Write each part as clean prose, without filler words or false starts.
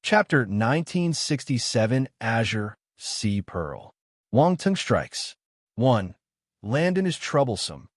Chapter 1967 Azure Sea Pearl. Wang Tung strikes. 1. Landon is troublesome.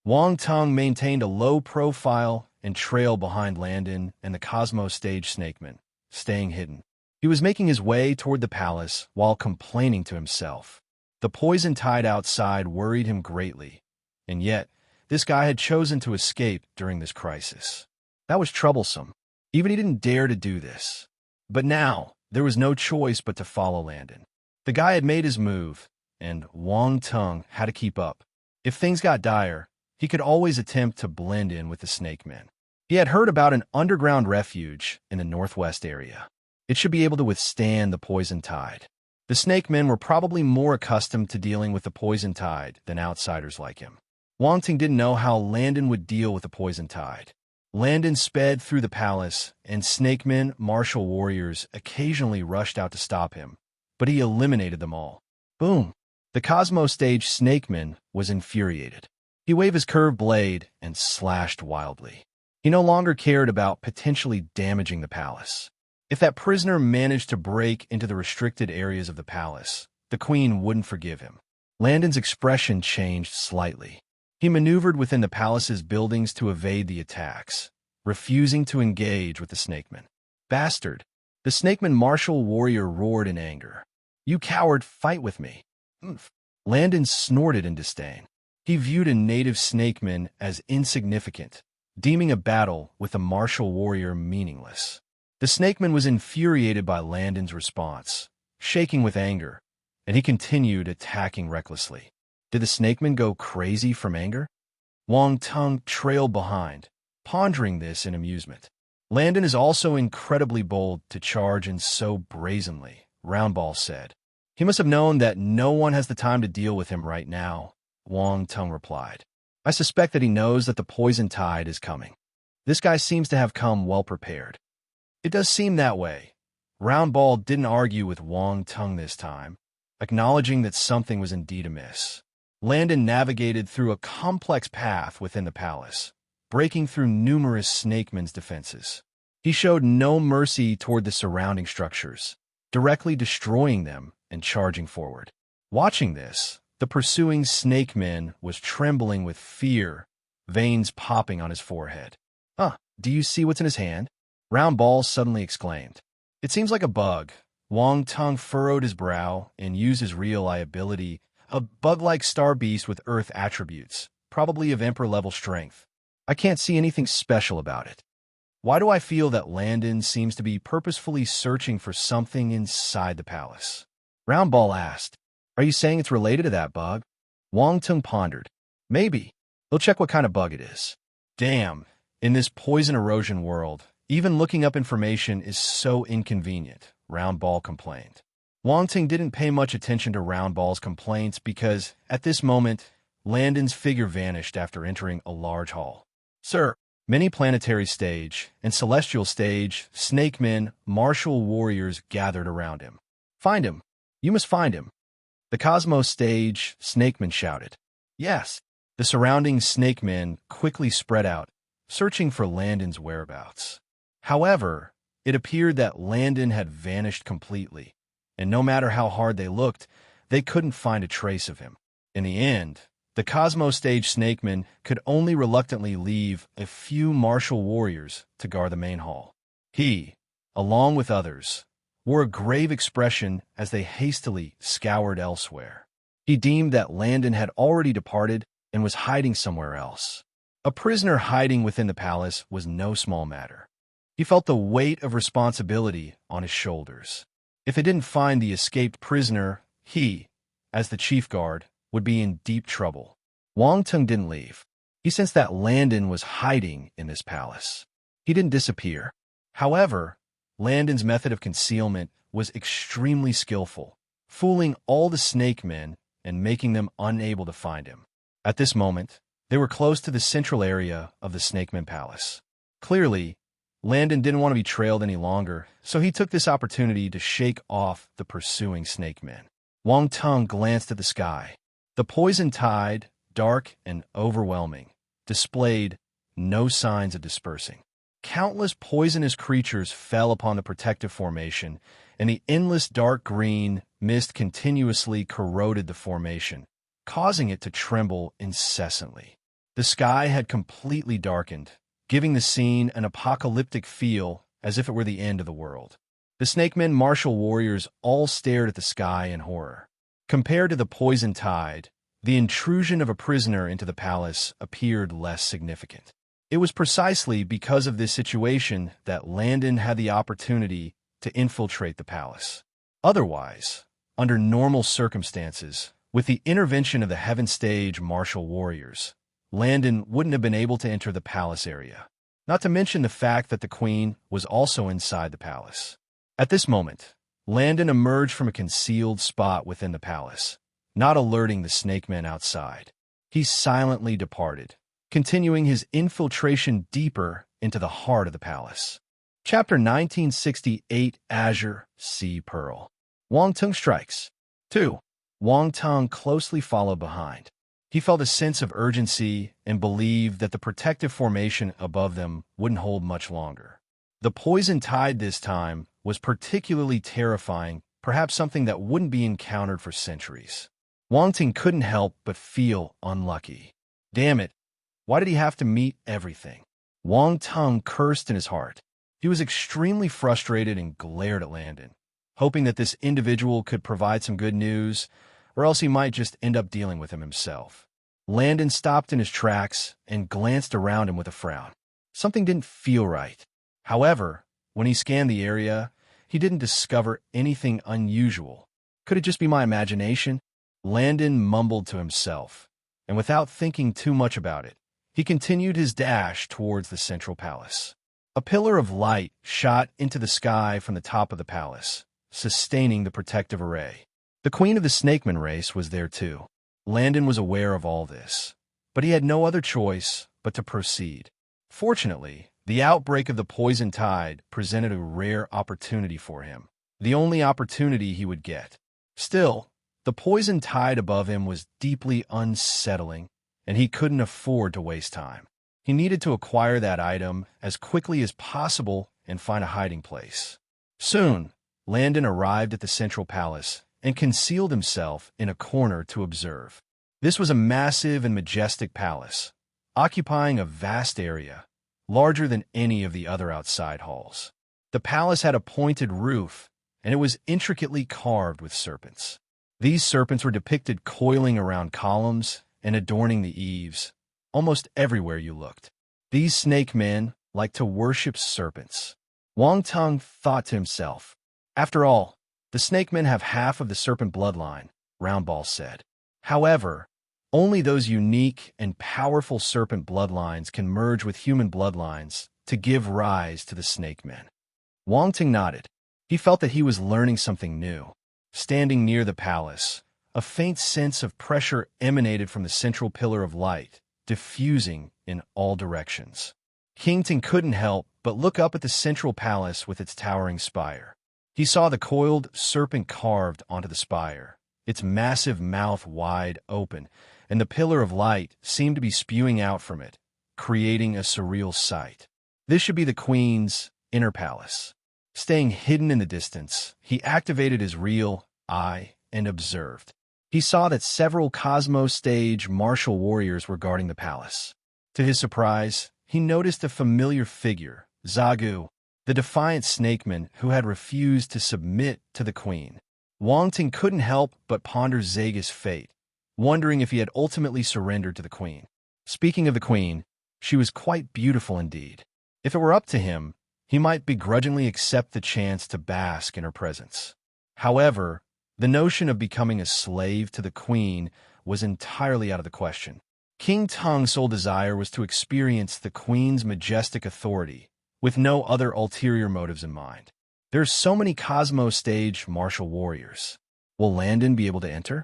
Wang Tung maintained a low profile and trailed behind Landon and the Cosmos stage snakeman, staying hidden. He was making his way toward the palace while complaining to himself. The poison tide outside worried him greatly, and yet this guy had chosen to escape during this crisis. That was troublesome. Even he didn't dare to do this. But now, there was no choice but to follow Landon. The guy had made his move, and Wang Tung had to keep up. If things got dire, he could always attempt to blend in with the snake men. He had heard about an underground refuge in the northwest area. It should be able to withstand the poison tide. The snake men were probably more accustomed to dealing with the poison tide than outsiders like him. Wang Tung didn't know how Landon would deal with the poison tide. Landon sped through the palace, and snakemen, martial warriors, occasionally rushed out to stop him, but he eliminated them all. Boom! The Cosmos stage snakeman was infuriated. He waved his curved blade and slashed wildly. He no longer cared about potentially damaging the palace. If that prisoner managed to break into the restricted areas of the palace, the queen wouldn't forgive him. Landon's expression changed slightly. He maneuvered within the palace's buildings to evade the attacks, refusing to engage with the snakemen. Bastard! The snakeman martial warrior roared in anger. You coward, fight with me. Landon snorted in disdain. He viewed a native snakeman as insignificant, deeming a battle with a martial warrior meaningless. The snakeman was infuriated by Landon's response, shaking with anger, and he continued attacking recklessly. Did the snakeman go crazy from anger? Wang Tung trailed behind, pondering this in amusement. Landon is also incredibly bold to charge and so brazenly, Roundball said. He must have known that no one has the time to deal with him right now, Wang Tung replied. I suspect that he knows that the poison tide is coming. This guy seems to have come well prepared. It does seem that way. Roundball didn't argue with Wang Tung this time, acknowledging that something was indeed amiss. Landon navigated through a complex path within the palace, breaking through numerous snakemen's defenses. He showed no mercy toward the surrounding structures, directly destroying them and charging forward. Watching this, the pursuing snakeman was trembling with fear, veins popping on his forehead. Do you see what's in his hand? Roundball suddenly exclaimed. It seems like a bug. Wang Tung furrowed his brow and used his real ability, a bug-like star beast with Earth attributes, probably of Emperor-level strength. I can't see anything special about it. Why do I feel that Landon seems to be purposefully searching for something inside the palace? Roundball asked, Are you saying it's related to that bug? Wang Tung pondered. Maybe. He'll check what kind of bug it is. Damn, in this poison erosion world, even looking up information is so inconvenient, Roundball complained. Wang Tung didn't pay much attention to Roundball's complaints because, at this moment, Landon's figure vanished after entering a large hall. Sir, many planetary stage and celestial stage, snakemen, martial warriors gathered around him. Find him. You must find him. The Cosmos stage, snakemen shouted. Yes. The surrounding snakemen quickly spread out, searching for Landon's whereabouts. However, it appeared that Landon had vanished completely, and no matter how hard they looked, they couldn't find a trace of him. In the end, the Cosmos stage snakemen could only reluctantly leave a few martial warriors to guard the main hall. He, along with others, wore a grave expression as they hastily scoured elsewhere. He deemed that Landon had already departed and was hiding somewhere else. A prisoner hiding within the palace was no small matter. He felt the weight of responsibility on his shoulders. If they didn't find the escaped prisoner, he, as the chief guard, would be in deep trouble. Wang Tung didn't leave. He sensed that Landon was hiding in this palace. He didn't disappear. However, Landon's method of concealment was extremely skillful, fooling all the snakemen and making them unable to find him. At this moment, they were close to the central area of the snakeman palace. Clearly, Landon didn't want to be trailed any longer, so he took this opportunity to shake off the pursuing snakemen. Wang Tung glanced at the sky. The poison tide, dark and overwhelming, displayed no signs of dispersing. Countless poisonous creatures fell upon the protective formation, and the endless dark green mist continuously corroded the formation, causing it to tremble incessantly. The sky had completely darkened, giving the scene an apocalyptic feel as if it were the end of the world. The Snakemen martial warriors all stared at the sky in horror. Compared to the poison tide, the intrusion of a prisoner into the palace appeared less significant. It was precisely because of this situation that Landon had the opportunity to infiltrate the palace. Otherwise, under normal circumstances, with the intervention of the Heaven Stage martial warriors, Landon wouldn't have been able to enter the palace area, not to mention the fact that the queen was also inside the palace. At this moment, Landon emerged from a concealed spot within the palace, not alerting the Snakemen outside. He silently departed, continuing his infiltration deeper into the heart of the palace. Chapter 1968 Azure Sea Pearl. Wang Tung strikes. 2. Wang Tung closely followed behind. He felt a sense of urgency and believed that the protective formation above them wouldn't hold much longer. The poison tide this time was particularly terrifying, perhaps something that wouldn't be encountered for centuries. Wang Tung couldn't help but feel unlucky. Damn it, why did he have to meet everything? Wang Tung cursed in his heart. He was extremely frustrated and glared at Landon, hoping that this individual could provide some good news, or else he might just end up dealing with him himself. Landon stopped in his tracks and glanced around him with a frown. Something didn't feel right. However, when he scanned the area, he didn't discover anything unusual. Could it just be my imagination? Landon mumbled to himself, and without thinking too much about it, he continued his dash towards the central palace. A pillar of light shot into the sky from the top of the palace, sustaining the protective array. The queen of the Snakeman race was there too. Landon was aware of all this, but he had no other choice but to proceed. Fortunately, the outbreak of the poison tide presented a rare opportunity for him, the only opportunity he would get. Still, the poison tide above him was deeply unsettling, and he couldn't afford to waste time. He needed to acquire that item as quickly as possible and find a hiding place. Soon, Landon arrived at the central palace and concealed himself in a corner to observe. This was a massive and majestic palace, occupying a vast area, larger than any of the other outside halls. The palace had a pointed roof, and it was intricately carved with serpents. These serpents were depicted coiling around columns and adorning the eaves, almost everywhere you looked. These snake men liked to worship serpents. Wang Tung thought to himself. After all, the snake men have half of the serpent bloodline, Roundball said. However, only those unique and powerful serpent bloodlines can merge with human bloodlines to give rise to the snake men. Wang Tung nodded. He felt that he was learning something new. Standing near the palace, a faint sense of pressure emanated from the central pillar of light, diffusing in all directions. King Ting couldn't help but look up at the central palace with its towering spire. He saw the coiled serpent carved onto the spire, its massive mouth wide open, and the pillar of light seemed to be spewing out from it, creating a surreal sight. This should be the queen's inner palace. Staying hidden in the distance, he activated his real eye and observed. He saw that several Cosmo Stage martial warriors were guarding the palace. To his surprise, he noticed a familiar figure, Zagu, the defiant snakeman who had refused to submit to the queen. Wang Tung couldn't help but ponder Zaga's fate, wondering if he had ultimately surrendered to the queen. Speaking of the queen, she was quite beautiful indeed. If it were up to him, he might begrudgingly accept the chance to bask in her presence. However, the notion of becoming a slave to the queen was entirely out of the question. King Tung's sole desire was to experience the queen's majestic authority, with no other ulterior motives in mind. There are so many Cosmo Stage martial warriors. Will Landon be able to enter?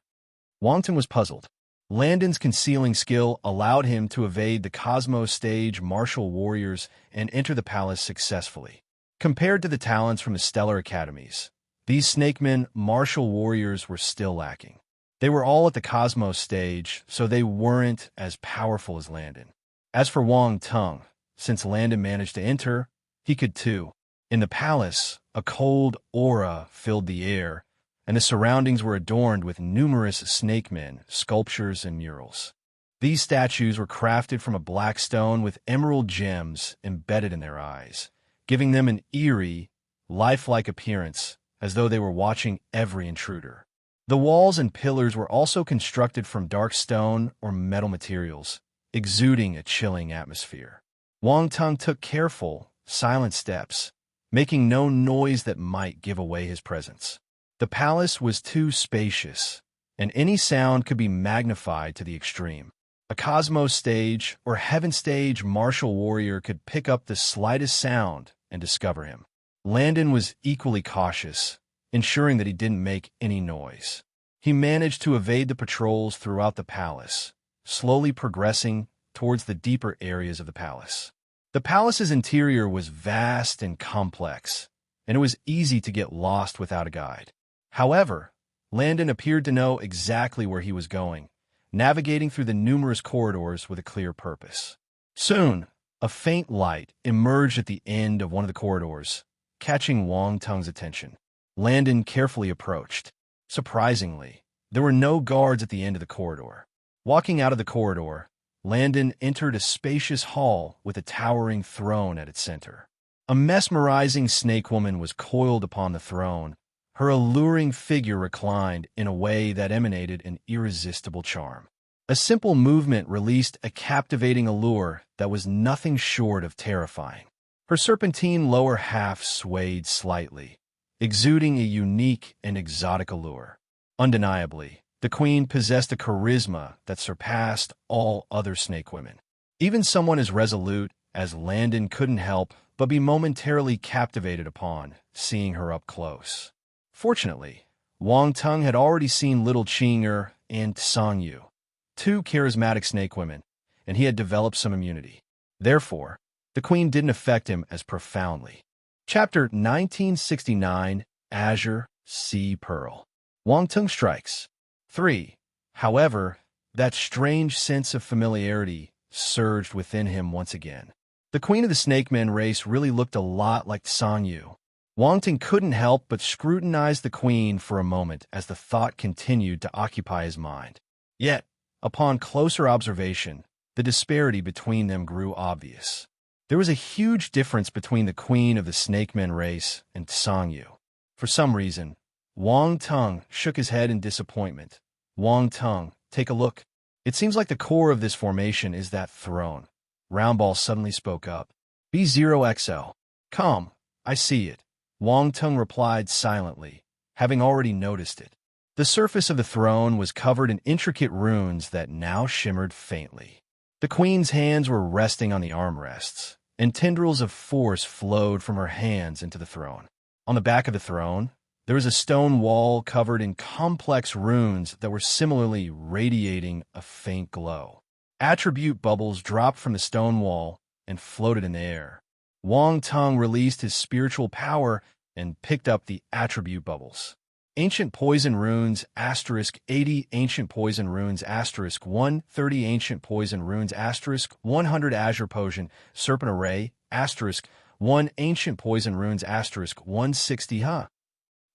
Wang Tung was puzzled. Landon's concealing skill allowed him to evade the Cosmo Stage martial warriors and enter the palace successfully. Compared to the talents from the Stellar Academies, these Snakemen martial warriors were still lacking. They were all at the Cosmo Stage, so they weren't as powerful as Landon. As for Wang Tung, since Landon managed to enter, He could too. In the palace, a cold aura filled the air, and the surroundings were adorned with numerous snakemen, sculptures, and murals. These statues were crafted from a black stone with emerald gems embedded in their eyes, giving them an eerie, lifelike appearance, as though they were watching every intruder. The walls and pillars were also constructed from dark stone or metal materials, exuding a chilling atmosphere. Wang Tung took careful, silent steps, making no noise that might give away his presence. The palace was too spacious, and any sound could be magnified to the extreme. A cosmos stage or heaven stage martial warrior could pick up the slightest sound and discover him. Landon was equally cautious, ensuring that he didn't make any noise. He managed to evade the patrols throughout the palace, slowly progressing towards the deeper areas of the palace. The palace's interior was vast and complex, and it was easy to get lost without a guide. However, Landon appeared to know exactly where he was going, navigating through the numerous corridors with a clear purpose. Soon, a faint light emerged at the end of one of the corridors, catching Wang Tung's attention. Landon carefully approached. Surprisingly, there were no guards at the end of the corridor. Walking out of the corridor, Landon entered a spacious hall with a towering throne at its center. A mesmerizing snake woman was coiled upon the throne, her alluring figure reclined in a way that emanated an irresistible charm. A simple movement released a captivating allure that was nothing short of terrifying. Her serpentine lower half swayed slightly, exuding a unique and exotic allure. Undeniably, the queen possessed a charisma that surpassed all other snake women. Even someone as resolute as Landon couldn't help but be momentarily captivated upon seeing her up close. Fortunately, Wang Tung had already seen Little Qing'er and Sangyu, two charismatic snake women, and he had developed some immunity. Therefore, the queen didn't affect him as profoundly. Chapter 1969, Azure Sea Pearl. Wang Tung strikes. 3. However, that strange sense of familiarity surged within him once again. The queen of the snakemen race really looked a lot like Sangyu. Wang Tung couldn't help but scrutinize the queen for a moment as the thought continued to occupy his mind. Yet, upon closer observation, the disparity between them grew obvious. There was a huge difference between the queen of the snakemen race and Sangyu. For some reason, Wang Tung shook his head in disappointment. Wang Tung, take a look. It seems like the core of this formation is that throne. Roundball suddenly spoke up. B0XL. Come, I see it. Wang Tung replied silently, having already noticed it. The surface of the throne was covered in intricate runes that now shimmered faintly. The queen's hands were resting on the armrests, and tendrils of force flowed from her hands into the throne. On the back of the throne, there was a stone wall covered in complex runes that were similarly radiating a faint glow. Attribute bubbles dropped from the stone wall and floated in the air. Wang Tung released his spiritual power and picked up the attribute bubbles. Ancient Poison Runes *80 Ancient Poison Runes *130 Ancient Poison Runes *100 Azure Potion Serpent Array *1 Ancient Poison Runes *160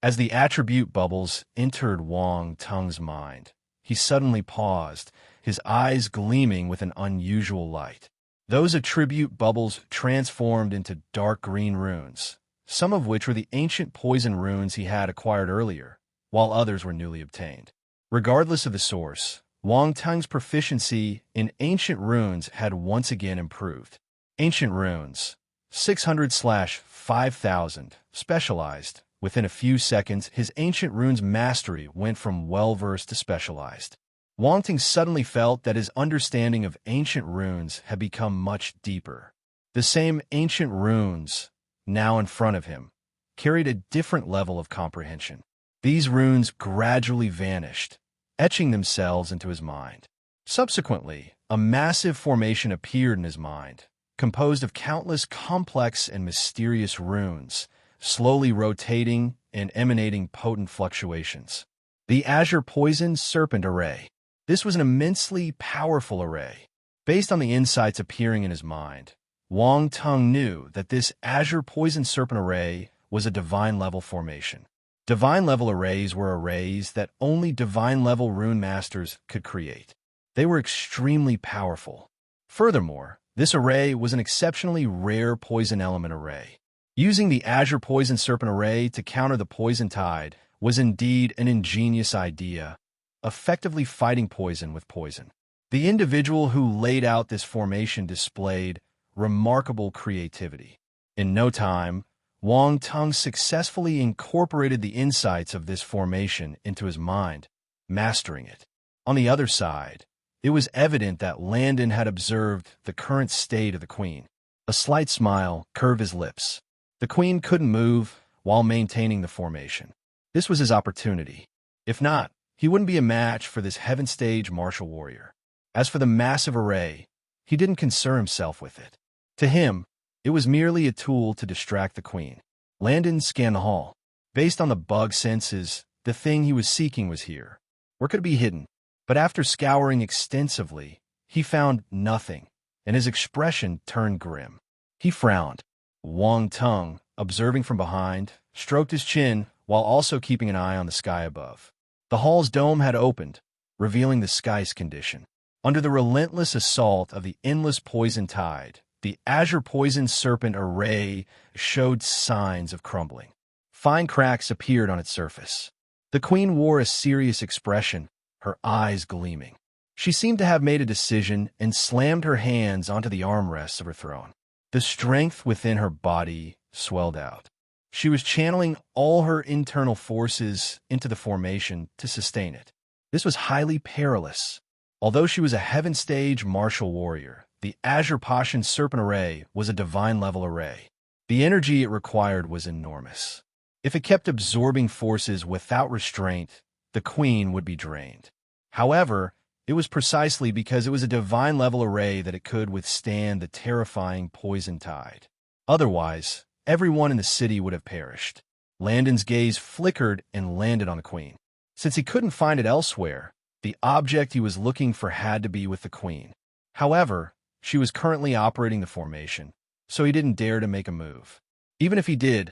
As the attribute bubbles entered Wang Tung's mind, he suddenly paused, his eyes gleaming with an unusual light. Those attribute bubbles transformed into dark green runes, some of which were the ancient poison runes he had acquired earlier, while others were newly obtained. Regardless of the source, Wang Tung's proficiency in ancient runes had once again improved. Ancient Runes 600/5000 Specialized. Within a few seconds, his ancient runes mastery went from well-versed to specialized. Wang Tung suddenly felt that his understanding of ancient runes had become much deeper. The same ancient runes, now in front of him, carried a different level of comprehension. These runes gradually vanished, etching themselves into his mind. Subsequently, a massive formation appeared in his mind, composed of countless complex and mysterious runes, slowly rotating and emanating potent fluctuations. The Azure Poison Serpent Array. This was an immensely powerful array. Based on the insights appearing in his mind, Wang Tung knew that this azure poison serpent array was a divine-level formation. Divine-level arrays were arrays that only divine-level rune masters could create. They were extremely powerful. Furthermore, this array was an exceptionally rare poison element array. Using the azure poison serpent array to counter the poison tide was indeed an ingenious idea, effectively fighting poison with poison. The individual who laid out this formation displayed remarkable creativity. In no time, Wang Tung successfully incorporated the insights of this formation into his mind, mastering it. On the other side, it was evident that Landon had observed the current state of the queen. A slight smile curved his lips. The queen couldn't move while maintaining the formation. This was his opportunity. If not, he wouldn't be a match for this heaven-stage martial warrior. As for the massive array, he didn't concern himself with it. To him, it was merely a tool to distract the queen. Landon scanned the hall. Based on the bug senses, the thing he was seeking was here. Where could it be hidden? But after scouring extensively, he found nothing, and his expression turned grim. He frowned. Wang Tung, observing from behind, stroked his chin while also keeping an eye on the sky above. The hall's dome had opened, revealing the sky's condition. Under the relentless assault of the endless poison tide, the azure poison serpent array showed signs of crumbling. Fine cracks appeared on its surface. The queen wore a serious expression, her eyes gleaming. She seemed to have made a decision and slammed her hands onto the armrests of her throne. The strength within her body swelled out. She was channeling all her internal forces into the formation to sustain it. This was highly perilous. Although she was a heaven-stage martial warrior, the Azure Passion Serpent Array was a divine-level array. The energy it required was enormous. If it kept absorbing forces without restraint, the queen would be drained. However, it was precisely because it was a divine-level array that it could withstand the terrifying poison tide. Otherwise, everyone in the city would have perished. Landon's gaze flickered and landed on the queen. Since he couldn't find it elsewhere, the object he was looking for had to be with the queen. However, she was currently operating the formation, so he didn't dare to make a move. Even if he did,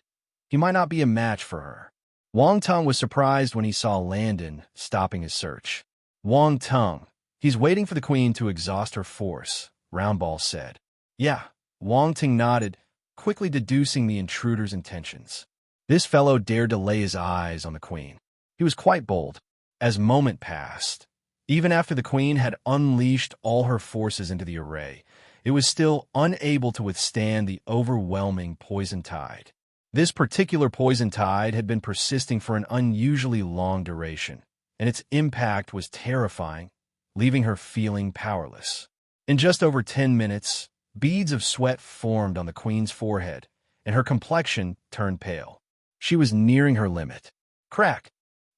he might not be a match for her. Wang Tung was surprised when he saw Landon stopping his search. Wang Tung, he's waiting for the queen to exhaust her force, Roundball said. Yeah, Wang Tung nodded, quickly deducing the intruder's intentions. This fellow dared to lay his eyes on the queen. He was quite bold. As moment passed, even after the queen had unleashed all her forces into the array, it was still unable to withstand the overwhelming poison tide. This particular poison tide had been persisting for an unusually long duration, and its impact was terrifying, leaving her feeling powerless. In just over 10 minutes, beads of sweat formed on the queen's forehead, and her complexion turned pale. She was nearing her limit. Crack!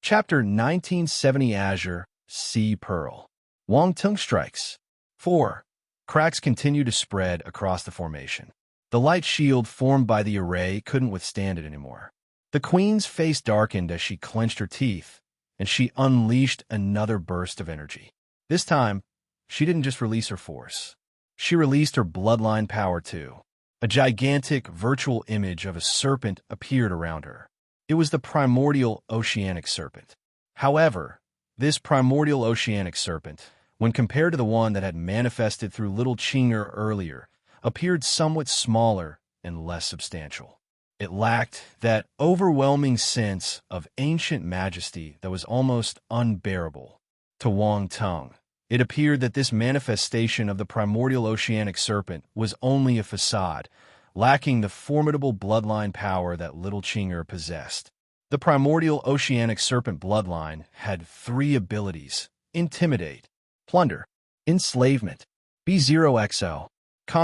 Chapter 1970 Azure, Sea Pearl. Wang Tung strikes. 4. Cracks continue to spread across the formation. The light shield formed by the array couldn't withstand it anymore. The queen's face darkened as she clenched her teeth, and she unleashed another burst of energy. This time, she didn't just release her force. She released her bloodline power too. A gigantic virtual image of a serpent appeared around her. It was the primordial oceanic serpent. However, this primordial oceanic serpent, when compared to the one that had manifested through Little Chinger earlier, appeared somewhat smaller and less substantial. It lacked that overwhelming sense of ancient majesty that was almost unbearable. To Wang Tung, it appeared that this manifestation of the primordial oceanic serpent was only a facade, lacking the formidable bloodline power that Little Chinger possessed. The primordial oceanic serpent bloodline had 3 abilities: Intimidate, Plunder, Enslavement. B0XO.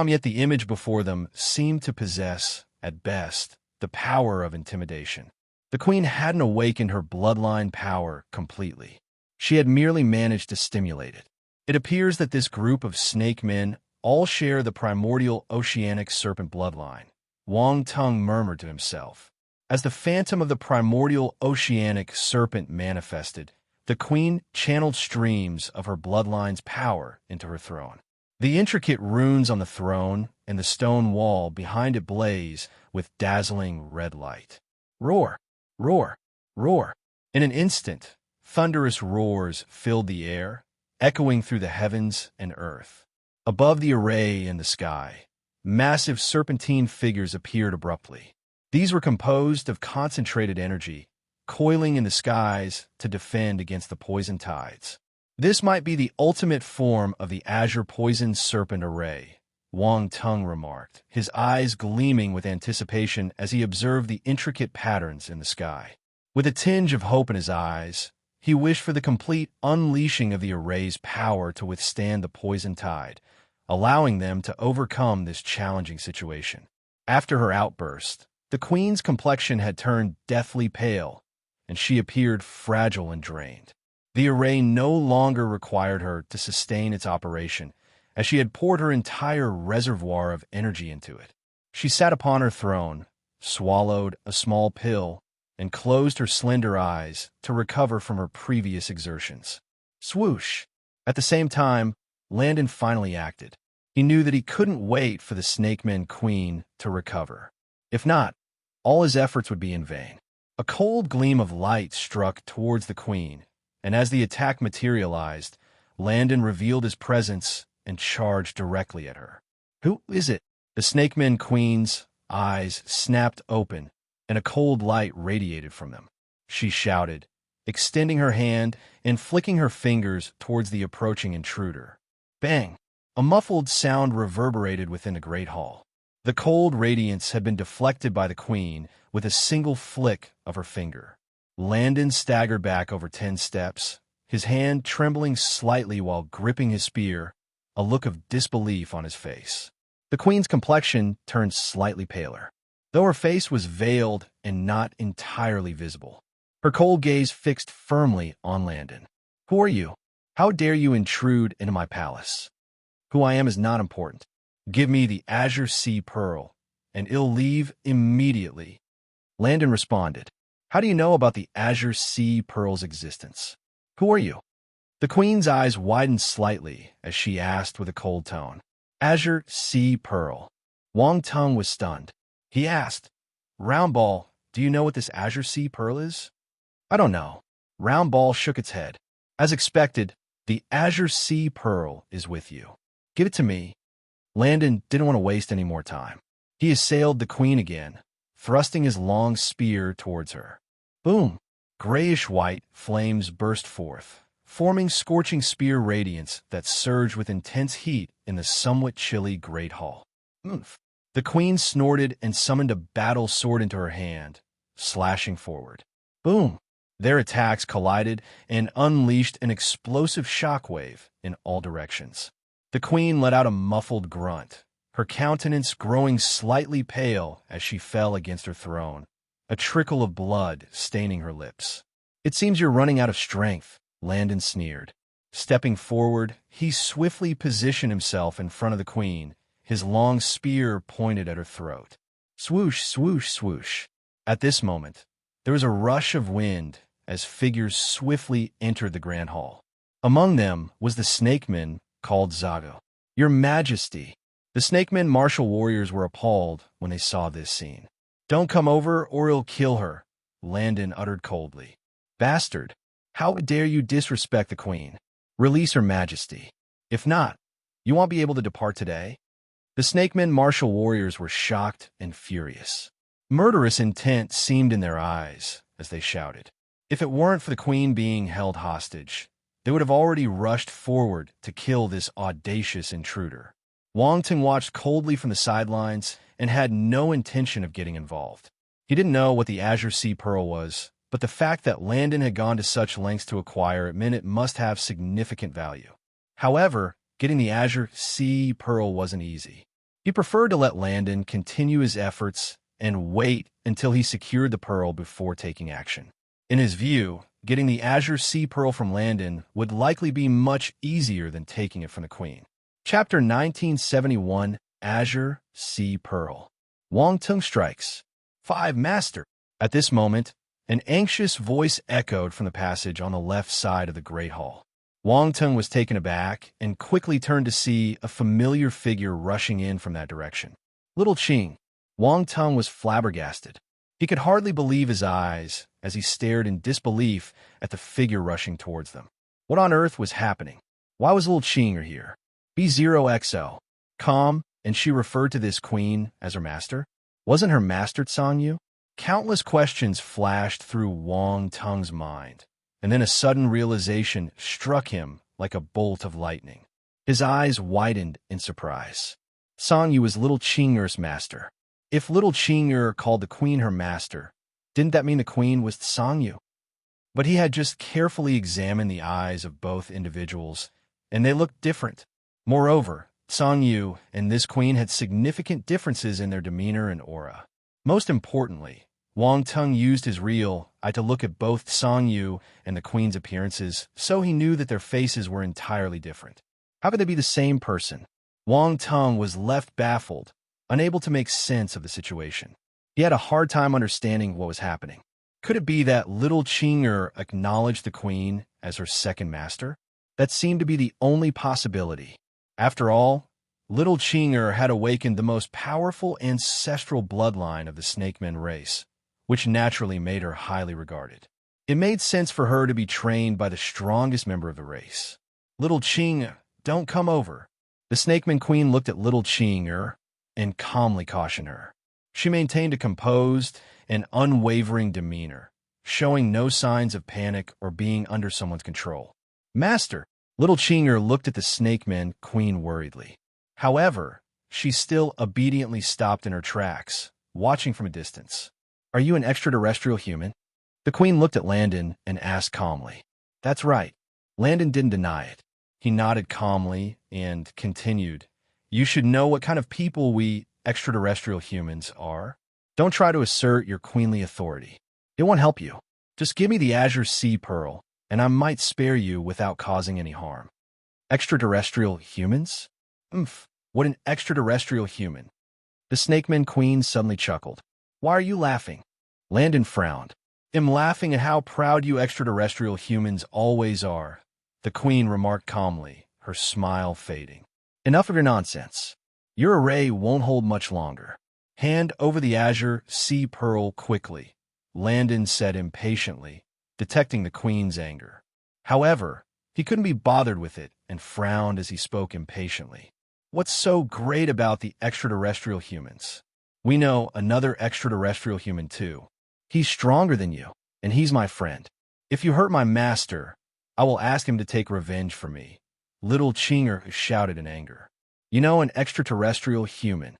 Yet the image before them seemed to possess, at best, the power of intimidation. The queen hadn't awakened her bloodline power completely. She had merely managed to stimulate it. It appears that this group of snake men all share the primordial oceanic serpent bloodline, Wang Tung murmured to himself. As the phantom of the primordial oceanic serpent manifested, the queen channeled streams of her bloodline's power into her throne. The intricate runes on the throne and the stone wall behind it blaze with dazzling red light. Roar, roar, roar. In an instant, thunderous roars filled the air, echoing through the heavens and earth. Above the array in the sky, massive serpentine figures appeared abruptly. These were composed of concentrated energy, coiling in the skies to defend against the poison tides. This might be the ultimate form of the azure poison serpent array, Wang Tung remarked, his eyes gleaming with anticipation as he observed the intricate patterns in the sky. With a tinge of hope in his eyes, he wished for the complete unleashing of the array's power to withstand the poison tide, allowing them to overcome this challenging situation. After her outburst, the queen's complexion had turned deathly pale, and she appeared fragile and drained. The array no longer required her to sustain its operation, as she had poured her entire reservoir of energy into it. She sat upon her throne, swallowed a small pill, and closed her slender eyes to recover from her previous exertions. Swoosh! At the same time, Landon finally acted. He knew that he couldn't wait for the Snakeman Queen to recover. If not, all his efforts would be in vain. A cold gleam of light struck towards the queen, and as the attack materialized, Landon revealed his presence and charged directly at her. Who is it? The Snakeman Queen's eyes snapped open, and a cold light radiated from them. She shouted, extending her hand and flicking her fingers towards the approaching intruder. Bang! A muffled sound reverberated within the great hall. The cold radiance had been deflected by the queen with a single flick of her finger. Landon staggered back over 10 steps, his hand trembling slightly while gripping his spear, a look of disbelief on his face. The queen's complexion turned slightly paler, though her face was veiled and not entirely visible. Her cold gaze fixed firmly on Landon. Who are you? How dare you intrude into my palace? Who I am is not important. Give me the Azure Sea Pearl, and it'll leave immediately. Landon responded. How do you know about the Azure Sea Pearl's existence? Who are you? The queen's eyes widened slightly as she asked with a cold tone. Azure Sea Pearl. Wang Tung was stunned. He asked, Roundball, do you know what this Azure Sea Pearl is? I don't know. Roundball shook its head. As expected, the Azure Sea Pearl is with you. Give it to me. Landon didn't want to waste any more time. He assailed the queen again, thrusting his long spear towards her. Boom! Grayish-white flames burst forth, forming scorching spear radiance that surged with intense heat in the somewhat chilly great hall. Oomph! The queen snorted and summoned a battle sword into her hand, slashing forward. Boom! Their attacks collided and unleashed an explosive shockwave in all directions. The queen let out a muffled grunt, her countenance growing slightly pale as she fell against her throne, a trickle of blood staining her lips. It seems you're running out of strength, Landon sneered. Stepping forward, he swiftly positioned himself in front of the queen, his long spear pointed at her throat. Swoosh, swoosh, swoosh. At this moment, there was a rush of wind as figures swiftly entered the grand hall. Among them was the snakeman called Zago. Your Majesty! The snakemen martial warriors were appalled when they saw this scene. Don't come over or he'll kill her, Landon uttered coldly. Bastard! How dare you disrespect the queen? Release her Majesty. If not, you won't be able to depart today. The snakemen martial warriors were shocked and furious. Murderous intent seemed in their eyes as they shouted. If it weren't for the queen being held hostage, they would have already rushed forward to kill this audacious intruder. Wang Tung watched coldly from the sidelines and had no intention of getting involved. He didn't know what the Azure Sea Pearl was, but the fact that Landon had gone to such lengths to acquire it meant it must have significant value. However, getting the Azure Sea Pearl wasn't easy. He preferred to let Landon continue his efforts and wait until he secured the pearl before taking action. In his view, getting the Azure Sea Pearl from Landon would likely be much easier than taking it from the queen. Chapter 1971, Azure Sea Pearl. Wang Tung strikes. 5 Master. At this moment, an anxious voice echoed from the passage on the left side of the great hall. Wang Tung was taken aback and quickly turned to see a familiar figure rushing in from that direction. Little Qing. Wang Tung was flabbergasted. He could hardly believe his eyes as he stared in disbelief at the figure rushing towards them. What on earth was happening? Why was Little Qing here? B0XO. Calm, and she referred to this queen as her master? Wasn't her master Tsang Yu? Countless questions flashed through Wang Tung's mind, and then a sudden realization struck him like a bolt of lightning. His eyes widened in surprise. Tsang Yu was Little Qing's master. If Little Qing called the queen her master, didn't that mean the queen was Tsang Yu? But he had just carefully examined the eyes of both individuals, and they looked different. Moreover, Tsang Yu and this queen had significant differences in their demeanor and aura. Most importantly, Wang Tung used his real eye to look at both Tsang Yu and the queen's appearances, so he knew that their faces were entirely different. How could they be the same person? Wang Tung was left baffled, unable to make sense of the situation. He had a hard time understanding what was happening. Could it be that Little Qing acknowledged the queen as her second master? That seemed to be the only possibility. After all, Little Qing had awakened the most powerful ancestral bloodline of the Snakemen race, which naturally made her highly regarded. It made sense for her to be trained by the strongest member of the race. Little Qing, don't come over. The Snakeman Queen looked at Little Qing and calmly cautioned her. She maintained a composed and unwavering demeanor, showing no signs of panic or being under someone's control. Master, Little Qing looked at the Snakeman Queen worriedly. However, she still obediently stopped in her tracks, watching from a distance. Are you an extraterrestrial human? The queen looked at Landon and asked calmly. That's right. Landon didn't deny it. He nodded calmly and continued. You should know what kind of people we extraterrestrial humans are. Don't try to assert your queenly authority. It won't help you. Just give me the azure sea pearl, and I might spare you without causing any harm. Extraterrestrial humans? What an extraterrestrial human. The Snakeman Queen suddenly chuckled. Why are you laughing? Landon frowned. I'm laughing at how proud you extraterrestrial humans always are, the queen remarked calmly, her smile fading. Enough of your nonsense. Your array won't hold much longer. Hand over the azure sea pearl quickly, Landon said impatiently, detecting the queen's anger. However, he couldn't be bothered with it and frowned as he spoke impatiently. What's so great about the extraterrestrial humans? We know another extraterrestrial human too. He's stronger than you, and he's my friend. If you hurt my master, I will ask him to take revenge for me. Little Qing shouted in anger. You know, an extraterrestrial human.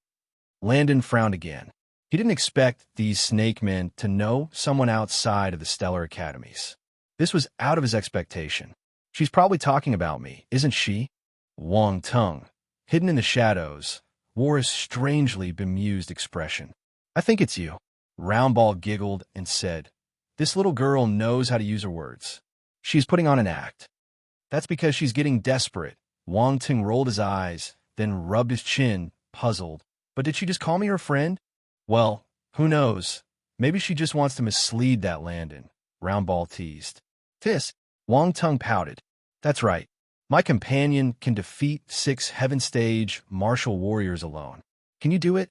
Landon frowned again. He didn't expect these snake men to know someone outside of the stellar academies. This was out of his expectation. She's probably talking about me, isn't she? Wang Tung, hidden in the shadows, wore a strangely bemused expression. I think it's you. Roundball giggled and said, This little girl knows how to use her words. She's putting on an act. That's because she's getting desperate. Wang Tung rolled his eyes, then rubbed his chin, puzzled. But did she just call me her friend? Well, who knows? Maybe she just wants to mislead that Landon, Roundball teased. Tis, Wang Tung pouted. That's right. My companion can defeat 6 Heaven Stage martial warriors alone. Can you do it?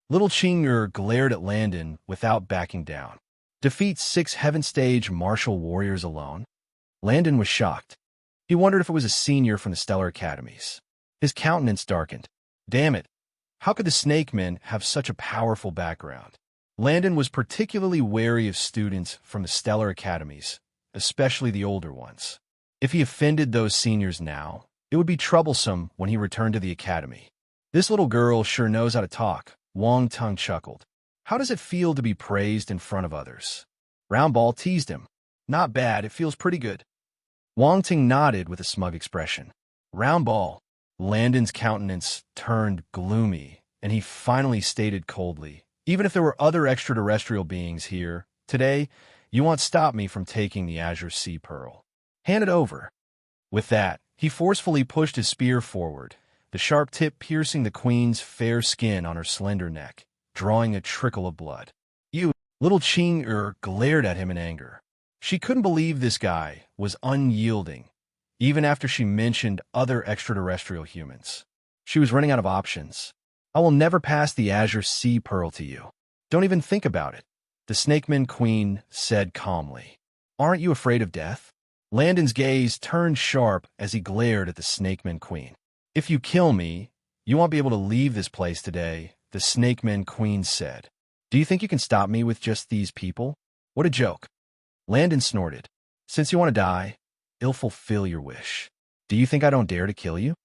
Little Qing glared at Landon without backing down. Defeat 6 Heaven Stage martial warriors alone? Landon was shocked. He wondered if it was a senior from the Stellar Academies. His countenance darkened. Damn it. How could the Snake Men have such a powerful background? Landon was particularly wary of students from the Stellar Academies, especially the older ones. If he offended those seniors now, it would be troublesome when he returned to the academy. This little girl sure knows how to talk, Wang Tung chuckled. How does it feel to be praised in front of others? Roundball teased him. Not bad, it feels pretty good. Wang Tung nodded with a smug expression. Roundball. Landon's countenance turned gloomy, and he finally stated coldly, even if there were other extraterrestrial beings here, today, you won't stop me from taking the azure sea pearl. Hand it over. With that, he forcefully pushed his spear forward, the sharp tip piercing the queen's fair skin on her slender neck, drawing a trickle of blood. You, Little Qing glared at him in anger. She couldn't believe this guy was unyielding, even after she mentioned other extraterrestrial humans. She was running out of options. I will never pass the azure sea pearl to you. Don't even think about it, the Snakeman Queen said calmly. Aren't you afraid of death? Landon's gaze turned sharp as he glared at the Snakeman Queen. If you kill me, you won't be able to leave this place today, the Snakeman Queen said. Do you think you can stop me with just these people? What a joke. Landon snorted. Since you want to die, I'll fulfill your wish. Do you think I don't dare to kill you?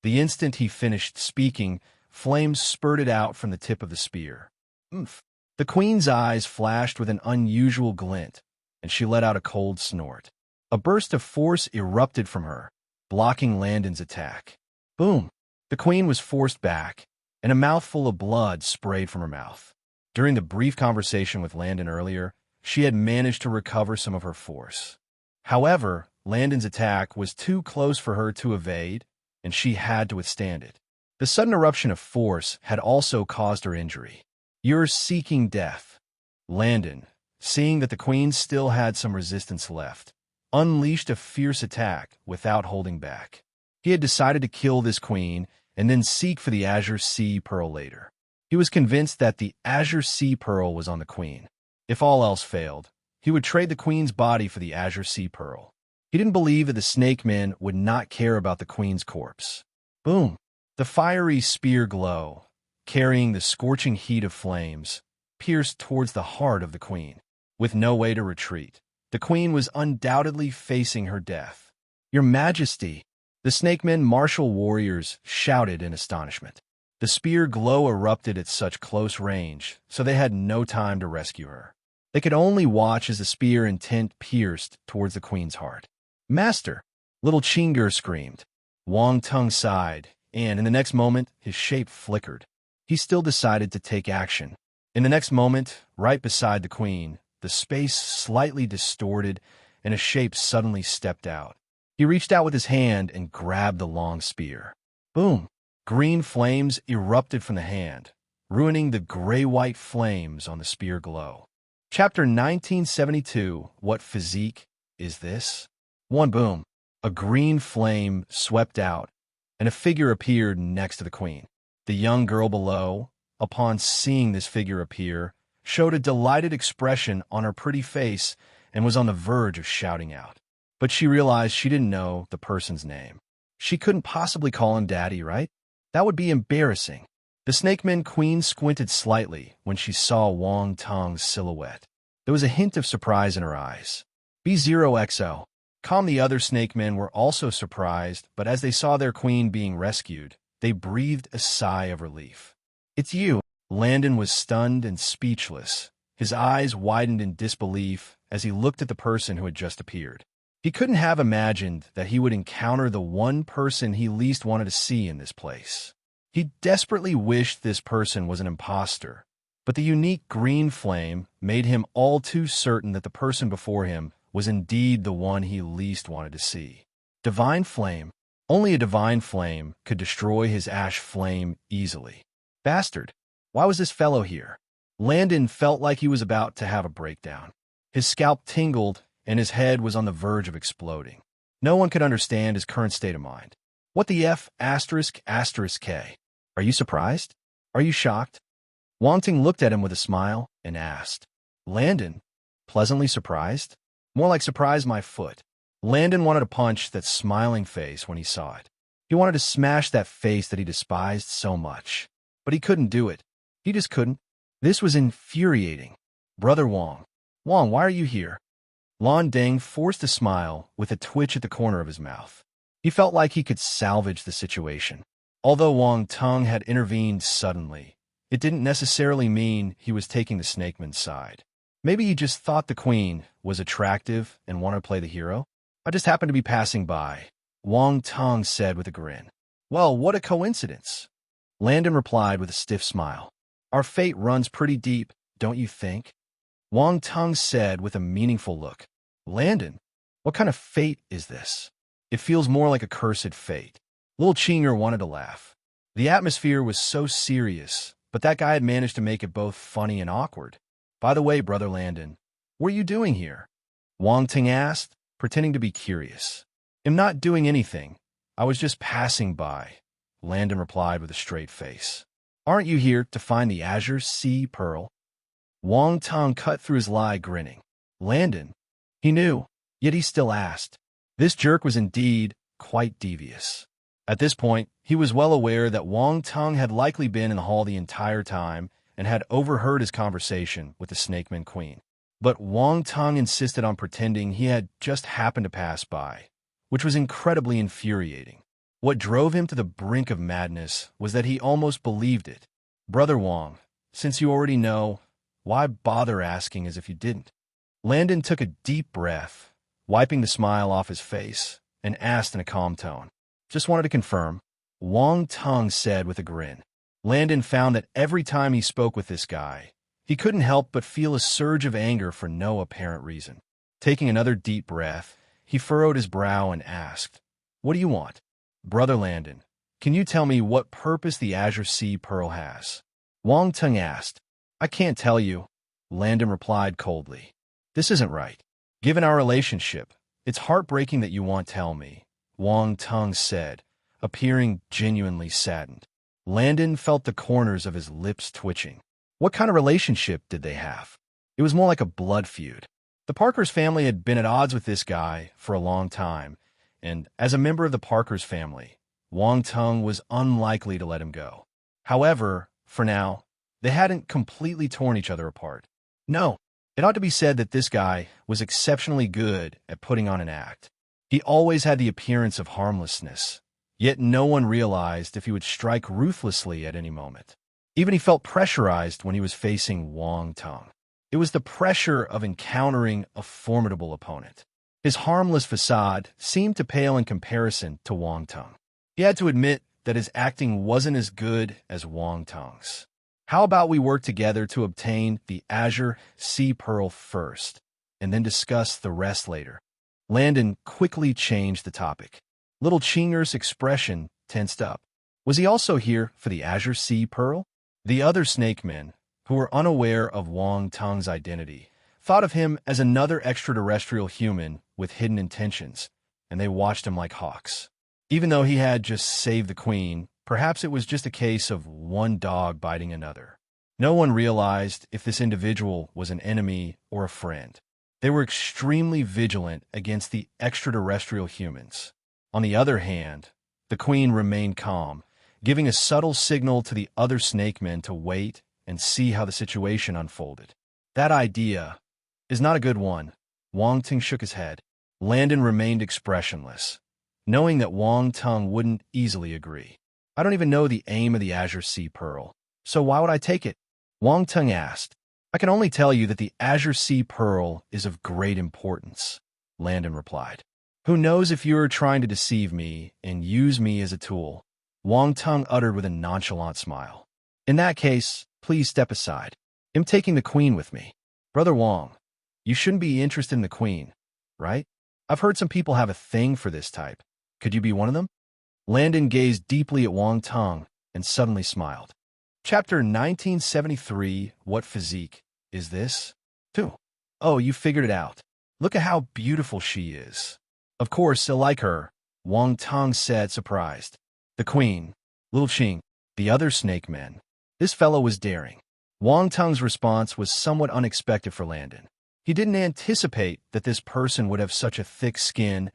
The instant he finished speaking, flames spurted out from the tip of the spear. Oomph. The queen's eyes flashed with an unusual glint, and she let out a cold snort. A burst of force erupted from her, blocking Landon's attack. Boom! The queen was forced back, and a mouthful of blood sprayed from her mouth. During the brief conversation with Landon earlier, she had managed to recover some of her force. However, Landon's attack was too close for her to evade, and she had to withstand it. The sudden eruption of force had also caused her injury. You're seeking death. Landon, seeing that the queen still had some resistance left, unleashed a fierce attack without holding back. He had decided to kill this queen and then seek for the azure sea pearl later. He was convinced that the azure sea pearl was on the queen. If all else failed, he would trade the queen's body for the azure sea pearl. He didn't believe that the snake men would not care about the queen's corpse. Boom! The fiery spear glow, carrying the scorching heat of flames, pierced towards the heart of the queen. With no way to retreat, the queen was undoubtedly facing her death. Your Majesty! The snake men martial warriors shouted in astonishment. The spear glow erupted at such close range, so they had no time to rescue her. They could only watch as the spear intent pierced towards the queen's heart. Master! Little Chingur screamed. Wang Tung sighed, and in the next moment, his shape flickered. He still decided to take action. In the next moment, right beside the queen, the space slightly distorted, and a shape suddenly stepped out. He reached out with his hand and grabbed the long spear. Boom! Green flames erupted from the hand, ruining the gray-white flames on the spear glow. Chapter 1972, What Physique Is This? One boom. A green flame swept out, and a figure appeared next to the queen. The young girl below, upon seeing this figure appear, showed a delighted expression on her pretty face and was on the verge of shouting out. But she realized she didn't know the person's name. She couldn't possibly call him Daddy, right? That would be embarrassing. The Snakeman Queen squinted slightly when she saw Wang Tung's silhouette. There was a hint of surprise in her eyes. B0XO. Calm the other snake men were also surprised, but as they saw their queen being rescued, they breathed a sigh of relief. It's you. Landon was stunned and speechless. His eyes widened in disbelief as he looked at the person who had just appeared. He couldn't have imagined that he would encounter the one person he least wanted to see in this place. He desperately wished this person was an imposter, but the unique green flame made him all too certain that the person before him was indeed the one he least wanted to see. Divine flame. Only a divine flame could destroy his ash flame easily. Bastard. Why was this fellow here? Landon felt like he was about to have a breakdown. His scalp tingled, and his head was on the verge of exploding. No one could understand his current state of mind. What the F***? K? Are you surprised? Are you shocked? Wang Ting looked at him with a smile and asked, Landon, pleasantly surprised? More like surprised my foot. Landon wanted to punch that smiling face when he saw it. He wanted to smash that face that he despised so much. But he couldn't do it. He just couldn't. This was infuriating. Brother Wang. Wang, why are you here? Lan Deng forced a smile with a twitch at the corner of his mouth. He felt like he could salvage the situation. Although Wang Tung had intervened suddenly, it didn't necessarily mean he was taking the snakeman's side. Maybe he just thought the queen was attractive and wanted to play the hero. I just happened to be passing by, Wang Tung said with a grin. Well, what a coincidence. Landon replied with a stiff smile. Our fate runs pretty deep, don't you think? Wang Tung said with a meaningful look. Landon, what kind of fate is this? It feels more like a cursed fate. Little Chinger wanted to laugh. The atmosphere was so serious, but that guy had managed to make it both funny and awkward. By the way, Brother Landon, what are you doing here? Wang Ting asked, pretending to be curious. "I'm not doing anything. I was just passing by," Landon replied with a straight face. "Aren't you here to find the azure sea pearl?" Wang Tong cut through his lie, grinning. Landon. He knew, yet he still asked. This jerk was indeed quite devious. At this point, he was well aware that Wang Tong had likely been in the hall the entire time and had overheard his conversation with the Snakeman Queen. But Wang Tong insisted on pretending he had just happened to pass by, which was incredibly infuriating. What drove him to the brink of madness was that he almost believed it. "Brother Wang, since you already know, why bother asking as if you didn't?" Landon took a deep breath, wiping the smile off his face, and asked in a calm tone. "Just wanted to confirm," Wang Tong said with a grin. Landon found that every time he spoke with this guy, he couldn't help but feel a surge of anger for no apparent reason. Taking another deep breath, he furrowed his brow and asked, "What do you want?" "Brother Landon, can you tell me what purpose the Azure Sea Pearl has?" Wang Tong asked. "I can't tell you," Landon replied coldly. "This isn't right. Given our relationship, it's heartbreaking that you won't tell me," Wang Tong said, appearing genuinely saddened. Landon felt the corners of his lips twitching. What kind of relationship did they have? It was more like a blood feud. The Parkers family had been at odds with this guy for a long time, and as a member of the Parkers family, Wang Tong was unlikely to let him go. However, for now, they hadn't completely torn each other apart. No, it ought to be said that this guy was exceptionally good at putting on an act. He always had the appearance of harmlessness, yet no one realized if he would strike ruthlessly at any moment. Even he felt pressurized when he was facing Wang Tong. It was the pressure of encountering a formidable opponent. His harmless facade seemed to pale in comparison to Wang Tong. He had to admit that his acting wasn't as good as Wang Tong's. "How about we work together to obtain the Azure Sea Pearl first, and then discuss the rest later?" Landon quickly changed the topic. Little Chinger's expression tensed up. Was he also here for the Azure Sea Pearl? The other snake men, who were unaware of Wang Tong's identity, thought of him as another extraterrestrial human with hidden intentions, and they watched him like hawks. Even though he had just saved the queen, perhaps it was just a case of one dog biting another. No one realized if this individual was an enemy or a friend. They were extremely vigilant against the extraterrestrial humans. On the other hand, the queen remained calm, giving a subtle signal to the other snake men to wait and see how the situation unfolded. "That idea is not a good one." Wang Tong shook his head. Landon remained expressionless, knowing that Wang Tong wouldn't easily agree. "I don't even know the aim of the Azure Sea Pearl, so why would I take it?" Wang Tong asked. "I can only tell you that the Azure Sea Pearl is of great importance," Landon replied. "Who knows if you're trying to deceive me and use me as a tool?" Wang Tong uttered with a nonchalant smile. "In that case, please step aside. I'm taking the queen with me." "Brother Wang, you shouldn't be interested in the queen, right? I've heard some people have a thing for this type. Could you be one of them?" Landon gazed deeply at Wang Tong and suddenly smiled. Chapter 1973, What Physique Is This? 2. "Oh, you figured it out. Look at how beautiful she is." "Of course, I like her," Wang Tong said, surprised. "The queen, Little Ching, the other snake men." This fellow was daring. Wang Tong's response was somewhat unexpected for Landon. He didn't anticipate that this person would have such a thick skin,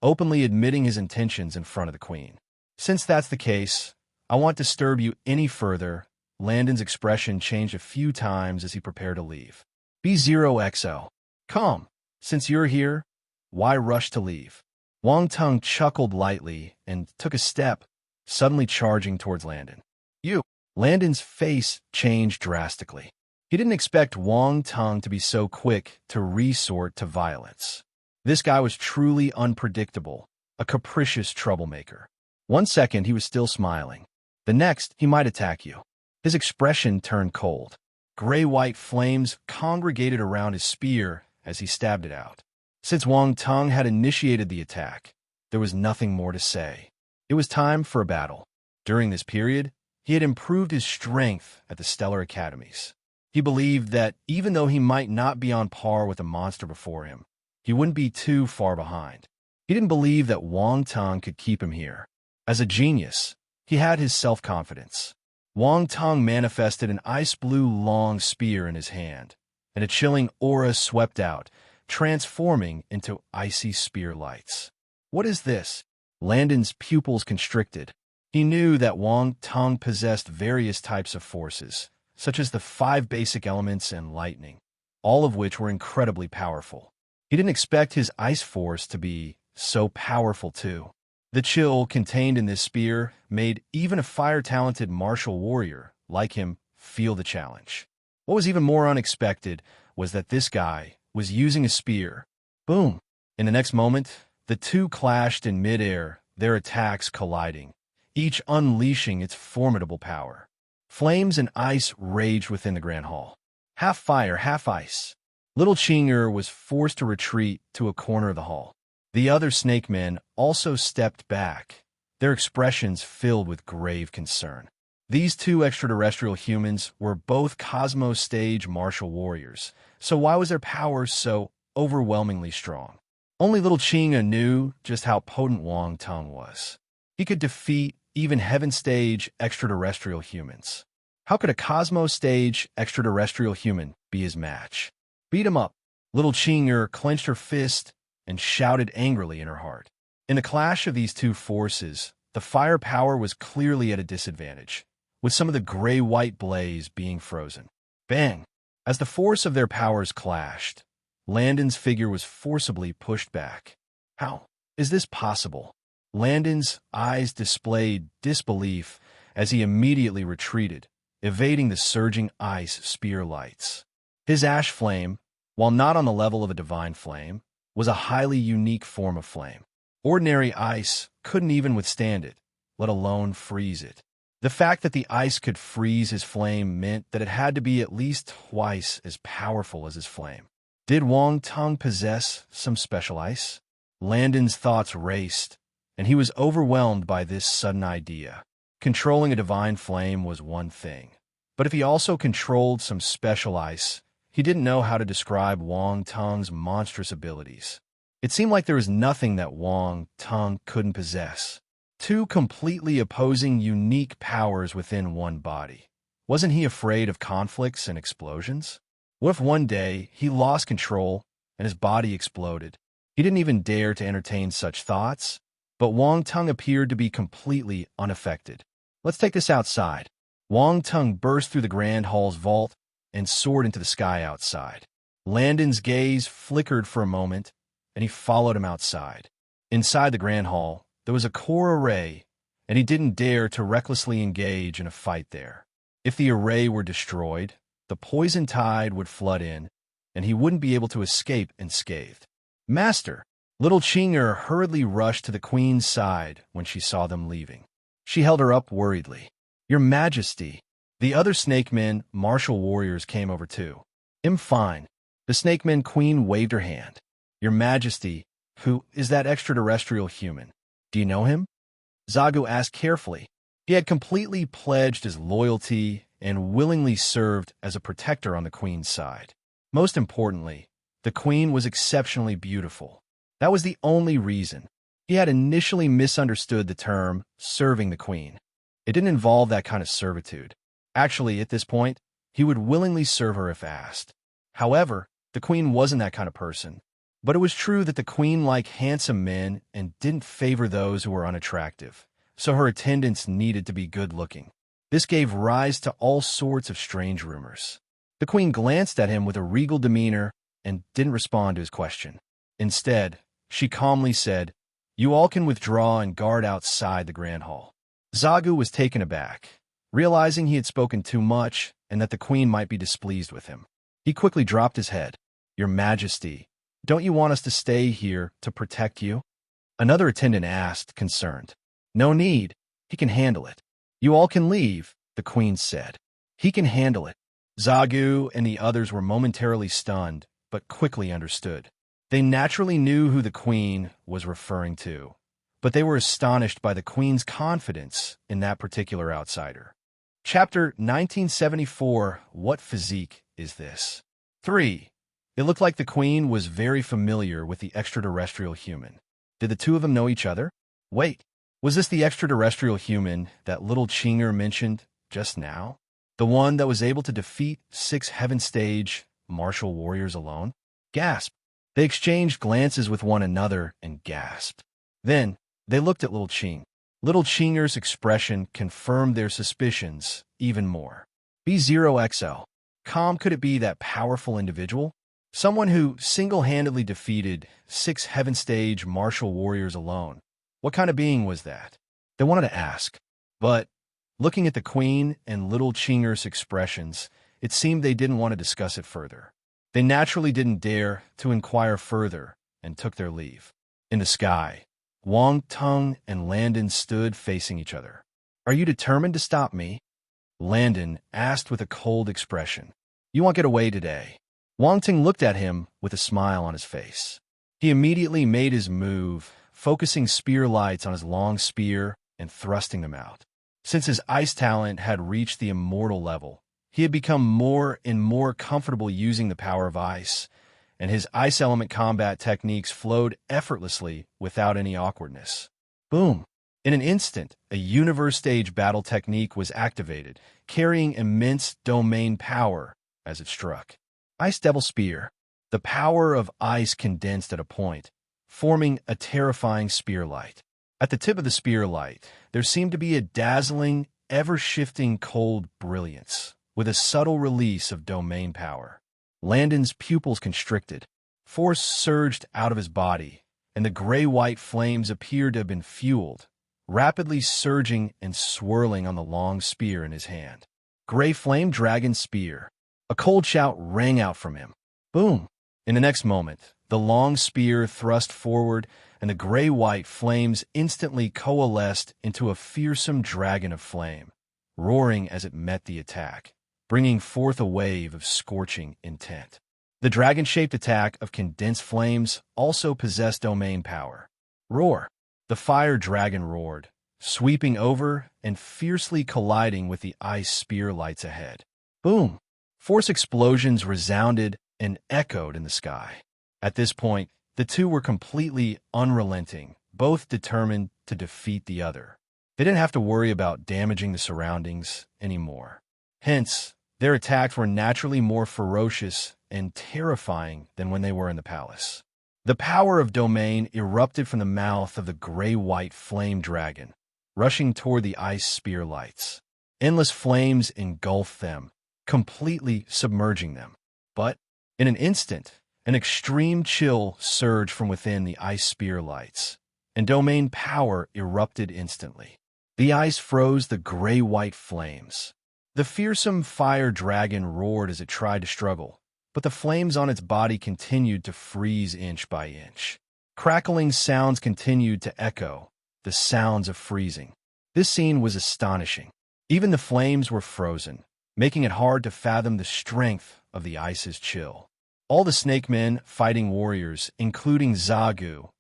openly admitting his intentions in front of the queen. "Since that's the case, I won't disturb you any further." Landon's expression changed a few times as he prepared to leave. "B0XO. Come, since you're here, why rush to leave?" Wang Tong chuckled lightly and took a step, suddenly charging towards Landon. "You!" Landon's face changed drastically. He didn't expect Wang Tong to be so quick to resort to violence. This guy was truly unpredictable, a capricious troublemaker. One second he was still smiling. The next he might attack you. His expression turned cold. Gray-white flames congregated around his spear as he stabbed it out. Since Wang Tong had initiated the attack, there was nothing more to say. It was time for a battle. During this period, he had improved his strength at the Stellar Academies. He believed that even though he might not be on par with the monster before him, he wouldn't be too far behind. He didn't believe that Wang Tong could keep him here. As a genius, he had his self-confidence. Wang Tong manifested an ice-blue long spear in his hand, and a chilling aura swept out, transforming into icy spear lights. What is this? Landon's pupils constricted. He knew that Wang Tong possessed various types of forces, such as the 5 basic elements and lightning, all of which were incredibly powerful. He didn't expect his ice force to be so powerful too. The chill contained in this spear made even a fire-talented martial warrior like him feel the challenge. What was even more unexpected was that this guy was using a spear. Boom! In the next moment, the two clashed in midair, their attacks colliding, each unleashing its formidable power. Flames and ice raged within the Grand Hall. Half fire, half ice. Little Chinger was forced to retreat to a corner of the hall. The other snake men also stepped back, their expressions filled with grave concern. These two extraterrestrial humans were both Cosmos stage martial warriors, so why was their power so overwhelmingly strong? Only Little Chinga knew just how potent Wang Tong was. He could defeat even heaven stage extraterrestrial humans. How could a Cosmos stage extraterrestrial human be his match? Beat him up. Little Chinger clenched her fist and shouted angrily in her heart. In the clash of these two forces, the firepower was clearly at a disadvantage, with some of the gray-white blaze being frozen. Bang! As the force of their powers clashed, Landon's figure was forcibly pushed back. How is this possible? Landon's eyes displayed disbelief as he immediately retreated, evading the surging ice spear lights. His ash flame, while not on the level of a divine flame, was a highly unique form of flame. Ordinary ice couldn't even withstand it, let alone freeze it. The fact that the ice could freeze his flame meant that it had to be at least twice as powerful as his flame. Did Wang Tong possess some special ice? Landon's thoughts raced, and he was overwhelmed by this sudden idea. Controlling a divine flame was one thing, but if he also controlled some special ice, he didn't know how to describe Wang Tong's monstrous abilities. It seemed like there was nothing that Wang Tong couldn't possess. Two completely opposing, unique powers within one body. Wasn't he afraid of conflicts and explosions? What if one day he lost control and his body exploded? He didn't even dare to entertain such thoughts, but Wang Tong appeared to be completely unaffected. Let's take this outside. Wang Tong burst through the Grand Hall's vault and soared into the sky outside. Landon's gaze flickered for a moment, and he followed him outside. Inside the Grand Hall, there was a core array, and he didn't dare to recklessly engage in a fight there. If the array were destroyed, the poison tide would flood in, and he wouldn't be able to escape unscathed. Master! Little Chinger hurriedly rushed to the Queen's side when she saw them leaving. She held her up worriedly. Your Majesty! The other snake men, martial warriors, came over too. I'm fine. The snake men queen waved her hand. Your Majesty, who is that extraterrestrial human? Do you know him? Zagu asked carefully. He had completely pledged his loyalty and willingly served as a protector on the Queen's side. Most importantly, the Queen was exceptionally beautiful. That was the only reason. He had initially misunderstood the term serving the Queen. It didn't involve that kind of servitude. Actually, at this point, he would willingly serve her if asked. However, the Queen wasn't that kind of person. But it was true that the Queen liked handsome men and didn't favor those who were unattractive, so her attendants needed to be good-looking. This gave rise to all sorts of strange rumors. The Queen glanced at him with a regal demeanor and didn't respond to his question. Instead, she calmly said, You all can withdraw and guard outside the Grand Hall. Zagu was taken aback, realizing he had spoken too much and that the Queen might be displeased with him. He quickly dropped his head. Your Majesty, don't you want us to stay here to protect you? Another attendant asked, concerned. No need. He can handle it. You all can leave, the Queen said. He can handle it. Zagu and the others were momentarily stunned, but quickly understood. They naturally knew who the Queen was referring to, but they were astonished by the Queen's confidence in that particular outsider. Chapter 1974, What Physique Is This? 3. It looked like the Queen was very familiar with the extraterrestrial human. Did the two of them know each other? Wait, was this the extraterrestrial human that little Chinger mentioned just now? The one that was able to defeat 6 heaven stage martial warriors alone? Gasp! They exchanged glances with one another and gasped. Then, they looked at little Ching. Little Chinger's expression confirmed their suspicions even more. B0XL. Could it be that powerful individual? Someone who single-handedly defeated 6 heaven stage martial warriors alone. What kind of being was that? They wanted to ask. But, looking at the Queen and little Chinger's expressions, it seemed they didn't want to discuss it further. They naturally didn't dare to inquire further and took their leave. In the sky, Wang Tung and Landon stood facing each other. Are you determined to stop me? Landon asked with a cold expression. You won't get away today. Wang Tung looked at him with a smile on his face. He immediately made his move, focusing spear lights on his long spear and thrusting them out. Since his ice talent had reached the immortal level, he had become more and more comfortable using the power of ice, and his ice element combat techniques flowed effortlessly without any awkwardness. Boom! In an instant, a universe stage battle technique was activated, carrying immense domain power as it struck. Ice Devil Spear. The power of ice condensed at a point, forming a terrifying spear light. At the tip of the spear light, there seemed to be a dazzling, ever-shifting cold brilliance, with a subtle release of domain power. Landon's pupils constricted. Force surged out of his body, and the gray-white flames appeared to have been fueled, rapidly surging and swirling on the long spear in his hand. Gray Flame Dragon Spear. A cold shout rang out from him. Boom! In the next moment, the long spear thrust forward, and the gray-white flames instantly coalesced into a fearsome dragon of flame, roaring as it met the attack, bringing forth a wave of scorching intent. The dragon-shaped attack of condensed flames also possessed domain power. Roar! The fire dragon roared, sweeping over and fiercely colliding with the ice spear lights ahead. Boom! Force explosions resounded and echoed in the sky. At this point, the two were completely unrelenting, both determined to defeat the other. They didn't have to worry about damaging the surroundings anymore. Hence, their attacks were naturally more ferocious and terrifying than when they were in the palace. The power of domain erupted from the mouth of the gray-white flame dragon, rushing toward the ice spear lights. Endless flames engulfed them, completely submerging them. But, in an instant, an extreme chill surged from within the ice spear lights, and domain power erupted instantly. The ice froze the gray-white flames. The fearsome fire dragon roared as it tried to struggle, but the flames on its body continued to freeze inch by inch. Crackling sounds continued to echo, the sounds of freezing. This scene was astonishing. Even the flames were frozen, making it hard to fathom the strength of the ice's chill. All the Snake Men fighting warriors, including Zagu,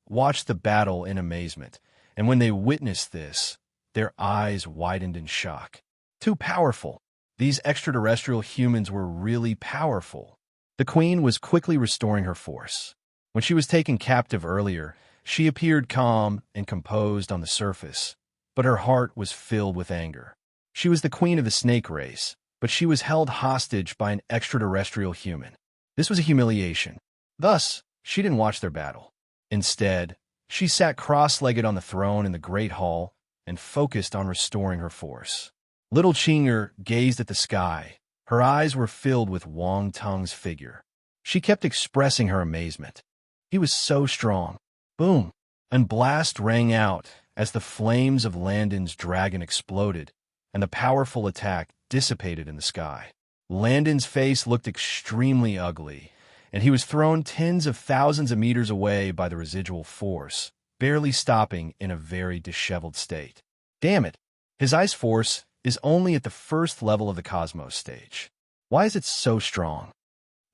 watched the battle in amazement, and when they witnessed this, their eyes widened in shock. Too powerful. These extraterrestrial humans were really powerful. The Queen was quickly restoring her force. When she was taken captive earlier, she appeared calm and composed on the surface, but her heart was filled with anger. She was the queen of the snake race, but she was held hostage by an extraterrestrial human. This was a humiliation. Thus, she didn't watch their battle. Instead, she sat cross-legged on the throne in the Great Hall and focused on restoring her force. Little Chinger gazed at the sky. Her eyes were filled with Wang Tung's figure. She kept expressing her amazement. He was so strong. Boom! And blast rang out as the flames of Landon's dragon exploded, and the powerful attack dissipated in the sky. Landon's face looked extremely ugly, and he was thrown tens of thousands of meters away by the residual force, barely stopping in a very disheveled state. Damn it! His ice force is only at the first level of the cosmos stage. Why is it so strong?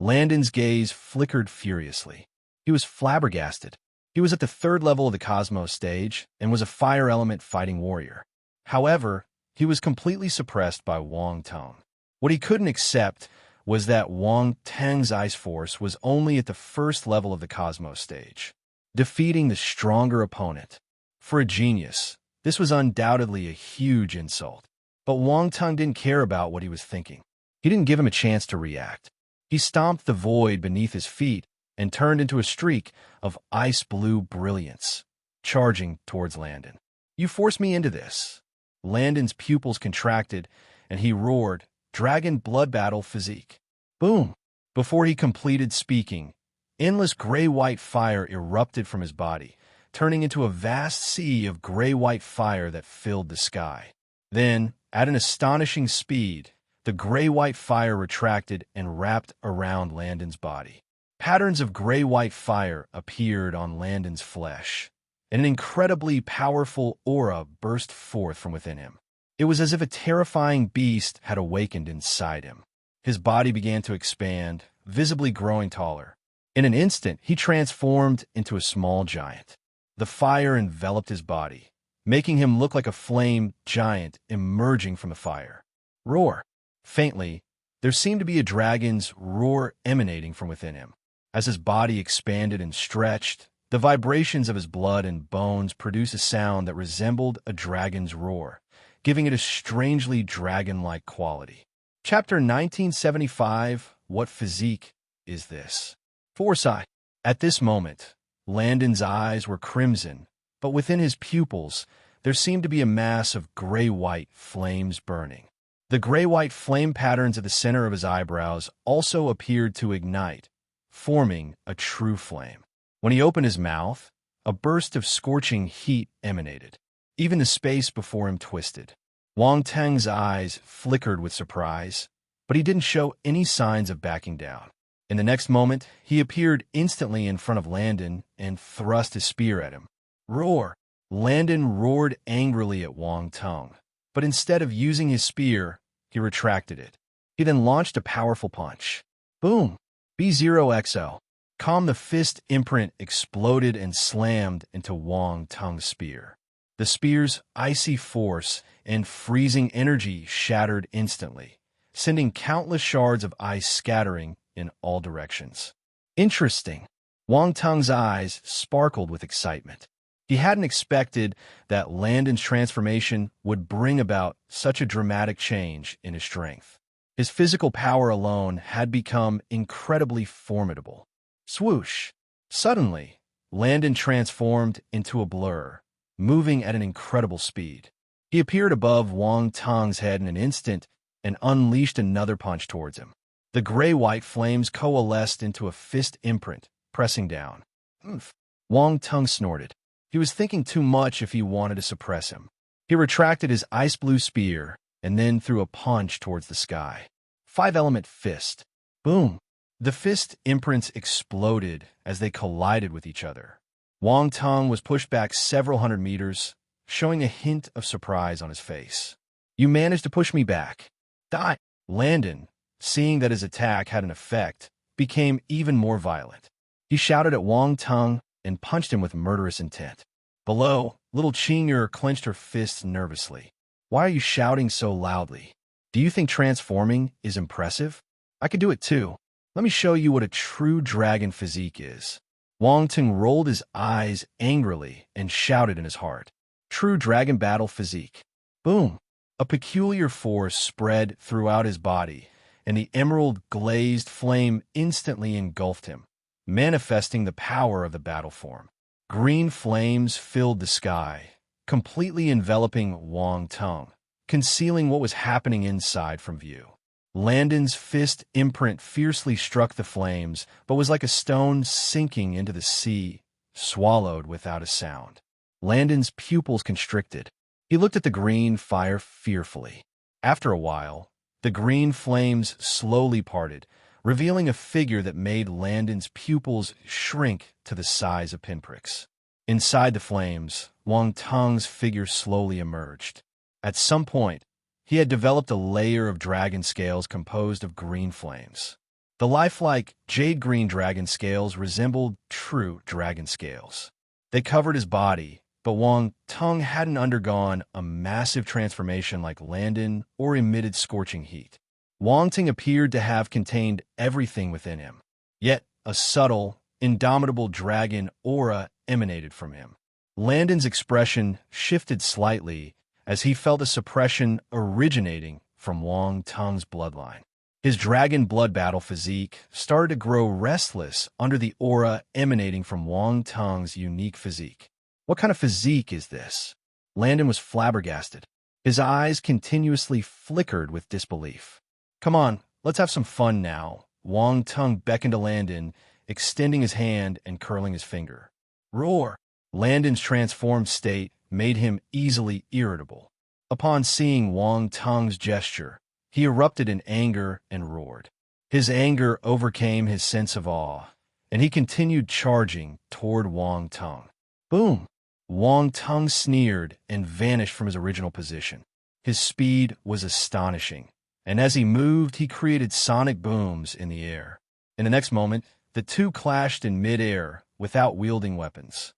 Landon's gaze flickered furiously. He was flabbergasted. He was at the third level of the cosmos stage and was a fire element fighting warrior. However, he was completely suppressed by Wang Tung. What he couldn't accept was that Wang Tung's ice force was only at the first level of the cosmos stage. defeating the stronger opponent. For a genius, this was undoubtedly a huge insult. But Wang Teng didn't care about what he was thinking. He didn't give him a chance to react. He stomped the void beneath his feet and turned into a streak of ice-blue brilliance, charging towards Landon. "You forced me into this." Landon's pupils contracted, and he roared, "Dragon blood battle physique." Boom! Before he completed speaking, endless gray-white fire erupted from his body, turning into a vast sea of gray-white fire that filled the sky. Then, at an astonishing speed, the gray-white fire retracted and wrapped around Landon's body. Patterns of gray-white fire appeared on Landon's flesh, and an incredibly powerful aura burst forth from within him. It was as if a terrifying beast had awakened inside him. His body began to expand, visibly growing taller. In an instant, he transformed into a small giant. The fire enveloped his body, making him look like a flame giant emerging from the fire. Roar! Faintly, there seemed to be a dragon's roar emanating from within him. As his body expanded and stretched, the vibrations of his blood and bones produced a sound that resembled a dragon's roar, giving it a strangely dragon-like quality. Chapter 1975, What Physique is This? Foresight. At this moment, Landon's eyes were crimson, but within his pupils, there seemed to be a mass of gray-white flames burning. The gray-white flame patterns at the center of his eyebrows also appeared to ignite, forming a true flame. When he opened his mouth, a burst of scorching heat emanated. Even the space before him twisted. Wang Teng's eyes flickered with surprise, but he didn't show any signs of backing down. In the next moment, he appeared instantly in front of Landon and thrust his spear at him. Roar! Landon roared angrily at Wang Teng, but instead of using his spear, he retracted it. He then launched a powerful punch. Boom! B0XO. Calm the fist imprint exploded and slammed into Wang Teng's spear. The spear's icy force and freezing energy shattered instantly, sending countless shards of ice scattering in all directions. Interesting. Wang Teng's eyes sparkled with excitement. He hadn't expected that Landon's transformation would bring about such a dramatic change in his strength. His physical power alone had become incredibly formidable. Swoosh! Suddenly, Landon transformed into a blur, moving at an incredible speed. He appeared above Wang Teng's head in an instant and unleashed another punch towards him. The gray-white flames coalesced into a fist imprint, pressing down. Oomph! Wang Teng snorted. He was thinking too much if he wanted to suppress him. He retracted his ice-blue spear and then threw a punch towards the sky. Five-element fist. Boom! The fist imprints exploded as they collided with each other. Wang Teng was pushed back several hundred meters, showing a hint of surprise on his face. "You managed to push me back." Die! Landon, seeing that his attack had an effect, became even more violent. He shouted at Wang Teng and punched him with murderous intent. Below, little Qing'er clenched her fists nervously. "Why are you shouting so loudly? Do you think transforming is impressive? I could do it too. Let me show you what a true dragon physique is." Wang Teng rolled his eyes angrily and shouted in his heart. True dragon battle physique. Boom! A peculiar force spread throughout his body, and the emerald-glazed flame instantly engulfed him, manifesting the power of the battle form. Green flames filled the sky, completely enveloping Wang Teng, concealing what was happening inside from view. Landon's fist imprint fiercely struck the flames, but was like a stone sinking into the sea, swallowed without a sound. Landon's pupils constricted. He looked at the green fire fearfully. After a while, the green flames slowly parted, revealing a figure that made Landon's pupils shrink to the size of pinpricks. Inside the flames, Wang Teng's figure slowly emerged. At some point, he had developed a layer of dragon scales composed of green flames. The lifelike jade-green dragon scales resembled true dragon scales. They covered his body, but Wang Teng hadn't undergone a massive transformation like Landon or emitted scorching heat. Wang Teng appeared to have contained everything within him. Yet, a subtle, indomitable dragon aura emanated from him. Landon's expression shifted slightly as he felt a suppression originating from Wang Tung's bloodline. His dragon blood battle physique started to grow restless under the aura emanating from Wang Tung's unique physique. What kind of physique is this? Landon was flabbergasted. His eyes continuously flickered with disbelief. Come on, let's have some fun now. Wang Tung beckoned to Landon, extending his hand and curling his finger. Roar! Landon's transformed state made him easily irritable. Upon seeing Wang Tung's gesture, he erupted in anger and roared. His anger overcame his sense of awe, and he continued charging toward Wang Tung. Boom! Wang Tung sneered and vanished from his original position. His speed was astonishing, and as he moved, he created sonic booms in the air. In the next moment, the two clashed in mid-air without wielding weapons.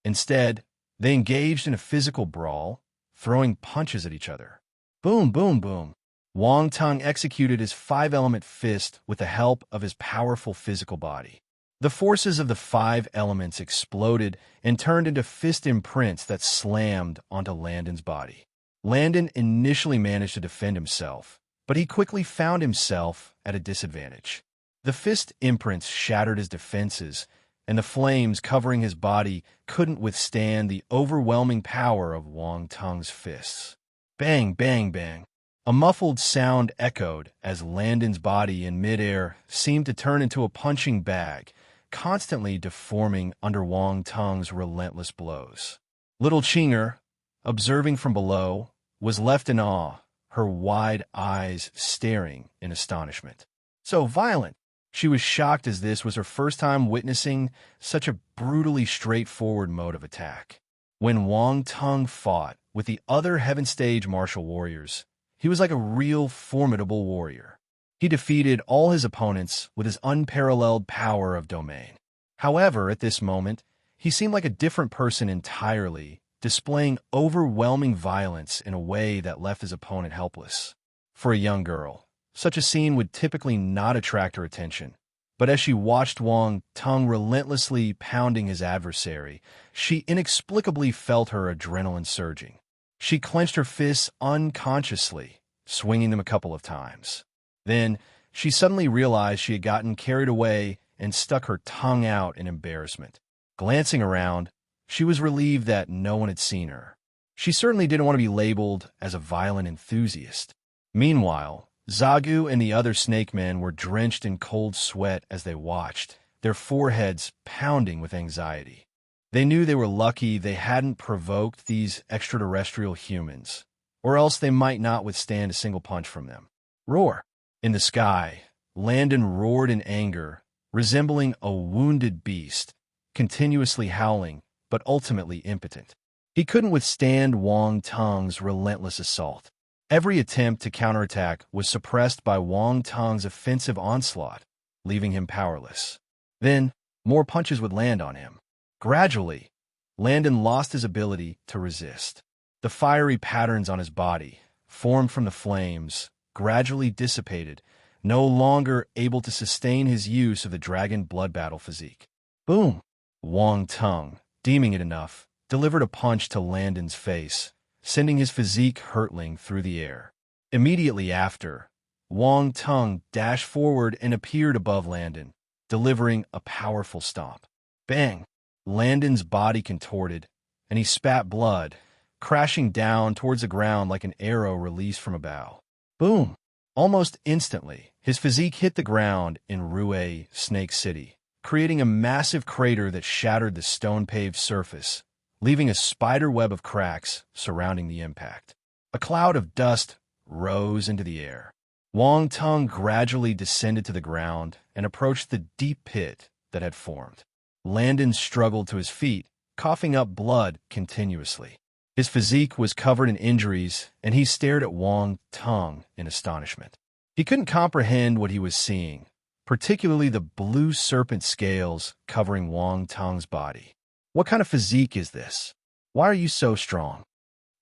Instead, they engaged in a physical brawl, throwing punches at each other. Boom, boom, boom. Wang Tung executed his five-element fist with the help of his powerful physical body. The forces of the five elements exploded and turned into fist imprints that slammed onto Landon's body. Landon initially managed to defend himself, but he quickly found himself at a disadvantage. The fist imprints shattered his defenses, and the flames covering his body couldn't withstand the overwhelming power of Wang Tung's fists. Bang, bang, bang. A muffled sound echoed as Landon's body in midair seemed to turn into a punching bag, constantly deforming under Wang Tung's relentless blows. Little Chinger, observing from below, was left in awe, her wide eyes staring in astonishment. So violent! She was shocked as this was her first time witnessing such a brutally straightforward mode of attack. When Wang Tung fought with the other Heaven Stage martial warriors, he was like a real formidable warrior. He defeated all his opponents with his unparalleled power of domain. However, at this moment, he seemed like a different person entirely, displaying overwhelming violence in a way that left his opponent helpless. For a young girl, such a scene would typically not attract her attention, but as she watched Wang Tung relentlessly pounding his adversary, she inexplicably felt her adrenaline surging. She clenched her fists unconsciously, swinging them a couple of times. Then, she suddenly realized she had gotten carried away and stuck her tongue out in embarrassment. Glancing around, she was relieved that no one had seen her. She certainly didn't want to be labeled as a violent enthusiast. Meanwhile, Zagu and the other snake men were drenched in cold sweat as they watched, their foreheads pounding with anxiety. They knew they were lucky they hadn't provoked these extraterrestrial humans, or else they might not withstand a single punch from them. Roar! In the sky, Landon roared in anger, resembling a wounded beast, continuously howling, but ultimately impotent. He couldn't withstand Wang Tung's relentless assault. Every attempt to counterattack was suppressed by Wang Tung's offensive onslaught, leaving him powerless. Then, more punches would land on him. Gradually, Landon lost his ability to resist. The fiery patterns on his body, formed from the flames, gradually dissipated, no longer able to sustain his use of the dragon blood battle physique. Boom! Wang Tung, deeming it enough, delivered a punch to Landon's face, sending his physique hurtling through the air. Immediately after, Wang Tung dashed forward and appeared above Landon, delivering a powerful stomp. Bang! Landon's body contorted, and he spat blood, crashing down towards the ground like an arrow released from a bow. Boom! Almost instantly, his physique hit the ground in Rue Snake City, creating a massive crater that shattered the stone-paved surface, leaving a spider web of cracks surrounding the impact. A cloud of dust rose into the air. Wang Tung gradually descended to the ground and approached the deep pit that had formed. Landon struggled to his feet, coughing up blood continuously. His physique was covered in injuries, and he stared at Wang Tung in astonishment. He couldn't comprehend what he was seeing, particularly the blue serpent scales covering Wang Tung's body. What kind of physique is this? Why are you so strong?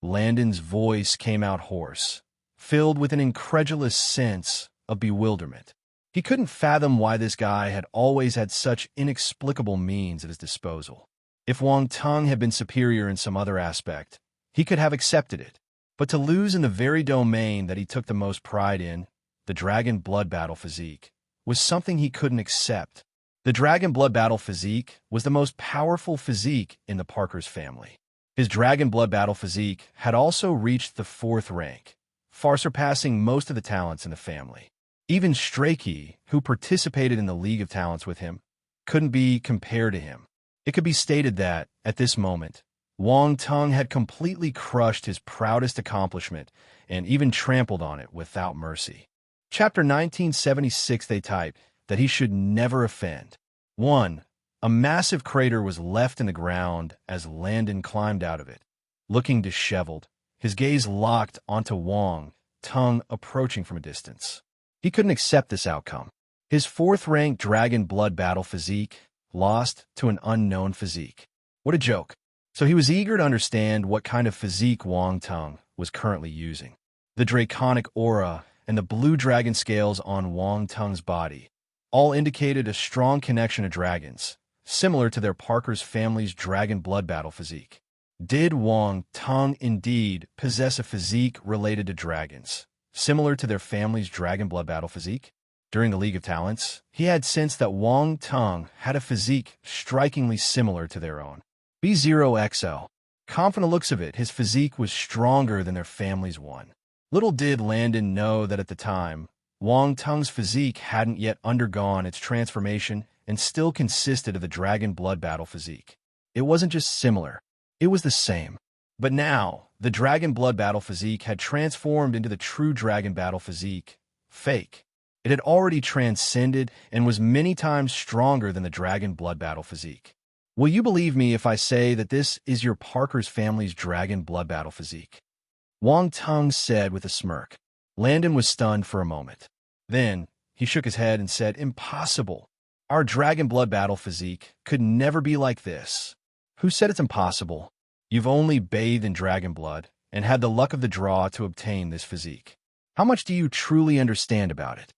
Landon's voice came out hoarse, filled with an incredulous sense of bewilderment. He couldn't fathom why this guy had always had such inexplicable means at his disposal. If Wang Teng had been superior in some other aspect, he could have accepted it. But to lose in the very domain that he took the most pride in, the dragon blood battle physique, was something he couldn't accept. The dragon blood battle physique was the most powerful physique in the Parker's family. His dragon blood battle physique had also reached the 4th rank, far surpassing most of the talents in the family. Even Strakey, who participated in the League of Talents with him, couldn't be compared to him. It could be stated that, at this moment, Wang Teng had completely crushed his proudest accomplishment and even trampled on it without mercy. Chapter 1976 they typed that he should never offend. 1. A massive crater was left in the ground as Landon climbed out of it, looking disheveled, his gaze locked onto Wang Teng approaching from a distance. He couldn't accept this outcome. His 4th-ranked dragon blood battle physique lost to an unknown physique. What a joke. So he was eager to understand what kind of physique Wang Teng was currently using. The draconic aura and the blue dragon scales on Wang Teng's body all indicated a strong connection to dragons, similar to their Parker's family's dragon blood battle physique. Did Wang Teng indeed possess a physique related to dragons, similar to their family's dragon blood battle physique? During the League of Talents, he had sensed that Wang Teng had a physique strikingly similar to their own. B0XO. From the looks of it, his physique was stronger than their family's one. Little did Landon know that at the time, Wang Teng's physique hadn't yet undergone its transformation and still consisted of the dragon blood battle physique. It wasn't just similar, it was the same. But now, the dragon blood battle physique had transformed into the true dragon battle physique, fake. It had already transcended and was many times stronger than the dragon blood battle physique. Will you believe me if I say that this is your Parker's family's dragon blood battle physique? Wang Teng said with a smirk. Landon was stunned for a moment. Then, he shook his head and said, "Impossible. Our dragon blood battle physique could never be like this." Who said it's impossible? You've only bathed in dragon blood and had the luck of the draw to obtain this physique. How much do you truly understand about it?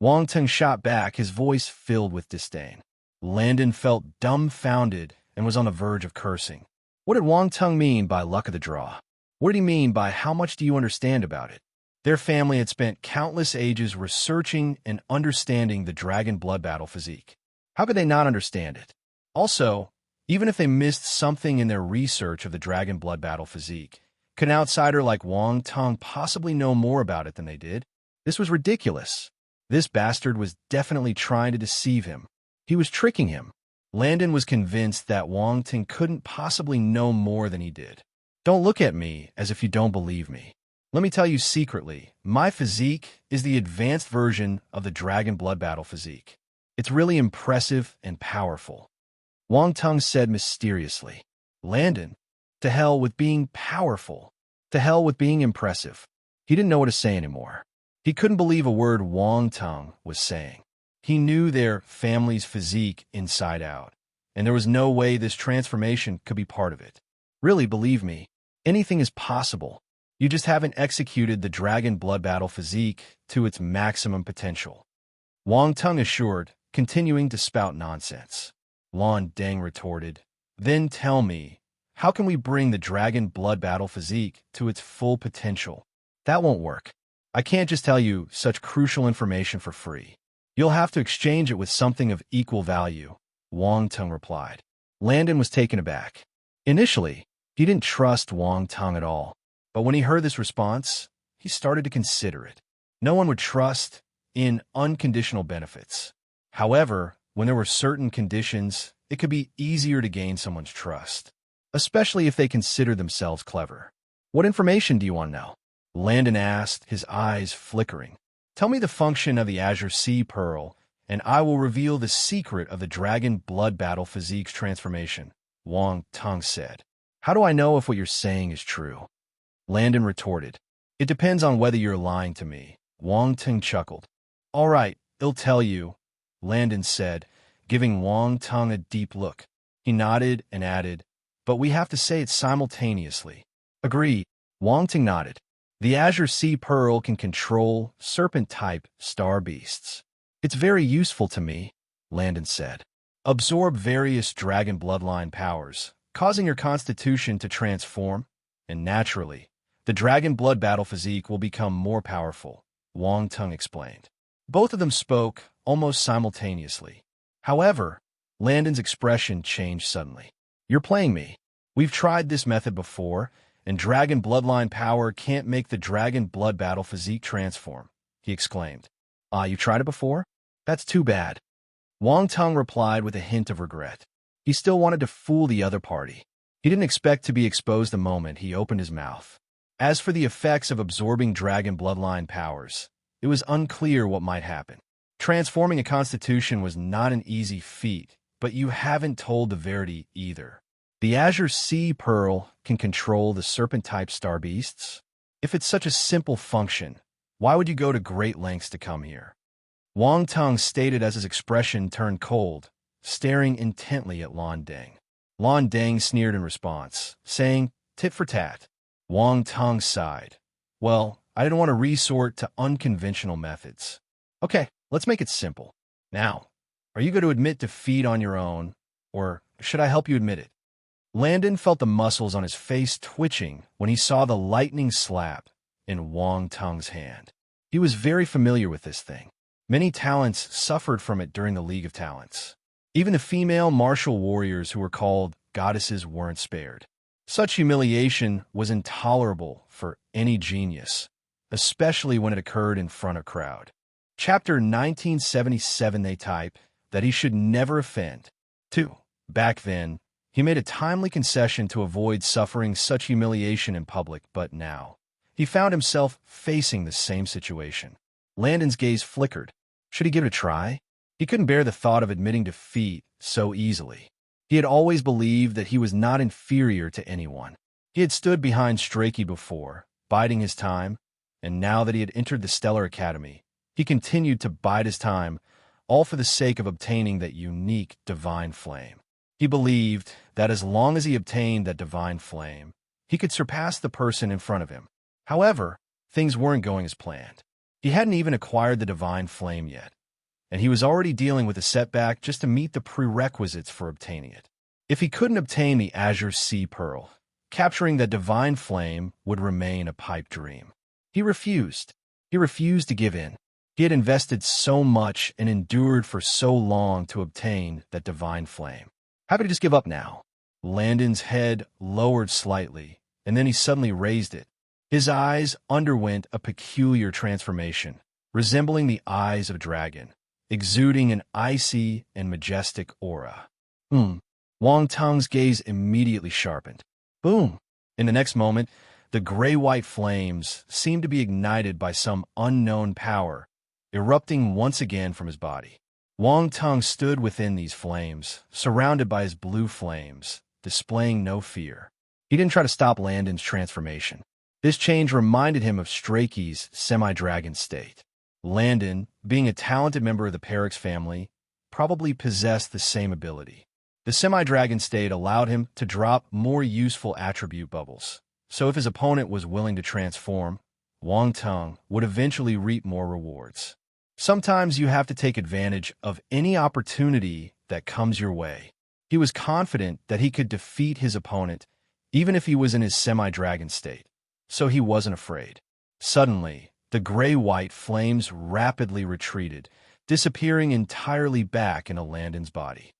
Wang Teng shot back, his voice filled with disdain. Landon felt dumbfounded and was on the verge of cursing. What did Wang Teng mean by luck of the draw? What did he mean by how much do you understand about it? Their family had spent countless ages researching and understanding the dragon blood battle physique. How could they not understand it? Also, even if they missed something in their research of the dragon blood battle physique, could an outsider like Wang Teng possibly know more about it than they did? This was ridiculous. This bastard was definitely trying to deceive him. He was tricking him. Landon was convinced that Wang Teng couldn't possibly know more than he did. Don't look at me as if you don't believe me. Let me tell you secretly, my physique is the advanced version of the dragon blood battle physique. It's really impressive and powerful. Wang Teng said mysteriously. Landon, to hell with being powerful. To hell with being impressive. He didn't know what to say anymore. He couldn't believe a word Wang Teng was saying. He knew their family's physique inside out, and there was no way this transformation could be part of it. Really, believe me, anything is possible. You just haven't executed the dragon blood battle physique to its maximum potential. Wang Teng assured, continuing to spout nonsense. Lan Deng retorted, Then tell me, how can we bring the dragon blood battle physique to its full potential? That won't work. I can't just tell you such crucial information for free. You'll have to exchange it with something of equal value, Wang Teng replied. Landon was taken aback. Initially, he didn't trust Wang Teng at all, but when he heard this response, he started to consider it. No one would trust in unconditional benefits. However, when there were certain conditions, it could be easier to gain someone's trust, especially if they consider themselves clever. What information do you want to know? Landon asked, his eyes flickering. Tell me the function of the Azure Sea Pearl, and I will reveal the secret of the dragon blood battle physique's transformation, Wang Teng said. How do I know if what you're saying is true? Landon retorted. It depends on whether you're lying to me. Wang Teng chuckled. All right, I'll tell you, Landon said, giving Wang Teng a deep look. He nodded and added, but we have to say it simultaneously. Agreed. Wang Teng nodded. The Azure Sea Pearl can control serpent-type star beasts. It's very useful to me, Landon said. Absorb various dragon bloodline powers, causing your constitution to transform, and naturally, the dragon blood battle physique will become more powerful, Wang Tung explained. Both of them spoke almost simultaneously. However, Landon's expression changed suddenly. You're playing me. We've tried this method before, and dragon bloodline power can't make the dragon blood battle physique transform, he exclaimed. You tried it before? That's too bad. Wang Tung replied with a hint of regret. He still wanted to fool the other party. He didn't expect to be exposed the moment he opened his mouth. As for the effects of absorbing dragon bloodline powers, it was unclear what might happen. Transforming a constitution was not an easy feat, but you haven't told the verity either. The Azure Sea Pearl can control the serpent-type star beasts? If it's such a simple function, why would you go to great lengths to come here? Wang Tung stated as his expression turned cold, staring intently at Lan Deng. Lan Deng sneered in response, saying, tit for tat. Wang Tung sighed. Well, I didn't want to resort to unconventional methods. Okay, let's make it simple. Now, are you going to admit defeat on your own, or should I help you admit it? Landon felt the muscles on his face twitching when he saw the lightning slap in Wang Tung's hand. He was very familiar with this thing. Many talents suffered from it during the League of Talents. Even the female martial warriors who were called goddesses weren't spared. Such humiliation was intolerable for any genius, especially when it occurred in front of a crowd. Chapter 1977 they type that he should never offend. 2. Back then, he made a timely concession to avoid suffering such humiliation in public, but now he found himself facing the same situation. Landon's gaze flickered. Should he give it a try? He couldn't bear the thought of admitting defeat so easily. He had always believed that he was not inferior to anyone. He had stood behind Strakey before, biding his time, and now that he had entered the Stellar Academy, he continued to bide his time, all for the sake of obtaining that unique divine flame. He believed that as long as he obtained that divine flame, he could surpass the person in front of him. However, things weren't going as planned. He hadn't even acquired the divine flame yet, and he was already dealing with a setback just to meet the prerequisites for obtaining it. If he couldn't obtain the Azure Sea Pearl, capturing that divine flame would remain a pipe dream. He refused. He refused to give in. He had invested so much and endured for so long to obtain that divine flame. How could he just give up now? Landon's head lowered slightly, and then he suddenly raised it. His eyes underwent a peculiar transformation, resembling the eyes of a dragon, exuding an icy and majestic aura. Wang Tung's gaze immediately sharpened. Boom! In the next moment, the gray-white flames seemed to be ignited by some unknown power, erupting once again from his body. Wang Tung stood within these flames, surrounded by his blue flames, displaying no fear. He didn't try to stop Landon's transformation. This change reminded him of Strakey's semi-dragon state. Landon, being a talented member of the Perix family, probably possessed the same ability. The semi-dragon state allowed him to drop more useful attribute bubbles, so if his opponent was willing to transform, Wang Tung would eventually reap more rewards. Sometimes you have to take advantage of any opportunity that comes your way. He was confident that he could defeat his opponent, even if he was in his semi-dragon state, so he wasn't afraid. Suddenly, the gray-white flames rapidly retreated, disappearing entirely back into Landon's body.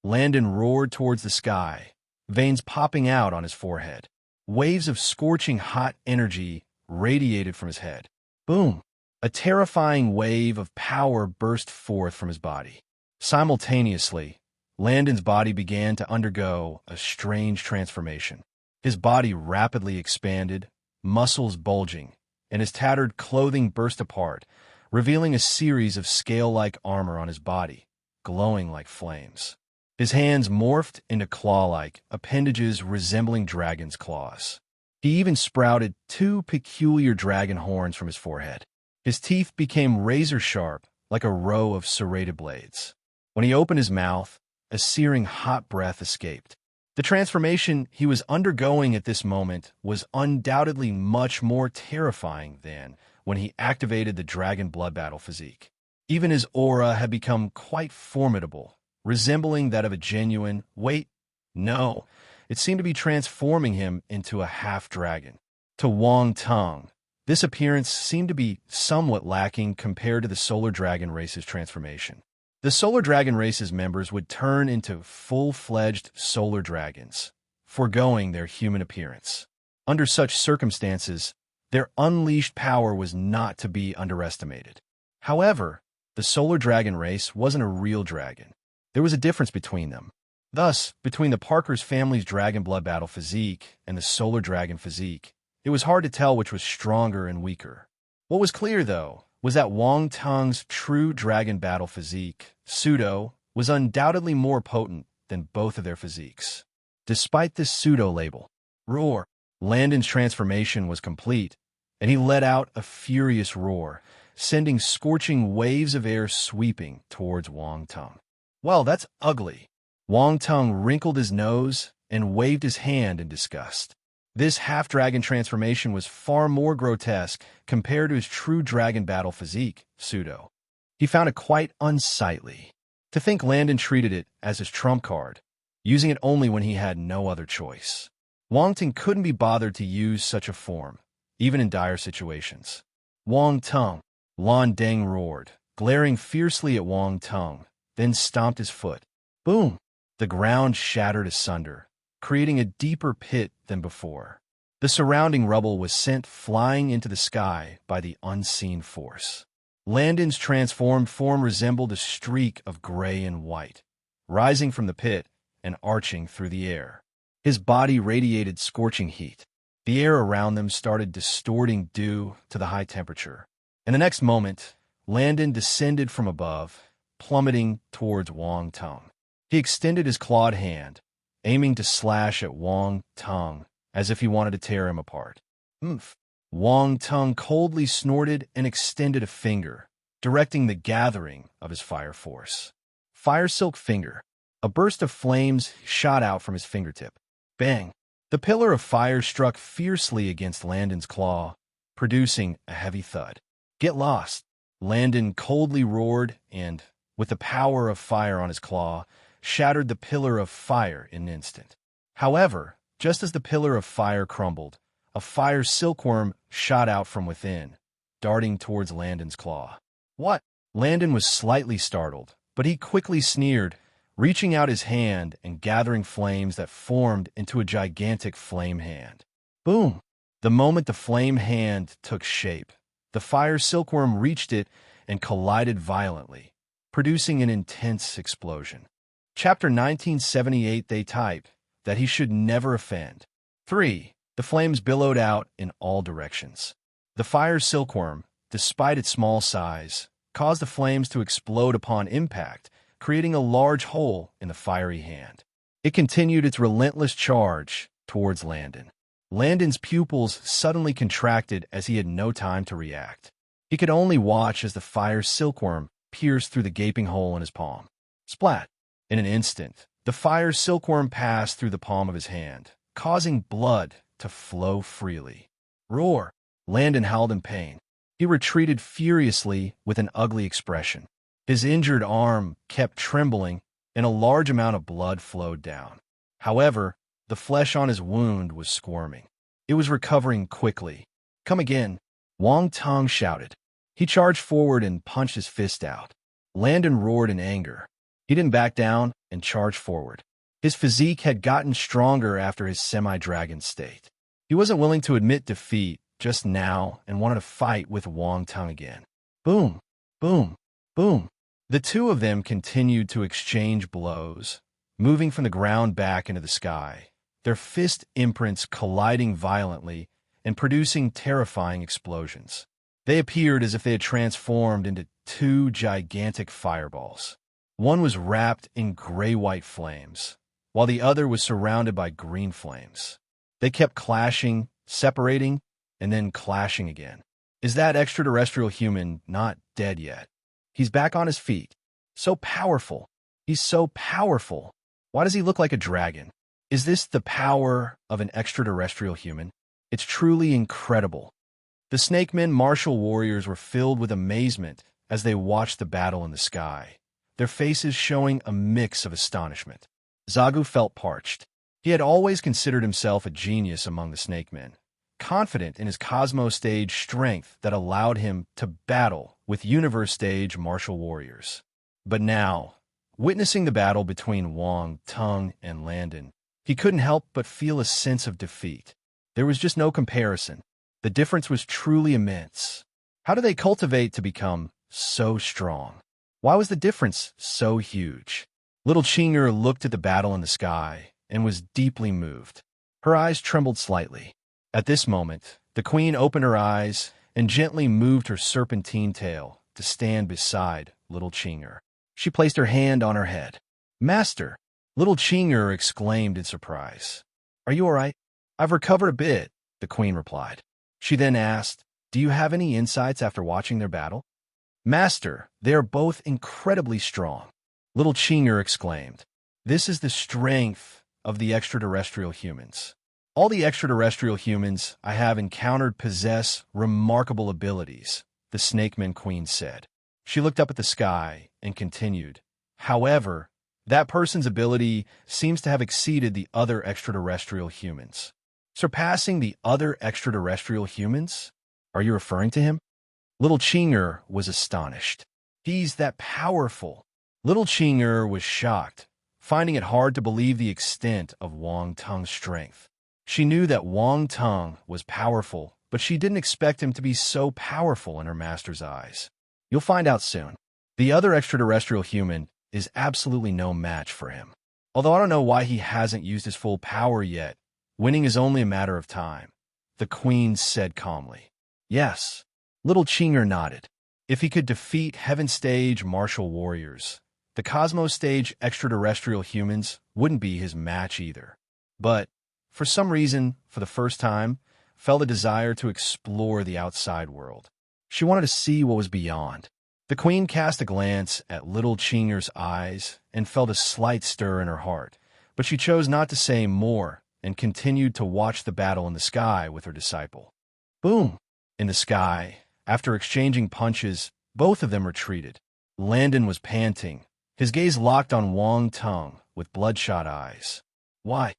Landon roared towards the sky, veins popping out on his forehead. Waves of scorching hot energy radiated from his head. Boom! A terrifying wave of power burst forth from his body. Simultaneously, Landon's body began to undergo a strange transformation. His body rapidly expanded, muscles bulging, and his tattered clothing burst apart, revealing a series of scale-like armor on his body, glowing like flames. His hands morphed into claw-like appendages resembling dragon's claws. He even sprouted 2 peculiar dragon horns from his forehead. His teeth became razor-sharp like a row of serrated blades. When he opened his mouth, a searing hot breath escaped. The transformation he was undergoing at this moment was undoubtedly much more terrifying than when he activated the dragon blood battle physique. Even his aura had become quite formidable, resembling that of a genuine, wait, no, it seemed to be transforming him into a half-dragon. To Wang Tang, this appearance seemed to be somewhat lacking compared to the Solar Dragon race's transformation. The Solar Dragon race's members would turn into full-fledged Solar Dragons, foregoing their human appearance. Under such circumstances, their unleashed power was not to be underestimated. However, the Solar Dragon race wasn't a real dragon. There was a difference between them. Thus, between the Parker's family's Dragon Blood Battle physique and the Solar Dragon physique, it was hard to tell which was stronger and weaker. What was clear, though, was that Wang Tang's true Dragon Battle physique, Pseudo, was undoubtedly more potent than both of their physiques. Despite this pseudo-label, roar, Landon's transformation was complete, and he let out a furious roar, sending scorching waves of air sweeping towards Wang Tang. Well, that's ugly. Wang Tang wrinkled his nose and waved his hand in disgust. This half-dragon transformation was far more grotesque compared to his true dragon battle physique, Pseudo. He found it quite unsightly. To think Landon treated it as his trump card, using it only when he had no other choice. Wang Tang couldn't be bothered to use such a form, even in dire situations. Wang Tang, Lan Deng roared, glaring fiercely at Wang Tang, then stomped his foot. Boom! The ground shattered asunder, creating a deeper pit than before. The surrounding rubble was sent flying into the sky by the unseen force. Landon's transformed form resembled a streak of gray and white, rising from the pit and arching through the air. His body radiated scorching heat. The air around them started distorting due to the high temperature. In the next moment, Landon descended from above, plummeting towards Wang Tang. He extended his clawed hand, aiming to slash at Wang Tang as if he wanted to tear him apart. Oomph! Wang Tang coldly snorted and extended a finger, directing the gathering of his fire force. Fire Silk Finger. A burst of flames shot out from his fingertip. Bang! The pillar of fire struck fiercely against Landon's claw, producing a heavy thud. Get lost! Landon coldly roared and, with the power of fire on his claw, shattered the pillar of fire in an instant. However, just as the pillar of fire crumbled, a fire silkworm shot out from within, darting towards Landon's claw. What? Landon was slightly startled, but he quickly sneered, reaching out his hand and gathering flames that formed into a gigantic flame hand. Boom! The moment the flame hand took shape, the fire silkworm reached it and collided violently, producing an intense explosion. Chapter 1978. They type that he should never offend. 3. The flames billowed out in all directions. The fire silkworm, despite its small size, caused the flames to explode upon impact, creating a large hole in the fiery hand. It continued its relentless charge towards Landon. Landon's pupils suddenly contracted as he had no time to react. He could only watch as the fire silkworm pierced through the gaping hole in his palm. Splat! In an instant, the fire silkworm passed through the palm of his hand, causing blood to flow freely. Roar! Landon howled in pain. He retreated furiously with an ugly expression. His injured arm kept trembling, and a large amount of blood flowed down. However, the flesh on his wound was squirming. It was recovering quickly. Come again! Wang Tang shouted. He charged forward and punched his fist out. Landon roared in anger. He didn't back down and charged forward. His physique had gotten stronger after his semi-dragon state. He wasn't willing to admit defeat just now and wanted to fight with Wang Tang again. Boom! Boom! Boom! The two of them continued to exchange blows, moving from the ground back into the sky, their fist imprints colliding violently and producing terrifying explosions. They appeared as if they had transformed into two gigantic fireballs. One was wrapped in gray-white flames, while the other was surrounded by green flames. They kept clashing, separating, and then clashing again. Is that extraterrestrial human not dead yet? He's back on his feet. So powerful. He's so powerful. Why does he look like a dragon? Is this the power of an extraterrestrial human? It's truly incredible. The Snakemen martial warriors were filled with amazement as they watched the battle in the sky, their faces showing a mix of astonishment. Zagu felt parched. He had always considered himself a genius among the snake men, confident in his cosmo-stage strength that allowed him to battle with universe-stage martial warriors. But now, witnessing the battle between Wang Tung and Landon, he couldn't help but feel a sense of defeat. There was just no comparison. The difference was truly immense. How do they cultivate to become so strong? Why was the difference so huge? Little Qinger looked at the battle in the sky and was deeply moved. Her eyes trembled slightly. At this moment, the queen opened her eyes and gently moved her serpentine tail to stand beside Little Qinger. She placed her hand on her head. "Master!" Little Qinger exclaimed in surprise. "Are you all right?" "I've recovered a bit," the queen replied. She then asked, "Do you have any insights after watching their battle?" "Master, they are both incredibly strong," Little Qinger exclaimed. "This is the strength of the extraterrestrial humans. All the extraterrestrial humans I have encountered possess remarkable abilities," the Snakeman Queen said. She looked up at the sky and continued, "However, that person's ability seems to have exceeded the other extraterrestrial humans." "Surpassing the other extraterrestrial humans? Are you referring to him?" Little Qinger was astonished. "He's that powerful." Little Qinger was shocked, finding it hard to believe the extent of Wang Tung's strength. She knew that Wang Tung was powerful, but she didn't expect him to be so powerful in her master's eyes. "You'll find out soon. The other extraterrestrial human is absolutely no match for him. Although I don't know why he hasn't used his full power yet, winning is only a matter of time," the queen said calmly. "Yes." Little Qinger nodded. If he could defeat Heaven-stage martial warriors, the Cosmos-stage extraterrestrial humans wouldn't be his match either. But, for some reason, for the first time, felt a desire to explore the outside world. She wanted to see what was beyond. The queen cast a glance at Little Qinger's eyes and felt a slight stir in her heart, but she chose not to say more and continued to watch the battle in the sky with her disciple. Boom! In the sky, after exchanging punches, both of them retreated. Landon was panting, his gaze locked on Wang Tung with bloodshot eyes. Why?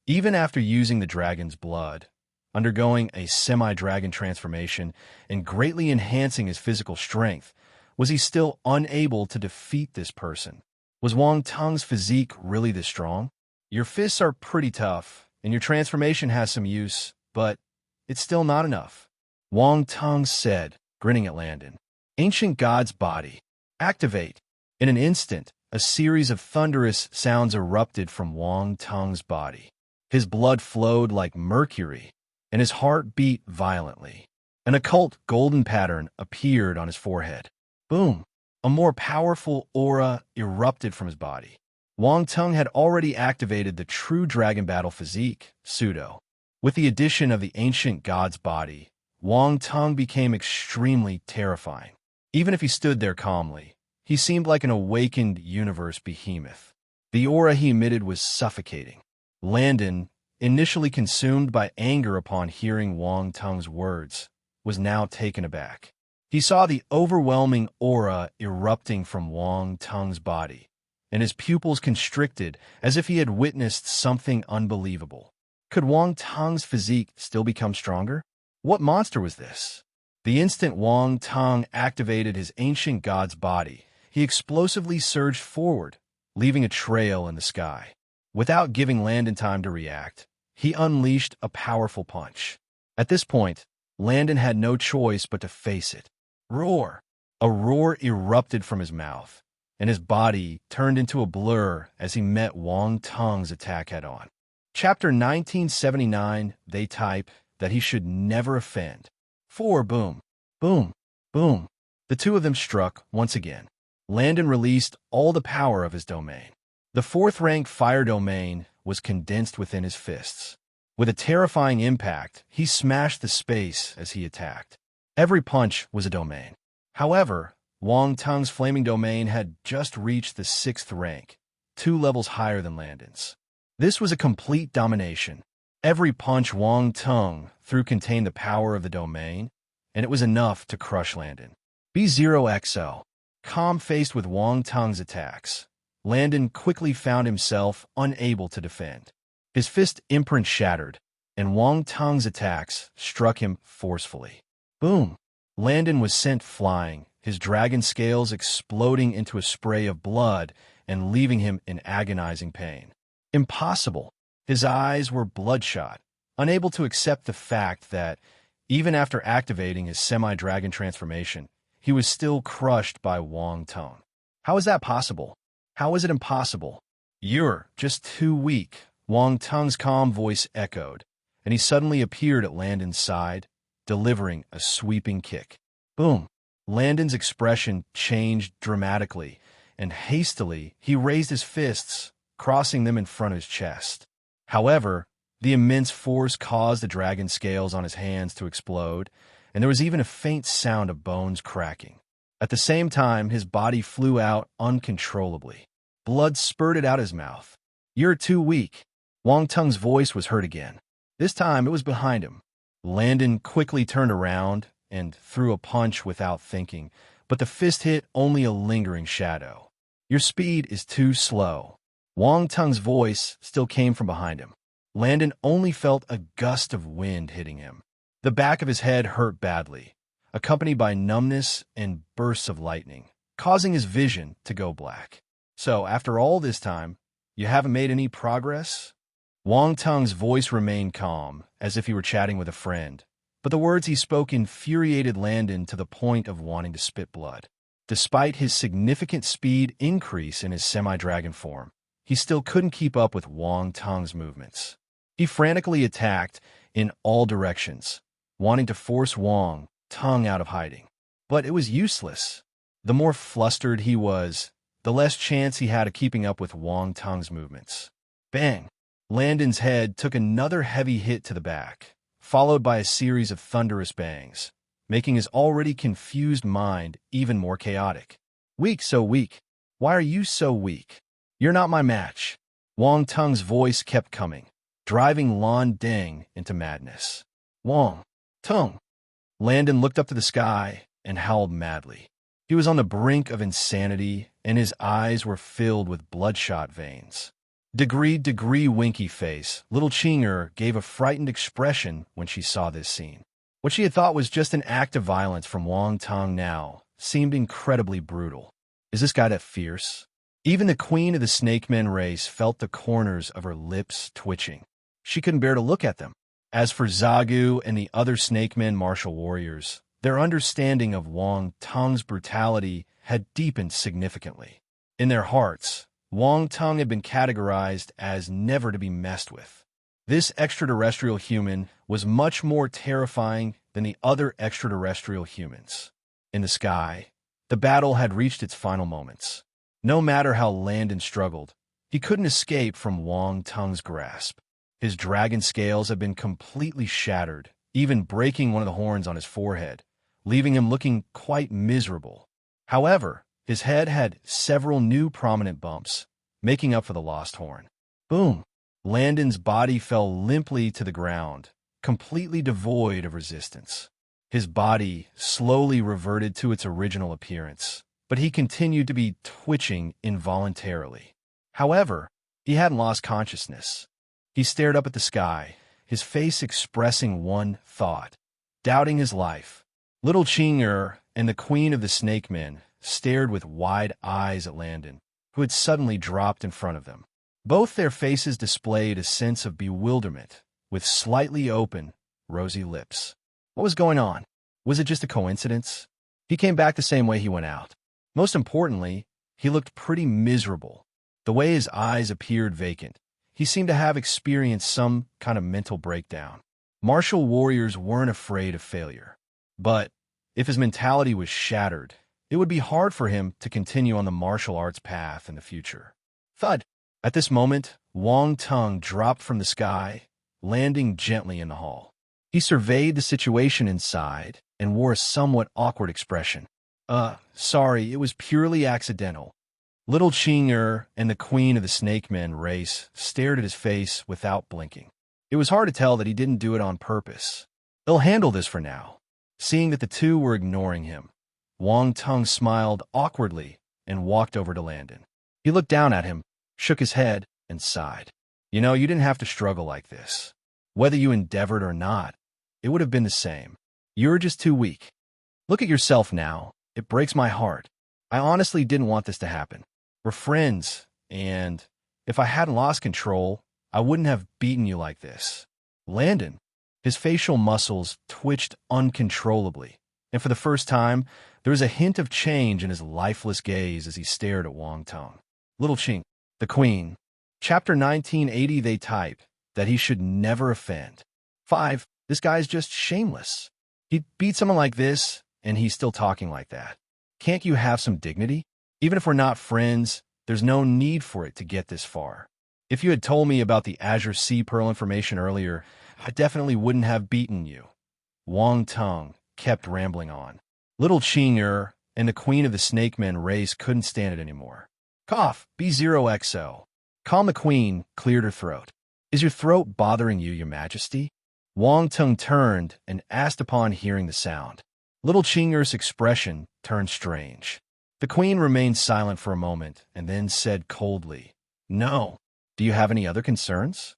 Even after using the dragon's blood, undergoing a semi-dragon transformation, and greatly enhancing his physical strength, was he still unable to defeat this person? Was Wang Tung's physique really this strong? "Your fists are pretty tough, and your transformation has some use, but it's still not enough," Wang Tung said, grinning at Landon. "Ancient God's body. Activate." In an instant, a series of thunderous sounds erupted from Wang Tung's body. His blood flowed like mercury, and his heart beat violently. An occult golden pattern appeared on his forehead. Boom! A more powerful aura erupted from his body. Wang Tung had already activated the true dragon battle physique, Pseudo. With the addition of the ancient god's body, Wang Tung became extremely terrifying. Even if he stood there calmly, he seemed like an awakened universe behemoth. The aura he emitted was suffocating. Landon, initially consumed by anger upon hearing Wang Tung's words, was now taken aback. He saw the overwhelming aura erupting from Wang Tung's body, and his pupils constricted as if he had witnessed something unbelievable. Could Wang Tung's physique still become stronger? What monster was this? The instant Wang Tung activated his ancient god's body, he explosively surged forward, leaving a trail in the sky. Without giving Landon time to react, he unleashed a powerful punch. At this point, Landon had no choice but to face it. Roar! A roar erupted from his mouth, and his body turned into a blur as he met Wang Tung's attack head-on. Chapter 1979, they type that he should never offend. 4. Boom! Boom! Boom! The two of them struck once again. Landon released all the power of his domain. The fourth-rank fire domain was condensed within his fists. With a terrifying impact, he smashed the space as he attacked. Every punch was a domain. However, Wang Tung's flaming domain had just reached the 6th rank, 2 levels higher than Landon's. This was a complete domination. Every punch Wang Tung threw contained the power of the domain, and it was enough to crush Landon. B0XO. Calm faced with Wang Tung's attacks, Landon quickly found himself unable to defend. His fist imprint shattered, and Wang Tung's attacks struck him forcefully. Boom! Landon was sent flying, his dragon scales exploding into a spray of blood and leaving him in agonizing pain. Impossible! His eyes were bloodshot, unable to accept the fact that, even after activating his semi-dragon transformation, he was still crushed by Wang Tung. How is that possible? How is it impossible? You're just too weak, Wang Tung's calm voice echoed, and he suddenly appeared at Landon's side, delivering a sweeping kick. Boom! Landon's expression changed dramatically, and hastily he raised his fists, crossing them in front of his chest. However, the immense force caused the dragon scales on his hands to explode, and there was even a faint sound of bones cracking. At the same time, his body flew out uncontrollably. Blood spurted out his mouth. You're too weak. Wang Tung's voice was heard again. This time it was behind him. Landon quickly turned around and threw a punch without thinking, but the fist hit only a lingering shadow. Your speed is too slow. Wang Tung's voice still came from behind him. Landon only felt a gust of wind hitting him. The back of his head hurt badly, accompanied by numbness and bursts of lightning, causing his vision to go black. So, after all this time, you haven't made any progress? Wang Tung's voice remained calm, as if he were chatting with a friend, but the words he spoke infuriated Landon to the point of wanting to spit blood. Despite his significant speed increase in his semi-dragon form, he still couldn't keep up with Wang Tung's movements. He frantically attacked in all directions, wanting to force Wang Tung out of hiding. But it was useless. The more flustered he was, the less chance he had of keeping up with Wang Tung's movements. Bang! Landon's head took another heavy hit to the back, followed by a series of thunderous bangs, making his already confused mind even more chaotic. Weak, so weak. Why are you so weak? You're not my match. Wang Tung's voice kept coming, driving Lan Deng into madness. Wang Tung! Landon looked up to the sky and howled madly. He was on the brink of insanity, and his eyes were filled with bloodshot veins. Degree winky face, little Chinger gave a frightened expression when she saw this scene. What she had thought was just an act of violence from Wang Tung now seemed incredibly brutal. Is this guy that fierce? Even the queen of the Snake Men race felt the corners of her lips twitching. She couldn't bear to look at them. As for Zagu and the other Snake Men martial warriors, their understanding of Wang Tung's brutality had deepened significantly. In their hearts, Wang Tung had been categorized as never to be messed with. This extraterrestrial human was much more terrifying than the other extraterrestrial humans. In the sky, the battle had reached its final moments. No matter how Landon struggled, he couldn't escape from Wang Tung's grasp. His dragon scales had been completely shattered, even breaking one of the horns on his forehead, leaving him looking quite miserable. However, his head had several new prominent bumps, making up for the lost horn. Boom! Landon's body fell limply to the ground, completely devoid of resistance. His body slowly reverted to its original appearance, but he continued to be twitching involuntarily. However, he hadn't lost consciousness. He stared up at the sky, his face expressing one thought, doubting his life. Little Chinger and the Queen of the Snake Men stared with wide eyes at Landon, who had suddenly dropped in front of them. Both their faces displayed a sense of bewilderment, with slightly open, rosy lips. What was going on? Was it just a coincidence? He came back the same way he went out. Most importantly, he looked pretty miserable. The way his eyes appeared vacant, he seemed to have experienced some kind of mental breakdown. Martial warriors weren't afraid of failure. But if his mentality was shattered, it would be hard for him to continue on the martial arts path in the future. Thud! At this moment, Wang Tung dropped from the sky, landing gently in the hall. He surveyed the situation inside and wore a somewhat awkward expression. Sorry, it was purely accidental. Little Chinger and the Queen of the Snake Men race stared at his face without blinking. It was hard to tell that he didn't do it on purpose. They'll handle this for now. Seeing that the two were ignoring him, Wang Tung smiled awkwardly and walked over to Landon. He looked down at him, shook his head, and sighed. You know, you didn't have to struggle like this. Whether you endeavored or not, it would have been the same. You were just too weak. Look at yourself now. It breaks my heart. I honestly didn't want this to happen. We're friends, and if I hadn't lost control, I wouldn't have beaten you like this. Landon, his facial muscles twitched uncontrollably, and for the first time, there was a hint of change in his lifeless gaze as he stared at Wang Tung. Little Ching, the Queen. Chapter 1980 they type that he should never offend. 5. This guy's just shameless. He beat someone like this, and he's still talking like that. Can't you have some dignity? Even if we're not friends, there's no need for it to get this far. If you had told me about the Azure Sea Pearl information earlier, I definitely wouldn't have beaten you. Wang Tung kept rambling on. Little Qing'er and the Queen of the Snake Men race couldn't stand it anymore. Cough, B0XO. Calm the Queen cleared her throat. Is your throat bothering you, Your Majesty? Wang Tung turned and asked upon hearing the sound. Little Qing'er's expression turned strange. The Queen remained silent for a moment and then said coldly, No. Do you have any other concerns?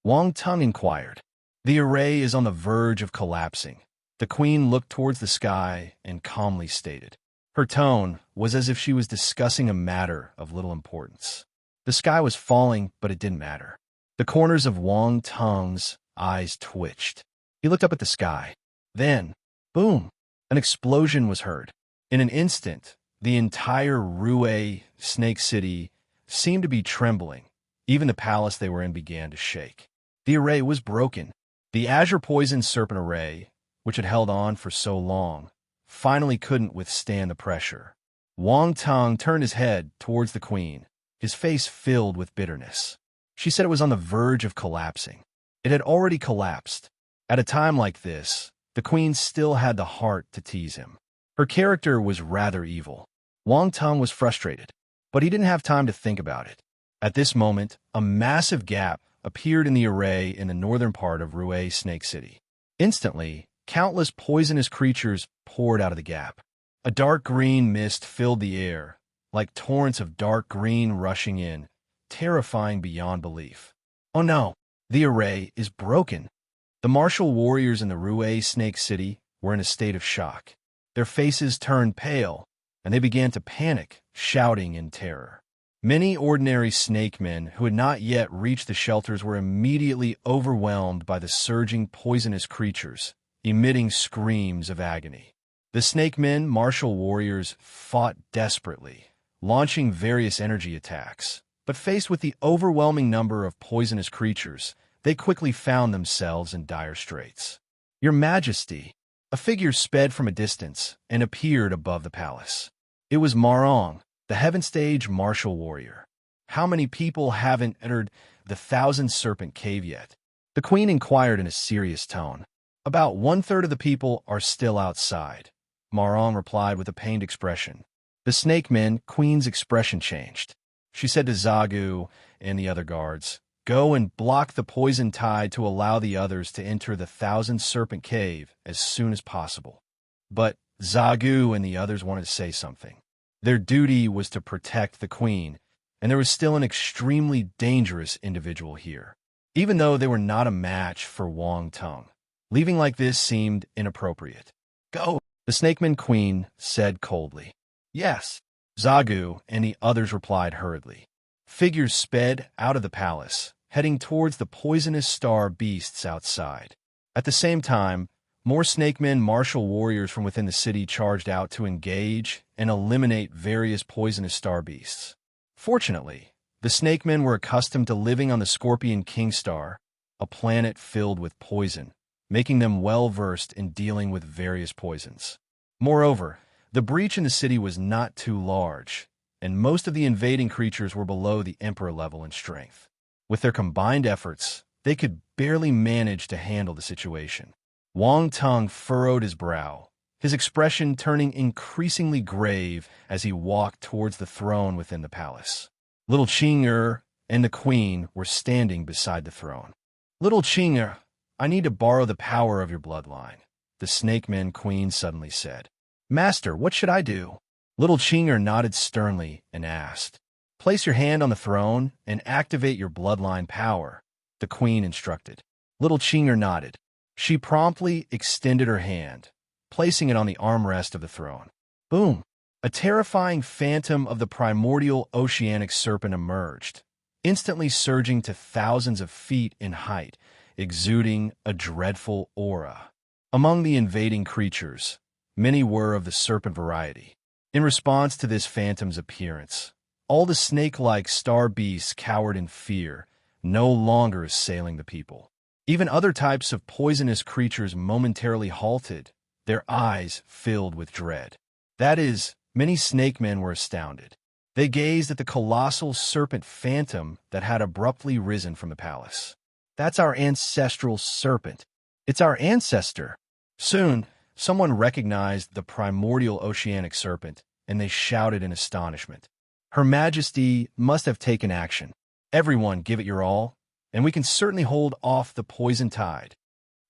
Wang Tung inquired. The array is on the verge of collapsing. The Queen looked towards the sky and calmly stated. Her tone was as if she was discussing a matter of little importance. The sky was falling, but it didn't matter. The corners of Wang Tung's eyes twitched. He looked up at the sky. Then, boom, an explosion was heard. In an instant, the entire Rue Snake City seemed to be trembling. Even the palace they were in began to shake. The array was broken. The azure poison serpent array, which had held on for so long, finally couldn't withstand the pressure. Wang Tung turned his head towards the Queen, his face filled with bitterness. She said it was on the verge of collapsing. It had already collapsed. At a time like this, the Queen still had the heart to tease him. Her character was rather evil. Wang Tung was frustrated, but he didn't have time to think about it. At this moment, a massive gap appeared in the array in the northern part of Rue Snake City. Instantly, countless poisonous creatures poured out of the gap. A dark green mist filled the air, like torrents of dark green rushing in, terrifying beyond belief. Oh no, the array is broken. The martial warriors in the Rue Snake City were in a state of shock. Their faces turned pale, and they began to panic, shouting in terror. Many ordinary snake men who had not yet reached the shelters were immediately overwhelmed by the surging poisonous creatures, emitting screams of agony. The snake men, martial warriors, fought desperately, launching various energy attacks. But faced with the overwhelming number of poisonous creatures, they quickly found themselves in dire straits. Your Majesty, a figure sped from a distance and appeared above the palace. It was Marong, the Heaven Stage martial warrior. How many people haven't entered the Thousand Serpent Cave yet? The Queen inquired in a serious tone. About 1/3 of the people are still outside, Marong replied with a pained expression. The Snake Men Queen's expression changed. She said to Zagu and the other guards, Go and block the poison tide to allow the others to enter the Thousand Serpent Cave as soon as possible. But Zagu and the others wanted to say something. Their duty was to protect the Queen, and there was still an extremely dangerous individual here. Even though they were not a match for Wang Tung, leaving like this seemed inappropriate. Go, the Snakeman Queen said coldly. Yes, Zagu and the others replied hurriedly. Figures sped out of the palace, heading towards the poisonous star beasts outside. At the same time, more snakemen martial warriors from within the city charged out to engage and eliminate various poisonous star beasts. Fortunately, the snakemen were accustomed to living on the Scorpion King Star, a planet filled with poison, making them well-versed in dealing with various poisons. Moreover, the breach in the city was not too large, and most of the invading creatures were below the Emperor level in strength. With their combined efforts, they could barely manage to handle the situation. Wang Tung furrowed his brow, his expression turning increasingly grave as he walked towards the throne within the palace. Little Qing'er and the Queen were standing beside the throne. Little Qing'er, I need to borrow the power of your bloodline, the Snakeman Queen suddenly said. "Master, what should I do?" Little Chinger nodded sternly and asked. "Place your hand on the throne and activate your bloodline power," the queen instructed. Little Chinger nodded. She promptly extended her hand, placing it on the armrest of the throne. Boom! A terrifying phantom of the primordial oceanic serpent emerged, instantly surging to thousands of feet in height, exuding a dreadful aura. Among the invading creatures, many were of the serpent variety. In response to this phantom's appearance, all the snake-like star beasts cowered in fear, no longer assailing the people. Even other types of poisonous creatures momentarily halted, their eyes filled with dread. That is, many snake men were astounded. They gazed at the colossal serpent phantom that had abruptly risen from the palace. "That's our ancestral serpent. It's our ancestor." Soon, someone recognized the primordial oceanic serpent, and they shouted in astonishment. "Her Majesty must have taken action. Everyone, give it your all, and we can certainly hold off the poison tide."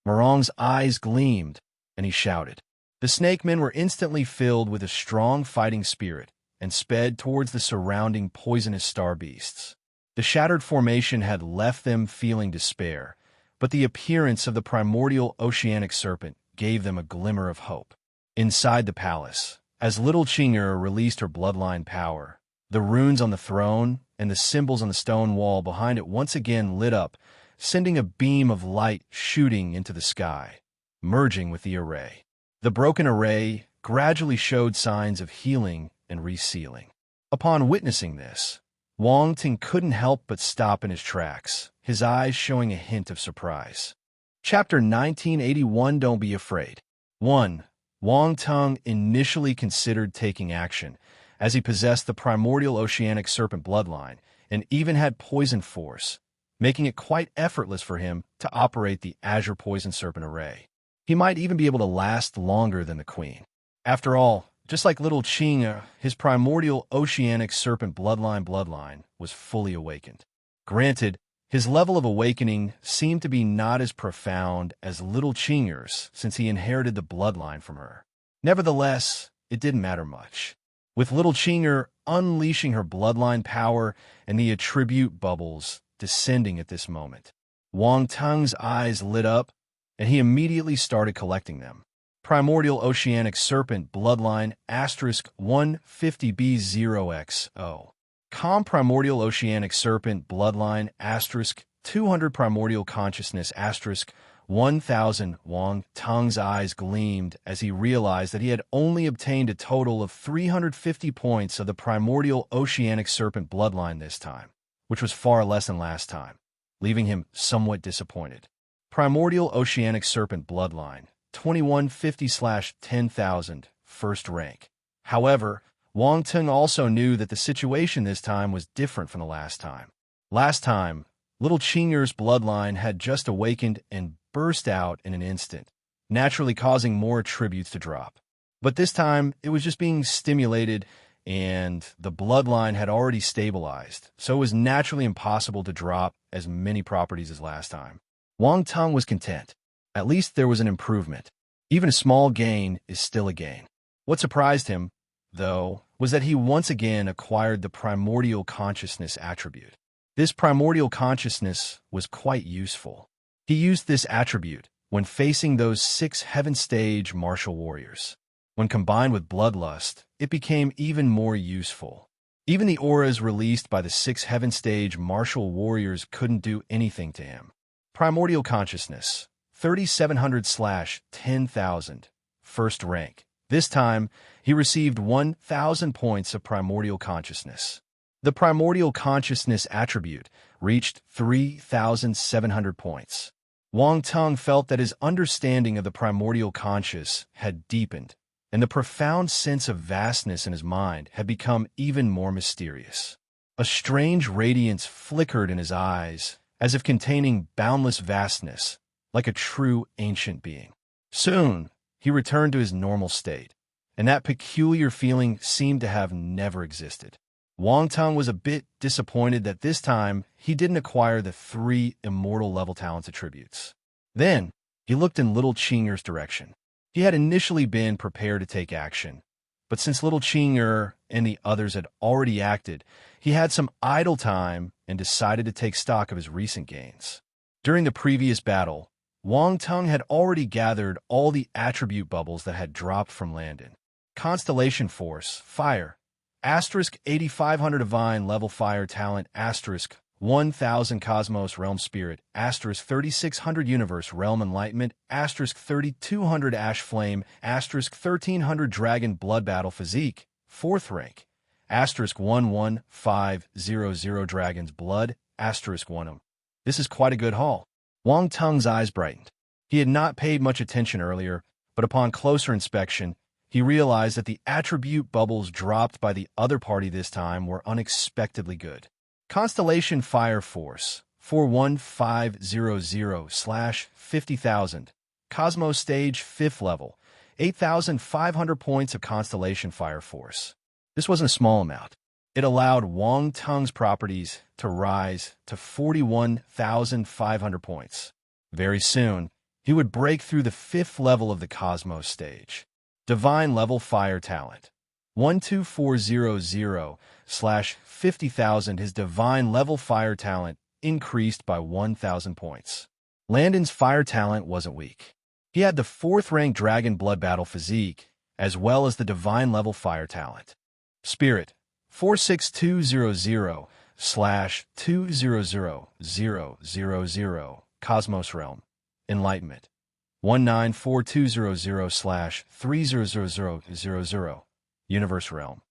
Morong's eyes gleamed, and he shouted. The snake men were instantly filled with a strong fighting spirit and sped towards the surrounding poisonous star beasts. The shattered formation had left them feeling despair, but the appearance of the primordial oceanic serpent gave them a glimmer of hope. Inside the palace, as Little Chinger released her bloodline power, the runes on the throne and the symbols on the stone wall behind it once again lit up, sending a beam of light shooting into the sky, merging with the array. The broken array gradually showed signs of healing and resealing. Upon witnessing this, Wang Ting couldn't help but stop in his tracks, his eyes showing a hint of surprise. Chapter 1981. Don't be afraid. 1. Wang Ting initially considered taking action, as he possessed the primordial oceanic serpent bloodline and even had poison force, making it quite effortless for him to operate the azure poison serpent array. He might even be able to last longer than the queen. After all, just like Little Chinger, his primordial oceanic serpent bloodline was fully awakened. Granted, his level of awakening seemed to be not as profound as Little Chinger's since he inherited the bloodline from her. Nevertheless, it didn't matter much. With Little Chinger unleashing her bloodline power and the attribute bubbles descending at this moment, Wang Tung's eyes lit up, and he immediately started collecting them. Primordial Oceanic Serpent Bloodline *150B0XO. Primordial Oceanic Serpent Bloodline *200 Primordial Consciousness *1000. Wang Tung's eyes gleamed as he realized that he had only obtained a total of 350 points of the Primordial Oceanic Serpent Bloodline this time, which was far less than last time, leaving him somewhat disappointed. Primordial Oceanic Serpent Bloodline 2150/10,000, first rank. However, Wang Tung also knew that the situation this time was different from the last time. Last time, Little Chinger's bloodline had just awakened and burst out in an instant, naturally causing more attributes to drop. But this time, it was just being stimulated, and the bloodline had already stabilized, so it was naturally impossible to drop as many properties as last time. Wang Tung was content. At least there was an improvement. Even a small gain is still a gain. What surprised him, though, was that he once again acquired the primordial consciousness attribute. This primordial consciousness was quite useful. He used this attribute when facing those 6 heaven stage martial warriors. When combined with bloodlust, it became even more useful. Even the auras released by the 6 heaven stage martial warriors couldn't do anything to him. Primordial Consciousness 3700/10,000, first rank. This time, he received 1,000 points of Primordial Consciousness. The Primordial Consciousness attribute reached 3,700 points. Wang Tung felt that his understanding of the Primordial Conscious had deepened, and the profound sense of vastness in his mind had become even more mysterious. A strange radiance flickered in his eyes, as if containing boundless vastness, like a true ancient being. Soon, he returned to his normal state, and that peculiar feeling seemed to have never existed. Wang Tung was a bit disappointed that this time he didn't acquire the 3 immortal level talents attributes. Then, he looked in Little Chinger's direction. He had initially been prepared to take action, but since little Qing and the others had already acted, he had some idle time and decided to take stock of his recent gains. During the previous battle, Wang Tung had already gathered all the attribute bubbles that had dropped from Landon. Constellation Force, Fire, asterisk 8500 Divine Level Fire Talent, asterisk 1000 Cosmos Realm Spirit, asterisk 3600 Universe Realm Enlightenment, asterisk 3200 Ash Flame, asterisk 1300 Dragon Blood Battle Physique, 4th rank, asterisk 11500 Dragon's Blood, asterisk 1. This is quite a good haul. Wang Tung's eyes brightened. He had not paid much attention earlier, but upon closer inspection, he realized that the attribute bubbles dropped by the other party this time were unexpectedly good. Constellation Fire Force, 41500/50,000, Cosmos Stage 5th level, 8,500 points of Constellation Fire Force. This wasn't a small amount. It allowed Wang Tung's properties to rise to 41,500 points. Very soon, he would break through the 5th level of the Cosmos stage. Divine Level Fire Talent, 12400/50,000. His Divine Level Fire Talent increased by 1,000 points. Landon's Fire Talent wasn't weak. He had the 4th rank Dragon Blood Battle Physique, as well as the Divine Level Fire Talent. Spirit, 46200/200000, Cosmos Realm, Enlightenment, 194200/300000, Universe Realm.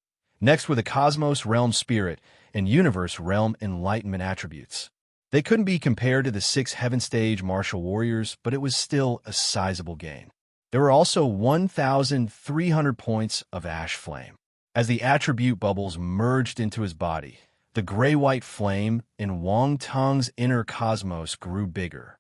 Next were the Cosmos Realm Spirit and Universe Realm Enlightenment attributes. They couldn't be compared to the 6 Heaven Stage Martial Warriors, but it was still a sizable gain. There were also 1,300 points of Ash Flame. As the attribute bubbles merged into his body, the gray-white flame in Wang Tung's inner cosmos grew bigger.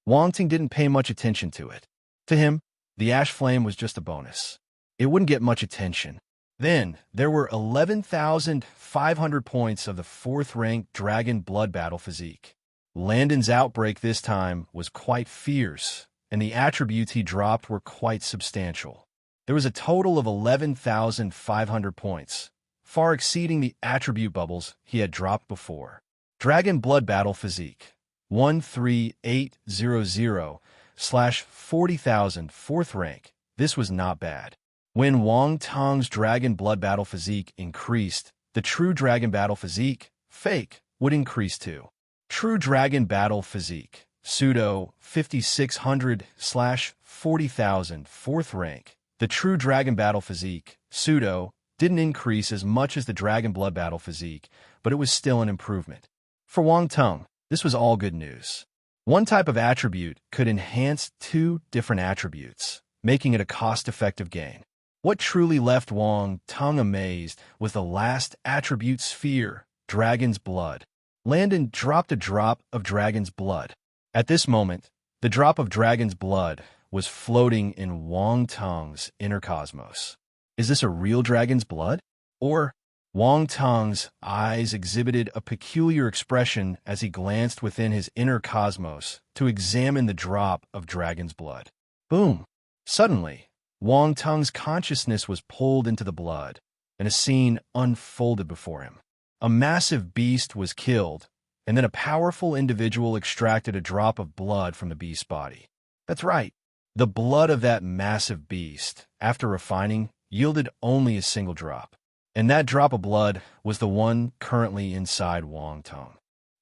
Wang Tung didn't pay much attention to it. To him, the ash flame was just a bonus. It wouldn't get much attention. Then, there were 11,500 points of the 4th rank Dragon Blood Battle Physique. Landon's outbreak this time was quite fierce, and the attributes he dropped were quite substantial. There was a total of 11,500 points, far exceeding the attribute bubbles he had dropped before. Dragon Blood Battle Physique, 13800/40,000, 4th rank. This was not bad. When Wang Tung's Dragon Blood Battle Physique increased, the True Dragon Battle Physique, Fake, would increase too. True Dragon Battle Physique, Pseudo 5600/40,000, 4th rank. The True Dragon Battle Physique, Pseudo, didn't increase as much as the Dragon Blood Battle Physique, but it was still an improvement. For Wang Tung, this was all good news. One type of attribute could enhance 2 different attributes, making it a cost-effective gain. What truly left Wang Tung amazed was the last attribute sphere, Dragon's Blood. Landon dropped a drop of Dragon's Blood. At this moment, the drop of Dragon's Blood was floating in Wang Tung's inner cosmos. Is this a real dragon's blood? Or Wang Tung's eyes exhibited a peculiar expression as he glanced within his inner cosmos to examine the drop of dragon's blood. Boom! Suddenly, Wang Tung's consciousness was pulled into the blood, and a scene unfolded before him. A massive beast was killed, and then a powerful individual extracted a drop of blood from the beast's body. That's right. The blood of that massive beast, after refining, yielded only a single drop. And that drop of blood was the one currently inside Wang Tung.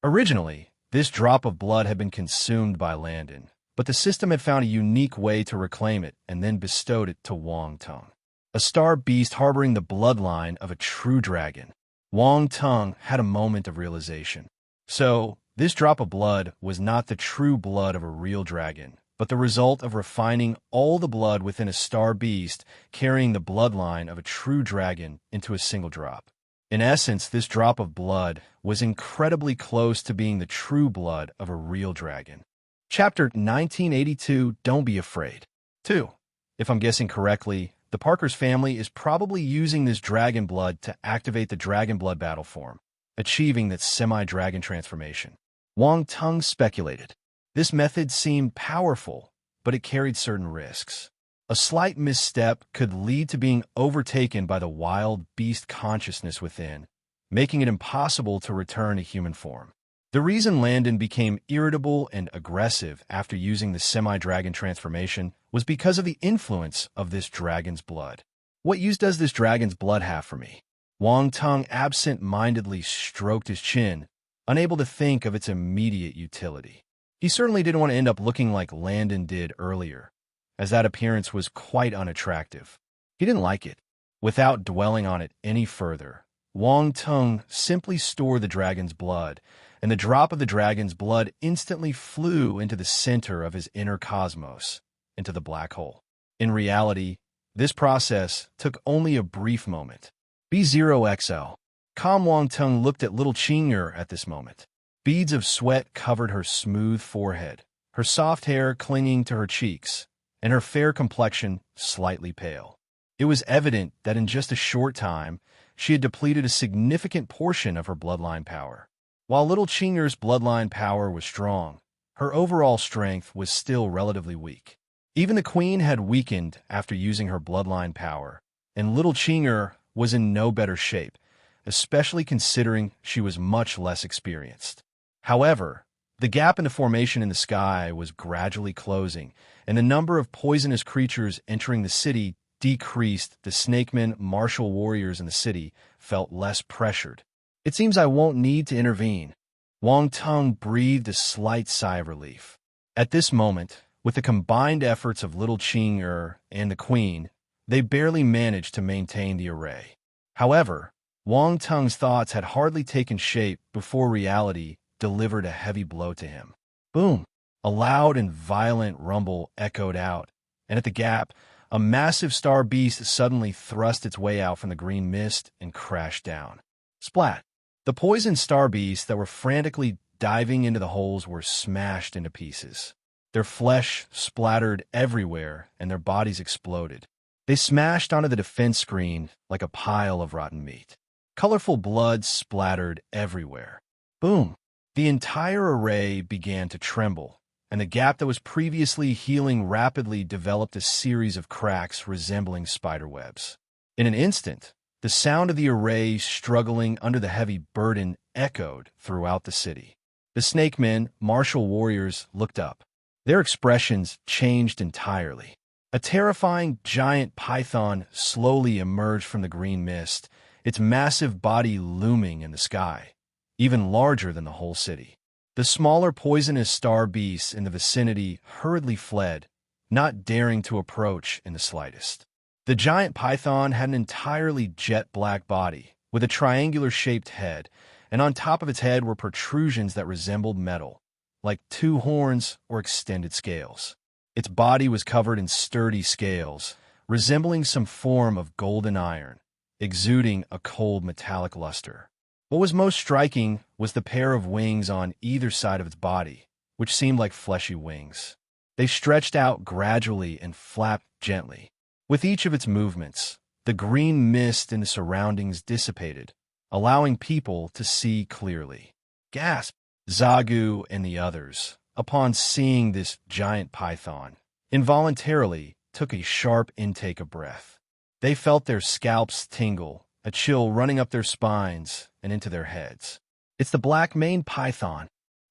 Originally, this drop of blood had been consumed by Landon, but the system had found a unique way to reclaim it and then bestowed it to Wang Tung. A star beast harboring the bloodline of a true dragon. Wang Tung had a moment of realization. So, this drop of blood was not the true blood of a real dragon, but the result of refining all the blood within a star beast, carrying the bloodline of a true dragon into a single drop. In essence, this drop of blood was incredibly close to being the true blood of a real dragon. Chapter 1982, Don't Be Afraid. 2. If I'm guessing correctly, the Parker's family is probably using this dragon blood to activate the dragon blood battle form, achieving that semi-dragon transformation. Wang Tung speculated. This method seemed powerful, but it carried certain risks. A slight misstep could lead to being overtaken by the wild beast consciousness within, making it impossible to return to human form. The reason Landon became irritable and aggressive after using the semi-dragon transformation was because of the influence of this dragon's blood. What use does this dragon's blood have for me? Wang Tong absent-mindedly stroked his chin, unable to think of its immediate utility. He certainly didn't want to end up looking like Landon did earlier, as that appearance was quite unattractive. He didn't like it. Without dwelling on it any further, Wang Tong simply stored the dragon's blood, and the drop of the dragon's blood instantly flew into the center of his inner cosmos, into the black hole. In reality, this process took only a brief moment. B0XL. Calm Wang Tong looked at little Qing'er at this moment. Beads of sweat covered her smooth forehead, her soft hair clinging to her cheeks, and her fair complexion slightly pale. It was evident that in just a short time, she had depleted a significant portion of her bloodline power. While little Qing'er's bloodline power was strong, her overall strength was still relatively weak. Even the queen had weakened after using her bloodline power, and little Qing'er was in no better shape, especially considering she was much less experienced. However, the gap in the formation in the sky was gradually closing, and the number of poisonous creatures entering the city decreased. The snakemen, martial warriors in the city, felt less pressured. It seems I won't need to intervene. Wang Tong breathed a slight sigh of relief. At this moment, with the combined efforts of little Qing'er and the queen, they barely managed to maintain the array. However, Wang Tong's thoughts had hardly taken shape before reality delivered a heavy blow to him. Boom! A loud and violent rumble echoed out, and at the gap, a massive star beast suddenly thrust its way out from the green mist and crashed down. Splat! The poisoned star beasts that were frantically diving into the holes were smashed into pieces. Their flesh splattered everywhere, and their bodies exploded. They smashed onto the defense screen like a pile of rotten meat. Colorful blood splattered everywhere. Boom! The entire array began to tremble, and the gap that was previously healing rapidly developed a series of cracks resembling spiderwebs. In an instant, the sound of the array struggling under the heavy burden echoed throughout the city. The snakemen, martial warriors, looked up. Their expressions changed entirely. A terrifying giant python slowly emerged from the green mist, its massive body looming in the sky, even larger than the whole city. The smaller poisonous star beasts in the vicinity hurriedly fled, not daring to approach in the slightest. The giant python had an entirely jet-black body, with a triangular-shaped head, and on top of its head were protrusions that resembled metal, like two horns or extended scales. Its body was covered in sturdy scales, resembling some form of golden iron, exuding a cold metallic luster. What was most striking was the pair of wings on either side of its body, which seemed like fleshy wings. They stretched out gradually and flapped gently. With each of its movements, the green mist in the surroundings dissipated, allowing people to see clearly. Gasp! Zagu and the others, upon seeing this giant python, involuntarily took a sharp intake of breath. They felt their scalps tingle, a chill running up their spines and into their heads. It's the black-maned python.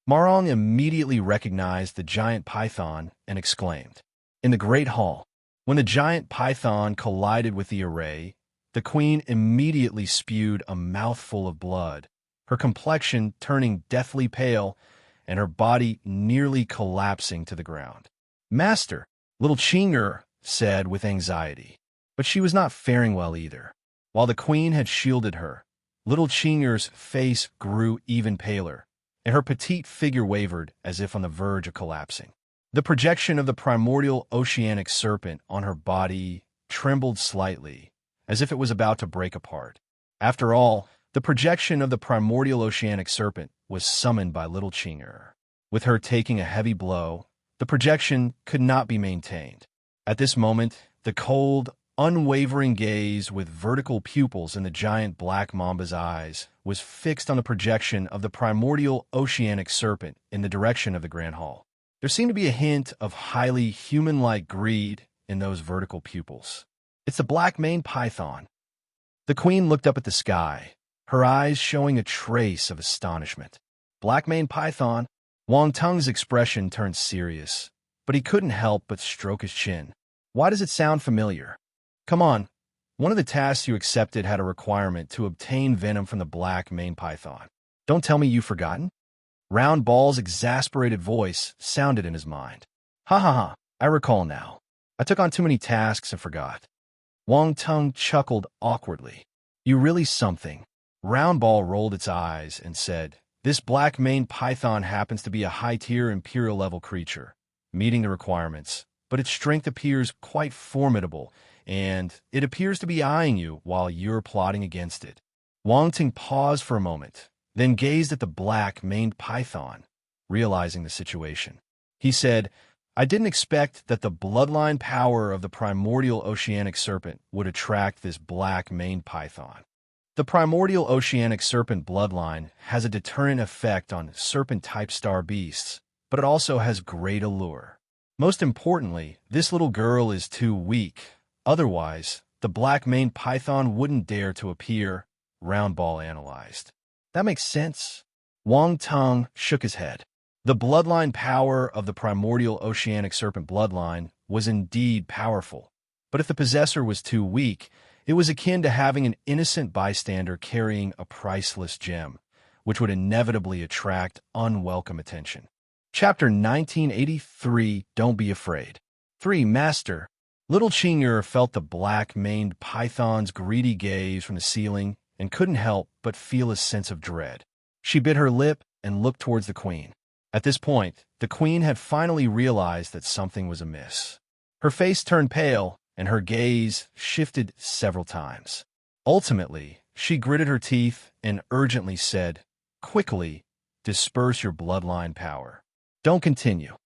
Marong immediately recognized the giant python and exclaimed. In the Great Hall, when the giant python collided with the array, the queen immediately spewed a mouthful of blood, her complexion turning deathly pale and her body nearly collapsing to the ground. Master, little Qing'er said with anxiety, but she was not faring well either. While the queen had shielded her, little Qing'er's face grew even paler, and her petite figure wavered as if on the verge of collapsing. The projection of the primordial oceanic serpent on her body trembled slightly, as if it was about to break apart. After all, the projection of the primordial oceanic serpent was summoned by little Qing'er. With her taking a heavy blow, the projection could not be maintained. At this moment, the cold, unwavering gaze with vertical pupils in the giant black mamba's eyes was fixed on the projection of the primordial oceanic serpent in the direction of the Grand Hall. There seemed to be a hint of highly human-like greed in those vertical pupils. It's the black-maned python. The queen looked up at the sky, her eyes showing a trace of astonishment. Black-maned python? Wang Tung's expression turned serious, but he couldn't help but stroke his chin. Why does it sound familiar? Come on, one of the tasks you accepted had a requirement to obtain venom from the black-maned python. Don't tell me you've forgotten? Round Ball's exasperated voice sounded in his mind. Ha ha ha, I recall now. I took on too many tasks and forgot. Wang Tung chuckled awkwardly. You really something. Round Ball rolled its eyes and said, this black-maned python happens to be a high-tier imperial-level creature, meeting the requirements, but its strength appears quite formidable, and it appears to be eyeing you while you're plotting against it. Wang Tung paused for a moment, then gazed at the black-maned python, realizing the situation. He said, I didn't expect that the bloodline power of the primordial oceanic serpent would attract this black-maned python. The primordial oceanic serpent bloodline has a deterrent effect on serpent-type star beasts, but it also has great allure. Most importantly, this little girl is too weak. Otherwise, the black-maned python wouldn't dare to appear, Round Ball analyzed. That makes sense. Wang Tung shook his head. The bloodline power of the primordial oceanic serpent bloodline was indeed powerful, but if the possessor was too weak, it was akin to having an innocent bystander carrying a priceless gem, which would inevitably attract unwelcome attention. Chapter 1983, Don't Be Afraid. 3. Master. Little Qing'er felt the black-maned python's greedy gaze from the ceiling and couldn't help but feel a sense of dread. She bit her lip and looked towards the queen. At this point, the queen had finally realized that something was amiss. Her face turned pale, and her gaze shifted several times. Ultimately, she gritted her teeth and urgently said, quickly, disperse your bloodline power. Don't continue.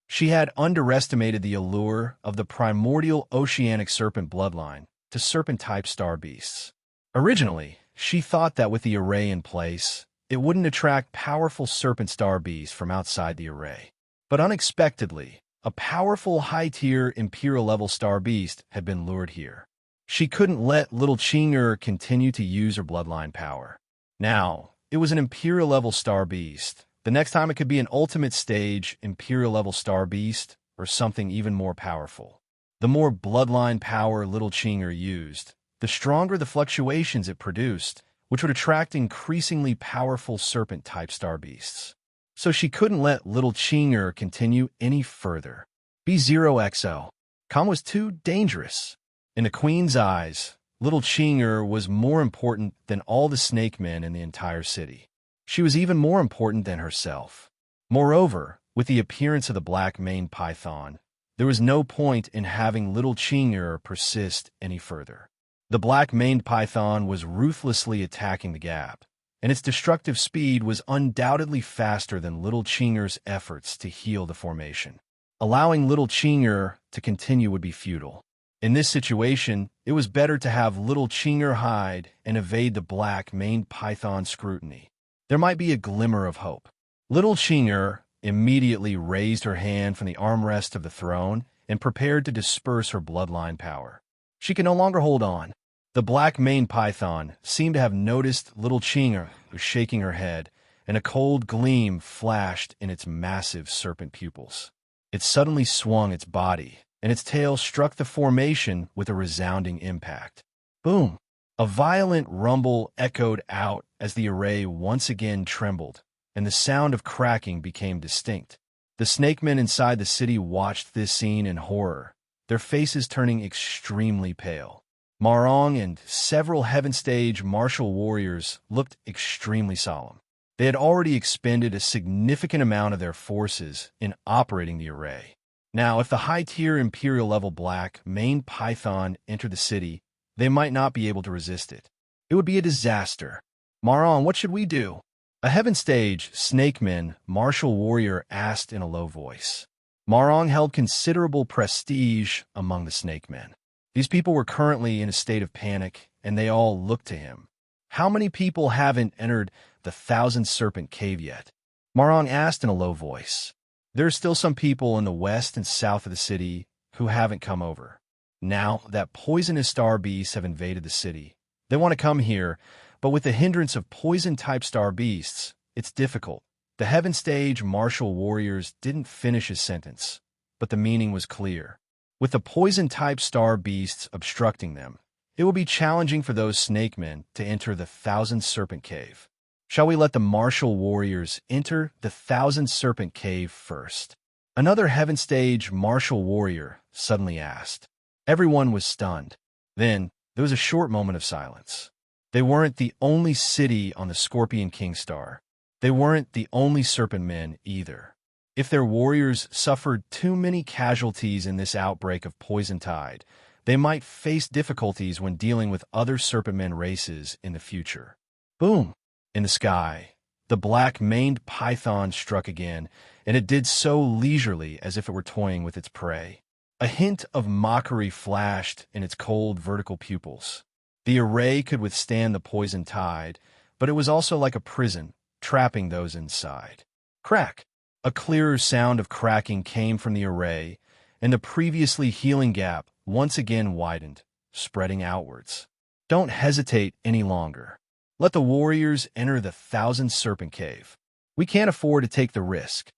She had underestimated the allure of the primordial oceanic serpent bloodline to serpent-type star beasts. Originally, she thought that with the array in place, it wouldn't attract powerful serpent star beasts from outside the array. But unexpectedly, a powerful high-tier imperial-level star beast had been lured here. She couldn't let little Qing'er continue to use her bloodline power. Now, it was an imperial-level star beast. The next time it could be an ultimate stage imperial-level star beast or something even more powerful. The more bloodline power little Qing'er used, the stronger the fluctuations it produced, which would attract increasingly powerful serpent-type star beasts. So she couldn't let little Qing'er continue any further. B0XO. Khan was too dangerous. In the queen's eyes, little Qing'er was more important than all the snake men in the entire city. She was even more important than herself. Moreover, with the appearance of the black-maned python, there was no point in having little Qing'er persist any further. The black-maned python was ruthlessly attacking the gap, and its destructive speed was undoubtedly faster than little Qing'er's efforts to heal the formation. Allowing little Qing'er to continue would be futile. In this situation, it was better to have little Qing'er hide and evade the black-maned python's scrutiny. There might be a glimmer of hope. Little Qing'er immediately raised her hand from the armrest of the throne and prepared to disperse her bloodline power. She could no longer hold on. The black-maned python seemed to have noticed little Qing'er was shaking her head, and a cold gleam flashed in its massive serpent pupils. It suddenly swung its body, and its tail struck the formation with a resounding impact. Boom! A violent rumble echoed out as the array once again trembled, and the sound of cracking became distinct. The snakemen inside the city watched this scene in horror, their faces turning extremely pale. Marong and several Heaven Stage martial warriors looked extremely solemn. They had already expended a significant amount of their forces in operating the array. Now, if the high-tier imperial-level black-maned python entered the city, they might not be able to resist it. It would be a disaster. Marong, what should we do? A Heaven Stage snakeman martial warrior asked in a low voice. Marong held considerable prestige among the snakemen. These people were currently in a state of panic, and they all looked to him. How many people haven't entered the Thousand Serpent Cave yet? Marong asked in a low voice. There are still some people in the west and south of the city, who haven't come over. Now that poisonous star beasts have invaded the city, they want to come here, but with the hindrance of poison-type star beasts, it's difficult. The Heaven Stage martial warriors didn't finish his sentence, but the meaning was clear. With the poison-type star beasts obstructing them, it will be challenging for those snake men to enter the Thousand Serpent Cave. Shall we let the martial warriors enter the Thousand Serpent Cave first? Another Heaven Stage martial warrior suddenly asked. Everyone was stunned. Then there was a short moment of silence. They weren't the only city on the Scorpion King Star. They weren't the only serpent men either. If their warriors suffered too many casualties in this outbreak of Poison Tide, they might face difficulties when dealing with other serpent men races in the future. Boom! In the sky, the black-maned python struck again, and it did so leisurely as if it were toying with its prey. A hint of mockery flashed in its cold vertical pupils. The array could withstand the poison tide, but it was also like a prison, trapping those inside. Crack! A clearer sound of cracking came from the array, and the previously healing gap once again widened, spreading outwards. Don't hesitate any longer. Let the warriors enter the Thousand Serpent Cave. We can't afford to take the risk.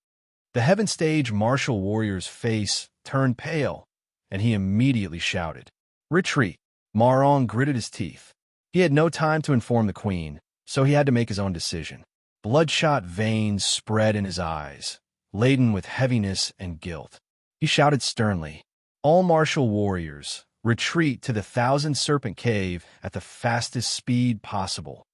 The Heaven Stage martial warrior's face turned pale, and he immediately shouted, "Retreat!" Marong gritted his teeth. He had no time to inform the queen, so he had to make his own decision. Bloodshot veins spread in his eyes, laden with heaviness and guilt. He shouted sternly, "All martial warriors, retreat to the Thousand Serpent Cave at the fastest speed possible."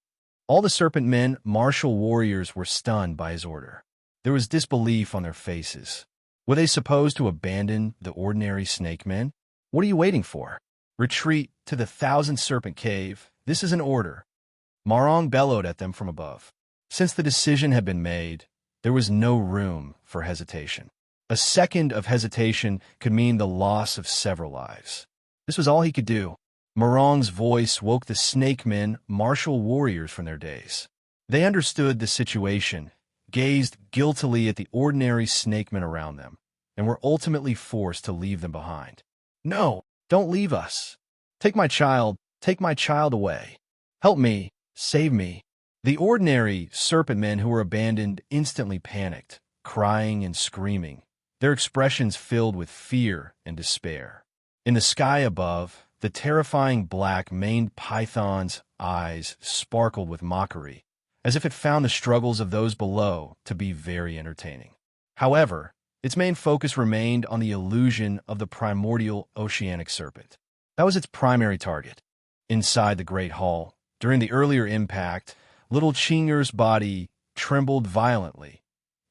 All the serpent men, martial warriors, were stunned by his order. There was disbelief on their faces. Were they supposed to abandon the ordinary snake men? What are you waiting for? Retreat to the Thousand Serpent Cave. This is an order. Marong bellowed at them from above. Since the decision had been made, there was no room for hesitation. A second of hesitation could mean the loss of several lives. This was all he could do. Marong's voice woke the snake men, martial warriors, from their daze. They understood the situation, gazed guiltily at the ordinary snake men around them, and were ultimately forced to leave them behind. "No, don't leave us. Take my child away. Help me, save me." The ordinary serpent men who were abandoned instantly panicked, crying and screaming, their expressions filled with fear and despair. In the sky above, the terrifying black-maned python's eyes sparkled with mockery, as if it found the struggles of those below to be very entertaining. However, its main focus remained on the illusion of the primordial oceanic serpent. That was its primary target. Inside the Great Hall, during the earlier impact, little Chinger's body trembled violently,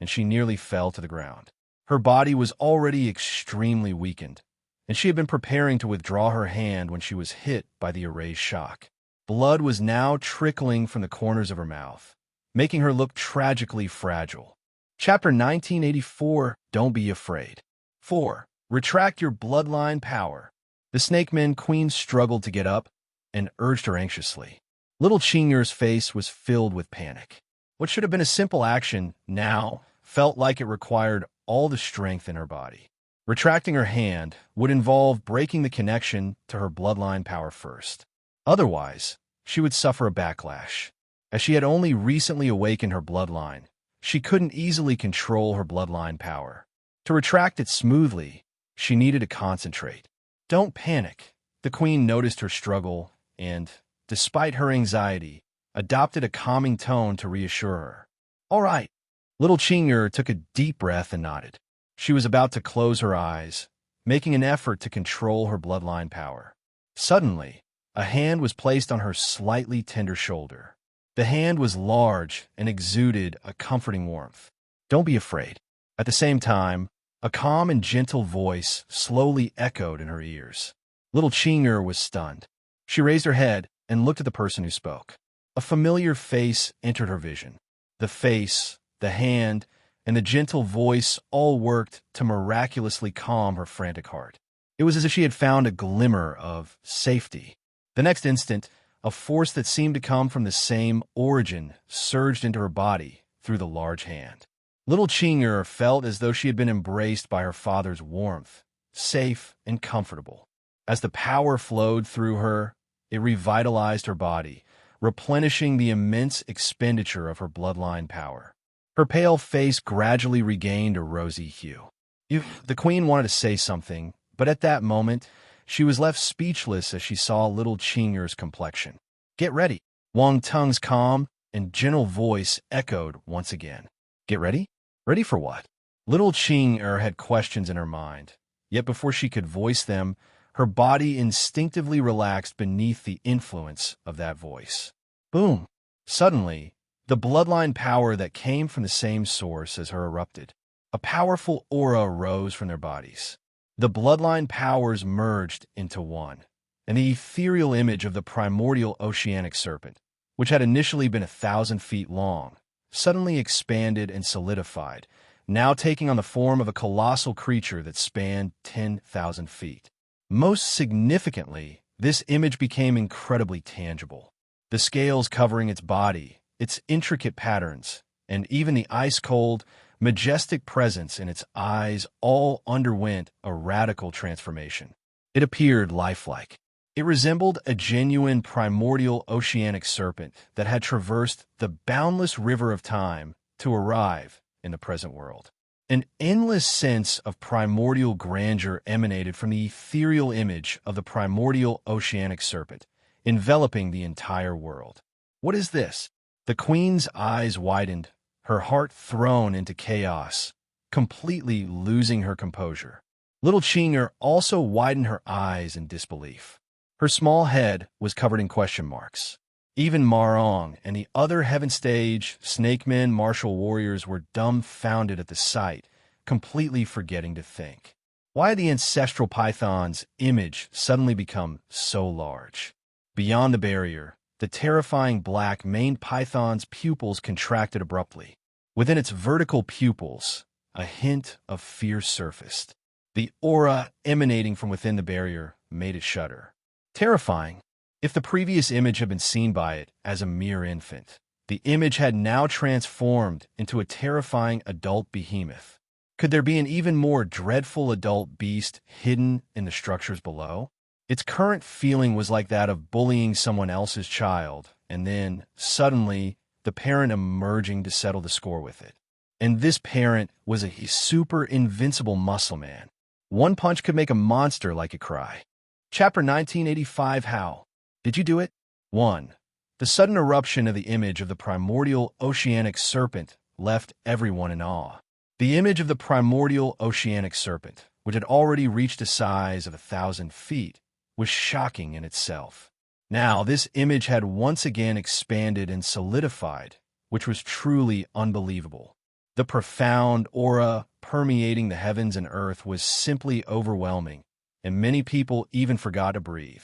and she nearly fell to the ground. Her body was already extremely weakened, and she had been preparing to withdraw her hand when she was hit by the array's shock. Blood was now trickling from the corners of her mouth, making her look tragically fragile. Chapter 1984, Don't Be Afraid. 4. Retract your bloodline power. The Snake Men Queen struggled to get up and urged her anxiously. Little Chinger's face was filled with panic. What should have been a simple action now felt like it required all the strength in her body. Retracting her hand would involve breaking the connection to her bloodline power first. Otherwise, she would suffer a backlash. As she had only recently awakened her bloodline, she couldn't easily control her bloodline power. To retract it smoothly, she needed to concentrate. "Don't panic." The queen noticed her struggle and, despite her anxiety, adopted a calming tone to reassure her. "All right." Little Chinger took a deep breath and nodded. She was about to close her eyes, making an effort to control her bloodline power. Suddenly, a hand was placed on her slightly tender shoulder. The hand was large and exuded a comforting warmth. "Don't be afraid." At the same time, a calm and gentle voice slowly echoed in her ears. Little Chinger was stunned. She raised her head and looked at the person who spoke. A familiar face entered her vision. The face, the hand, and the gentle voice all worked to miraculously calm her frantic heart. It was as if she had found a glimmer of safety. The next instant, a force that seemed to come from the same origin surged into her body through the large hand. Little Chinger felt as though she had been embraced by her father's warmth, safe, and comfortable. As the power flowed through her, it revitalized her body, replenishing the immense expenditure of her bloodline power. Her pale face gradually regained a rosy hue. The queen wanted to say something, but at that moment, she was left speechless as she saw little Qing'er's complexion. "Get ready." Wang Tung's calm and gentle voice echoed once again. "Get ready? Ready for what?" Little Qing'er had questions in her mind, yet before she could voice them, her body instinctively relaxed beneath the influence of that voice. Boom! Suddenly, the bloodline power that came from the same source as her erupted. A powerful aura rose from their bodies. The bloodline powers merged into one, and the ethereal image of the primordial oceanic serpent, which had initially been 1,000 feet long, suddenly expanded and solidified, now taking on the form of a colossal creature that spanned 10,000 feet. Most significantly, this image became incredibly tangible. The scales covering its body, its intricate patterns, and even the ice-cold, majestic presence in its eyes all underwent a radical transformation. It appeared lifelike. It resembled a genuine primordial oceanic serpent that had traversed the boundless river of time to arrive in the present world. An endless sense of primordial grandeur emanated from the ethereal image of the primordial oceanic serpent, enveloping the entire world. "What is this?" The queen's eyes widened, her heart thrown into chaos, completely losing her composure. Little Qing'er also widened her eyes in disbelief. Her small head was covered in question marks. Even Marong and the other Heaven Stage Snakemen martial warriors were dumbfounded at the sight, completely forgetting to think. Why had the ancestral python's image suddenly become so large? Beyond the barrier, the terrifying black-maned python's pupils contracted abruptly. Within its vertical pupils, a hint of fear surfaced. The aura emanating from within the barrier made it shudder. Terrifying. If the previous image had been seen by it as a mere infant, the image had now transformed into a terrifying adult behemoth. Could there be an even more dreadful adult beast hidden in the structures below? Its current feeling was like that of bullying someone else's child, and then, suddenly, the parent emerging to settle the score with it. And this parent was a super invincible muscle man. One punch could make a monster like it cry. Chapter 1985 How? Did you do it? 1. The sudden eruption of the image of the primordial oceanic serpent left everyone in awe. The image of the primordial oceanic serpent, which had already reached a size of 1,000 feet, was shocking in itself. Now, this image had once again expanded and solidified, which was truly unbelievable. The profound aura permeating the heavens and earth was simply overwhelming, and many people even forgot to breathe.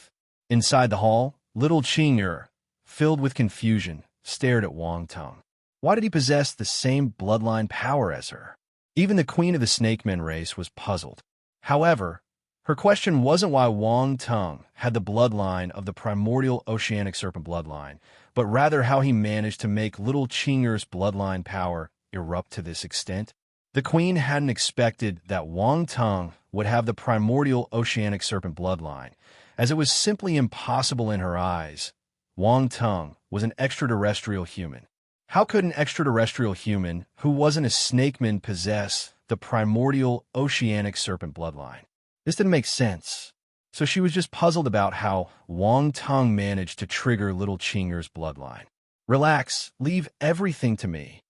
Inside the hall, little Qing'er, filled with confusion, stared at Wang Tung. Why did he possess the same bloodline power as her? Even the queen of the Snakemen race was puzzled. However, her question wasn't why Wang Tung had the bloodline of the primordial oceanic serpent bloodline, but rather how he managed to make little Qing'er's bloodline power erupt to this extent. The queen hadn't expected that Wang Tung would have the primordial oceanic serpent bloodline, as it was simply impossible in her eyes. Wang Tung was an extraterrestrial human. How could an extraterrestrial human who wasn't a snakeman possess the primordial oceanic serpent bloodline? This didn't make sense. So she was just puzzled about how Wang Tung managed to trigger little Qing'er's bloodline. "Relax, leave everything to me."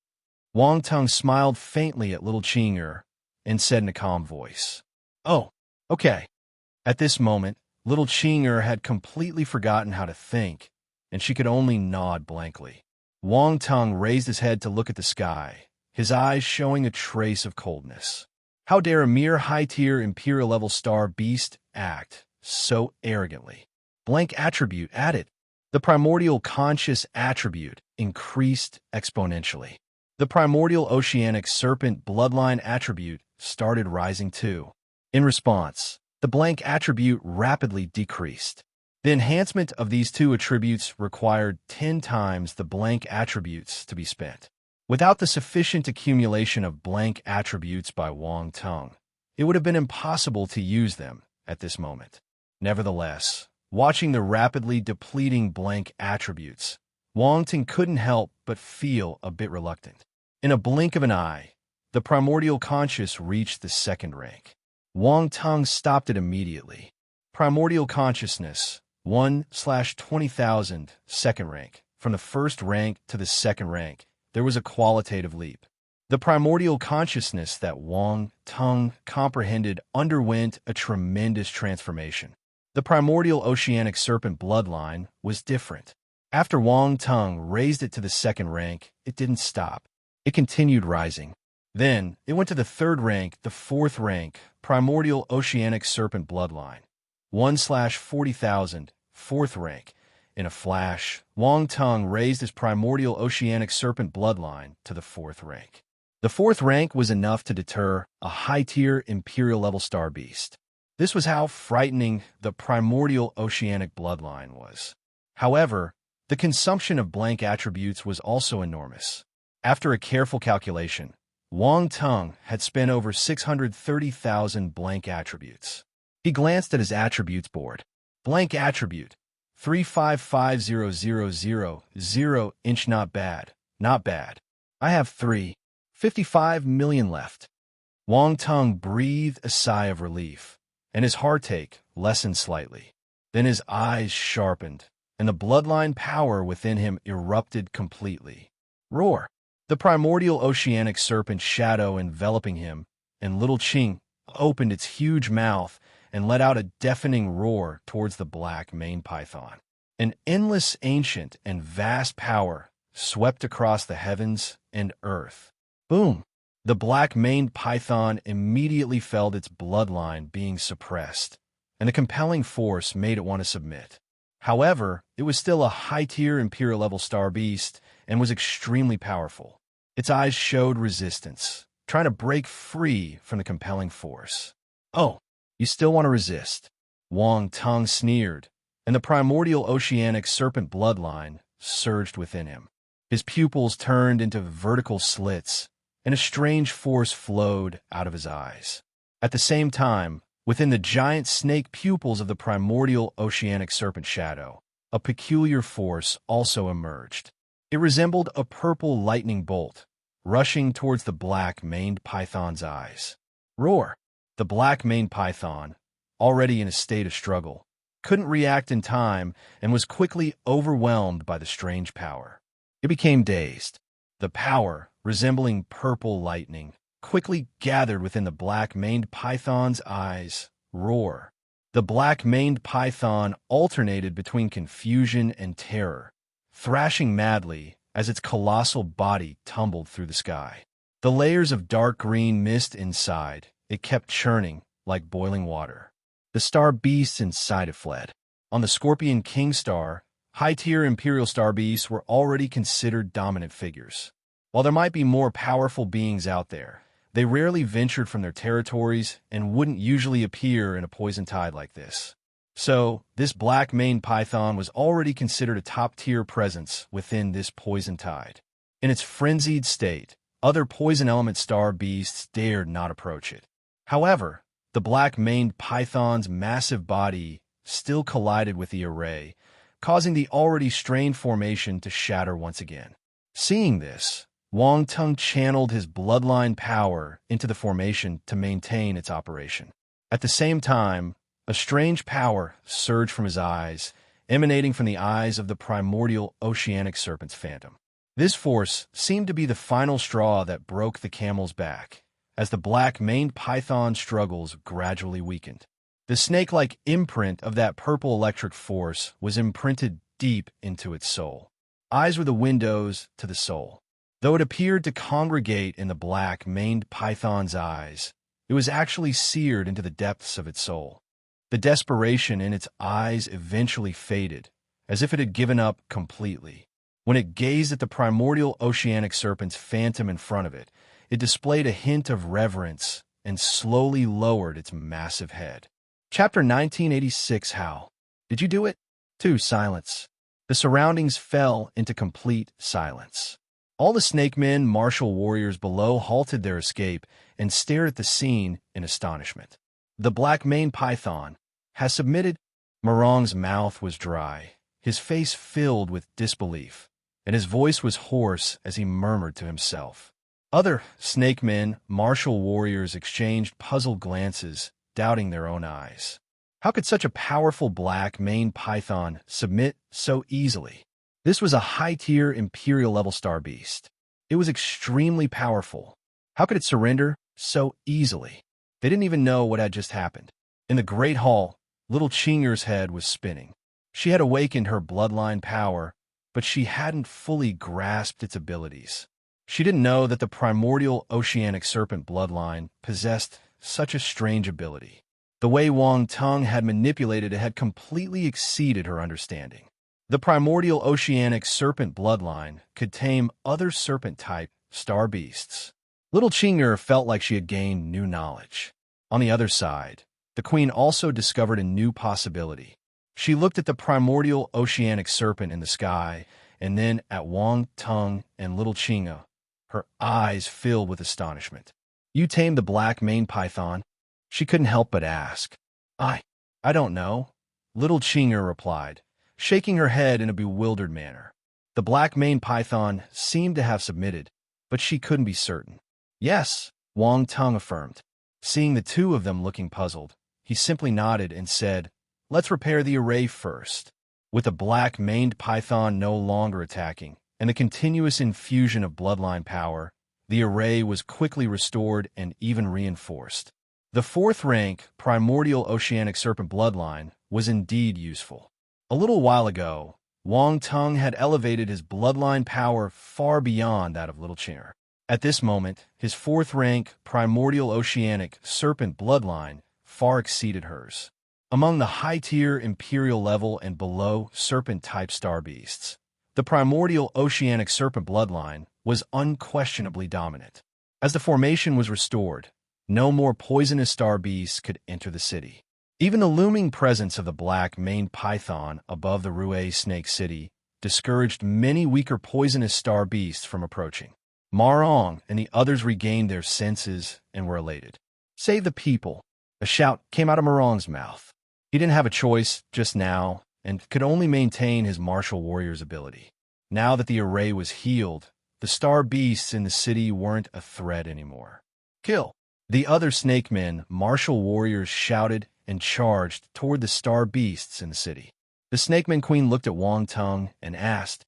Wang Tung smiled faintly at little Qing'er and said in a calm voice, "Oh, okay." At this moment, little Qing'er had completely forgotten how to think, and she could only nod blankly. Wang Tung raised his head to look at the sky, his eyes showing a trace of coldness. How dare a mere high-tier Imperial-level star beast act so arrogantly? Blank attribute added. The primordial conscious attribute increased exponentially. The primordial oceanic serpent bloodline attribute started rising too. In response, the blank attribute rapidly decreased. The enhancement of these two attributes required 10 times the blank attributes to be spent. Without the sufficient accumulation of blank attributes by Wang Tung, it would have been impossible to use them at this moment. Nevertheless, watching the rapidly depleting blank attributes, Wang Ting couldn't help but feel a bit reluctant. In a blink of an eye, the primordial conscious reached the second rank. Wang Ting stopped it immediately. Primordial consciousness, 1/20,000, second rank. From the first rank to the second rank, there was a qualitative leap. The primordial consciousness that Wang Ting comprehended underwent a tremendous transformation. The primordial oceanic serpent bloodline was different. After Wang Ting raised it to the second rank, it didn't stop. It continued rising. Then, it went to the third rank, the fourth rank, primordial oceanic serpent bloodline. 1/40,000, fourth rank. In a flash, Wang Ting raised his primordial oceanic serpent bloodline to the fourth rank. The fourth rank was enough to deter a high-tier imperial-level star beast. This was how frightening the primordial oceanic bloodline was. However, the consumption of blank attributes was also enormous. After a careful calculation, Wang Ting had spent over 630,000 blank attributes. He glanced at his attributes board. Blank attribute, 355,000, not bad, not bad. I have 3.55 million left. Wang Ting breathed a sigh of relief, and his heartache lessened slightly. Then his eyes sharpened, and the bloodline power within him erupted completely. Roar! The primordial oceanic serpent shadow enveloping him, and Little Ching opened its huge mouth and let out a deafening roar towards the black-maned python. An endless, ancient, and vast power swept across the heavens and earth. Boom! The black-maned python immediately felt its bloodline being suppressed, and the compelling force made it want to submit. However, it was still a high-tier imperial-level star beast and was extremely powerful. Its eyes showed resistance, trying to break free from the compelling force. Oh, you still want to resist? Wang Ting sneered, and the primordial oceanic serpent bloodline surged within him. His pupils turned into vertical slits, and a strange force flowed out of his eyes. At the same time, within the giant snake pupils of the primordial oceanic serpent shadow, a peculiar force also emerged. It resembled a purple lightning bolt, rushing towards the black-maned python's eyes. Roar! The black-maned python, already in a state of struggle, couldn't react in time and was quickly overwhelmed by the strange power. It became dazed. The power, resembling purple lightning, quickly gathered within the black-maned python's eyes. Roar! The black-maned python alternated between confusion and terror, thrashing madly as its colossal body tumbled through the sky. The layers of dark green mist inside, it kept churning like boiling water. The star beasts inside it fled. On the Scorpion King star, high-tier imperial star beasts were already considered dominant figures. While there might be more powerful beings out there, they rarely ventured from their territories and wouldn't usually appear in a poison tide like this. So, this black-maned python was already considered a top-tier presence within this poison tide. In its frenzied state, other poison-element star beasts dared not approach it. However, the black-maned python's massive body still collided with the array, causing the already strained formation to shatter once again. Seeing this, Wang Ting channeled his bloodline power into the formation to maintain its operation. At the same time, a strange power surged from his eyes, emanating from the eyes of the primordial oceanic serpent's phantom. This force seemed to be the final straw that broke the camel's back, as the black-maned python's struggles gradually weakened. The snake-like imprint of that purple electric force was imprinted deep into its soul. Eyes were the windows to the soul. Though it appeared to congregate in the black-maned python's eyes, it was actually seared into the depths of its soul. The desperation in its eyes eventually faded, as if it had given up completely. When it gazed at the primordial oceanic serpent's phantom in front of it, it displayed a hint of reverence and slowly lowered its massive head. Chapter 1986. How? Did you do it? 2. Silence. The surroundings fell into complete silence. All the snake men, martial warriors below halted their escape and stared at the scene in astonishment. The black maned python has submitted. Morong's mouth was dry, his face filled with disbelief, and his voice was hoarse as he murmured to himself. Other snake men, martial warriors, exchanged puzzled glances, doubting their own eyes. How could such a powerful black maned python submit so easily? This was a high-tier Imperial-level star beast. It was extremely powerful. How could it surrender so easily? They didn't even know what had just happened. In the Great Hall, little Chinger's head was spinning. She had awakened her bloodline power, but she hadn't fully grasped its abilities. She didn't know that the primordial oceanic serpent bloodline possessed such a strange ability. The way Wang Tung had manipulated it had completely exceeded her understanding. The primordial oceanic serpent bloodline could tame other serpent-type star beasts. Little Chinger felt like she had gained new knowledge. On the other side, the queen also discovered a new possibility. She looked at the primordial oceanic serpent in the sky, and then at Wang Tung and little Chinga, her eyes filled with astonishment. "You tamed the black maned python?" She couldn't help but ask. I don't know," little Chinger replied, shaking her head in a bewildered manner. The black maned python seemed to have submitted, but she couldn't be certain. "Yes," Wang Tung affirmed. Seeing the two of them looking puzzled, he simply nodded and said, "Let's repair the array first." With the black maned python no longer attacking, and the continuous infusion of bloodline power, the array was quickly restored and even reinforced. The fourth-rank primordial oceanic serpent bloodline was indeed useful. A little while ago, Wang Tung had elevated his bloodline power far beyond that of Little Chinger. At this moment, his fourth-rank primordial oceanic serpent bloodline far exceeded hers. Among the high-tier Imperial level and below serpent-type star beasts, the primordial oceanic serpent bloodline was unquestionably dominant. As the formation was restored, no more poisonous star beasts could enter the city. Even the looming presence of the black maned python above the Rue Snake City discouraged many weaker poisonous star beasts from approaching. Marong and the others regained their senses and were elated. "Save the people!" A shout came out of Marong's mouth. He didn't have a choice just now and could only maintain his martial warrior's ability. Now that the array was healed, the star beasts in the city weren't a threat anymore. "Kill!" The other snake men, martial warriors, shouted and charged toward the star beasts in the city. The snakeman queen looked at Wang Tung and asked,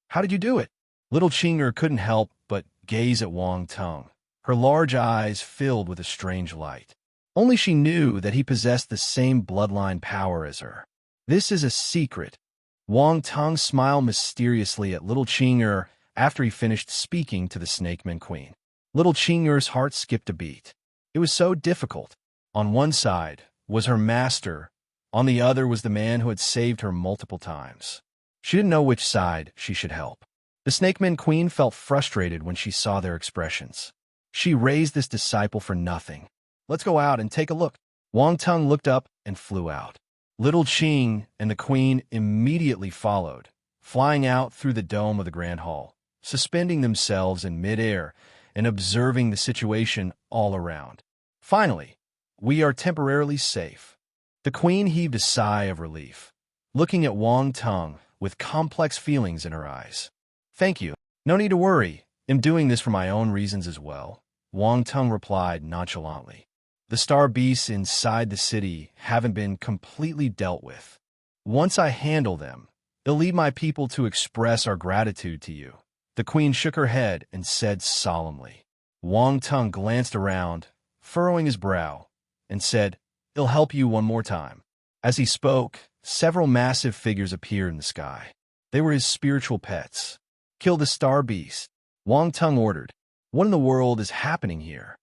"How did you do it?" Little Chinger couldn't help but gaze at Wang Tung, her large eyes filled with a strange light. Only she knew that he possessed the same bloodline power as her. "This is a secret." Wang Tung smiled mysteriously at Little Chinger after he finished speaking to the snakeman queen. Little Chinger's heart skipped a beat. It was so difficult. On one side was her master, on the other was the man who had saved her multiple times. She didn't know which side she should help. The snakeman queen felt frustrated when she saw their expressions. She raised this disciple for nothing. "Let's go out and take a look." Wang Tung looked up and flew out. Little Qing and the queen immediately followed, flying out through the dome of the Grand Hall, suspending themselves in midair and observing the situation all around. Finally, "We are temporarily safe." The queen heaved a sigh of relief, looking at Wang Tung with complex feelings in her eyes. "Thank you. No need to worry. I'm doing this for my own reasons as well," Wang Tung replied nonchalantly. "The star beasts inside the city haven't been completely dealt with. Once I handle them, they'll lead my people to express our gratitude to you." The queen shook her head and said solemnly. Wang Tung glanced around, furrowing his brow, and said, "It'll help you one more time." As he spoke, several massive figures appeared in the sky. They were his spiritual pets. "Kill the star beast," Wang Tung ordered. "What in the world is happening here?"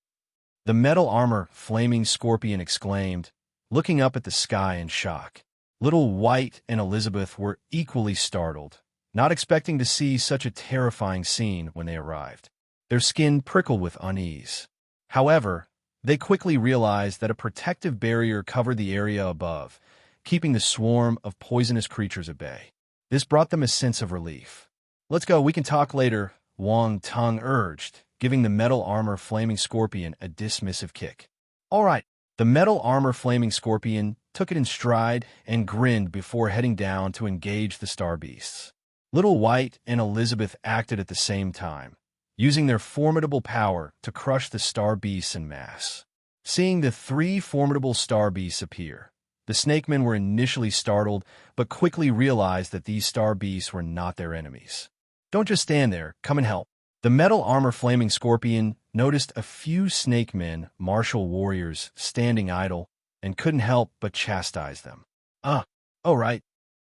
The metal armor flaming scorpion exclaimed, looking up at the sky in shock. Little White and Elizabeth were equally startled, not expecting to see such a terrifying scene when they arrived. Their skin prickled with unease. However, they quickly realized that a protective barrier covered the area above, keeping the swarm of poisonous creatures at bay. This brought them a sense of relief. "Let's go, we can talk later," Wang Tang urged, giving the metal armor flaming scorpion a dismissive kick. All right. The metal armor flaming scorpion took it in stride and grinned before heading down to engage the star beasts. Little White and Elizabeth acted at the same time, using their formidable power to crush the star beasts en masse. Seeing the three formidable star beasts appear, the snakemen were initially startled, but quickly realized that these star beasts were not their enemies. Don't just stand there, come and help. The metal armor flaming scorpion noticed a few snakemen, martial warriors, standing idle, and couldn't help but chastise them. Oh right.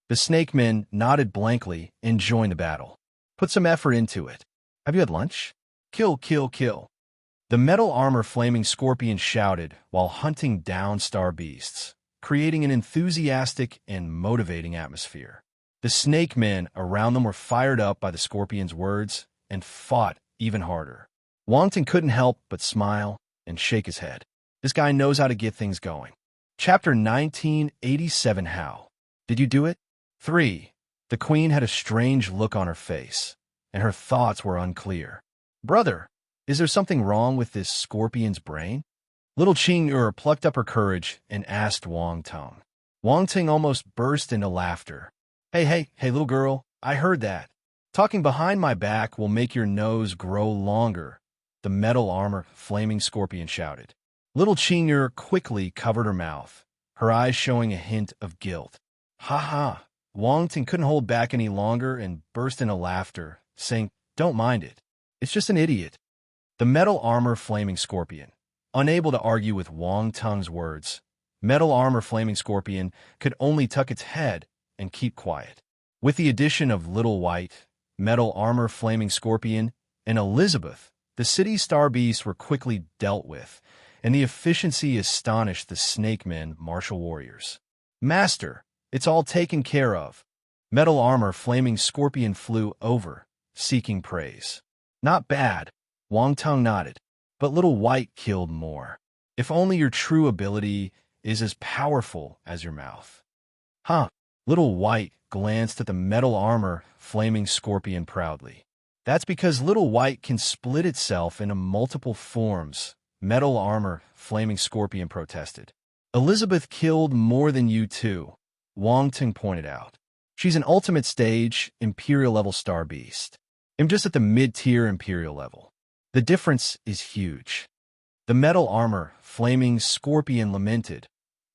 The snakemen nodded blankly and joined the battle. Put some effort into it. Have you had lunch? Kill, kill, kill. The metal armor flaming scorpion shouted while hunting down star beasts, creating an enthusiastic and motivating atmosphere. The snakemen around them were fired up by the scorpion's words and fought even harder. Wangton couldn't help but smile and shake his head. This guy knows how to get things going. Chapter 1987. How? Did you do it? 3. The queen had a strange look on her face, and her thoughts were unclear. Brother, is there something wrong with this scorpion's brain? Little Qing plucked up her courage and asked Wang Tong. Wang Ting almost burst into laughter. Hey, little girl, I heard that. Talking behind my back will make your nose grow longer, the metal armor flaming scorpion shouted. Little Qing quickly covered her mouth, her eyes showing a hint of guilt. Ha ha! Wang Ting couldn't hold back any longer and burst into laughter, saying, Don't mind it. It's just an idiot. The metal armor flaming scorpion, unable to argue with Wang Tung's words, metal armor flaming scorpion could only tuck its head and keep quiet. With the addition of Little White, metal armor flaming scorpion, and Elizabeth, the city's star beasts were quickly dealt with, and the efficiency astonished the snakemen martial warriors. Master, it's all taken care of. Metal armor flaming scorpion flew over, seeking praise. Not bad, Wang Tong nodded, but Little White killed more. If only your true ability is as powerful as your mouth. Huh? Little White glanced at the metal armor flaming scorpion proudly. That's because Little White can split itself into multiple forms, metal armor flaming scorpion protested. Elizabeth killed more than you too, Wang Ting pointed out. She's an ultimate stage, Imperial level star beast. I'm just at the mid-tier Imperial level. The difference is huge. The metal armor flaming scorpion lamented,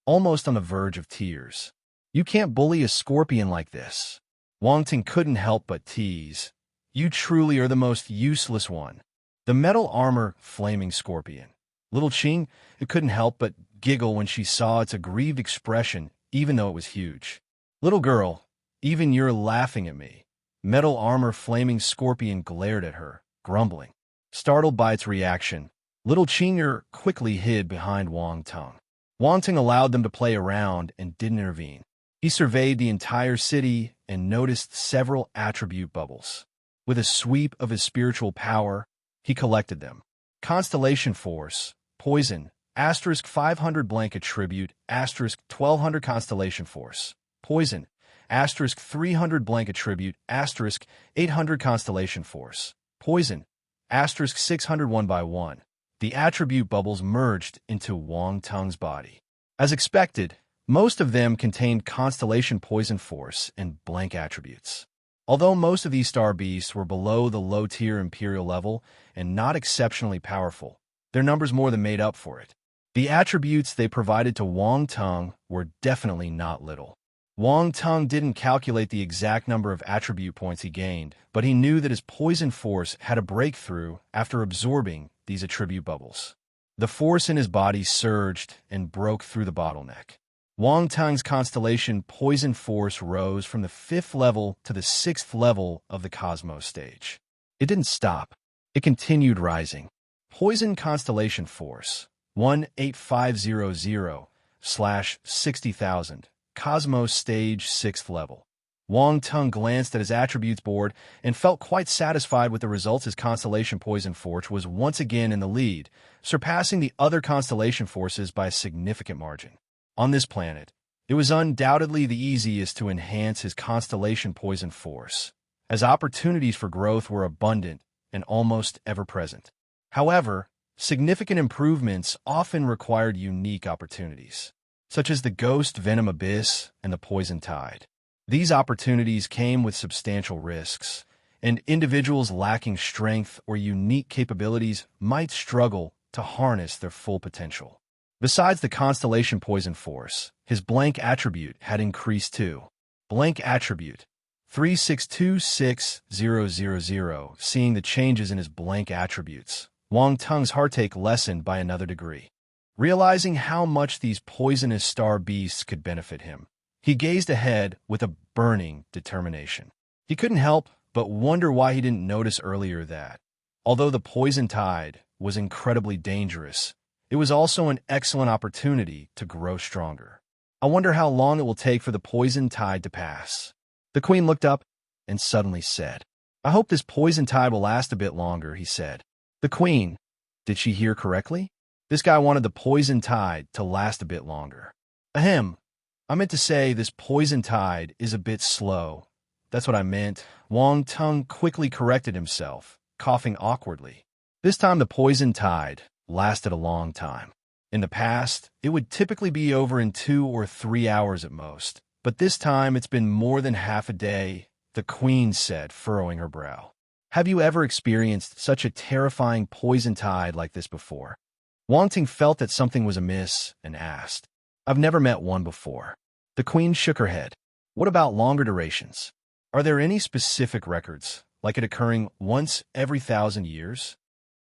almost on the verge of tears. You can't bully a scorpion like this. Wang Ting couldn't help but tease. You truly are the most useless one. The metal armor flaming scorpion. Little Qing, it couldn't help but giggle when she saw its aggrieved expression, even though it was huge. Little girl, even you're laughing at me. Metal armor flaming scorpion glared at her, grumbling. Startled by its reaction, Little Qing quickly hid behind Wang Tong. Wang Ting allowed them to play around and didn't intervene. He surveyed the entire city and noticed several attribute bubbles. With a sweep of his spiritual power, he collected them. Constellation Force, Poison, * 500 blank attribute, * 1200 Constellation Force, Poison, * 300 blank attribute, * 800 Constellation Force, Poison, * 600 1 by 1. The attribute bubbles merged into Wang Tung's body. As expected, most of them contained Constellation Poison Force and blank attributes. Although most of these star beasts were below the low-tier Imperial level and not exceptionally powerful, their numbers more than made up for it. The attributes they provided to Wang Tung were definitely not little. Wang Tung didn't calculate the exact number of attribute points he gained, but he knew that his poison force had a breakthrough after absorbing these attribute bubbles. The force in his body surged and broke through the bottleneck. Wang Tung's constellation Poison Force rose from the 5th level to the 6th level of the Cosmos stage. It didn't stop. It continued rising. Poison Constellation Force 18500/60,000, Cosmos stage 6th level. Wang Tung glanced at his attributes board and felt quite satisfied with the results. His constellation Poison Force was once again in the lead, surpassing the other constellation forces by a significant margin. On this planet, it was undoubtedly the easiest to enhance his constellation Poison Force, as opportunities for growth were abundant and almost ever-present. However, significant improvements often required unique opportunities, such as the Ghost Venom Abyss and the Poison Tide. These opportunities came with substantial risks, and individuals lacking strength or unique capabilities might struggle to harness their full potential. Besides the Constellation Poison Force, his blank attribute had increased too. Blank attribute 3626000. Seeing the changes in his blank attributes, Wang Tung's heartache lessened by another degree. Realizing how much these poisonous star beasts could benefit him, he gazed ahead with a burning determination. He couldn't help but wonder why he didn't notice earlier that, although the Poison Tide was incredibly dangerous, it was also an excellent opportunity to grow stronger. I wonder how long it will take for the Poison Tide to pass. The Queen looked up and suddenly said, "I hope this Poison Tide will last a bit longer," he said. The Queen, did she hear correctly? This guy wanted the Poison Tide to last a bit longer. Ahem, I meant to say this Poison Tide is a bit slow. That's what I meant. Wang Tung quickly corrected himself, coughing awkwardly. This time the Poison Tide lasted a long time. In the past, it would typically be over in 2 or 3 hours at most, but this time it's been more than half a day, the Queen said, furrowing her brow. Have you ever experienced such a terrifying Poison Tide like this before? Wang Tung felt that something was amiss and asked, I've never met one before. The Queen shook her head. What about longer durations? Are there any specific records, like it occurring once every 1,000 years?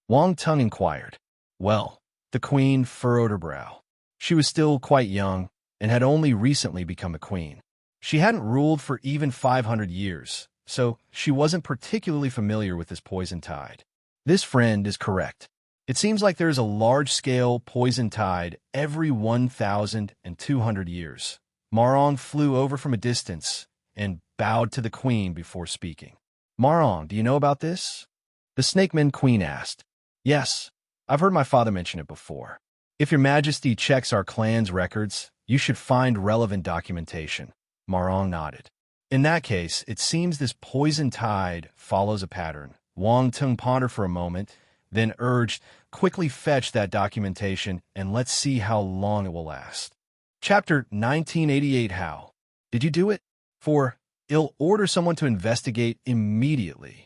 Wang Tung inquired. Well, the Queen furrowed her brow. She was still quite young and had only recently become a queen. She hadn't ruled for even 500 years, so she wasn't particularly familiar with this Poison Tide. This friend is correct. It seems like there is a large-scale Poison Tide every 1,200 years. Marong flew over from a distance and bowed to the Queen before speaking. Marong, do you know about this? The Snakeman Queen asked. Yes, I've heard my father mention it before. If your Majesty checks our clan's records, you should find relevant documentation. Marong nodded. In that case, it seems this Poison Tide follows a pattern. Wang Tung pondered for a moment, then urged, quickly fetch that documentation and let's see how long it will last. Chapter 1988. How? Did you do it? For, I'll order someone to investigate immediately.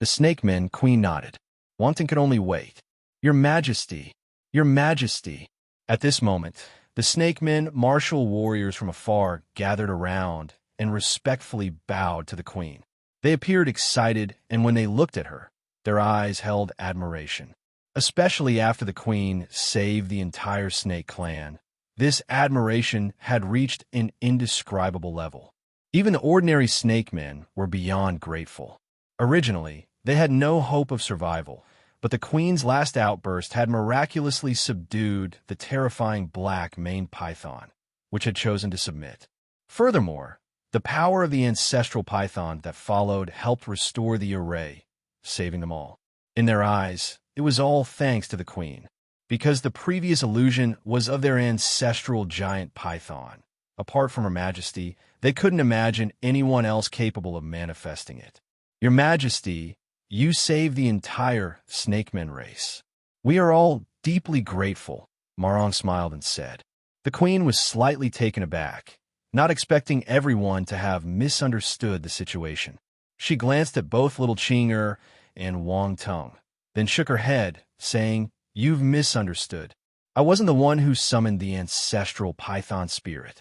The Snakeman Queen nodded. Wang Tung could only wait. Your Majesty, Your Majesty. At this moment, the Snakemen, martial warriors from afar, gathered around and respectfully bowed to the Queen. They appeared excited, and when they looked at her, their eyes held admiration. Especially after the Queen saved the entire Snake clan, this admiration had reached an indescribable level. Even the ordinary snake men were beyond grateful. Originally, they had no hope of survival, but the Queen's last outburst had miraculously subdued the terrifying black maned python, which had chosen to submit. Furthermore, the power of the ancestral python that followed helped restore the array, saving them all. In their eyes, it was all thanks to the Queen, because the previous illusion was of their ancestral giant python. Apart from Her Majesty, they couldn't imagine anyone else capable of manifesting it. Your Majesty, you saved the entire Snakemen race. We are all deeply grateful, Marong smiled and said. The Queen was slightly taken aback, not expecting everyone to have misunderstood the situation. She glanced at both Little Qing'er and Wang Tung, then shook her head, saying, You've misunderstood. I wasn't the one who summoned the ancestral python spirit.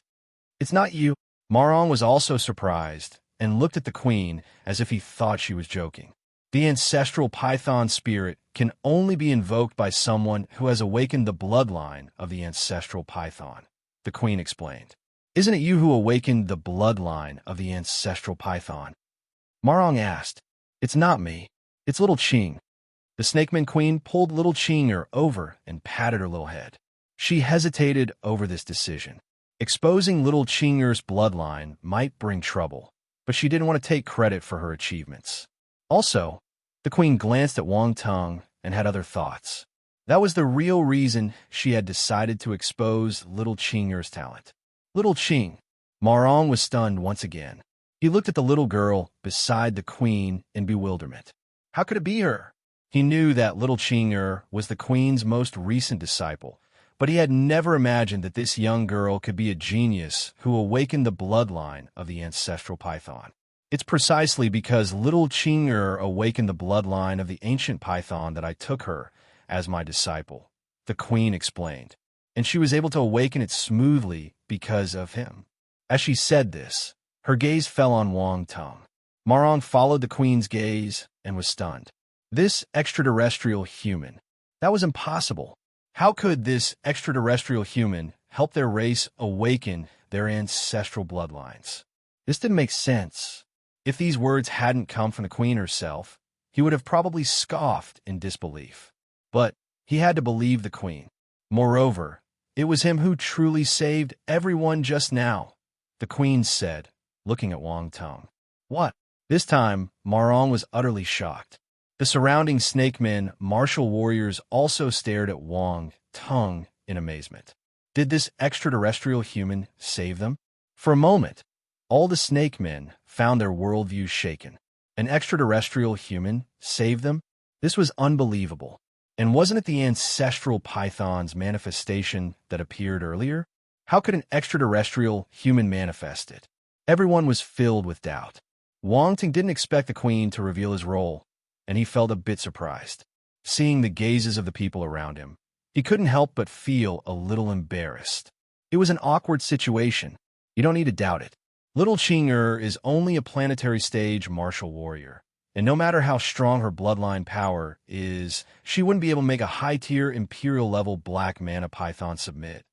It's not you. Marong was also surprised and looked at the Queen as if he thought she was joking. The ancestral python spirit can only be invoked by someone who has awakened the bloodline of the ancestral python, the Queen explained. Isn't it you who awakened the bloodline of the ancestral python? Marong asked. It's not me. It's Little Qing. The Snakeman Queen pulled Little Qing'er over and patted her little head. She hesitated over this decision. Exposing Little Qing'er's bloodline might bring trouble, but she didn't want to take credit for her achievements. Also, the Queen glanced at Wang Tung and had other thoughts. That was the real reason she had decided to expose Little Qing'er's talent. Little Qing. Marong was stunned once again. He looked at the little girl beside the Queen in bewilderment. How could it be her? He knew that little Qing'er was the queen's most recent disciple, but he had never imagined that this young girl could be a genius who awakened the bloodline of the ancestral python. It's precisely because little Qing'er awakened the bloodline of the ancient python that I took her as my disciple, the queen explained, and she was able to awaken it smoothly because of him. As she said this, her gaze fell on Wang Tong. Marong followed the queen's gaze and was stunned. This extraterrestrial human. That was impossible. How could this extraterrestrial human help their race awaken their ancestral bloodlines? This didn't make sense. If these words hadn't come from the queen herself, he would have probably scoffed in disbelief. But he had to believe the queen. Moreover, it was him who truly saved everyone just now, the queen said, looking at Wang Tong. What? This time, Marong was utterly shocked. The surrounding snake men, martial warriors, also stared at Wang Tong in amazement. Did this extraterrestrial human save them? For a moment, all the snake men found their worldview shaken. An extraterrestrial human saved them? This was unbelievable. And wasn't it the ancestral python's manifestation that appeared earlier? How could an extraterrestrial human manifest it? Everyone was filled with doubt. Wang Ting didn't expect the queen to reveal his role, and he felt a bit surprised. Seeing the gazes of the people around him, he couldn't help but feel a little embarrassed. It was an awkward situation. You don't need to doubt it. Little Qing'er is only a planetary stage martial warrior, and no matter how strong her bloodline power is, she wouldn't be able to make a high-tier imperial-level black mana python submit,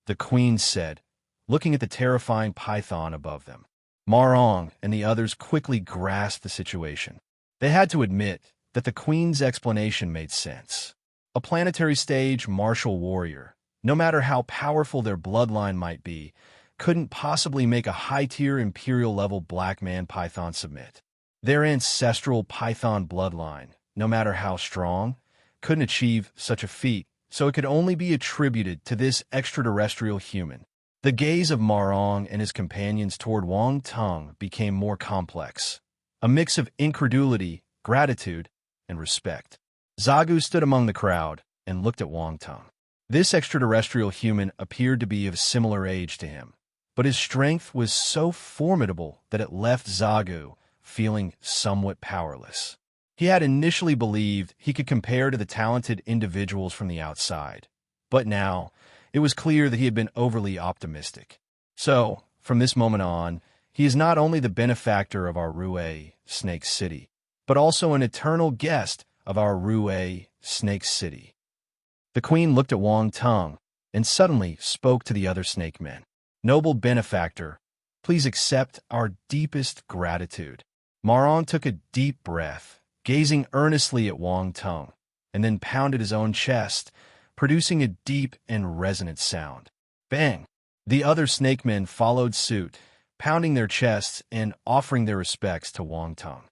the queen said, looking at the terrifying python above them. Marong and the others quickly grasped the situation. They had to admit that the queen's explanation made sense. A planetary stage martial warrior, no matter how powerful their bloodline might be, couldn't possibly make a high-tier imperial-level black man python submit. Their ancestral python bloodline, no matter how strong, couldn't achieve such a feat, so it could only be attributed to this extraterrestrial human. The gaze of Marong and his companions toward Wang Tong became more complex, a mix of incredulity, gratitude, and respect. Zagu stood among the crowd and looked at Wang Tong. This extraterrestrial human appeared to be of similar age to him, but his strength was so formidable that it left Zagu feeling somewhat powerless. He had initially believed he could compare to the talented individuals from the outside, but now it was clear that he had been overly optimistic. So, from this moment on, he is not only the benefactor of our Rue Snake City, but also an eternal guest of our Rue Snake City. The queen looked at Wang Tong and suddenly spoke to the other snake men. Noble benefactor, please accept our deepest gratitude. Marong took a deep breath, gazing earnestly at Wang Tong, and then pounded his own chest, producing a deep and resonant sound. Bang! The other snake men followed suit, pounding their chests and offering their respects to Wang Tong.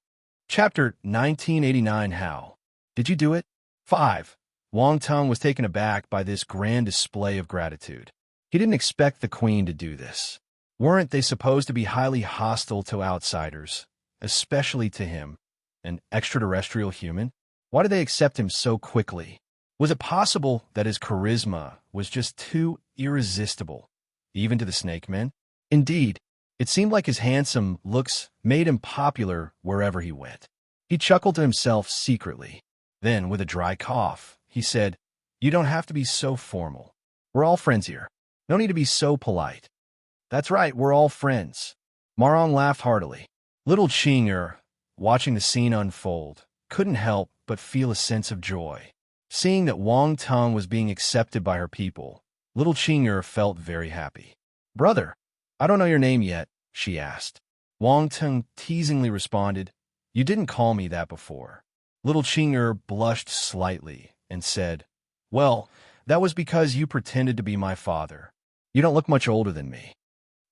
Chapter 1989. How? Did you do it? 5. Wang Tong was taken aback by this grand display of gratitude. He didn't expect the queen to do this. Weren't they supposed to be highly hostile to outsiders, especially to him, an extraterrestrial human? Why did they accept him so quickly? Was it possible that his charisma was just too irresistible, even to the snake men? Indeed, it seemed like his handsome looks made him popular wherever he went. He chuckled to himself secretly. Then, with a dry cough, he said, "You don't have to be so formal. We're all friends here. No need to be so polite." "That's right, we're all friends." Marong laughed heartily. Little Qing'er, watching the scene unfold, couldn't help but feel a sense of joy. Seeing that Wang Tong was being accepted by her people, little Qing'er felt very happy. "Brother, I don't know your name yet," she asked. Wang Tong teasingly responded, "You didn't call me that before." Little Qing'er blushed slightly and said, "Well, that was because you pretended to be my father. You don't look much older than me."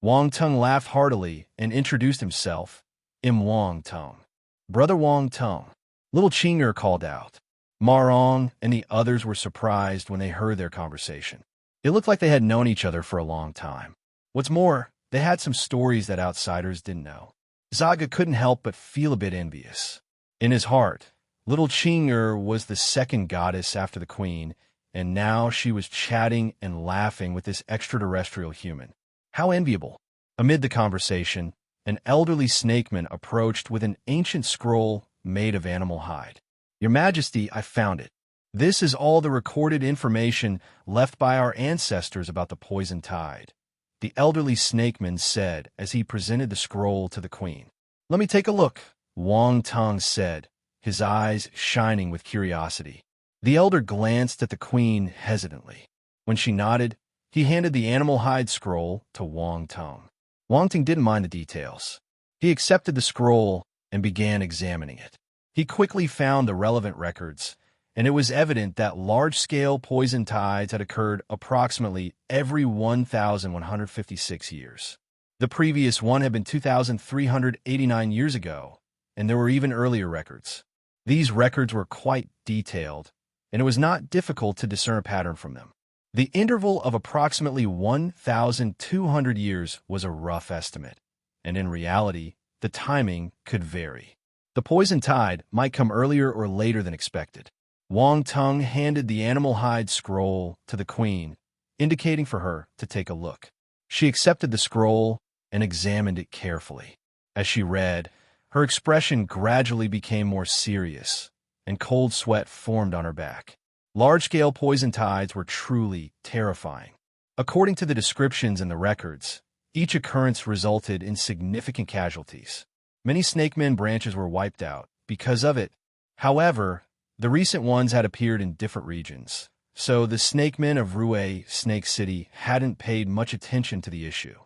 Wang Tong laughed heartily and introduced himself, Wang Tong. "Brother Wang Tong," little Qing'er called out. Marong and the others were surprised when they heard their conversation. It looked like they had known each other for a long time. What's more, they had some stories that outsiders didn't know. Zaga couldn't help but feel a bit envious. In his heart, Little Chinger was the second goddess after the queen, and now she was chatting and laughing with this extraterrestrial human. How enviable. Amid the conversation, an elderly snakeman approached with an ancient scroll made of animal hide. Your Majesty, I found it. This is all the recorded information left by our ancestors about the poison tide, the elderly snakeman said as he presented the scroll to the queen. Let me take a look, Wang Tong said, his eyes shining with curiosity. The elder glanced at the queen hesitantly. When she nodded, he handed the animal hide scroll to Wang Tong. Wang Tong didn't mind the details. He accepted the scroll and began examining it. He quickly found the relevant records, and it was evident that large-scale poison tides had occurred approximately every 1,156 years. The previous one had been 2,389 years ago, and there were even earlier records. These records were quite detailed, and it was not difficult to discern a pattern from them. The interval of approximately 1,200 years was a rough estimate, and in reality, the timing could vary. The poison tide might come earlier or later than expected. Wang Tong handed the animal hide scroll to the queen, indicating for her to take a look. She accepted the scroll and examined it carefully. As she read, her expression gradually became more serious, and cold sweat formed on her back. Large-scale poison tides were truly terrifying. According to the descriptions in the records, each occurrence resulted in significant casualties. Many snakemen branches were wiped out because of it. However, the recent ones had appeared in different regions, so the snakemen of Rue Snake City hadn't paid much attention to the issue.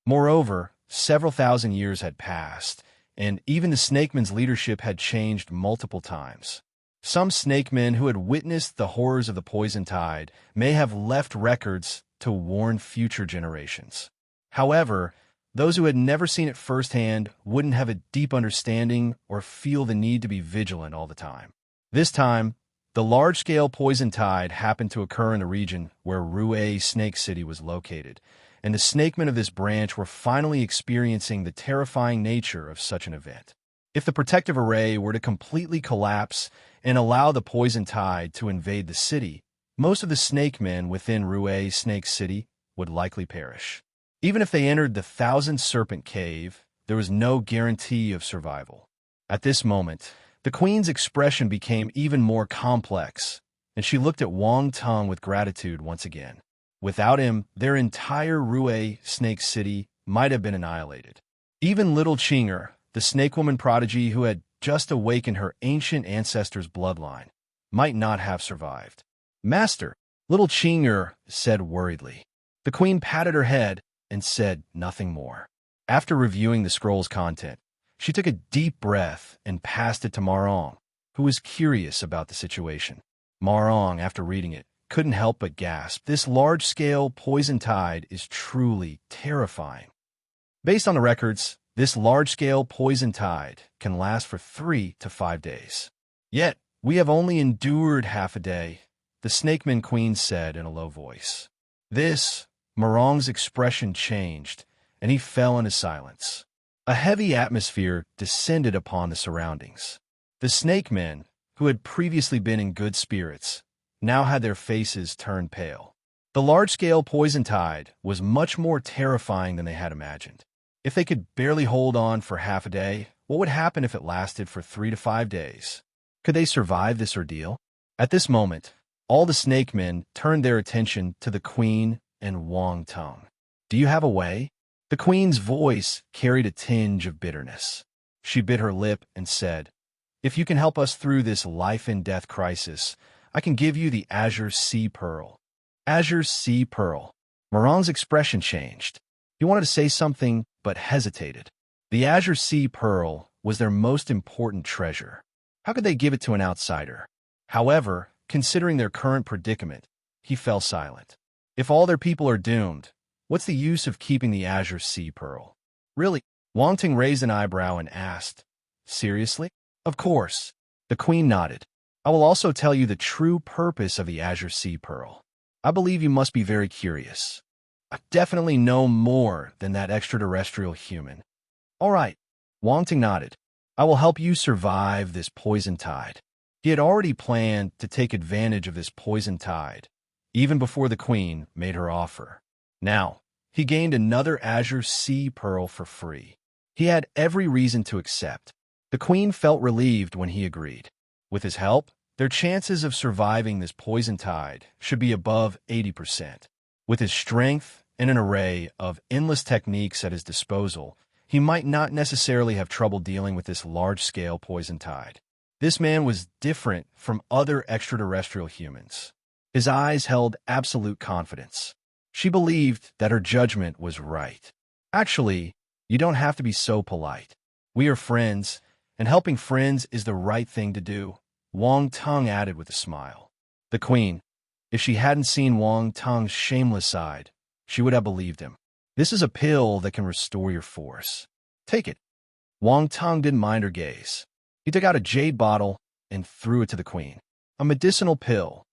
Moreover, several thousand years had passed, and even the snakemen's leadership had changed multiple times. Some snakemen who had witnessed the horrors of the poison tide may have left records to warn future generations. However, those who had never seen it firsthand wouldn't have a deep understanding or feel the need to be vigilant all the time. This time, the large-scale poison tide happened to occur in the region where Rue Snake City was located, and the snakemen of this branch were finally experiencing the terrifying nature of such an event. If the protective array were to completely collapse and allow the poison tide to invade the city, most of the snakemen within Rue Snake City would likely perish. Even if they entered the Thousand Serpent Cave, there was no guarantee of survival. At this moment, the queen's expression became even more complex, and she looked at Wang Tong with gratitude once again. Without him, their entire Rue Snake City might have been annihilated. Even little Chinger, the snakewoman prodigy who had just awakened her ancient ancestors' bloodline, might not have survived. Master, little Chinger said worriedly. The queen patted her head and said nothing more. After reviewing the scroll's content, she took a deep breath and passed it to Marong, who was curious about the situation. Marong, after reading it, couldn't help but gasp. This large-scale poison tide is truly terrifying. Based on the records, this large-scale poison tide can last for 3 to 5 days. Yet, we have only endured half a day, the snakeman queen said in a low voice. Marong's expression changed, and he fell into silence. A heavy atmosphere descended upon the surroundings. The snakemen, who had previously been in good spirits, now had their faces turned pale. The large-scale poison tide was much more terrifying than they had imagined. If they could barely hold on for half a day, what would happen if it lasted for 3 to 5 days? Could they survive this ordeal? At this moment, all the snakemen turned their attention to the queen and Wang Tong. Do you have a way? The queen's voice carried a tinge of bitterness. She bit her lip and said, If you can help us through this life-and-death crisis, I can give you the Azure Sea Pearl. Azure Sea Pearl. Marong's expression changed. He wanted to say something, but hesitated. The Azure Sea Pearl was their most important treasure. How could they give it to an outsider? However, considering their current predicament, he fell silent. If all their people are doomed, what's the use of keeping the Azure Sea Pearl? Really? Wang Ting raised an eyebrow and asked, Seriously? Of course. The queen nodded. I will also tell you the true purpose of the Azure Sea Pearl. I believe you must be very curious. I definitely know more than that extraterrestrial human. All right. Wang Ting nodded. I will help you survive this poison tide. He had already planned to take advantage of this poison tide, even before the queen made her offer. Now, he gained another azure sea pearl for free. He had every reason to accept. The queen felt relieved when he agreed. With his help, their chances of surviving this poison tide should be above 80%. With his strength and an array of endless techniques at his disposal, he might not necessarily have trouble dealing with this large-scale poison tide. This man was different from other extraterrestrial humans. His eyes held absolute confidence. She believed that her judgment was right. Actually, you don't have to be so polite. We are friends, and helping friends is the right thing to do, Wang Tung added with a smile. The queen, if she hadn't seen Wang Tung's shameless side, she would have believed him. This is a pill that can restore your force. Take it. Wang Tung didn't mind her gaze. He took out a jade bottle and threw it to the queen. A medicinal pill.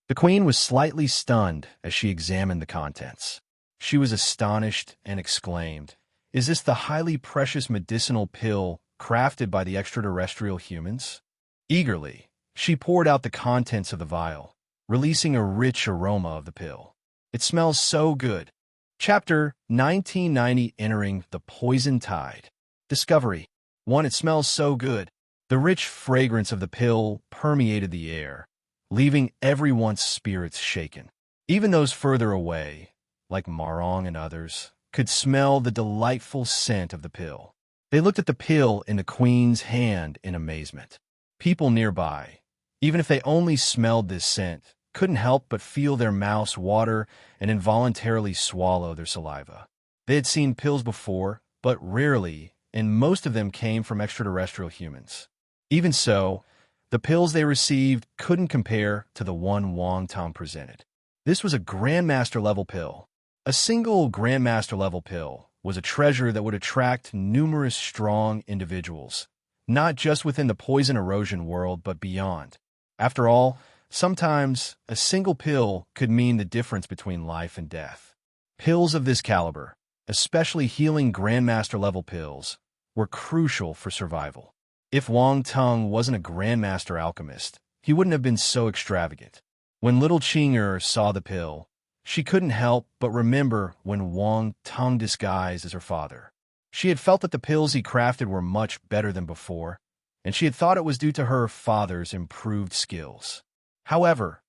The queen was slightly stunned as she examined the contents. She was astonished and exclaimed, "Is this the highly precious medicinal pill crafted by the extraterrestrial humans?" Eagerly, she poured out the contents of the vial, releasing a rich aroma of the pill. "It smells so good." Chapter 1990, Entering the Poison Tide. Discovery 1. It smells so good. The rich fragrance of the pill permeated the air, leaving everyone's spirits shaken. Even those further away, like Marong and others, could smell the delightful scent of the pill. They looked at the pill in the queen's hand in amazement. People nearby, even if they only smelled this scent, couldn't help but feel their mouths water and involuntarily swallow their saliva. They had seen pills before, but rarely, and most of them came from extraterrestrial humans. Even so, the pills they received couldn't compare to the one Wang Tong presented. This was a Grandmaster-level pill. A single Grandmaster-level pill was a treasure that would attract numerous strong individuals, not just within the poison erosion world, but beyond. After all, sometimes a single pill could mean the difference between life and death. Pills of this caliber, especially healing Grandmaster-level pills, were crucial for survival. If Wang Tung wasn't a Grandmaster alchemist, he wouldn't have been so extravagant. When little Qing'er saw the pill, she couldn't help but remember when Wang Tung disguised as her father. She had felt that the pills he crafted were much better than before, and she had thought it was due to her father's improved skills. However,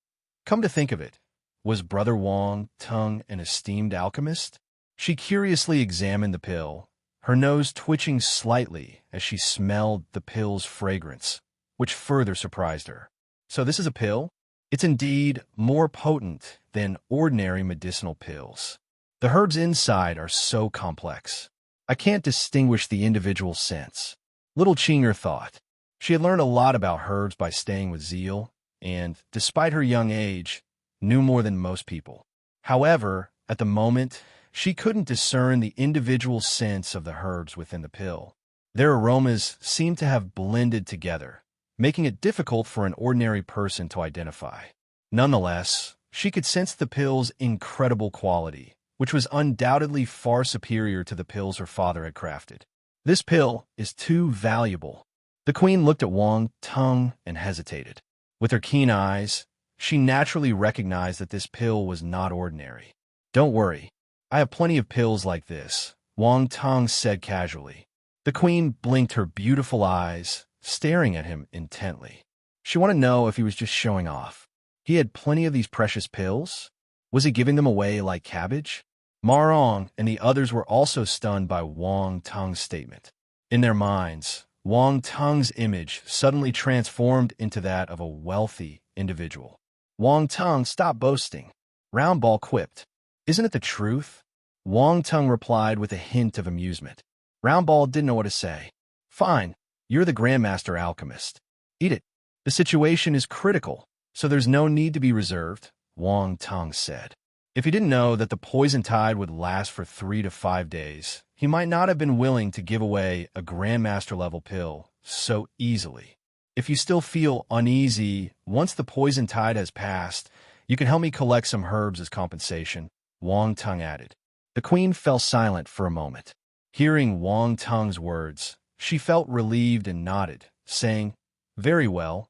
come to think of it, was Brother Wang Tung an esteemed alchemist? She curiously examined the pill, her nose twitching slightly as she smelled the pill's fragrance, which further surprised her. So this is a pill? It's indeed more potent than ordinary medicinal pills. The herbs inside are so complex. I can't distinguish the individual scents. Little Qing'er thought. She had learned a lot about herbs by staying with Zeal, and, despite her young age, knew more than most people. However, at the moment, she couldn't discern the individual scents of the herbs within the pill. Their aromas seemed to have blended together, making it difficult for an ordinary person to identify. Nonetheless, she could sense the pill's incredible quality, which was undoubtedly far superior to the pills her father had crafted. This pill is too valuable. The queen looked at Wang Tung and hesitated. With her keen eyes, she naturally recognized that this pill was not ordinary. "Don't worry, I have plenty of pills like this," Wang Tung said casually. The queen blinked her beautiful eyes, staring at him intently. She wanted to know if he was just showing off. He had plenty of these precious pills? Was he giving them away like cabbage? Marong and the others were also stunned by Wang Tung's statement. In their minds, Wang Tung's image suddenly transformed into that of a wealthy individual. Wang Tung stopped boasting. Roundball quipped, "Isn't it the truth?" Wang Tung replied with a hint of amusement. Roundball didn't know what to say. "Fine, you're the Grandmaster alchemist. Eat it. The situation is critical, so there's no need to be reserved," Wang Tung said. If he didn't know that the poison tide would last for 3 to 5 days, he might not have been willing to give away a Grandmaster-level pill so easily. "If you still feel uneasy once the poison tide has passed, you can help me collect some herbs as compensation," Wang Tung added. The queen fell silent for a moment. Hearing Wang Tung's words, she felt relieved and nodded, saying, "Very well,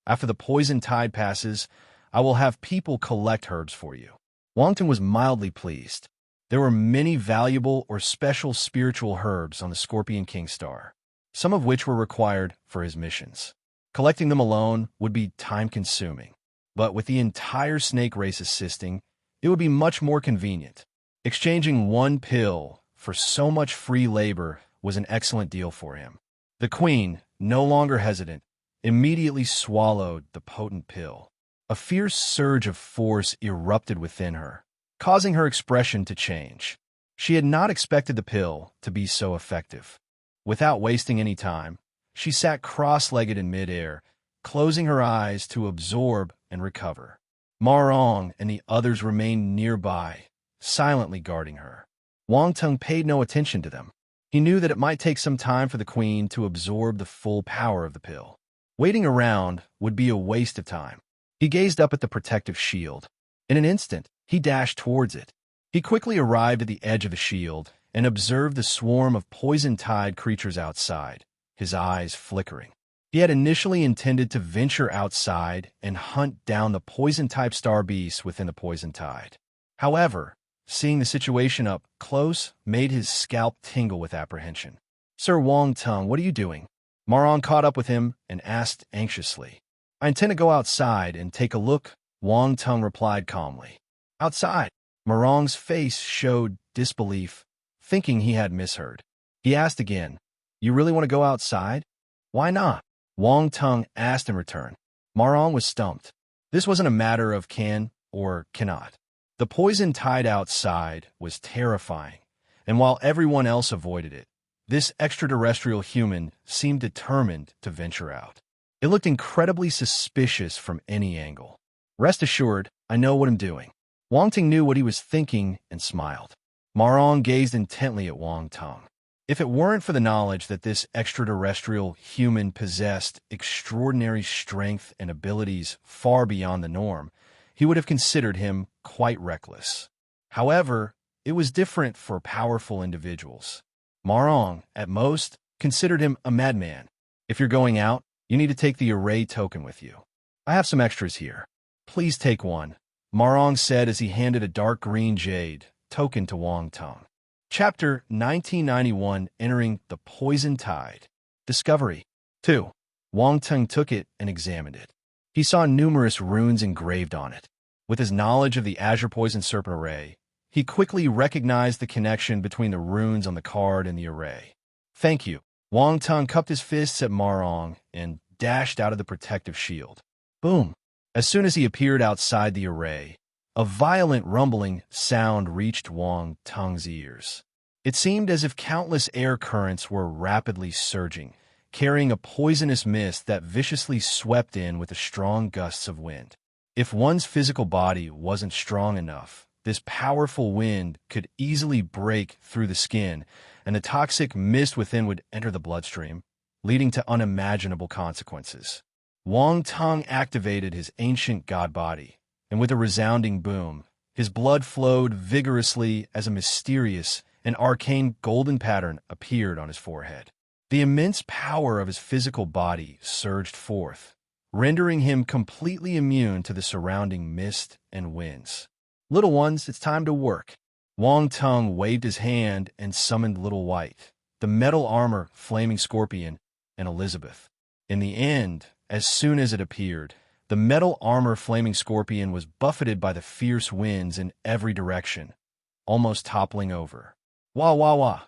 After the poison tide passes, I will have people collect herbs for you. Wang Teng was mildly pleased. There were many valuable or special spiritual herbs on the Scorpion King star, some of which were required for his missions. Collecting them alone would be time-consuming, but with the entire snake race assisting, it would be much more convenient. Exchanging one pill for so much free labor was an excellent deal for him. The queen, no longer hesitant, immediately swallowed the potent pill. A fierce surge of force erupted within her, causing her expression to change. She had not expected the pill to be so effective. Without wasting any time, she sat cross-legged in midair, closing her eyes to absorb and recover. Marong and the others remained nearby, silently guarding her. Wang Teng paid no attention to them. He knew that it might take some time for the queen to absorb the full power of the pill. Waiting around would be a waste of time. He gazed up at the protective shield. In an instant, he dashed towards it. He quickly arrived at the edge of the shield and observed the swarm of poison-tide creatures outside, his eyes flickering. He had initially intended to venture outside and hunt down the poison-type star beasts within the poison tide. However, seeing the situation up close made his scalp tingle with apprehension. "Sir Wang Teng, what are you doing?" Marong caught up with him and asked anxiously. "I intend to go outside and take a look," Wang Teng replied calmly. "Outside?" Marong's face showed disbelief, thinking he had misheard. He asked again, "You really want to go outside?" "Why not?" Wang Teng asked in return. Marong was stumped. This wasn't a matter of can or cannot. The poison tide outside was terrifying, and while everyone else avoided it, this extraterrestrial human seemed determined to venture out. It looked incredibly suspicious from any angle. "Rest assured, I know what I'm doing." Wang Teng knew what he was thinking and smiled. Marong gazed intently at Wang Teng. If it weren't for the knowledge that this extraterrestrial human possessed extraordinary strength and abilities far beyond the norm, he would have considered him quite reckless. However, it was different for powerful individuals. Marong, at most, considered him a madman. "If you're going out, you need to take the array token with you. I have some extras here. Please take one," Marong said as he handed a dark green jade token to Wang Teng. Chapter 1991, Entering the Poison Tide. Discovery 2. Wang Teng took it and examined it. He saw numerous runes engraved on it. With his knowledge of the Azure Poison Serpent array, he quickly recognized the connection between the runes on the card and the array. "Thank you." Wang Teng cupped his fists at Marong and dashed out of the protective shield. Boom! As soon as he appeared outside the array, a violent rumbling sound reached Wang Teng's ears. It seemed as if countless air currents were rapidly surging, carrying a poisonous mist that viciously swept in with the strong gusts of wind. If one's physical body wasn't strong enough, this powerful wind could easily break through the skin, and the toxic mist within would enter the bloodstream, leading to unimaginable consequences. Wang Teng activated his ancient god body, and with a resounding boom, his blood flowed vigorously as a mysterious and arcane golden pattern appeared on his forehead. The immense power of his physical body surged forth, rendering him completely immune to the surrounding mist and winds. "Little ones, it's time to work." Wang Teng waved his hand and summoned Little White, the metal armor flaming scorpion, and Elizabeth. In the end, as soon as it appeared, the metal armor flaming scorpion was buffeted by the fierce winds in every direction, almost toppling over. "Wah, wah, wah!"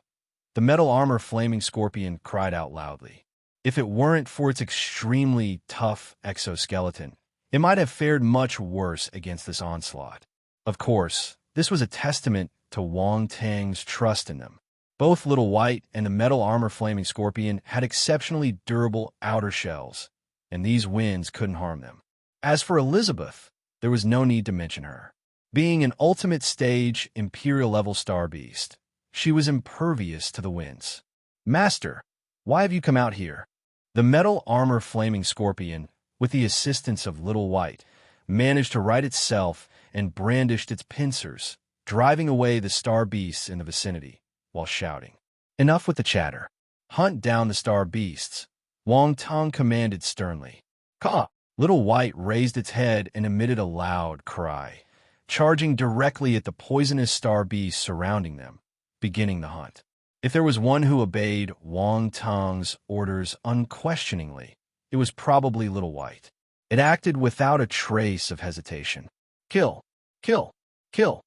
The metal armor flaming scorpion cried out loudly. If it weren't for its extremely tough exoskeleton, it might have fared much worse against this onslaught. Of course, this was a testament to Wang Teng's trust in them. Both Little White and the metal armor flaming scorpion had exceptionally durable outer shells, and these winds couldn't harm them. As for Elizabeth, there was no need to mention her. Being an ultimate stage Imperial-level star beast, she was impervious to the winds. "Master, why have you come out here?" The metal armor flaming scorpion, with the assistance of Little White, managed to right itself and brandished its pincers, driving away the star beasts in the vicinity, while shouting, "Enough with the chatter. Hunt down the star beasts," Wang Teng commanded sternly. "Ka!" Little White raised its head and emitted a loud cry, charging directly at the poisonous star beasts surrounding them, beginning the hunt. If there was one who obeyed Wang Tung's orders unquestioningly, it was probably Little White. It acted without a trace of hesitation. Kill! Kill! Kill!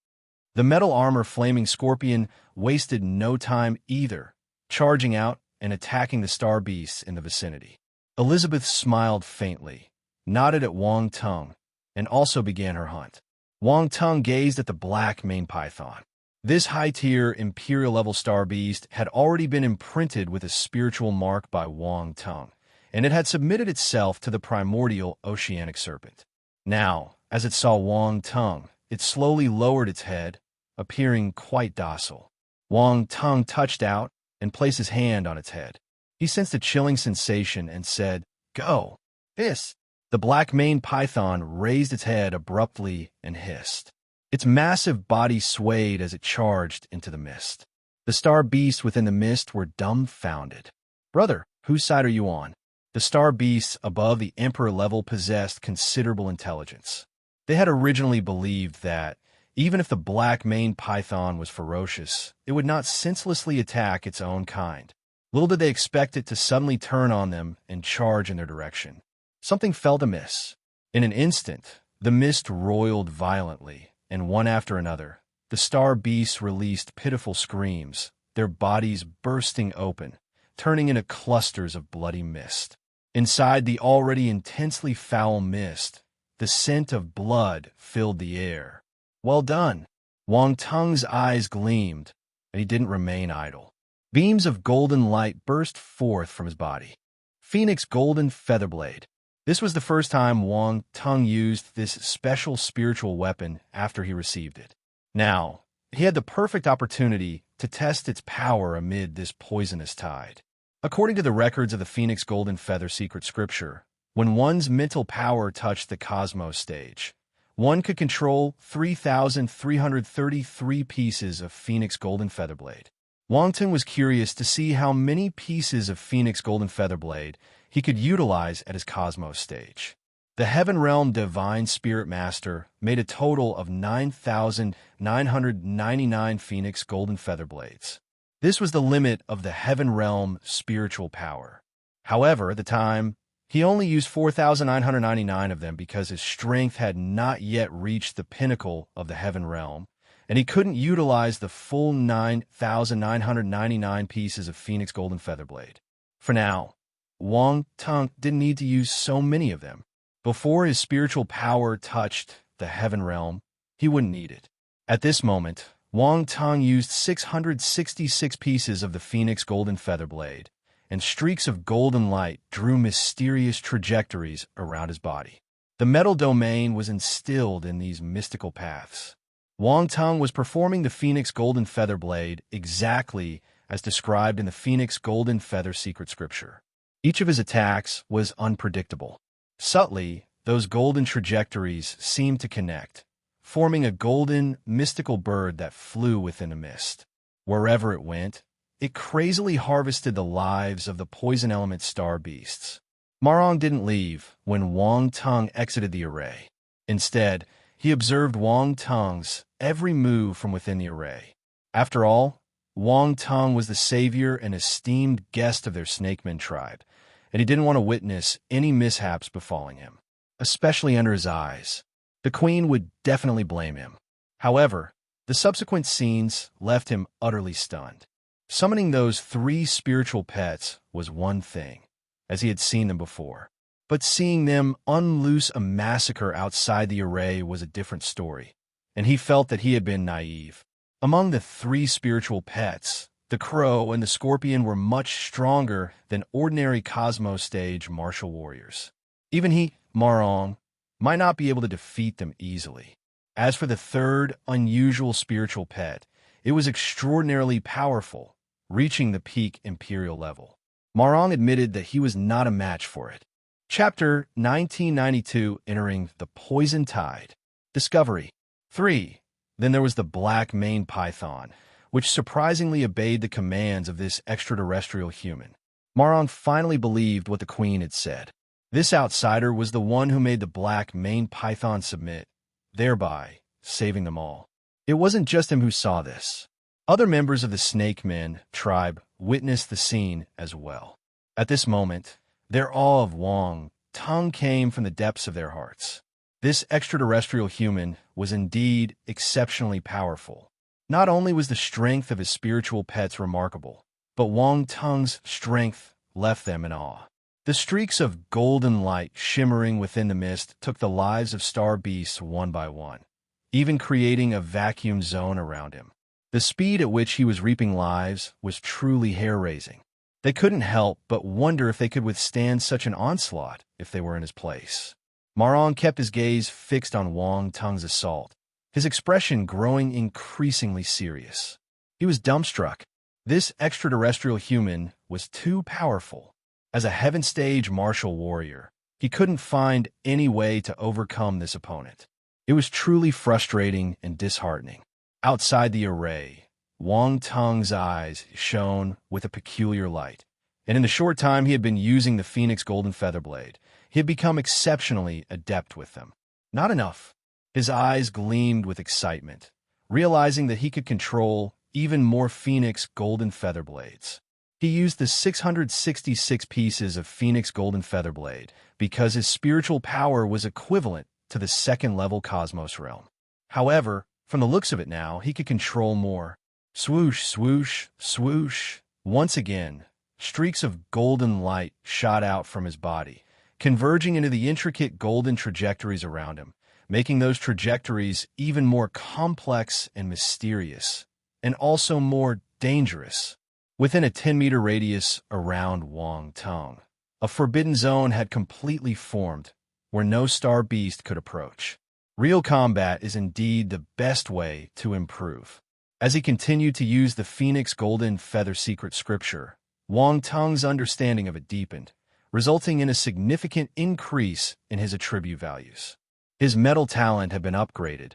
The metal armor flaming scorpion wasted no time either, charging out and attacking the star beasts in the vicinity. Elizabeth smiled faintly, nodded at Wang Tung, and also began her hunt. Wang Tung gazed at the black maned python. This high-tier, imperial-level star beast had already been imprinted with a spiritual mark by Wang Tung, and it had submitted itself to the primordial oceanic serpent. Now, as it saw Wang Tung, it slowly lowered its head, appearing quite docile. Wang Tung touched out and placed his hand on its head. He sensed a chilling sensation and said, "Go!" Hiss! The black-maned python raised its head abruptly and hissed. Its massive body swayed as it charged into the mist. The star beasts within the mist were dumbfounded. "Brother, whose side are you on?" The star beasts above the emperor level possessed considerable intelligence. They had originally believed that, even if the black-maned python was ferocious, it would not senselessly attack its own kind. Little did they expect it to suddenly turn on them and charge in their direction. Something felt amiss. In an instant, the mist roiled violently, and one after another, the star beasts released pitiful screams, their bodies bursting open, turning into clusters of bloody mist. Inside the already intensely foul mist, the scent of blood filled the air. "Well done!" Wang Tung's eyes gleamed, and he didn't remain idle. Beams of golden light burst forth from his body. Phoenix Golden Featherblade. This was the first time Wang Tung used this special spiritual weapon after he received it. Now, he had the perfect opportunity to test its power amid this poisonous tide. According to the records of the Phoenix Golden Feather secret scripture, when one's mental power touched the cosmos stage, one could control 3,333 pieces of Phoenix Golden Featherblade. Wang Tung was curious to see how many pieces of Phoenix Golden Featherblade he could utilize at his cosmos stage. The Heaven Realm Divine Spirit Master made a total of 9,999 Phoenix Golden Featherblades. This was the limit of the Heaven Realm spiritual power. However, at the time, he only used 4,999 of them because his strength had not yet reached the pinnacle of the Heaven Realm, and he couldn't utilize the full 9,999 pieces of Phoenix Golden Featherblade. For now, Wang Tung didn't need to use so many of them. Before his spiritual power touched the Heaven Realm, he wouldn't need it. At this moment, Wang Tung used 666 pieces of the Phoenix Golden Featherblade, and streaks of golden light drew mysterious trajectories around his body. The metal domain was instilled in these mystical paths. Wang Tung was performing the Phoenix Golden Featherblade exactly as described in the Phoenix Golden Feather secret scripture. Each of his attacks was unpredictable. Subtly, those golden trajectories seemed to connect, forming a golden, mystical bird that flew within the mist. Wherever it went, it crazily harvested the lives of the poison element star beasts. Marong didn't leave when Wang Tung exited the array. Instead, he observed Wang Tung's every move from within the array. After all, Wang Tung was the savior and esteemed guest of their Snakemen tribe, and he didn't want to witness any mishaps befalling him, especially under his eyes. The queen would definitely blame him. However, the subsequent scenes left him utterly stunned. Summoning those 3 spiritual pets was one thing, as he had seen them before. But seeing them unloose a massacre outside the array was a different story, and he felt that he had been naive. Among the 3 spiritual pets, the crow and the scorpion were much stronger than ordinary Cosmos stage martial warriors. Even he, Marong, might not be able to defeat them easily. As for the 3rd unusual spiritual pet, it was extraordinarily powerful, reaching the peak imperial level. Marong admitted that he was not a match for it. Chapter 1992, entering the Poison Tide. Discovery. 3. Then there was the black maned python, which surprisingly obeyed the commands of this extraterrestrial human. Marong finally believed what the queen had said. This outsider was the one who made the black maned python submit, thereby saving them all. It wasn't just him who saw this. Other members of the Snake Men tribe witnessed the scene as well. At this moment, their awe of Wang Tung came from the depths of their hearts. This extraterrestrial human was indeed exceptionally powerful. Not only was the strength of his spiritual pets remarkable, but Wang Tung's strength left them in awe. The streaks of golden light shimmering within the mist took the lives of star beasts one by one, even creating a vacuum zone around him. The speed at which he was reaping lives was truly hair-raising. They couldn't help but wonder if they could withstand such an onslaught if they were in his place. Marong kept his gaze fixed on Wang Tung's assault, his expression growing increasingly serious. He was dumbstruck. This extraterrestrial human was too powerful. As a heaven-stage martial warrior, he couldn't find any way to overcome this opponent. It was truly frustrating and disheartening. Outside the array, Wang Tung's eyes shone with a peculiar light, and in the short time he had been using the Phoenix Golden Feather Blade, he had become exceptionally adept with them. Not enough. His eyes gleamed with excitement, realizing that he could control even more Phoenix Golden Feather Blades. He used the 666 pieces of Phoenix Golden Feather Blade because his spiritual power was equivalent to the second-level Cosmos realm. However, from the looks of it now, he could control more. Swoosh, swoosh, swoosh. Once again, streaks of golden light shot out from his body, converging into the intricate golden trajectories around him, making those trajectories even more complex and mysterious, and also more dangerous. Within a 10-meter radius around Wang Tung, a forbidden zone had completely formed, where no star beast could approach. Real combat is indeed the best way to improve. As he continued to use the Phoenix Golden Feather Secret Scripture, Wang Tung's understanding of it deepened, resulting in a significant increase in his attribute values. His metal talent had been upgraded,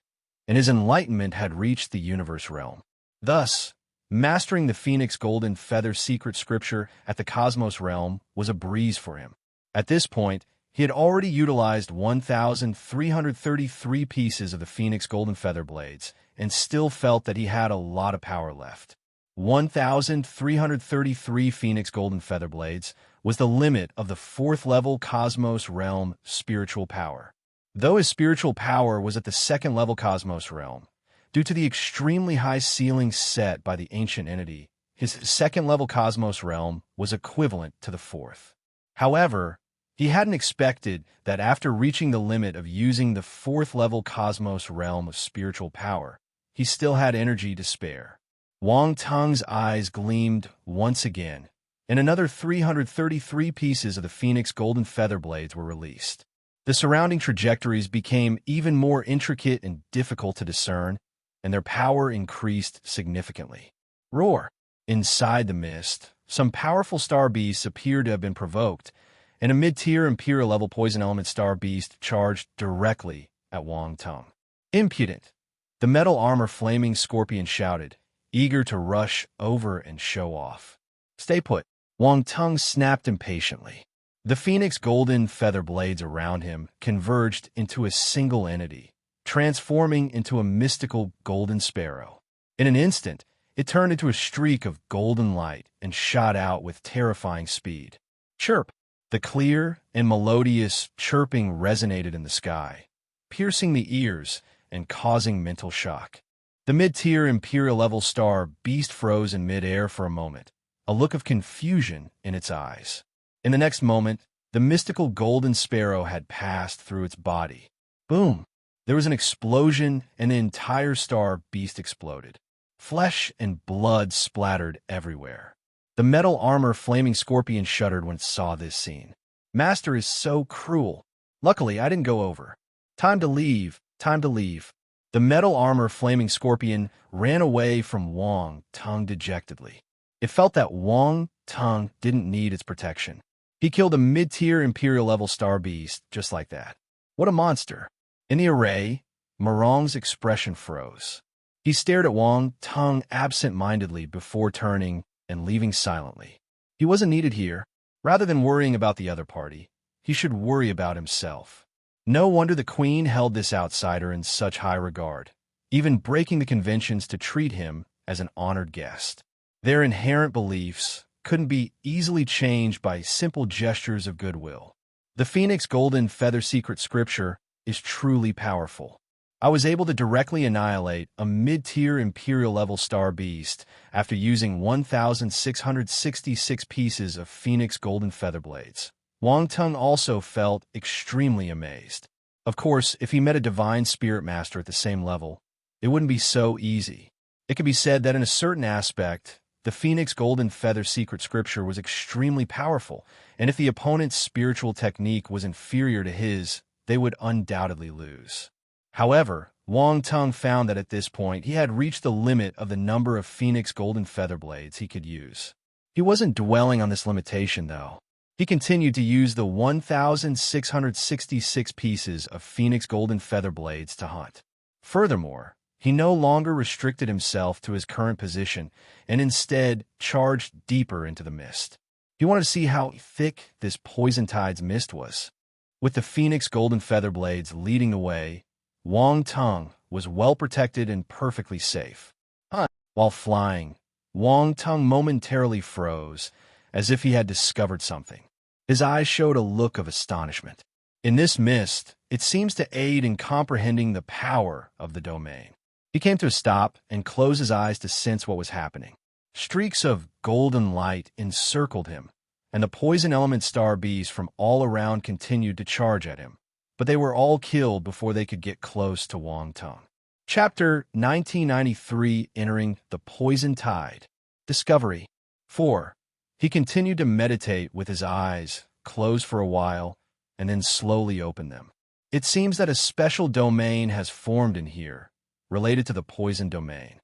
and his enlightenment had reached the universe realm. Thus, mastering the Phoenix Golden Feather Secret Scripture at the Cosmos realm was a breeze for him. At this point, he had already utilized 1,333 pieces of the Phoenix Golden Feather Blades and still felt that he had a lot of power left. 1,333 Phoenix Golden Feather Blades was the limit of the fourth-level Cosmos realm spiritual power. Though his spiritual power was at the second-level Cosmos realm, due to the extremely high ceiling set by the ancient entity, his second-level Cosmos realm was equivalent to the fourth. However, he hadn't expected that after reaching the limit of using the fourth-level Cosmos realm of spiritual power, he still had energy to spare. Wang Tung's eyes gleamed once again, and another 333 pieces of the Phoenix Golden Feather Blades were released. The surrounding trajectories became even more intricate and difficult to discern, and their power increased significantly. Roar! Inside the mist, some powerful star beasts appeared to have been provoked, and a mid-tier Imperial-level poison element star beast charged directly at Wang Tung. Impudent! The metal armor flaming scorpion shouted, eager to rush over and show off. Stay put. Wang Tung snapped impatiently. The Phoenix Golden Feather Blades around him converged into a single entity, transforming into a mystical golden sparrow. In an instant, it turned into a streak of golden light and shot out with terrifying speed. Chirp! The clear and melodious chirping resonated in the sky, piercing the ears and causing mental shock. The mid-tier Imperial-level star beast froze in mid-air for a moment, a look of confusion in its eyes. In the next moment, the mystical golden sparrow had passed through its body. Boom! There was an explosion, and the entire star beast exploded. Flesh and blood splattered everywhere. The metal armor flaming scorpion shuddered when it saw this scene. Master is so cruel. Luckily, I didn't go over. Time to leave, time to leave. The metal armor flaming scorpion ran away from Wang Tung dejectedly. It felt that Wang Tung didn't need its protection. He killed a mid-tier Imperial-level star beast just like that. What a monster. In the array, Marong's expression froze. He stared at Wang Tung absent-mindedly before turning and leaving silently. He wasn't needed here. Rather than worrying about the other party, he should worry about himself. No wonder the queen held this outsider in such high regard, even breaking the conventions to treat him as an honored guest. Their inherent beliefs couldn't be easily changed by simple gestures of goodwill. The Phoenix Golden Feather Secret Scripture is truly powerful. I was able to directly annihilate a mid-tier Imperial-level star beast after using 1,666 pieces of Phoenix Golden Feather Blades. Wang Tung also felt extremely amazed. Of course, if he met a Divine Spirit Master at the same level, it wouldn't be so easy. It could be said that in a certain aspect, the Phoenix Golden Feather Secret Scripture was extremely powerful, and if the opponent's spiritual technique was inferior to his, they would undoubtedly lose. However, Wang Tung found that at this point he had reached the limit of the number of Phoenix Golden Feather Blades he could use. He wasn't dwelling on this limitation, though. He continued to use the 1,666 pieces of Phoenix Golden Feather Blades to hunt. Furthermore, he no longer restricted himself to his current position and instead charged deeper into the mist. He wanted to see how thick this Poison Tide's mist was. With the Phoenix Golden Feather Blades leading the way, Wang Tung was well protected and perfectly safe. While flying, Wang Tung momentarily froze, as if he had discovered something. His eyes showed a look of astonishment. In this mist, it seems to aid in comprehending the power of the domain. He came to a stop and closed his eyes to sense what was happening. Streaks of golden light encircled him, and the poison element star bees from all around continued to charge at him, but they were all killed before they could get close to Wang Tung. Chapter 1993, Entering the Poison Tide. Discovery. 4. He continued to meditate with his eyes closed for a while and then slowly opened them. It seems that a special domain has formed in here, related to the poison domain.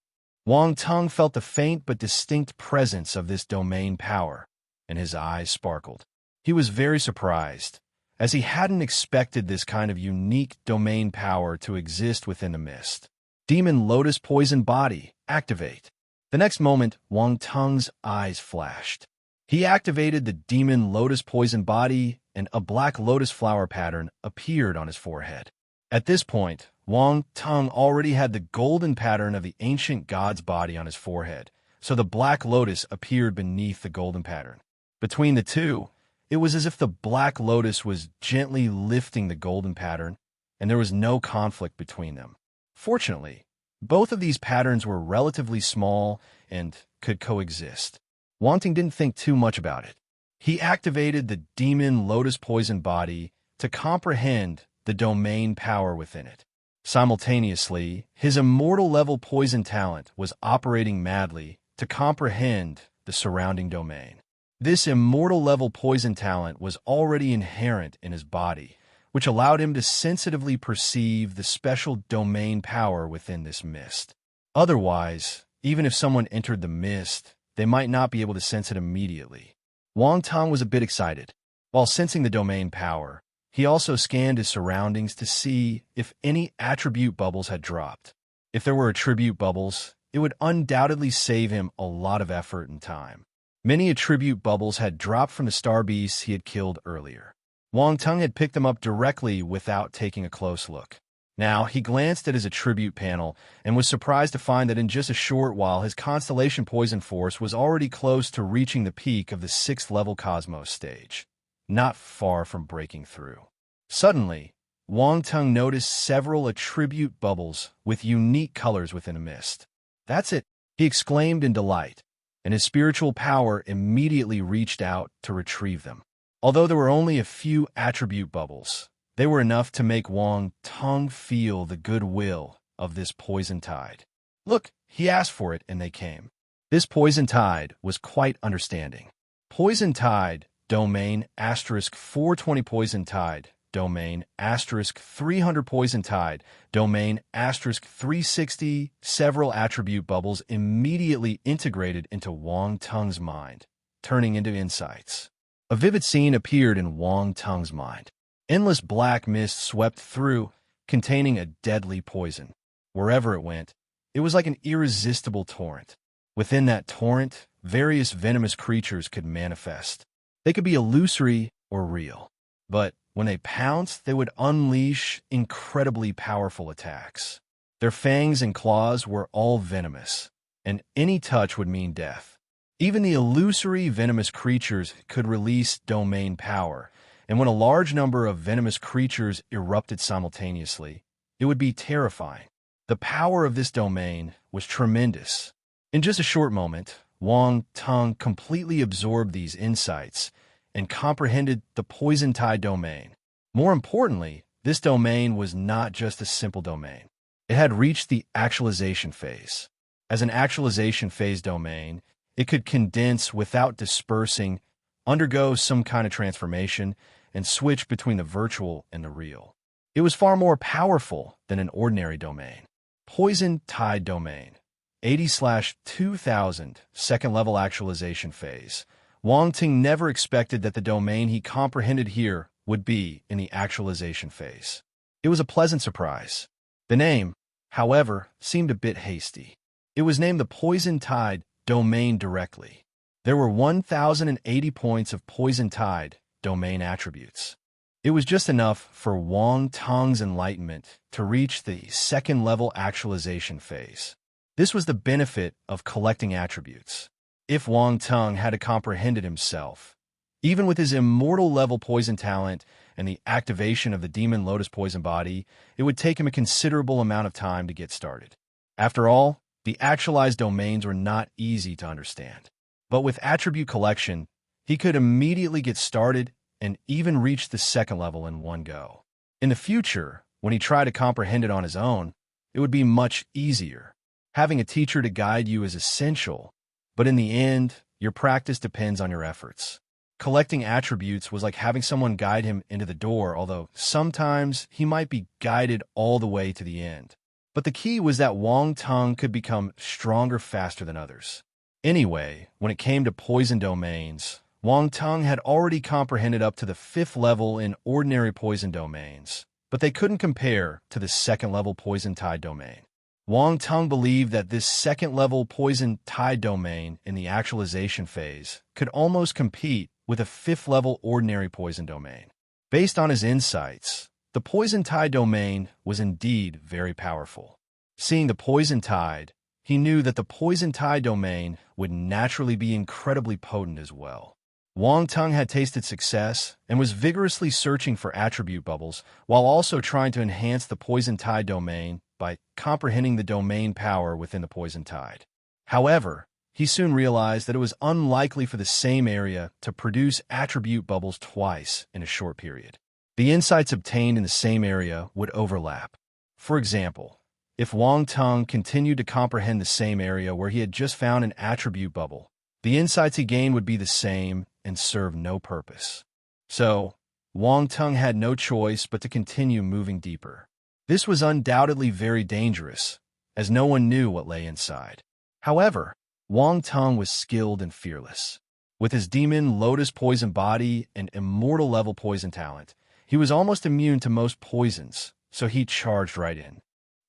Wang Tung felt the faint but distinct presence of this domain power, and his eyes sparkled. He was very surprised, as he hadn't expected this kind of unique domain power to exist within the mist. Demon Lotus Poison Body, activate. The next moment, Wang Tung's eyes flashed. He activated the Demon Lotus Poison Body, and a black lotus flower pattern appeared on his forehead. At this point, Wang Tung already had the golden pattern of the ancient god's body on his forehead, so the black lotus appeared beneath the golden pattern. Between the two, it was as if the black lotus was gently lifting the golden pattern, and there was no conflict between them. Fortunately, both of these patterns were relatively small and could coexist. Wang Tung didn't think too much about it. He activated the Demon Lotus Poison Body to comprehend the domain power within it. Simultaneously, his immortal-level poison talent was operating madly to comprehend the surrounding domain. This immortal-level poison talent was already inherent in his body, which allowed him to sensitively perceive the special domain power within this mist. Otherwise, even if someone entered the mist, they might not be able to sense it immediately. Wang Tung was a bit excited. While sensing the domain power, he also scanned his surroundings to see if any attribute bubbles had dropped. If there were attribute bubbles, it would undoubtedly save him a lot of effort and time. Many attribute bubbles had dropped from the star beasts he had killed earlier. Wang Tung had picked them up directly without taking a close look. Now, he glanced at his attribute panel and was surprised to find that in just a short while his Constellation Poison Force was already close to reaching the peak of the 6th level Cosmos stage, not far from breaking through. Suddenly, Wang Tung noticed several attribute bubbles with unique colors within a mist. "That's it!" he exclaimed in delight, and his spiritual power immediately reached out to retrieve them. Although there were only a few attribute bubbles, they were enough to make Wang Tung feel the goodwill of this poison tide. "Look," he asked for it, and they came. This poison tide was quite understanding. Poison tide, domain, *420 poison tide, domain, *300 poison tide, domain, *360. Several attribute bubbles immediately integrated into Wang Tung's mind, turning into insights. A vivid scene appeared in Wang Tung's mind. Endless black mist swept through, containing a deadly poison. Wherever it went, it was like an irresistible torrent. Within that torrent, various venomous creatures could manifest. They could be illusory or real. but when they pounced, they would unleash incredibly powerful attacks. Their fangs and claws were all venomous, and any touch would mean death. Even the illusory venomous creatures could release domain power, and when a large number of venomous creatures erupted simultaneously, it would be terrifying. The power of this domain was tremendous. In just a short moment, Wang Tang completely absorbed these insights and comprehended the poison tide domain. More importantly, this domain was not just a simple domain. It had reached the actualization phase. As an actualization phase domain, it could condense without dispersing, undergo some kind of transformation, and switch between the virtual and the real. It was far more powerful than an ordinary domain. Poison tide domain. 80/2000, second level actualization phase. Wang Ting never expected that the domain he comprehended here would be in the actualization phase. It was a pleasant surprise. The name, however, seemed a bit hasty. It was named the Poison Tide domain directly. There were 1,080 points of Poison Tide domain attributes. It was just enough for Wang Tang's enlightenment to reach the second level actualization phase. This was the benefit of collecting attributes. If Wang Tang had comprehended himself, even with his immortal level poison talent and the activation of the demon lotus poison body, it would take him a considerable amount of time to get started. After all, the actualized domains were not easy to understand. But with attribute collection, he could immediately get started and even reach the second level in one go. In the future, when he tried to comprehend it on his own, it would be much easier. Having a teacher to guide you is essential, but in the end, your practice depends on your efforts. Collecting attributes was like having someone guide him into the door, although sometimes he might be guided all the way to the end. But the key was that Wang Tang could become stronger faster than others. Anyway, when it came to poison domains, Wang Tang had already comprehended up to the 5th level in ordinary poison domains, but they couldn't compare to the second level poison tide domain. Wang Tang believed that this second-level poison tide domain in the actualization phase could almost compete with a 5th-level ordinary poison domain. Based on his insights, the poison tide domain was indeed very powerful. Seeing the poison tide, he knew that the poison tide domain would naturally be incredibly potent as well. Wang Tang had tasted success and was vigorously searching for attribute bubbles while also trying to enhance the poison tide domain by comprehending the domain power within the poison tide. However, he soon realized that it was unlikely for the same area to produce attribute bubbles twice in a short period. The insights obtained in the same area would overlap. For example, if Wang Tang continued to comprehend the same area where he had just found an attribute bubble, the insights he gained would be the same and serve no purpose. So, Wang Tang had no choice but to continue moving deeper. This was undoubtedly very dangerous, as no one knew what lay inside. However, Wang Tang was skilled and fearless. With his demon lotus poison body and immortal level poison talent, he was almost immune to most poisons, so he charged right in.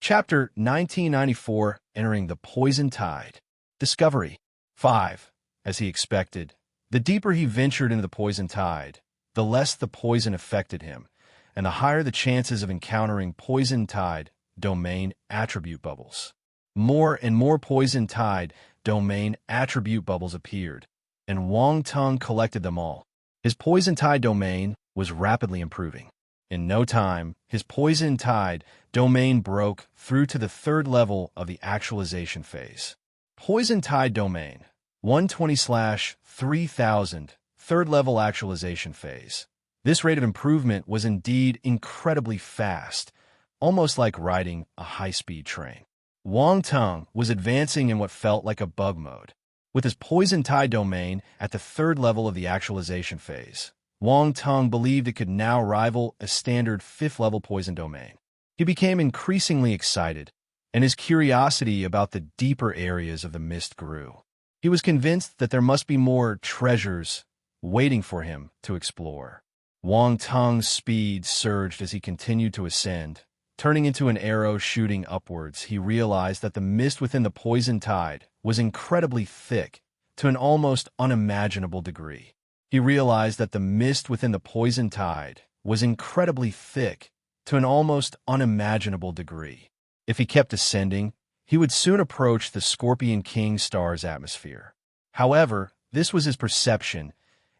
Chapter 1994, Entering the Poison Tide. Discovery. 5. As he expected, the deeper he ventured into the poison tide, the less the poison affected him, and the higher the chances of encountering poison tide domain attribute bubbles. More and more poison tide domain attribute bubbles appeared, and Wang Tang collected them all. His poison tide domain was rapidly improving. In no time, his poison tide domain broke through to the 3rd level of the actualization phase. Poison tide domain 120/3000, 3rd level actualization phase. This rate of improvement was indeed incredibly fast, almost like riding a high-speed train. Wang Tang was advancing in what felt like a bug mode. With his poison tide domain at the 3rd level of the actualization phase, Wang Tang believed it could now rival a standard 5th level poison domain. He became increasingly excited, and his curiosity about the deeper areas of the mist grew. He was convinced that there must be more treasures waiting for him to explore. Wang Tang's speed surged as he continued to ascend. Turning into an arrow shooting upwards, he realized that the mist within the poison tide was incredibly thick to an almost unimaginable degree. He realized that the mist within the poison tide was incredibly thick to an almost unimaginable degree. If he kept ascending, he would soon approach the Scorpion King star's atmosphere. However, this was his perception,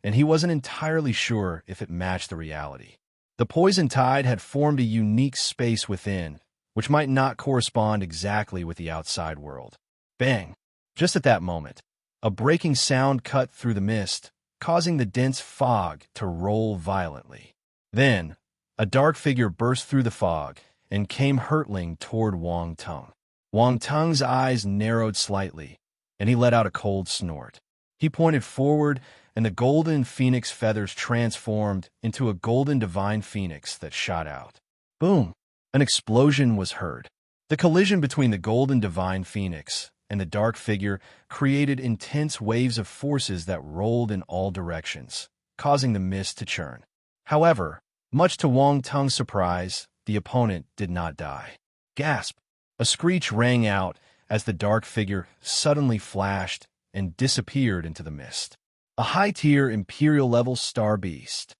and he wasn't entirely sure if it matched the reality. The poison tide had formed a unique space within, which might not correspond exactly with the outside world. Bang! Just at that moment, a breaking sound cut through the mist, causing the dense fog to roll violently. Then, a dark figure burst through the fog and came hurtling toward Wang Tung. Wang Tung's eyes narrowed slightly, and he let out a cold snort. He pointed forward, and the golden phoenix feathers transformed into a golden divine phoenix that shot out. Boom! An explosion was heard. The collision between the golden divine phoenix and the dark figure created intense waves of forces that rolled in all directions, causing the mist to churn. However, much to Wang Tung's surprise, the opponent did not die. Gasp! A screech rang out as the dark figure suddenly flashed and disappeared into the mist. A high-tier Imperial-level star beast.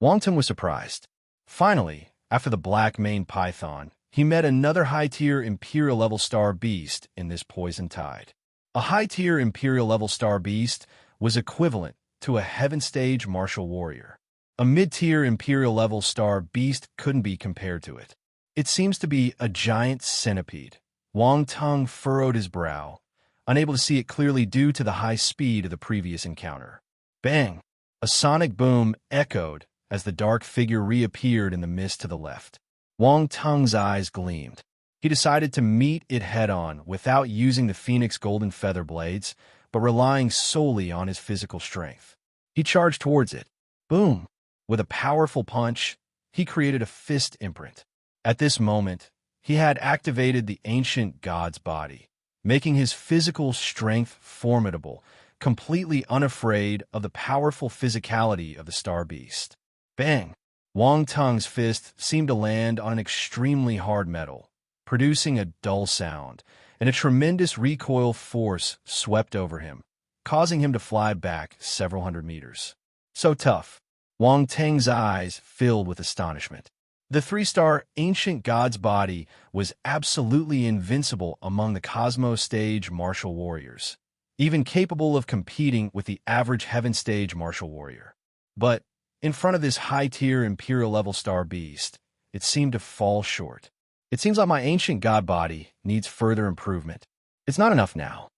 Wang Tung was surprised. Finally, after the black-maned python, he met another high-tier Imperial-level star beast in this poison tide. A high-tier Imperial-level star beast was equivalent to a heaven-stage martial warrior. A mid-tier Imperial-level star beast couldn't be compared to it. It seems to be a giant centipede. Wang Tung furrowed his brow, unable to see it clearly due to the high speed of the previous encounter. Bang! A sonic boom echoed as the dark figure reappeared in the mist to the left. Wang Tung's eyes gleamed. He decided to meet it head-on without using the Phoenix golden feather blades, but relying solely on his physical strength. He charged towards it. Boom! With a powerful punch, he created a fist imprint. At this moment, he had activated the ancient god's body, making his physical strength formidable, completely unafraid of the powerful physicality of the star beast. Bang! Wang Tung's fist seemed to land on an extremely hard metal, producing a dull sound, and a tremendous recoil force swept over him, causing him to fly back several hundred meters. So tough. Wang Tung's eyes filled with astonishment. The three-star ancient god's body was absolutely invincible among the Cosmos stage martial warriors, even capable of competing with the average heaven stage martial warrior. But in front of this high-tier Imperial-level star beast, it seemed to fall short. It seems like my ancient god body needs further improvement. It's not enough now.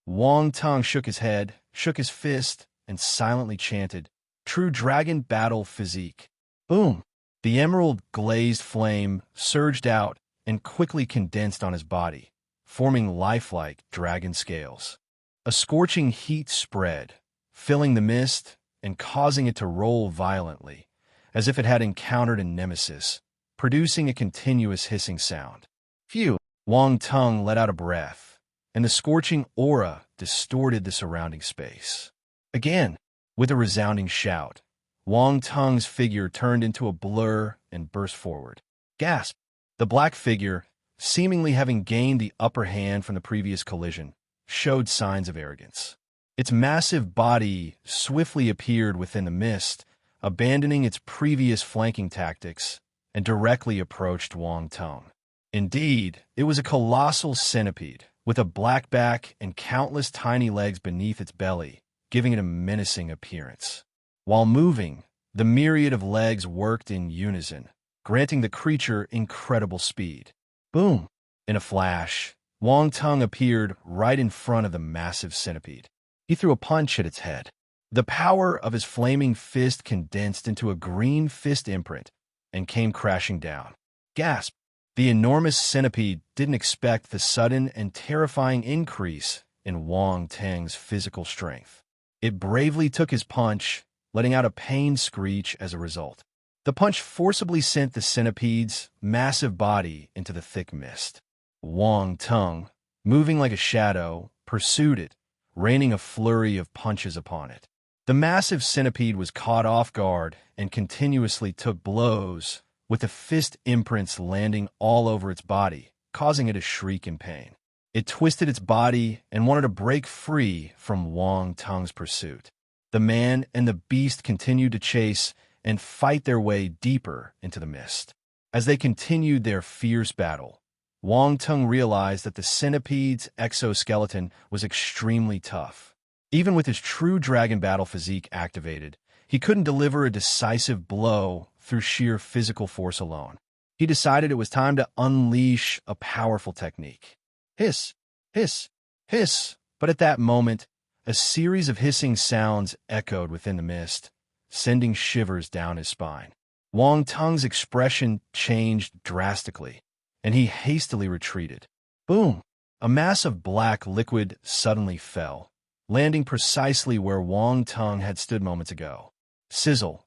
Wang Tung shook his head, shook his fist, and silently chanted, "True dragon battle physique." Boom! The emerald-glazed flame surged out and quickly condensed on his body, forming lifelike dragon scales. A scorching heat spread, filling the mist and causing it to roll violently, as if it had encountered a nemesis, producing a continuous hissing sound. Phew! Wang Tung let out a breath, and the scorching aura distorted the surrounding space. Again, with a resounding shout, Wang Tung's figure turned into a blur and burst forward. Gasp! The black figure, seemingly having gained the upper hand from the previous collision, showed signs of arrogance. Its massive body swiftly appeared within the mist, abandoning its previous flanking tactics, and directly approached Wang Tung. Indeed, it was a colossal centipede, with a black back and countless tiny legs beneath its belly, giving it a menacing appearance. While moving, the myriad of legs worked in unison, granting the creature incredible speed. Boom! In a flash, Wang Tung appeared right in front of the massive centipede. He threw a punch at its head. The power of his flaming fist condensed into a green fist imprint and came crashing down. Gasp! The enormous centipede didn't expect the sudden and terrifying increase in Wang Tung's physical strength. It bravely took his punch, letting out a pained screech as a result. The punch forcibly sent the centipede's massive body into the thick mist. Wang Tung, moving like a shadow, pursued it, raining a flurry of punches upon it. The massive centipede was caught off guard and continuously took blows, with the fist imprints landing all over its body, causing it to shriek in pain. It twisted its body and wanted to break free from Wang Tung's pursuit. The man and the beast continued to chase and fight their way deeper into the mist. As they continued their fierce battle, Wang Tung realized that the centipede's exoskeleton was extremely tough. Even with his true dragon battle physique activated, he couldn't deliver a decisive blow through sheer physical force alone. He decided it was time to unleash a powerful technique. Hiss, hiss, hiss. But at that moment, a series of hissing sounds echoed within the mist, sending shivers down his spine. Wang Tung's expression changed drastically, and he hastily retreated. Boom! A mass of black liquid suddenly fell, landing precisely where Wang Tung had stood moments ago. Sizzle!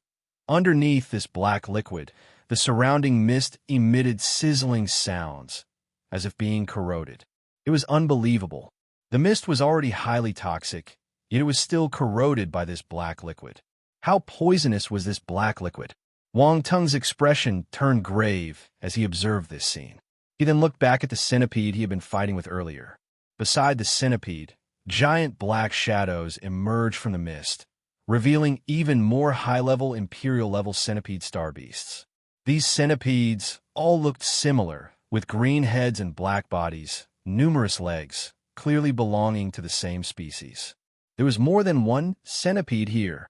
Underneath this black liquid, the surrounding mist emitted sizzling sounds, as if being corroded. It was unbelievable. The mist was already highly toxic, yet it was still corroded by this black liquid. How poisonous was this black liquid? Wang Tung's expression turned grave as he observed this scene. He then looked back at the centipede he had been fighting with earlier. Beside the centipede, giant black shadows emerged from the mist, revealing even more high-level Imperial-level centipede star beasts. These centipedes all looked similar, with green heads and black bodies, numerous legs, clearly belonging to the same species. There was more than one centipede here.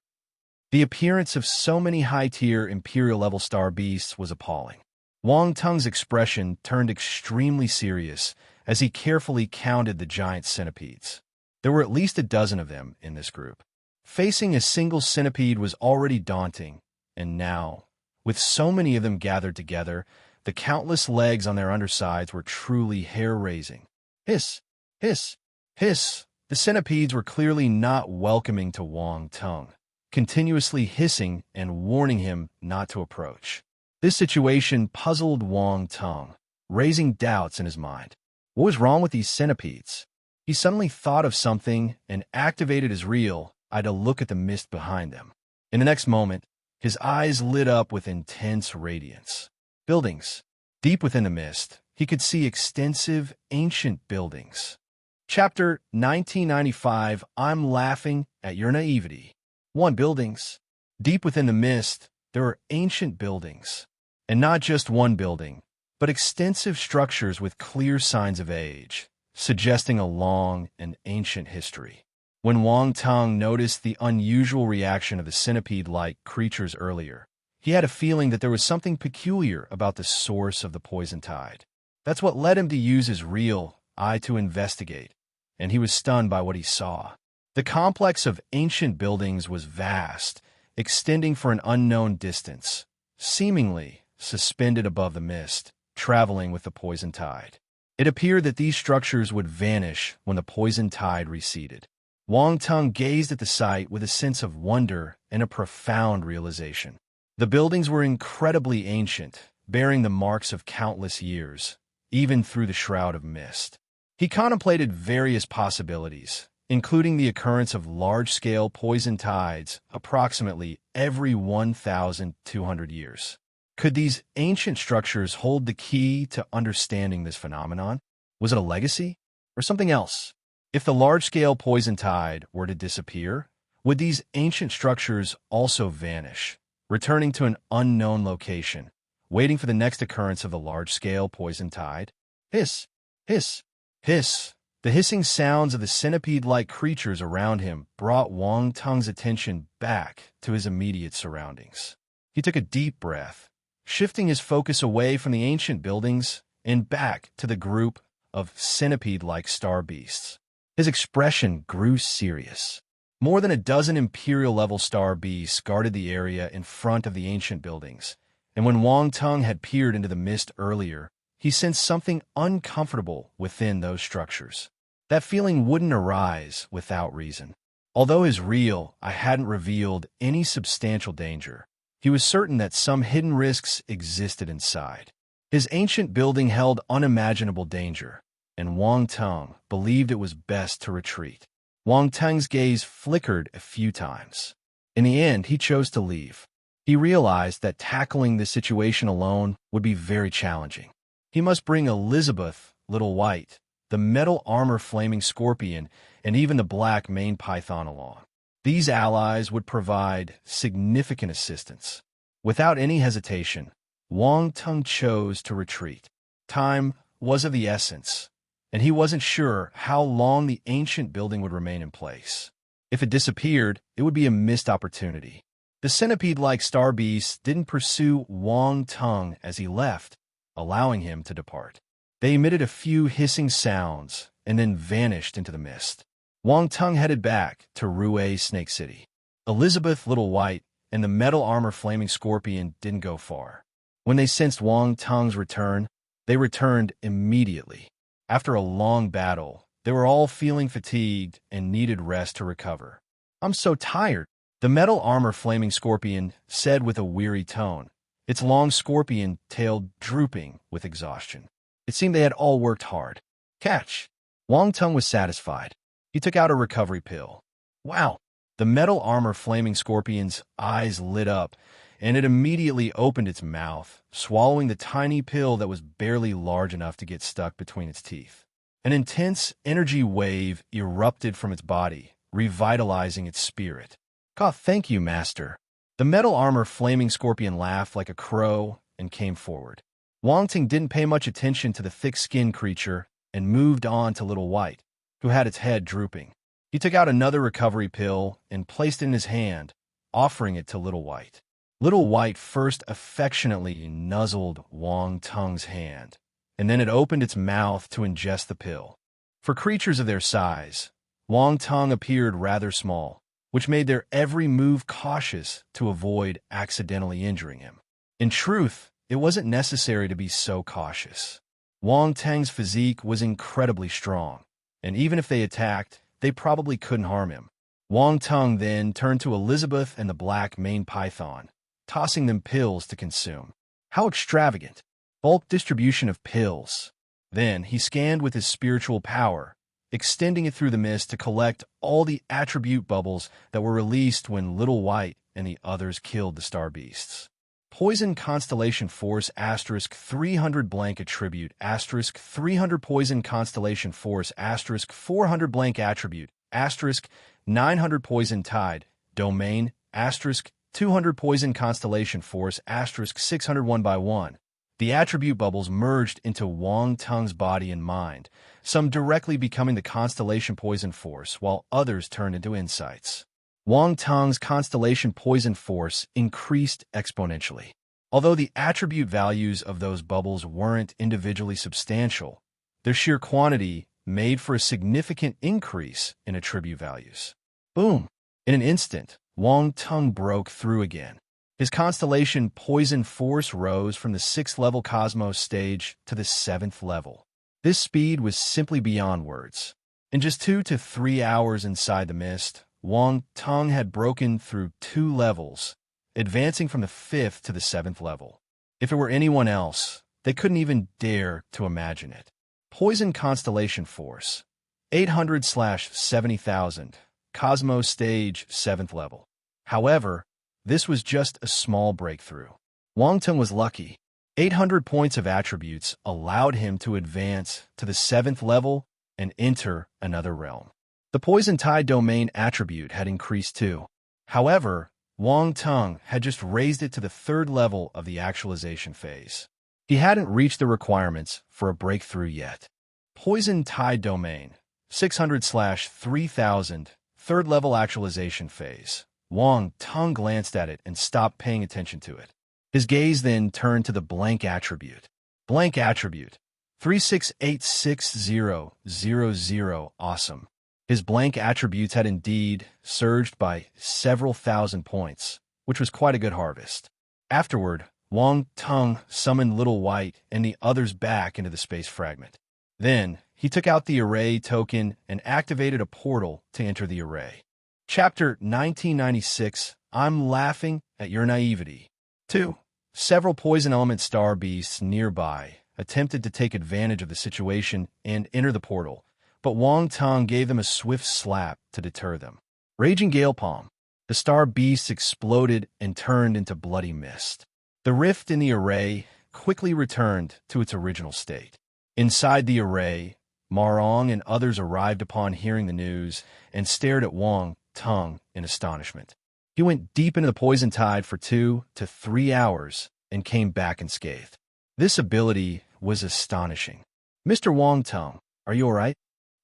The appearance of so many high-tier Imperial-level star beasts was appalling. Wang Tung's expression turned extremely serious as he carefully counted the giant centipedes. There were at least a dozen of them in this group. Facing a single centipede was already daunting, and now, with so many of them gathered together, the countless legs on their undersides were truly hair-raising. Hiss, hiss, hiss. The centipedes were clearly not welcoming to Wang Tung, continuously hissing and warning him not to approach. This situation puzzled Wang Tung, raising doubts in his mind. What was wrong with these centipedes? He suddenly thought of something and activated his reel to look at the mist behind them. In the next moment, his eyes lit up with intense radiance. Buildings. Deep within the mist, he could see extensive, ancient buildings. Chapter 1995, I'm Laughing at Your Naivety. 1. Buildings. Deep within the mist, there are ancient buildings. And not just one building, but extensive structures with clear signs of age, suggesting a long and ancient history. When Wang Tung noticed the unusual reaction of the centipede-like creatures earlier, he had a feeling that there was something peculiar about the source of the poison tide. That's what led him to use his real eye to investigate, and he was stunned by what he saw. The complex of ancient buildings was vast, extending for an unknown distance, seemingly suspended above the mist, traveling with the poison tide. It appeared that these structures would vanish when the poison tide receded. Wang Tung gazed at the sight with a sense of wonder and a profound realization. The buildings were incredibly ancient, bearing the marks of countless years, even through the shroud of mist. He contemplated various possibilities, including the occurrence of large-scale poison tides approximately every 1,200 years. Could these ancient structures hold the key to understanding this phenomenon? Was it a legacy or something else? If the large-scale poison tide were to disappear, would these ancient structures also vanish, returning to an unknown location, waiting for the next occurrence of the large-scale poison tide? Hiss, hiss, hiss. The hissing sounds of the centipede-like creatures around him brought Wang Tung's attention back to his immediate surroundings. He took a deep breath, shifting his focus away from the ancient buildings and back to the group of centipede-like star beasts. His expression grew serious. More than a dozen Imperial-level star beasts guarded the area in front of the ancient buildings, and when Wang Tung had peered into the mist earlier, he sensed something uncomfortable within those structures. That feeling wouldn't arise without reason. Although his real eye hadn't revealed any substantial danger, he was certain that some hidden risks existed inside. His ancient building held unimaginable danger, and Wang Tung believed it was best to retreat. Wang Tung's gaze flickered a few times. In the end, he chose to leave. He realized that tackling this situation alone would be very challenging. He must bring Elizabeth, Little White, the metal armor flaming scorpion, and even the black maned python along. These allies would provide significant assistance. Without any hesitation, Wang Tung chose to retreat. Time was of the essence, and he wasn't sure how long the ancient building would remain in place. If it disappeared, it would be a missed opportunity. The centipede-like star beasts didn't pursue Wang Tung as he left, allowing him to depart. They emitted a few hissing sounds and then vanished into the mist. Wang Tung headed back to Rue Snake City. Elizabeth Little White and the metal armor flaming scorpion didn't go far. When they sensed Wang Tung's return, they returned immediately. After a long battle, they were all feeling fatigued and needed rest to recover. "I'm so tired," the metal armor flaming scorpion said with a weary tone, its long scorpion tail drooping with exhaustion. It seemed they had all worked hard. "Catch!" Wang Tung was satisfied. He took out a recovery pill. "Wow!" The metal armor flaming scorpion's eyes lit up, and it immediately opened its mouth, swallowing the tiny pill that was barely large enough to get stuck between its teeth. An intense energy wave erupted from its body, revitalizing its spirit. "Thank you, Master." The metal armor flaming scorpion laughed like a crow and came forward. Wang Ting didn't pay much attention to the thick-skinned creature and moved on to Little White, who had its head drooping. He took out another recovery pill and placed it in his hand, offering it to Little White. Little White first affectionately nuzzled Wang Tung's hand, and then it opened its mouth to ingest the pill. For creatures of their size, Wang Tung appeared rather small, which made their every move cautious to avoid accidentally injuring him. In truth, it wasn't necessary to be so cautious. Wang Tung's physique was incredibly strong, and even if they attacked, they probably couldn't harm him. Wang Tung then turned to Elizabeth and the black maned python, tossing them pills to consume. How extravagant! Bulk distribution of pills. Then he scanned with his spiritual power, extending it through the mist to collect all the attribute bubbles that were released when Little White and the others killed the star beasts. Poison Constellation Force *300 blank attribute *300 Poison Constellation Force *400 blank attribute *900 Poison Tide Domain *200 Poison Constellation Force *600 1 by 1. The attribute bubbles merged into Wang Tung's body and mind, some directly becoming the Constellation Poison Force, while others turned into insights. Wang Tung's Constellation Poison Force increased exponentially. Although the attribute values of those bubbles weren't individually substantial, their sheer quantity made for a significant increase in attribute values. Boom! In an instant, Wang Tung broke through again. His Constellation Poison Force rose from the 6th level Cosmos stage to the 7th level. This speed was simply beyond words. In just 2 to 3 hours inside the mist, Wang Tung had broken through 2 levels, advancing from the 5th to the 7th level. If it were anyone else, they couldn't even dare to imagine it. Poison Constellation Force, 800/70,000, Cosmos Stage 7th level. However, this was just a small breakthrough. Wang Tung was lucky. 800 points of attributes allowed him to advance to the 7th level and enter another realm. The Poison Tide Domain attribute had increased too. However, Wang Tung had just raised it to the 3rd level of the actualization phase. He hadn't reached the requirements for a breakthrough yet. Poison Tide Domain, 600/3000, 3rd level actualization phase. Wang Tung glanced at it and stopped paying attention to it. His gaze then turned to the blank attribute. Blank attribute, 36860000, awesome. His blank attributes had indeed surged by several thousand points, which was quite a good harvest. Afterward, Wang Tung summoned Little White and the others back into the space fragment. Then, he took out the array token and activated a portal to enter the array. Chapter 1996, I'm laughing at your naivety. 2. Several poison element star beasts nearby attempted to take advantage of the situation and enter the portal, but Wang Tung gave them a swift slap to deter them. Raging Gale Palm. The star beasts exploded and turned into bloody mist. The rift in the array quickly returned to its original state. Inside the array, Marong and others arrived upon hearing the news and stared at Wang Tung in astonishment. He went deep into the poison tide for 2 to 3 hours and came back unscathed. This ability was astonishing. "Mr. Wong Tung, are you all right?"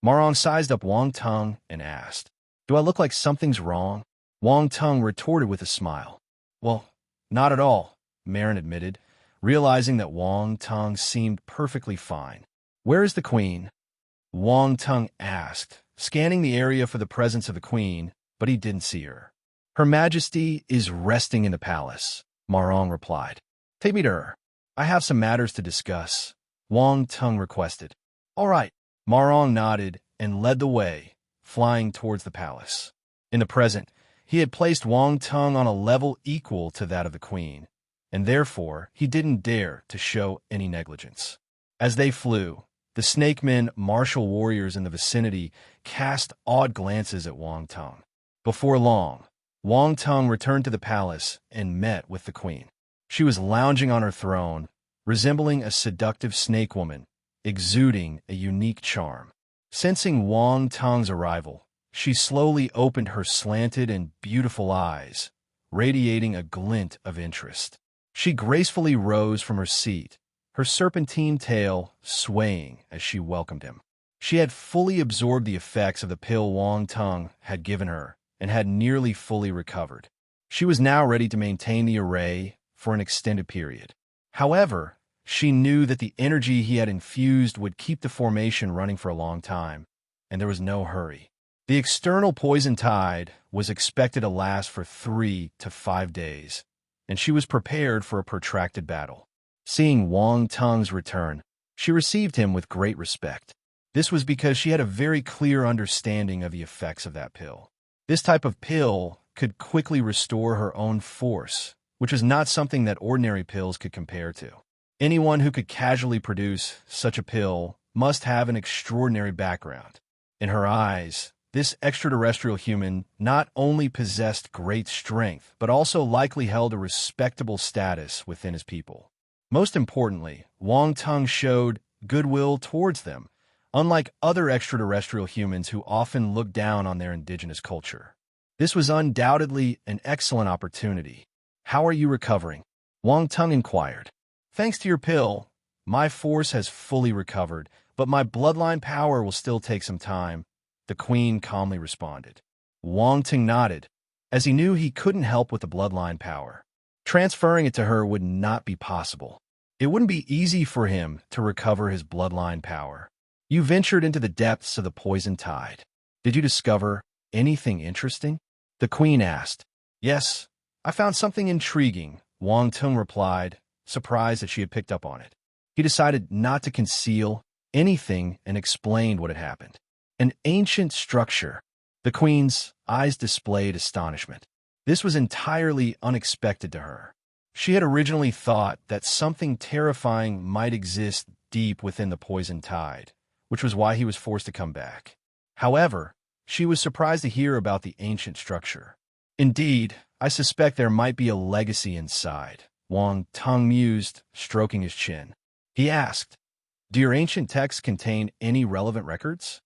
Marong sized up Wong Tung and asked. "Do I look like something's wrong?" Wong Tung retorted with a smile. "Well, not at all," Marin admitted, realizing that Wong Tung seemed perfectly fine. "Where is the queen?" Wong Tung asked, scanning the area for the presence of the queen, but he didn't see her. "Her Majesty is resting in the palace," Marong replied. "Take me to her. I have some matters to discuss," Wong Tung requested. "All right." Marong nodded and led the way, flying towards the palace. In the present, he had placed Wong Tung on a level equal to that of the queen, and therefore he didn't dare to show any negligence. As they flew, the snakemen, martial warriors in the vicinity, cast odd glances at Wong Tung. Before long, Wong Tung returned to the palace and met with the queen. She was lounging on her throne, resembling a seductive snake woman, exuding a unique charm. Sensing Wong Tung's arrival, she slowly opened her slanted and beautiful eyes, radiating a glint of interest. She gracefully rose from her seat, her serpentine tail swaying as she welcomed him. She had fully absorbed the effects of the pill Wong Tung had given her and had nearly fully recovered. She was now ready to maintain the array for an extended period. However, she knew that the energy he had infused would keep the formation running for a long time, and there was no hurry. The external poison tide was expected to last for 3 to 5 days, and she was prepared for a protracted battle. Seeing Wong Tung's return, she received him with great respect. This was because she had a very clear understanding of the effects of that pill. This type of pill could quickly restore her own force, which was not something that ordinary pills could compare to. Anyone who could casually produce such a pill must have an extraordinary background. In her eyes, this extraterrestrial human not only possessed great strength, but also likely held a respectable status within his people. Most importantly, Wong Tung showed goodwill towards them, unlike other extraterrestrial humans who often look down on their indigenous culture. This was undoubtedly an excellent opportunity. "How are you recovering?" Wong Tung inquired. "Thanks to your pill, my force has fully recovered, but my bloodline power will still take some time," the queen calmly responded. Wong Tung nodded, as he knew he couldn't help with the bloodline power. Transferring it to her would not be possible. It wouldn't be easy for him to recover his bloodline power. "You ventured into the depths of the poison tide. Did you discover anything interesting?" the queen asked. "Yes, I found something intriguing," Wong Tung replied, surprised that she had picked up on it. He decided not to conceal anything and explained what had happened. "An ancient structure." The queen's eyes displayed astonishment. This was entirely unexpected to her. She had originally thought that something terrifying might exist deep within the poison tide, which was why he was forced to come back. However, she was surprised to hear about the ancient structure. "Indeed, I suspect there might be a legacy inside," Wong Tung mused, stroking his chin. He asked, "Do your ancient texts contain any relevant records?"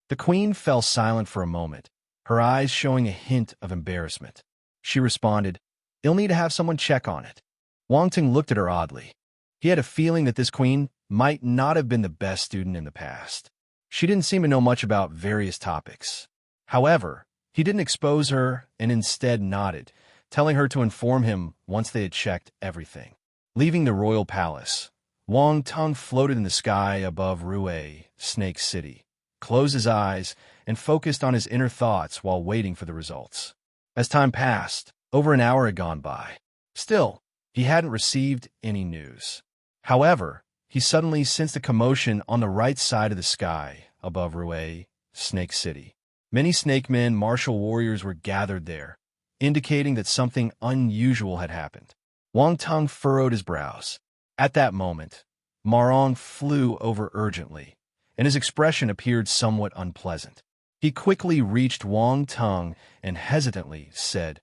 The queen fell silent for a moment, her eyes showing a hint of embarrassment. She responded, "You'll need to have someone check on it." Wong Tung looked at her oddly. He had a feeling that this queen might not have been the best student in the past. She didn't seem to know much about various topics. However, he didn't expose her and instead nodded, telling her to inform him once they had checked everything. Leaving the royal palace, Wong Tung floated in the sky above Rue, Snake City, closed his eyes, and focused on his inner thoughts while waiting for the results. As time passed, over an hour had gone by. Still, he hadn't received any news. However, he suddenly sensed a commotion on the right side of the sky above Rue, Snake City. Many snakemen, martial warriors were gathered there, indicating that something unusual had happened. Wong Tung furrowed his brows. At that moment, Marong flew over urgently, and his expression appeared somewhat unpleasant. He quickly reached Wong Tung and hesitantly said,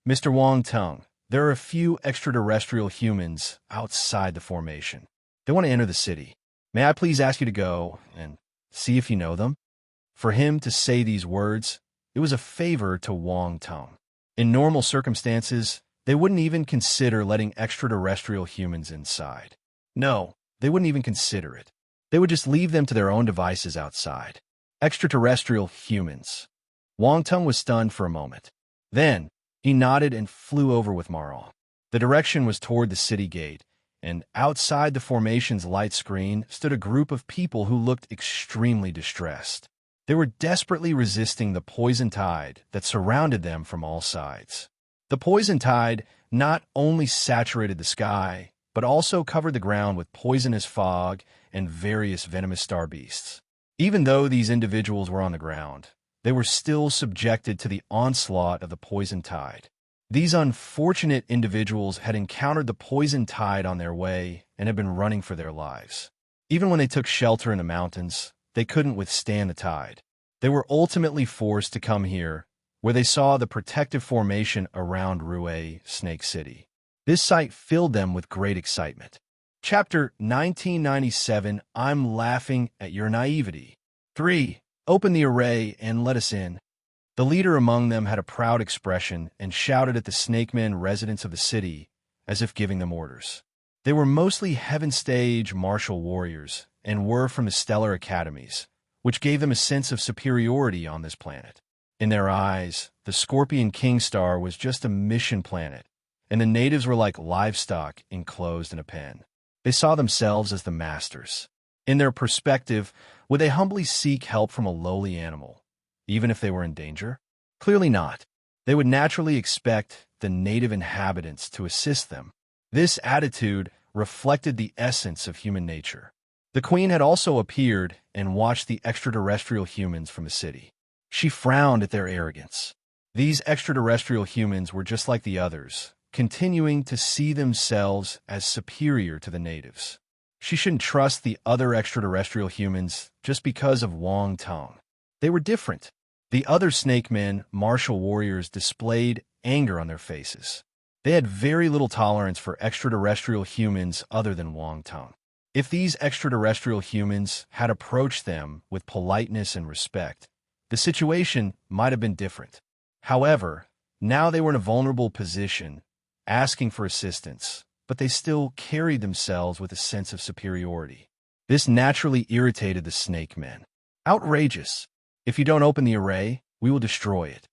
"Mr. Wong Tung, there are a few extraterrestrial humans outside the formation. They want to enter the city. May I please ask you to go and see if you know them?" For him to say these words, it was a favor to Wong Tung. In normal circumstances, they wouldn't even consider letting extraterrestrial humans inside. No, they wouldn't even consider it. They would just leave them to their own devices outside. Extraterrestrial humans. Wang Tung was stunned for a moment. Then, he nodded and flew over with Marong. The direction was toward the city gate, and outside the formation's light screen stood a group of people who looked extremely distressed. They were desperately resisting the poison tide that surrounded them from all sides. The poison tide not only saturated the sky, but also covered the ground with poisonous fog and various venomous star beasts. Even though these individuals were on the ground, they were still subjected to the onslaught of the poison tide. These unfortunate individuals had encountered the poison tide on their way and had been running for their lives. Even when they took shelter in the mountains, they couldn't withstand the tide. They were ultimately forced to come here, where they saw the protective formation around Rue Snake City. This sight filled them with great excitement. Chapter 1997, I'm laughing at your naivety. 3. Open the array and let us in. The leader among them had a proud expression and shouted at the Snake Men residents of the city, as if giving them orders. They were mostly Heaven Stage martial warriors and were from the stellar academies, which gave them a sense of superiority on this planet. In their eyes, the Scorpion King Star was just a mission planet, and the natives were like livestock enclosed in a pen. They saw themselves as the masters. In their perspective, would they humbly seek help from a lowly animal, even if they were in danger? Clearly not. They would naturally expect the native inhabitants to assist them. This attitude reflected the essence of human nature. The queen had also appeared and watched the extraterrestrial humans from the city. She frowned at their arrogance. These extraterrestrial humans were just like the others, continuing to see themselves as superior to the natives. She shouldn't trust the other extraterrestrial humans just because of Wang Tung. They were different. The other Snake Men, martial warriors, displayed anger on their faces. They had very little tolerance for extraterrestrial humans other than Wang Tung. If these extraterrestrial humans had approached them with politeness and respect, the situation might have been different. However, now they were in a vulnerable position, asking for assistance, but they still carried themselves with a sense of superiority. This naturally irritated the Snake Men. Outrageous! If you don't open the array, we will destroy it.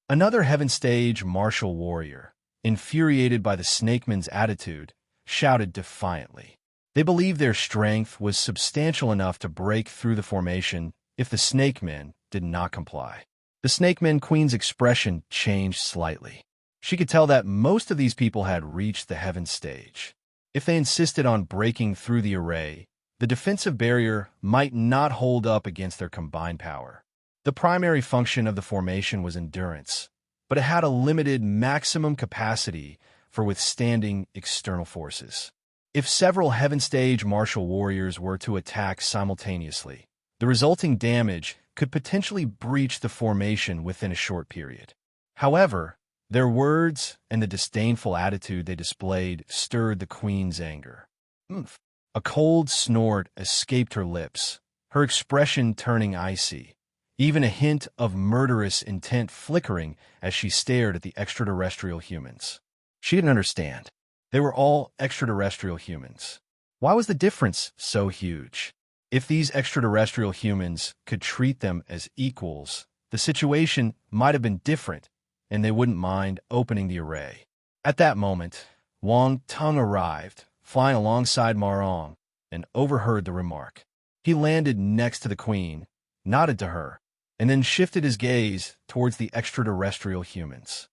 Another Heaven Stage martial warrior, infuriated by the Snake Men's attitude, shouted defiantly. They believed their strength was substantial enough to break through the formation if the Snake Men did not comply. The Snake Men Queen's expression changed slightly. She could tell that most of these people had reached the Heaven Stage. If they insisted on breaking through the array, the defensive barrier might not hold up against their combined power. The primary function of the formation was endurance, but it had a limited maximum capacity for withstanding external forces. If several Heaven Stage martial warriors were to attack simultaneously, the resulting damage could potentially breach the formation within a short period. However, their words and the disdainful attitude they displayed stirred the queen's anger. "Umph." A cold snort escaped her lips, her expression turning icy, even a hint of murderous intent flickering as she stared at the extraterrestrial humans. She didn't understand. They were all extraterrestrial humans. Why was the difference so huge? If these extraterrestrial humans could treat them as equals, the situation might have been different, and they wouldn't mind opening the array. At that moment, Wang Tung arrived, flying alongside Marong, and overheard the remark. He landed next to the queen, nodded to her, and then shifted his gaze towards the extraterrestrial humans.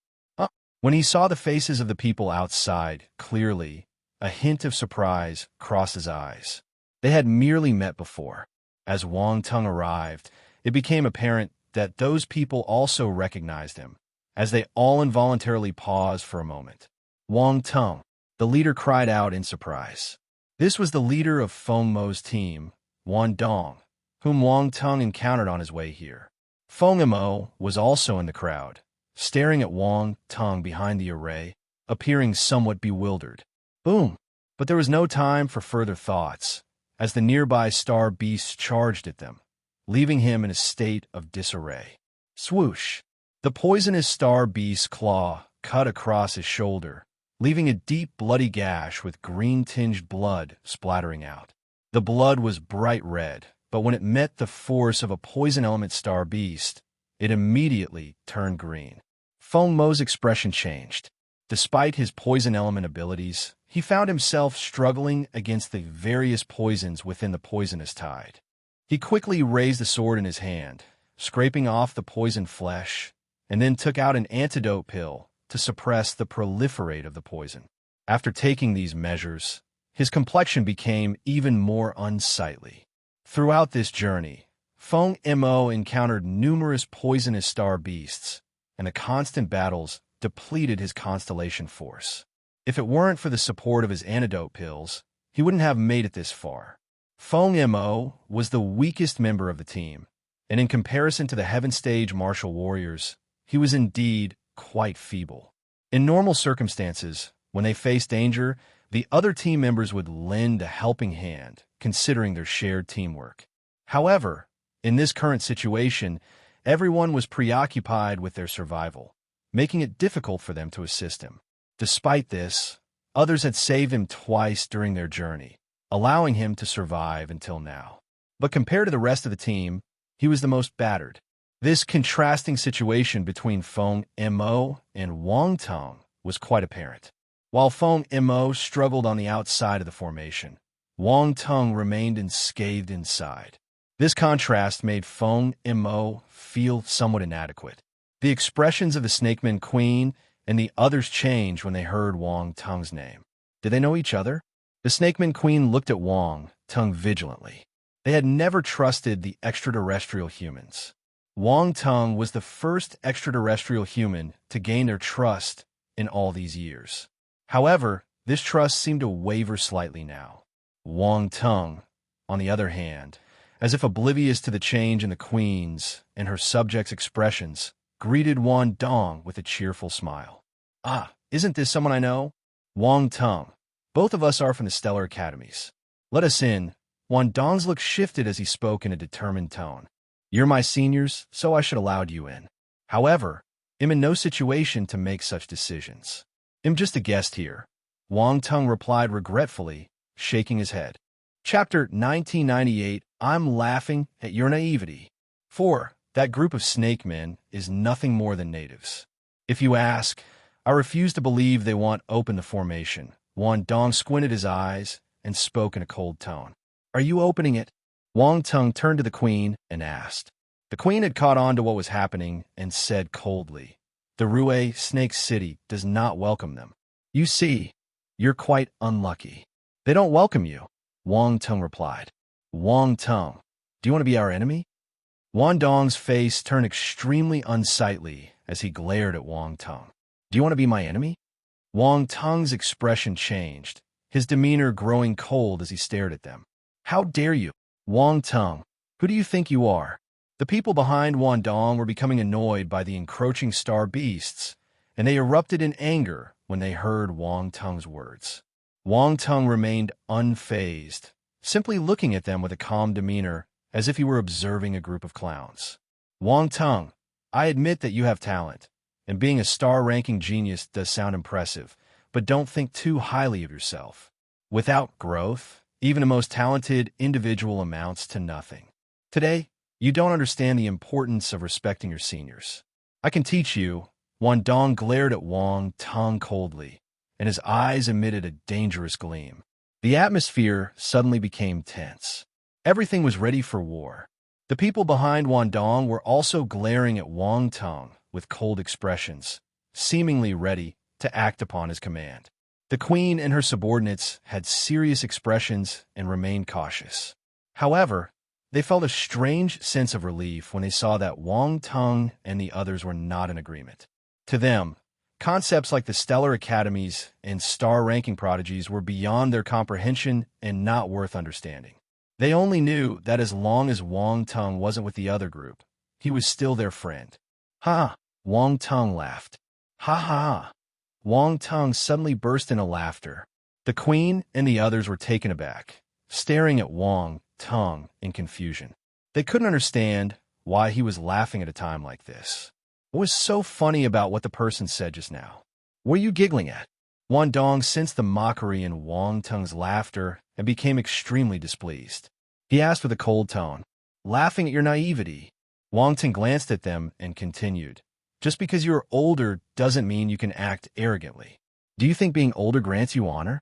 When he saw the faces of the people outside clearly, a hint of surprise crossed his eyes. They had merely met before. As Wang Tung arrived, it became apparent that those people also recognized him, as they all involuntarily paused for a moment. Wang Tung, the leader cried out in surprise. This was the leader of Feng Mo's team, Wan Dong, whom Wang Tung encountered on his way here. Feng Mo was also in the crowd, staring at Wang Tung behind the array, appearing somewhat bewildered. Boom! But there was no time for further thoughts, as the nearby star beasts charged at them, leaving him in a state of disarray. Swoosh! The poisonous star beast's claw cut across his shoulder, leaving a deep bloody gash with green-tinged blood splattering out. The blood was bright red, but when it met the force of a poison element star beast, it immediately turned green. Feng Mo's expression changed. Despite his poison element abilities, he found himself struggling against the various poisons within the poisonous tide. He quickly raised the sword in his hand, scraping off the poisoned flesh, and then took out an antidote pill to suppress the proliferate of the poison. After taking these measures, his complexion became even more unsightly. Throughout this journey, Feng Mo encountered numerous poisonous star beasts, and the constant battles depleted his constellation force. If it weren't for the support of his antidote pills, he wouldn't have made it this far. Feng Mo was the weakest member of the team, and in comparison to the Heaven Stage martial warriors, he was indeed quite feeble. In normal circumstances, when they faced danger, the other team members would lend a helping hand, considering their shared teamwork. However, in this current situation, everyone was preoccupied with their survival, making it difficult for them to assist him. Despite this, others had saved him twice during their journey, allowing him to survive until now. But compared to the rest of the team, he was the most battered. This contrasting situation between Feng Mo and Wang Tong was quite apparent. While Feng Mo struggled on the outside of the formation, Wang Tong remained unscathed inside. This contrast made Feng Mo feel somewhat inadequate. The expressions of the Snakeman Queen and the others changed when they heard Wang Tong's name. Did they know each other? The Snakeman Queen looked at Wang Tong vigilantly. They had never trusted the extraterrestrial humans. Wang Tong was the first extraterrestrial human to gain their trust in all these years. However, this trust seemed to waver slightly now. Wang Tong, on the other hand, as if oblivious to the change in the Queen's and her subjects' expressions, greeted Wang Dong with a cheerful smile. "Ah, isn't this someone I know?" "Wang Tong. Both of us are from the Stellar Academies. Let us in." Wang Dong's look shifted as he spoke in a determined tone. "You're my seniors, so I should allowed you in. However, I'm in no situation to make such decisions. I'm just a guest here." Wang Tong replied regretfully, shaking his head. Chapter 1998. I'm laughing at your naivety. 4. That group of snake men is nothing more than natives. If you ask, I refuse to believe they want open the formation. Wang Dong squinted his eyes and spoke in a cold tone. "Are you opening it?" Wang Tong turned to the Queen and asked. The Queen had caught on to what was happening and said coldly, "The Rue Snake City does not welcome them. You see, you're quite unlucky." "They don't welcome you," Wang Tong replied. "Wang Tong, do you want to be our enemy?" Wang Dong's face turned extremely unsightly as he glared at Wang Tong. "Do you want to be my enemy?" Wang Tong's expression changed, his demeanor growing cold as he stared at them. "How dare you? Wang Tong, who do you think you are?" The people behind Wang Dong were becoming annoyed by the encroaching star beasts, and they erupted in anger when they heard Wang Tong's words. Wang Tong remained unfazed, simply looking at them with a calm demeanor as if he were observing a group of clowns. "Wang Tong, I admit that you have talent, and being a star-ranking genius does sound impressive, but don't think too highly of yourself. Without growth, even the most talented individual amounts to nothing. Today, you don't understand the importance of respecting your seniors. I can teach you." Wang Dong glared at Wang Tong coldly, and his eyes emitted a dangerous gleam. The atmosphere suddenly became tense. Everything was ready for war. The people behind Wang Dong were also glaring at Wang Tong with cold expressions, seemingly ready to act upon his command. The Queen and her subordinates had serious expressions and remained cautious. However, they felt a strange sense of relief when they saw that Wang Tong and the others were not in agreement. To them, concepts like the Stellar Academies and star-ranking prodigies were beyond their comprehension and not worth understanding. They only knew that as long as Wang Tong wasn't with the other group, he was still their friend. "Ha!" Wang Tong laughed. "Ha ha!" Wang Tong suddenly burst into laughter. The Queen and the others were taken aback, staring at Wang Tong in confusion. They couldn't understand why he was laughing at a time like this. What was so funny about what the person said just now? What are you giggling at? Wang Dong sensed the mockery in Wang Tung's laughter and became extremely displeased. He asked with a cold tone, "Laughing at your naivety?" Wang Tung glanced at them and continued, "Just because you're older doesn't mean you can act arrogantly. Do you think being older grants you honor?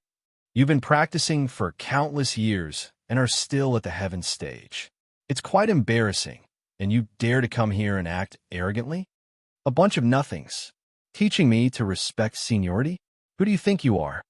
You've been practicing for countless years and are still at the heaven stage. It's quite embarrassing, and you dare to come here and act arrogantly? A bunch of nothings. Teaching me to respect seniority? Who do you think you are?"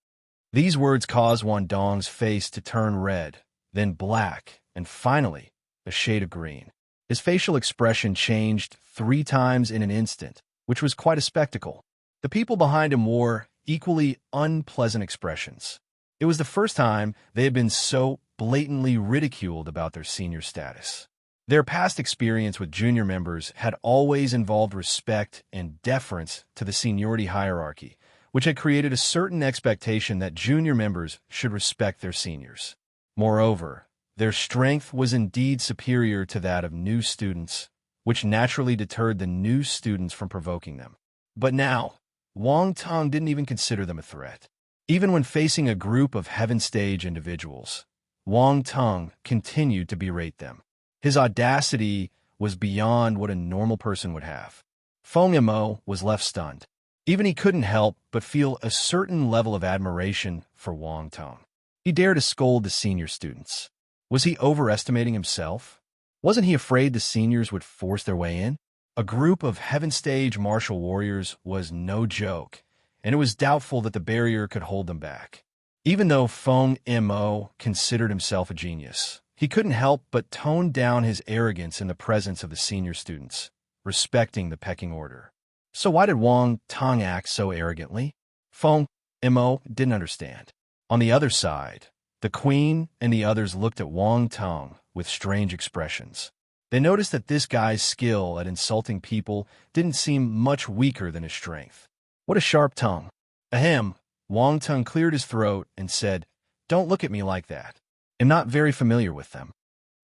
These words caused Wang Dong's face to turn red, then black, and finally, a shade of green. His facial expression changed 3 times in an instant, which was quite a spectacle. The people behind him wore equally unpleasant expressions. It was the first time they had been so blatantly ridiculed about their senior status. Their past experience with junior members had always involved respect and deference to the seniority hierarchy, which had created a certain expectation that junior members should respect their seniors. Moreover, their strength was indeed superior to that of new students, which naturally deterred the new students from provoking them. But now, Wang Tung didn't even consider them a threat. Even when facing a group of heaven stage individuals, Wang Tung continued to berate them. His audacity was beyond what a normal person would have. Feng Mo was left stunned. Even he couldn't help but feel a certain level of admiration for Wang Tung. He dared to scold the senior students. Was he overestimating himself? Wasn't he afraid the seniors would force their way in? A group of heaven stage martial warriors was no joke, and it was doubtful that the barrier could hold them back. Even though Feng Mo considered himself a genius, he couldn't help but tone down his arrogance in the presence of the senior students, respecting the pecking order. So why did Wang Tung act so arrogantly? Feng Mo didn't understand. On the other side, the queen and the others looked at Wang Tung with strange expressions. They noticed that this guy's skill at insulting people didn't seem much weaker than his strength. What a sharp tongue. Ahem. Wang Tung cleared his throat and said, "Don't look at me like that. I'm not very familiar with them."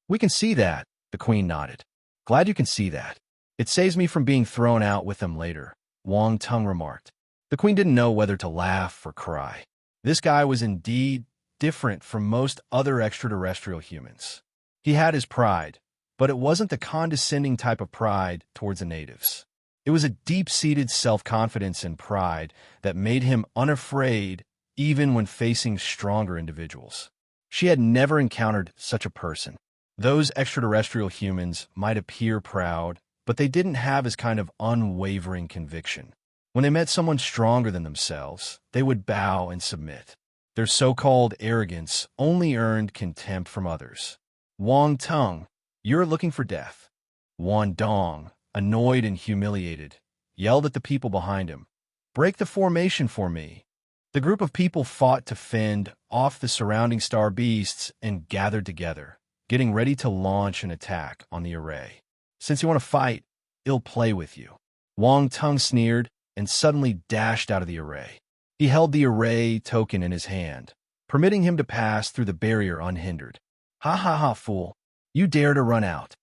"We can see that," the queen nodded. "Glad you can see that. It saves me from being thrown out with them later," Wang Tung remarked. The queen didn't know whether to laugh or cry. This guy was indeed different from most other extraterrestrial humans. He had his pride, but it wasn't the condescending type of pride towards the natives. It was a deep-seated self-confidence and pride that made him unafraid even when facing stronger individuals. She had never encountered such a person. Those extraterrestrial humans might appear proud, but they didn't have his kind of unwavering conviction. When they met someone stronger than themselves, they would bow and submit. Their so-called arrogance only earned contempt from others. Wang Tung, you're looking for death. Wang Dong, annoyed and humiliated, yelled at the people behind him, "Break the formation for me." The group of people fought to fend off the surrounding star beasts and gathered together, getting ready to launch an attack on the array. "Since you want to fight, I'll play with you." Wang Tung sneered and suddenly dashed out of the array. He held the array token in his hand, permitting him to pass through the barrier unhindered. "Ha ha ha, fool! You dare to run out!"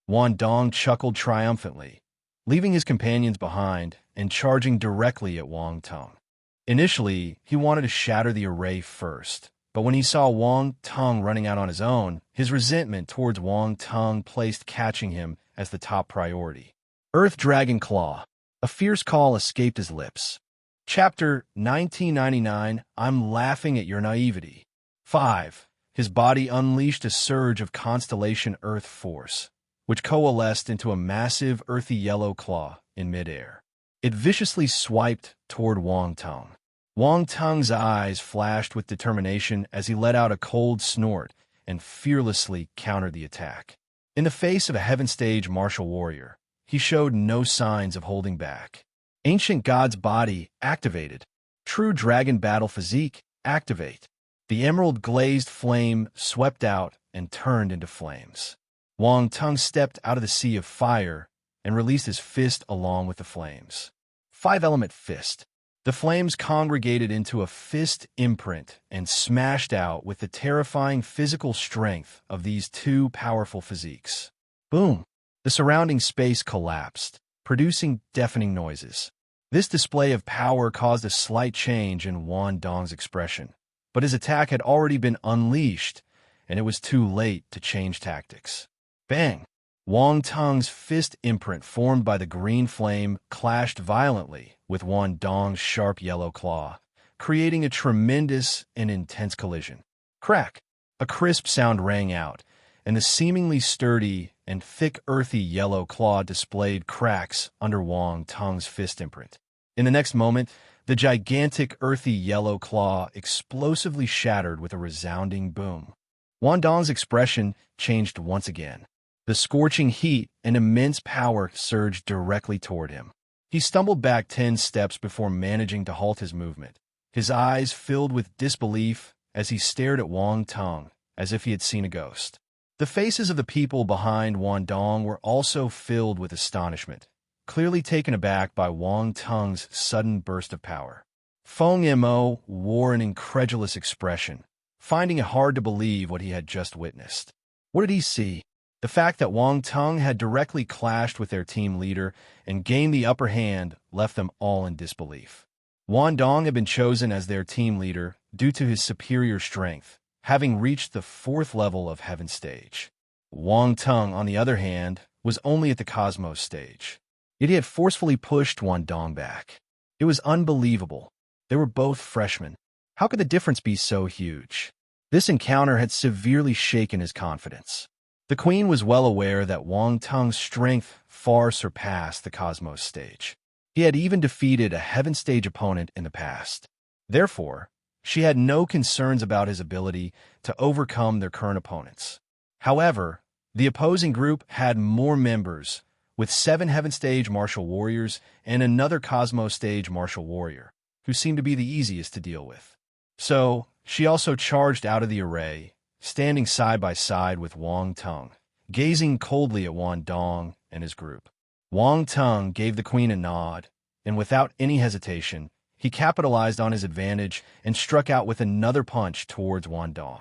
Wang Dong chuckled triumphantly, leaving his companions behind and charging directly at Wang Tung. Initially, he wanted to shatter the array first, but when he saw Wang Tung running out on his own, his resentment towards Wang Tung placed catching him as the top priority. Earth Dragon Claw. A fierce call escaped his lips. Chapter 1999, I'm laughing at your naivety. 5. His body unleashed a surge of Constellation Earth force, which coalesced into a massive earthy yellow claw in midair. It viciously swiped toward Wang Tung. Wang Tung's eyes flashed with determination as he let out a cold snort and fearlessly countered the attack. In the face of a heaven stage martial warrior, he showed no signs of holding back. Ancient God's body activated. True Dragon Battle Physique activate. The emerald glazed flame swept out and turned into flames. Wang Tung stepped out of the sea of fire and released his fist along with the flames. 5-element fist. The flames congregated into a fist imprint and smashed out with the terrifying physical strength of these two powerful physiques. Boom! The surrounding space collapsed, producing deafening noises. This display of power caused a slight change in Wan Dong's expression, but his attack had already been unleashed, and it was too late to change tactics. Bang! Wang Tung's fist imprint formed by the green flame clashed violently with Wan Dong's sharp yellow claw, creating a tremendous and intense collision. Crack! A crisp sound rang out, and the seemingly sturdy and thick earthy yellow claw displayed cracks under Wang Tung's fist imprint. In the next moment, the gigantic earthy yellow claw explosively shattered with a resounding boom. Wan Dong's expression changed once again. The scorching heat and immense power surged directly toward him. He stumbled back 10 steps before managing to halt his movement. His eyes filled with disbelief as he stared at Wang Tung as if he had seen a ghost. The faces of the people behind Wan Dong were also filled with astonishment, clearly taken aback by Wang Tung's sudden burst of power. Feng Mo wore an incredulous expression, finding it hard to believe what he had just witnessed. What did he see? The fact that Wang Tung had directly clashed with their team leader and gained the upper hand left them all in disbelief. Wan Dong had been chosen as their team leader due to his superior strength, having reached the 4th level of Heaven stage. Wang Tung, on the other hand, was only at the Cosmos stage. Yet he had forcefully pushed Wan Dong back. It was unbelievable. They were both freshmen. How could the difference be so huge? This encounter had severely shaken his confidence. The Queen was well aware that Wang Tung's strength far surpassed the Cosmos stage. He had even defeated a Heaven stage opponent in the past. Therefore, she had no concerns about his ability to overcome their current opponents. However, the opposing group had more members, with 7 Heaven stage martial warriors and another Cosmos stage martial warrior, who seemed to be the easiest to deal with. So, she also charged out of the array, standing side by side with Wang Tung, gazing coldly at Wan Dong and his group. Wang Tung gave the Queen a nod, and without any hesitation, he capitalized on his advantage and struck out with another punch towards Wan Dong.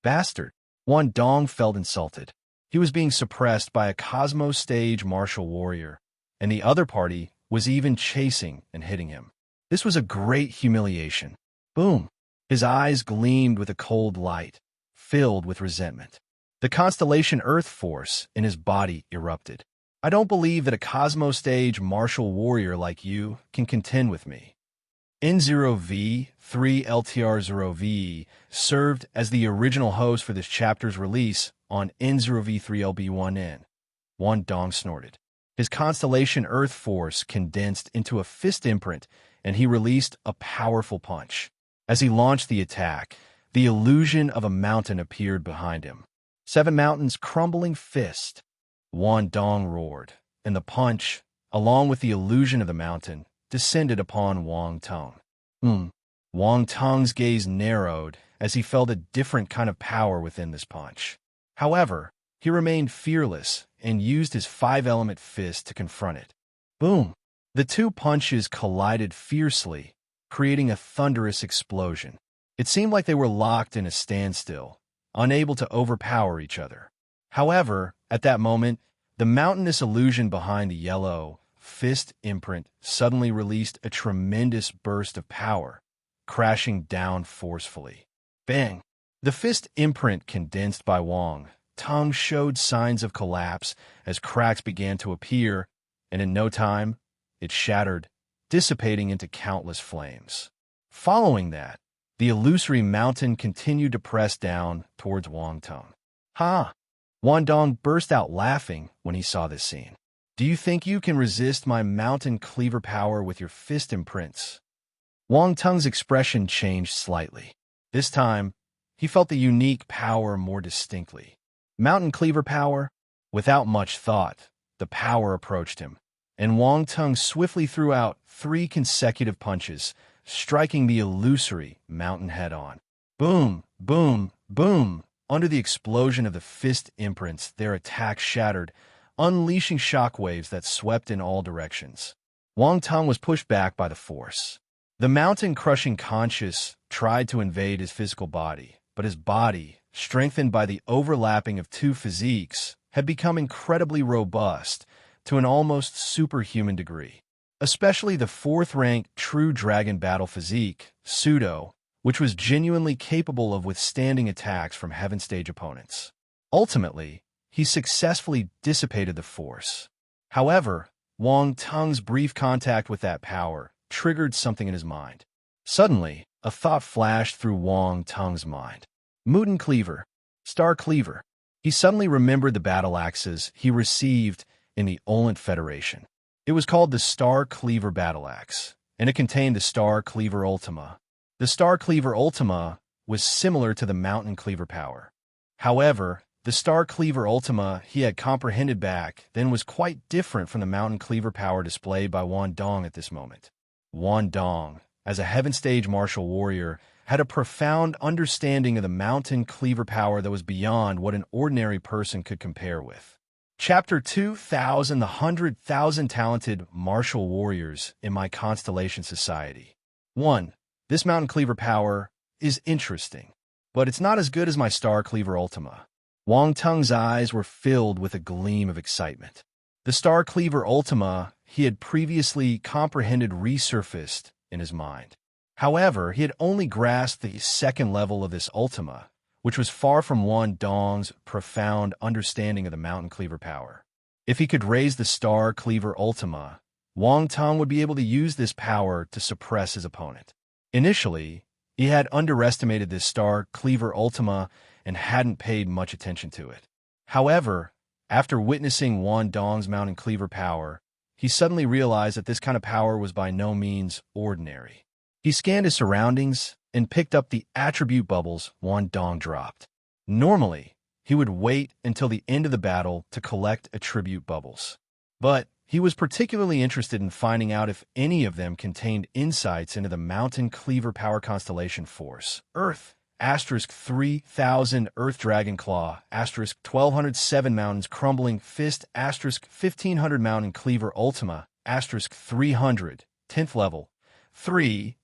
Bastard! Wan Dong felt insulted. He was being suppressed by a Cosmos stage martial warrior, and the other party was even chasing and hitting him. This was a great humiliation. Boom! His eyes gleamed with a cold light, filled with resentment. The constellation Earth force in his body erupted. I don't believe that a Cosmos stage martial warrior like you can contend with me. N0V 3LTR0V served as the original host for this chapter's release on N0V 3LB1N. Wan Dong snorted. His constellation Earth force condensed into a fist imprint, and he released a powerful punch. As he launched the attack, the illusion of a mountain appeared behind him. 7 mountains crumbling fist. Wan Dong roared, and the punch, along with the illusion of the mountain, descended upon Wang Tung. Wang Tung's gaze narrowed as he felt a different kind of power within this punch. However, he remained fearless and used his 5-element fist to confront it. Boom! The 2 punches collided fiercely, creating a thunderous explosion. It seemed like they were locked in a standstill, unable to overpower each other. However, at that moment, the mountainous illusion behind the yellow fist imprint suddenly released a tremendous burst of power, crashing down forcefully. Bang! The fist imprint condensed by Wang Tung showed signs of collapse as cracks began to appear, and in no time, it shattered, dissipating into countless flames. Following that, the illusory mountain continued to press down towards Wang Tung. Ha! Wan Dong burst out laughing when he saw this scene. Do you think you can resist my mountain cleaver power with your fist imprints? Wang Tung's expression changed slightly. This time, he felt the unique power more distinctly. Mountain cleaver power? Without much thought, the power approached him, and Wang Tung swiftly threw out 3 consecutive punches, striking the illusory mountain head-on. Boom, boom, boom! Under the explosion of the fist imprints, their attack shattered, unleashing shockwaves that swept in all directions. Wang Tung was pushed back by the force. The mountain-crushing conscious tried to invade his physical body, but his body, strengthened by the overlapping of 2 physiques, had become incredibly robust, to an almost superhuman degree. Especially the fourth-rank true dragon battle physique, Pseudo, which was genuinely capable of withstanding attacks from Heaven Stage opponents. Ultimately, he successfully dissipated the force. However, Wang Tung's brief contact with that power triggered something in his mind. Suddenly, a thought flashed through Wang Tung's mind. Mutant Cleaver, Star Cleaver. He suddenly remembered the battle axes he received in the Olent Federation. It was called the Star Cleaver Battle Axe, and it contained the Star Cleaver Ultima. The Star Cleaver Ultima was similar to the Mountain Cleaver power. However, the Star Cleaver Ultima he had comprehended back then was quite different from the Mountain Cleaver power displayed by Wan Dong at this moment. Wan Dong, as a Heaven Stage martial warrior, had a profound understanding of the Mountain Cleaver power that was beyond what an ordinary person could compare with. Chapter 2000, the 100,000 talented martial warriors in my Constellation Society. 1. This Mountain Cleaver power is interesting, but it's not as good as my Star Cleaver Ultima. Wang Tung's eyes were filled with a gleam of excitement. The Star Cleaver Ultima he had previously comprehended resurfaced in his mind. However, he had only grasped the second level of this Ultima, which was far from Wan Dong's profound understanding of the Mountain Cleaver power. If he could raise the Star Cleaver Ultima, Wang Tong would be able to use this power to suppress his opponent. Initially, he had underestimated this Star Cleaver Ultima and hadn't paid much attention to it. However, after witnessing Wan Dong's Mountain Cleaver power, he suddenly realized that this kind of power was by no means ordinary. He scanned his surroundings and picked up the attribute bubbles Wan Dong dropped. Normally, he would wait until the end of the battle to collect attribute bubbles. But he was particularly interested in finding out if any of them contained insights into the Mountain Cleaver power constellation force. Earth, asterisk 3000 Earth Dragon Claw, asterisk 1207 Mountains Crumbling Fist, asterisk 1500 Mountain Cleaver Ultima, asterisk 300, 10th level, 3000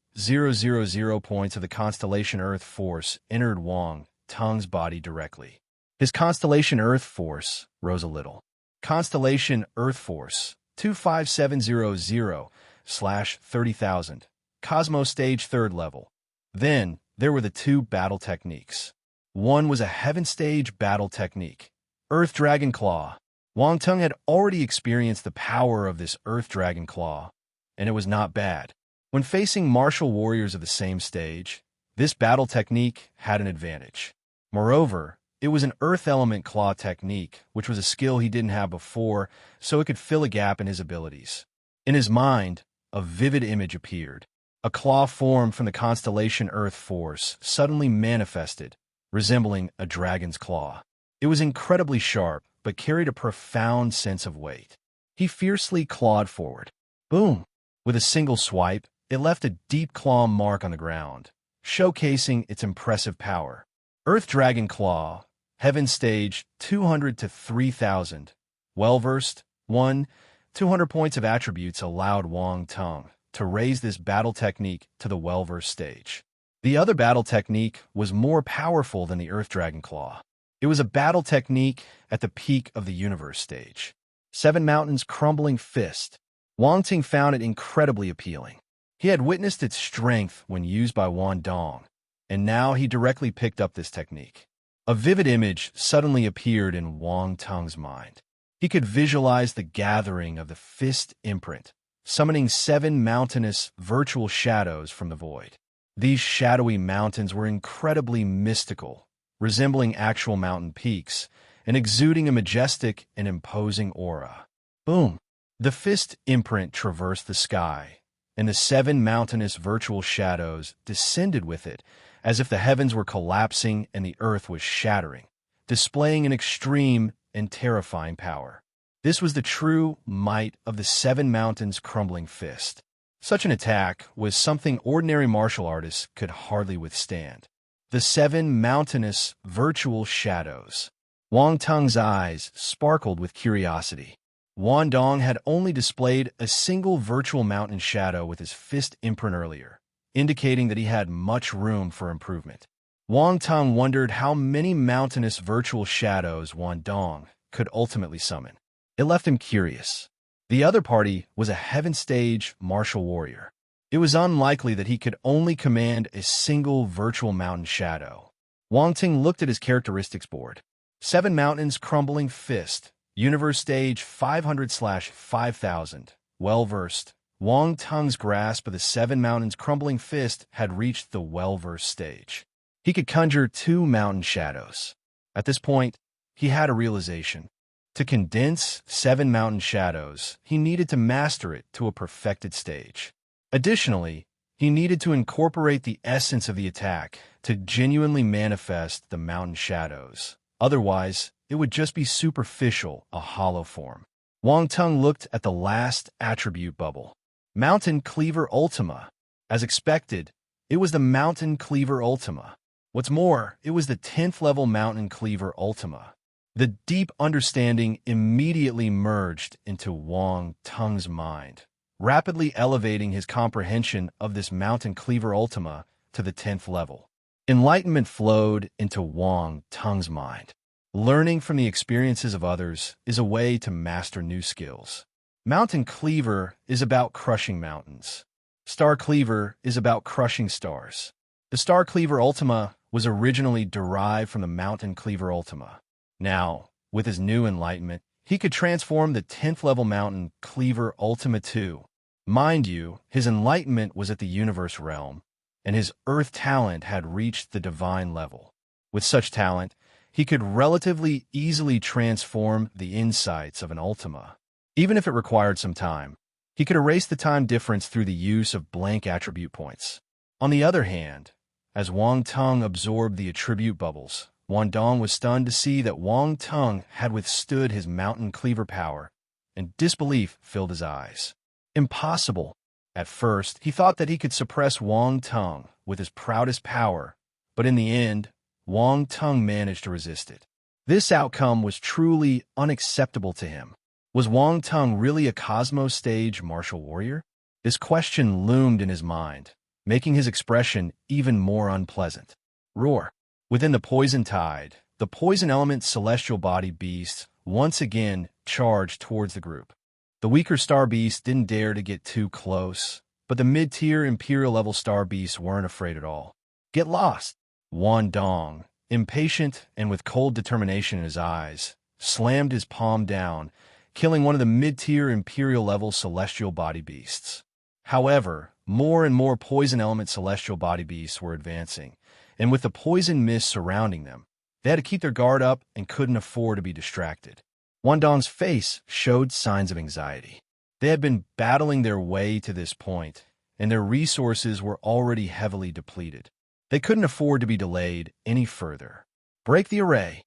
points of the constellation Earth force entered Wang Tung's body directly. His constellation Earth force rose a little. Constellation Earth Force 25700/30,000, Cosmos Stage 3rd level. Then there were the two battle techniques. One was a Heaven Stage battle technique, Earth Dragon Claw. Wang Tung had already experienced the power of this Earth Dragon Claw, and it was not bad. When facing martial warriors of the same stage, this battle technique had an advantage. Moreover, it was an Earth Element Claw technique, which was a skill he didn't have before, so it could fill a gap in his abilities. In his mind, a vivid image appeared. A claw formed from the constellation Earth Force suddenly manifested, resembling a dragon's claw. It was incredibly sharp, but carried a profound sense of weight. He fiercely clawed forward. Boom! With a single swipe, it left a deep claw mark on the ground, showcasing its impressive power. Earth Dragon Claw, Heaven Stage 200 to 3000. Well-versed, 1, 200 points of attributes allowed Wang Tung to raise this battle technique to the well-versed stage. The other battle technique was more powerful than the Earth Dragon Claw. It was a battle technique at the peak of the universe stage. 7 Mountains Crumbling Fist. Wang Ting found it incredibly appealing. He had witnessed its strength when used by Wan Dong, and now he directly picked up this technique. A vivid image suddenly appeared in Wang Tung's mind. He could visualize the gathering of the fist imprint, summoning 7 mountainous virtual shadows from the void. These shadowy mountains were incredibly mystical, resembling actual mountain peaks, and exuding a majestic and imposing aura. Boom! The fist imprint traversed the sky, and the 7 mountainous virtual shadows descended with it, as if the heavens were collapsing and the earth was shattering, displaying an extreme and terrifying power. This was the true might of the 7 Mountains Crumbling Fist. Such an attack was something ordinary martial artists could hardly withstand. The 7 mountainous virtual shadows. Wang Tung's eyes sparkled with curiosity. Wan Dong had only displayed a single virtual mountain shadow with his fist imprint earlier, indicating that he had much room for improvement. Wang Tung wondered how many mountainous virtual shadows Wan Dong could ultimately summon. It left him curious. The other party was a heaven stage martial warrior. It was unlikely that he could only command a single virtual mountain shadow. Wang Ting looked at his characteristics board. 7 mountains crumbling fist. Universe stage 500/5000. Well-versed. Wang Tung's grasp of the 7 mountains crumbling fist had reached the well-versed stage. He could conjure 2 mountain shadows. At this point, he had a realization. To condense 7 mountain shadows, he needed to master it to a perfected stage. Additionally, he needed to incorporate the essence of the attack to genuinely manifest the mountain shadows. Otherwise, it would just be superficial, a hollow form. Wang Tung looked at the last attribute bubble. Mountain Cleaver Ultima. As expected, it was the Mountain Cleaver Ultima. What's more, it was the 10th level Mountain Cleaver Ultima. The deep understanding immediately merged into Wang Tung's mind, rapidly elevating his comprehension of this Mountain Cleaver Ultima to the 10th level. Enlightenment flowed into Wang Tung's mind. Learning from the experiences of others is a way to master new skills. Mountain Cleaver is about crushing mountains. Star Cleaver is about crushing stars. The Star Cleaver Ultima was originally derived from the Mountain Cleaver Ultima. Now, with his new enlightenment, he could transform the 10th level Mountain Cleaver Ultima too. Mind you, his enlightenment was at the universe realm, and his earth talent had reached the divine level. With such talent, he could relatively easily transform the insights of an Ultima. Even if it required some time, he could erase the time difference through the use of blank attribute points. On the other hand, as Wang Tung absorbed the attribute bubbles, Wang Dong was stunned to see that Wang Tung had withstood his Mountain Cleaver power, and disbelief filled his eyes. Impossible. At first, he thought that he could suppress Wang Tung with his proudest power, but in the end, Wang Tung managed to resist it. This outcome was truly unacceptable to him. Was Wang Tung really a Cosmos stage martial warrior? This question loomed in his mind, making his expression even more unpleasant. Roar. Within the poison tide, the poison element celestial body beasts once again charged towards the group. The weaker star beasts didn't dare to get too close, but the mid-tier imperial level star beasts weren't afraid at all. Get lost! Wan Dong, impatient and with cold determination in his eyes, slammed his palm down, killing one of the mid-tier imperial level celestial body beasts. However, more and more poison element celestial body beasts were advancing, and with the poison mist surrounding them, they had to keep their guard up and couldn't afford to be distracted. Wandong's face showed signs of anxiety. They had been battling their way to this point, and their resources were already heavily depleted. They couldn't afford to be delayed any further. Break the array.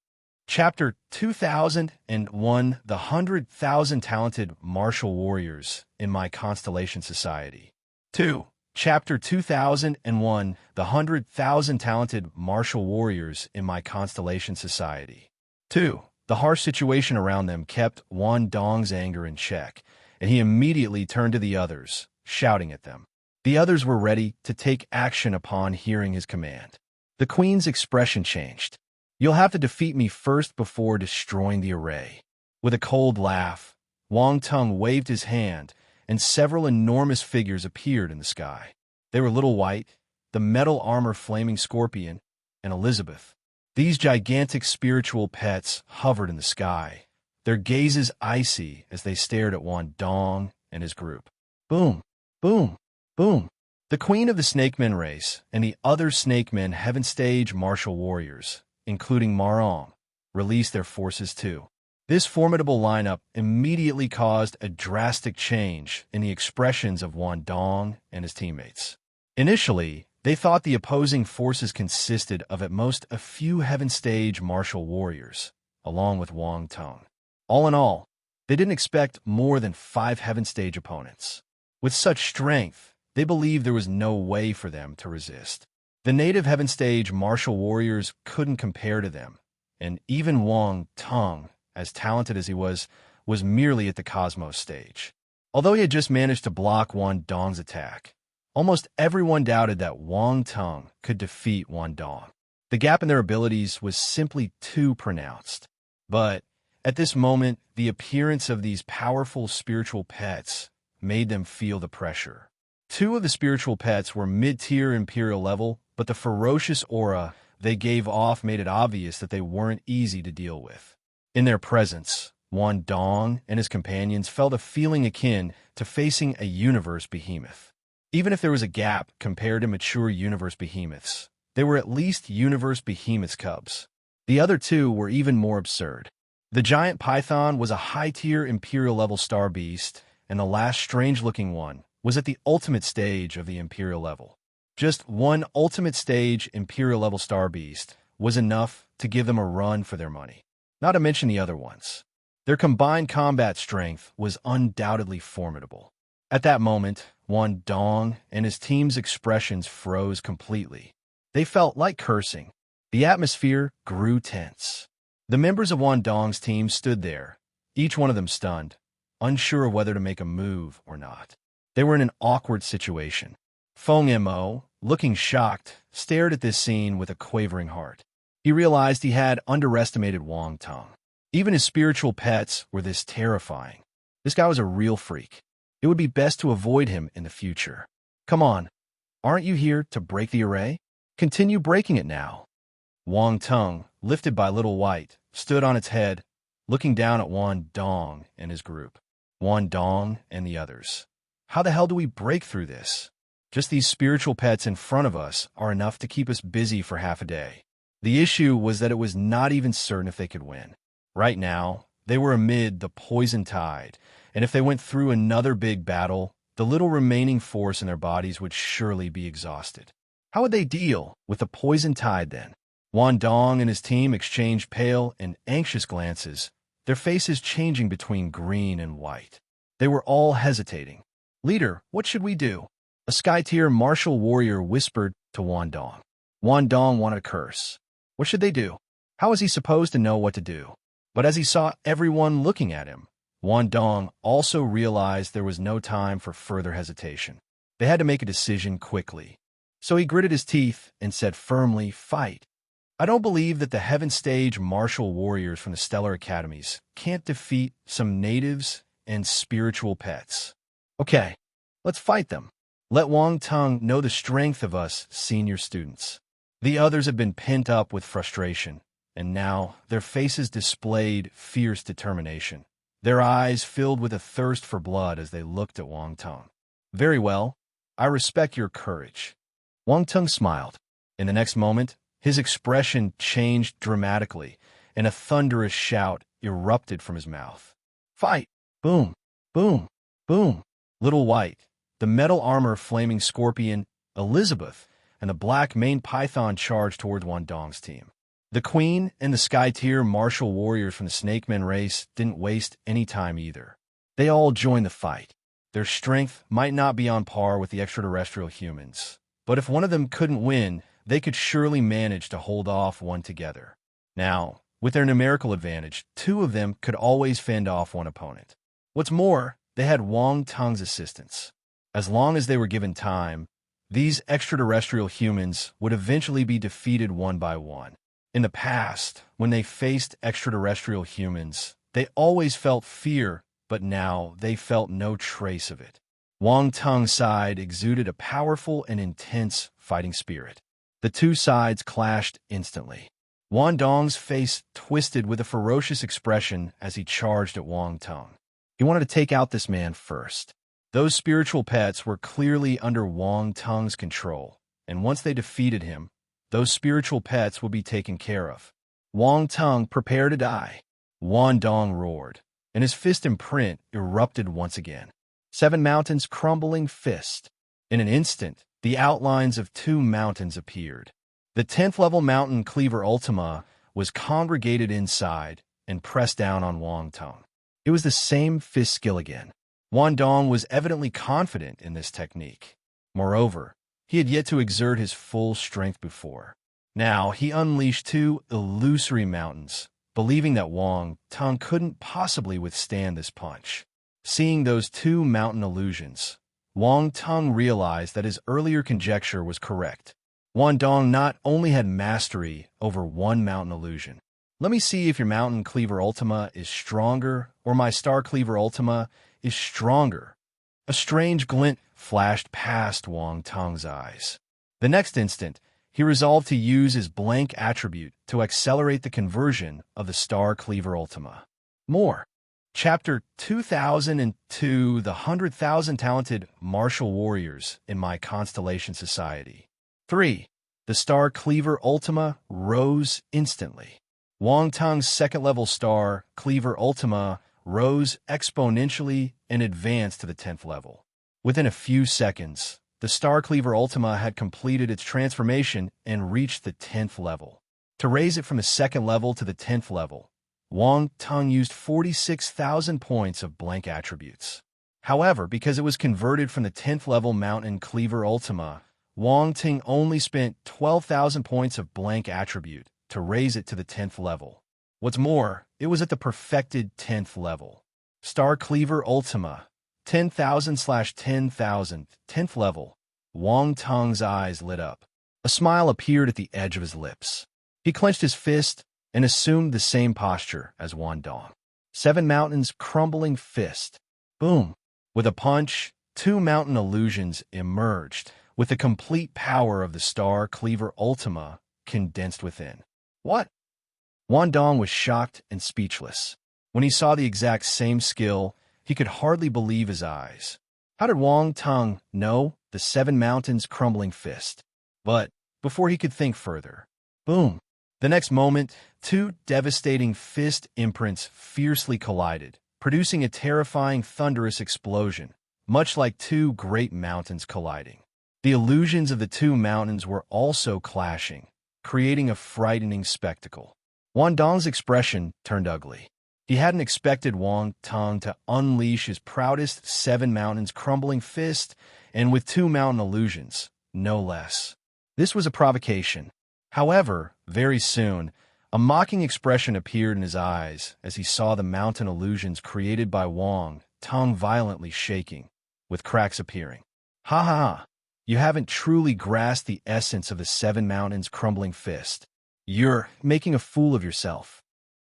Chapter 2001, The 100,000 Talented Martial Warriors in My Constellation Society. 2. Chapter 2001, The 100,000 Talented Martial Warriors in My Constellation Society. 2. The harsh situation around them kept Wan Dong's anger in check, and he immediately turned to the others, shouting at them. The others were ready to take action upon hearing his command. The queen's expression changed. You'll have to defeat me first before destroying the array. With a cold laugh, Wang Tung waved his hand, and several enormous figures appeared in the sky. They were Little White, the metal armor Flaming Scorpion, and Elizabeth. These gigantic spiritual pets hovered in the sky, their gazes icy as they stared at Wan Dong and his group. Boom, boom, boom. The queen of the Snakemen race and the other Snakemen Heaven Stage martial warriors, including Marong, released their forces too. This formidable lineup immediately caused a drastic change in the expressions of Wan Dong and his teammates. Initially, they thought the opposing forces consisted of at most a few Heaven Stage martial warriors, along with Wang Tung. All in all, they didn't expect more than 5 Heaven Stage opponents. With such strength, they believed there was no way for them to resist. The native Heaven Stage martial warriors couldn't compare to them, and even Wang Tung, as talented as he was merely at the Cosmos stage. Although he had just managed to block Wan Dong's attack, almost everyone doubted that Wang Tung could defeat Wan Dong. The gap in their abilities was simply too pronounced. But At this moment, the appearance of these powerful spiritual pets made them feel the pressure. Two of the spiritual pets were mid-tier imperial level, but the ferocious aura they gave off made it obvious that they weren't easy to deal with. In their presence, Wan Dong and his companions felt a feeling akin to facing a universe behemoth. Even if there was a gap compared to mature universe behemoths, they were at least universe behemoth's cubs. The other two were even more absurd. The giant python was a high-tier imperial-level star beast, and the last strange-looking one was at the ultimate stage of the imperial level. Just one ultimate stage imperial-level star beast was enough to give them a run for their money, not to mention the other ones. Their combined combat strength was undoubtedly formidable. At that moment, Wan Dong and his team's expressions froze completely. They felt like cursing. The atmosphere grew tense. The members of Wan Dong's team stood there, each one of them stunned, unsure of whether to make a move or not. They were in an awkward situation. Feng Mo, looking shocked, stared at this scene with a quavering heart. He realized he had underestimated Wang Tong. Even his spiritual pets were this terrifying. This guy was a real freak. It would be best to avoid him in the future. Come on, aren't you here to break the array? Continue breaking it now. Wang Tong, lifted by Little White, stood on its head, looking down at Wan Dong and his group. Wan Dong and the others. How the hell do we break through this? Just these spiritual pets in front of us are enough to keep us busy for half a day. The issue was that it was not even certain if they could win. Right now, they were amid the poison tide, and if they went through another big battle, the little remaining force in their bodies would surely be exhausted. How would they deal with the poison tide then? Wan Dong and his team exchanged pale and anxious glances, their faces changing between green and white. They were all hesitating. Leader, what should we do? A sky-tier martial warrior whispered to Wan Dong. Wan Dong wanted to curse. What should they do? How was he supposed to know what to do? But as he saw everyone looking at him, Wan Dong also realized there was no time for further hesitation. They had to make a decision quickly. So he gritted his teeth and said firmly, "Fight." I don't believe that the Heaven Stage martial warriors from the Stellar Academies can't defeat some natives and spiritual pets. Okay, let's fight them. Let Wang Tong know the strength of us senior students. The others have been pent up with frustration, and now their faces displayed fierce determination. Their eyes filled with a thirst for blood as they looked at Wang Tong. Very well, I respect your courage. Wang Tong smiled. In the next moment, his expression changed dramatically, and a thunderous shout erupted from his mouth. Fight! Boom! Boom! Boom! Little White, the metal armor flaming scorpion, Elizabeth, and the black maned python charged towards Wan Dong's team. The Queen and the Sky-tier martial warriors from the Snake Men race didn't waste any time either. They all joined the fight. Their strength might not be on par with the extraterrestrial humans, but if one of them couldn't win, they could surely manage to hold off one together. Now, with their numerical advantage, two of them could always fend off one opponent. What's more, they had Wang Tong's assistance. As long as they were given time, these extraterrestrial humans would eventually be defeated one by one. In the past, when they faced extraterrestrial humans, they always felt fear, but now they felt no trace of it. Wang Tong's side exuded a powerful and intense fighting spirit. The two sides clashed instantly. Wan Dong's face twisted with a ferocious expression as he charged at Wang Tong. He wanted to take out this man first. Those spiritual pets were clearly under Wang Tong's control, and once they defeated him, those spiritual pets would be taken care of. Wang Tong prepared to die. Wan Dong roared, and his fist imprint erupted once again. 7 mountains crumbling fist. In an instant, the outlines of 2 mountains appeared. The 10th level mountain Cleaver Ultima was congregated inside and pressed down on Wang Tong. It was the same fist skill again. Wan Dong was evidently confident in this technique. Moreover, he had yet to exert his full strength before. Now he unleashed 2 illusory mountains, believing that Wang Tong couldn't possibly withstand this punch. Seeing those 2 mountain illusions, Wang Tong realized that his earlier conjecture was correct. Wan Dong not only had mastery over 1 mountain illusion, Let me see if your Mountain Cleaver Ultima is stronger or my Star Cleaver Ultima is stronger. A strange glint flashed past Wang Tong's eyes. The next instant, he resolved to use his blank attribute to accelerate the conversion of the Star Cleaver Ultima. More. Chapter 2002, The 100,000 Talented Martial Warriors in My Constellation Society. 3. The Star Cleaver Ultima rose instantly. Wang Tong's second-level Star Cleaver Ultima rose exponentially and advanced to the 10th level. Within a few seconds, the Star Cleaver Ultima had completed its transformation and reached the 10th level. To raise it from the second level to the 10th level, Wang Tong used 46,000 points of blank attributes. However, because it was converted from the 10th level Mountain Cleaver Ultima, Wang Tong only spent 12,000 points of blank attribute to raise it to the 10th level. What's more, it was at the perfected 10th level. Star Cleaver Ultima, 10,000/10,000, 10th level. Wang Tong's eyes lit up. A smile appeared at the edge of his lips. He clenched his fist and assumed the same posture as Wang Dong. 7 Mountains Crumbling Fist. Boom! With a punch, 2 mountain illusions emerged, with the complete power of the Star Cleaver Ultima condensed within. What? Wang Dong was shocked and speechless. When he saw the exact same skill, he could hardly believe his eyes. How did Wang Tong know the 7 Mountains Crumbling Fist? But before he could think further, boom! The next moment, 2 devastating fist imprints fiercely collided, producing a terrifying thunderous explosion, much like 2 great mountains colliding. The illusions of the 2 mountains were also clashing, creating a frightening spectacle. Wang Dong's expression turned ugly. He hadn't expected Wang Tong to unleash his proudest 7 Mountains Crumbling Fist, and with 2 mountain illusions, no less. This was a provocation. However, very soon, a mocking expression appeared in his eyes as he saw the mountain illusions created by Wang Tong violently shaking, with cracks appearing. Ha ha ha! You haven't truly grasped the essence of the 7 Mountains Crumbling Fist. You're making a fool of yourself.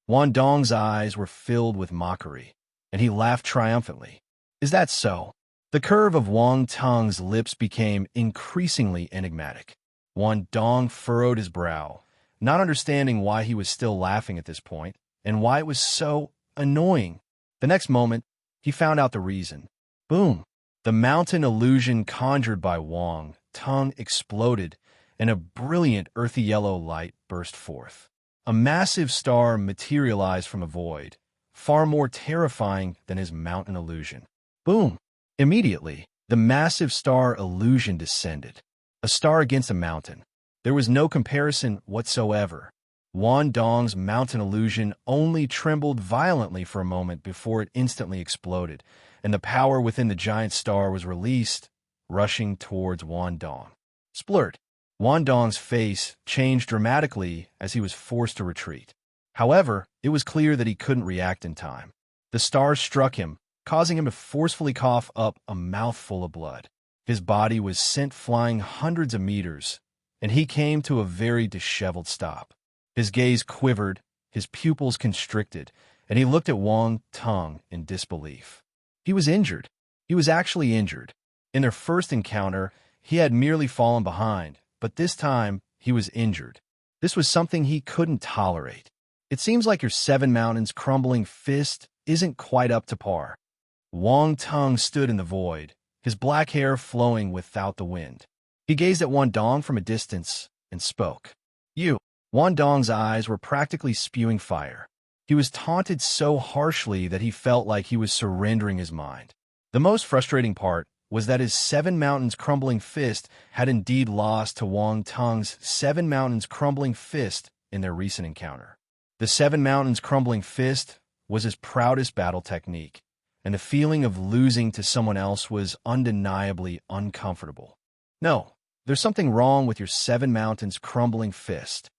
Wang Dong's eyes were filled with mockery, and he laughed triumphantly. Is that so? The curve of Wang Tong's lips became increasingly enigmatic. Wang Dong furrowed his brow, not understanding why he was still laughing at this point, and why it was so annoying. The next moment, he found out the reason. Boom! The mountain illusion conjured by Wang Tong exploded, and a brilliant earthy yellow light burst forth. A massive star materialized from a void, far more terrifying than his mountain illusion. Boom! Immediately, the massive star illusion descended. A star against a mountain. There was no comparison whatsoever. Wang Dong's mountain illusion only trembled violently for a moment before it instantly exploded, and the power within the giant star was released, rushing towards Wang Dong. Splurt! Wang Dong's face changed dramatically as he was forced to retreat. However, it was clear that he couldn't react in time. The star struck him, causing him to forcefully cough up a mouthful of blood. His body was sent flying hundreds of meters, and he came to a very disheveled stop. His gaze quivered, his pupils constricted, and he looked at Wang Tong in disbelief. He was injured. He was actually injured. In their first encounter, he had merely fallen behind, but this time he was injured. This was something he couldn't tolerate. It seems like your 7 Mountains Crumbling Fist isn't quite up to par. Wang Tong stood in the void, his black hair flowing without the wind. He gazed at Wang Dong from a distance and spoke. You! Wang Dong's eyes were practically spewing fire. He was taunted so harshly that he felt like he was surrendering his mind. The most frustrating part was that his 7 Mountains Crumbling Fist had indeed lost to Wang Tong's 7 Mountains Crumbling Fist in their recent encounter. The 7 Mountains Crumbling Fist was his proudest battle technique, and the feeling of losing to someone else was undeniably uncomfortable. No, there's something wrong with your 7 Mountains Crumbling Fist.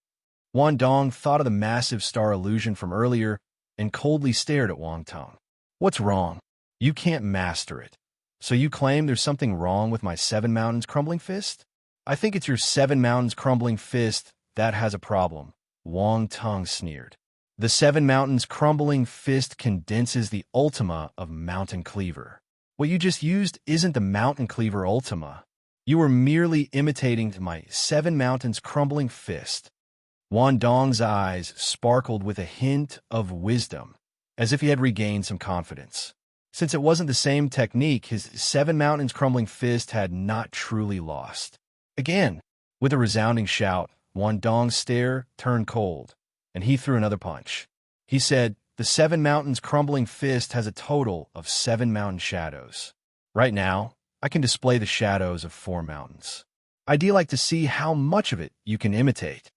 Wang Dong thought of the massive star illusion from earlier and coldly stared at Wang Tong. What's wrong? You can't master it. So you claim there's something wrong with my 7 Mountains Crumbling Fist? I think it's your 7 Mountains Crumbling Fist that has a problem, Wang Tong sneered. The Seven Mountains Crumbling Fist condenses the Ultima of Mountain Cleaver. What you just used isn't the Mountain Cleaver Ultima. You were merely imitating my Seven Mountains Crumbling Fist. Dong's eyes sparkled with a hint of wisdom, as if he had regained some confidence. Since it wasn't the same technique, his Seven Mountains Crumbling Fist had not truly lost. Again, with a resounding shout, Dong's stare turned cold, and he threw another punch. He said, "The Seven Mountains Crumbling Fist has a total of 7 mountain shadows. Right now, I can display the shadows of 4 mountains. I'd like to see how much of it you can imitate."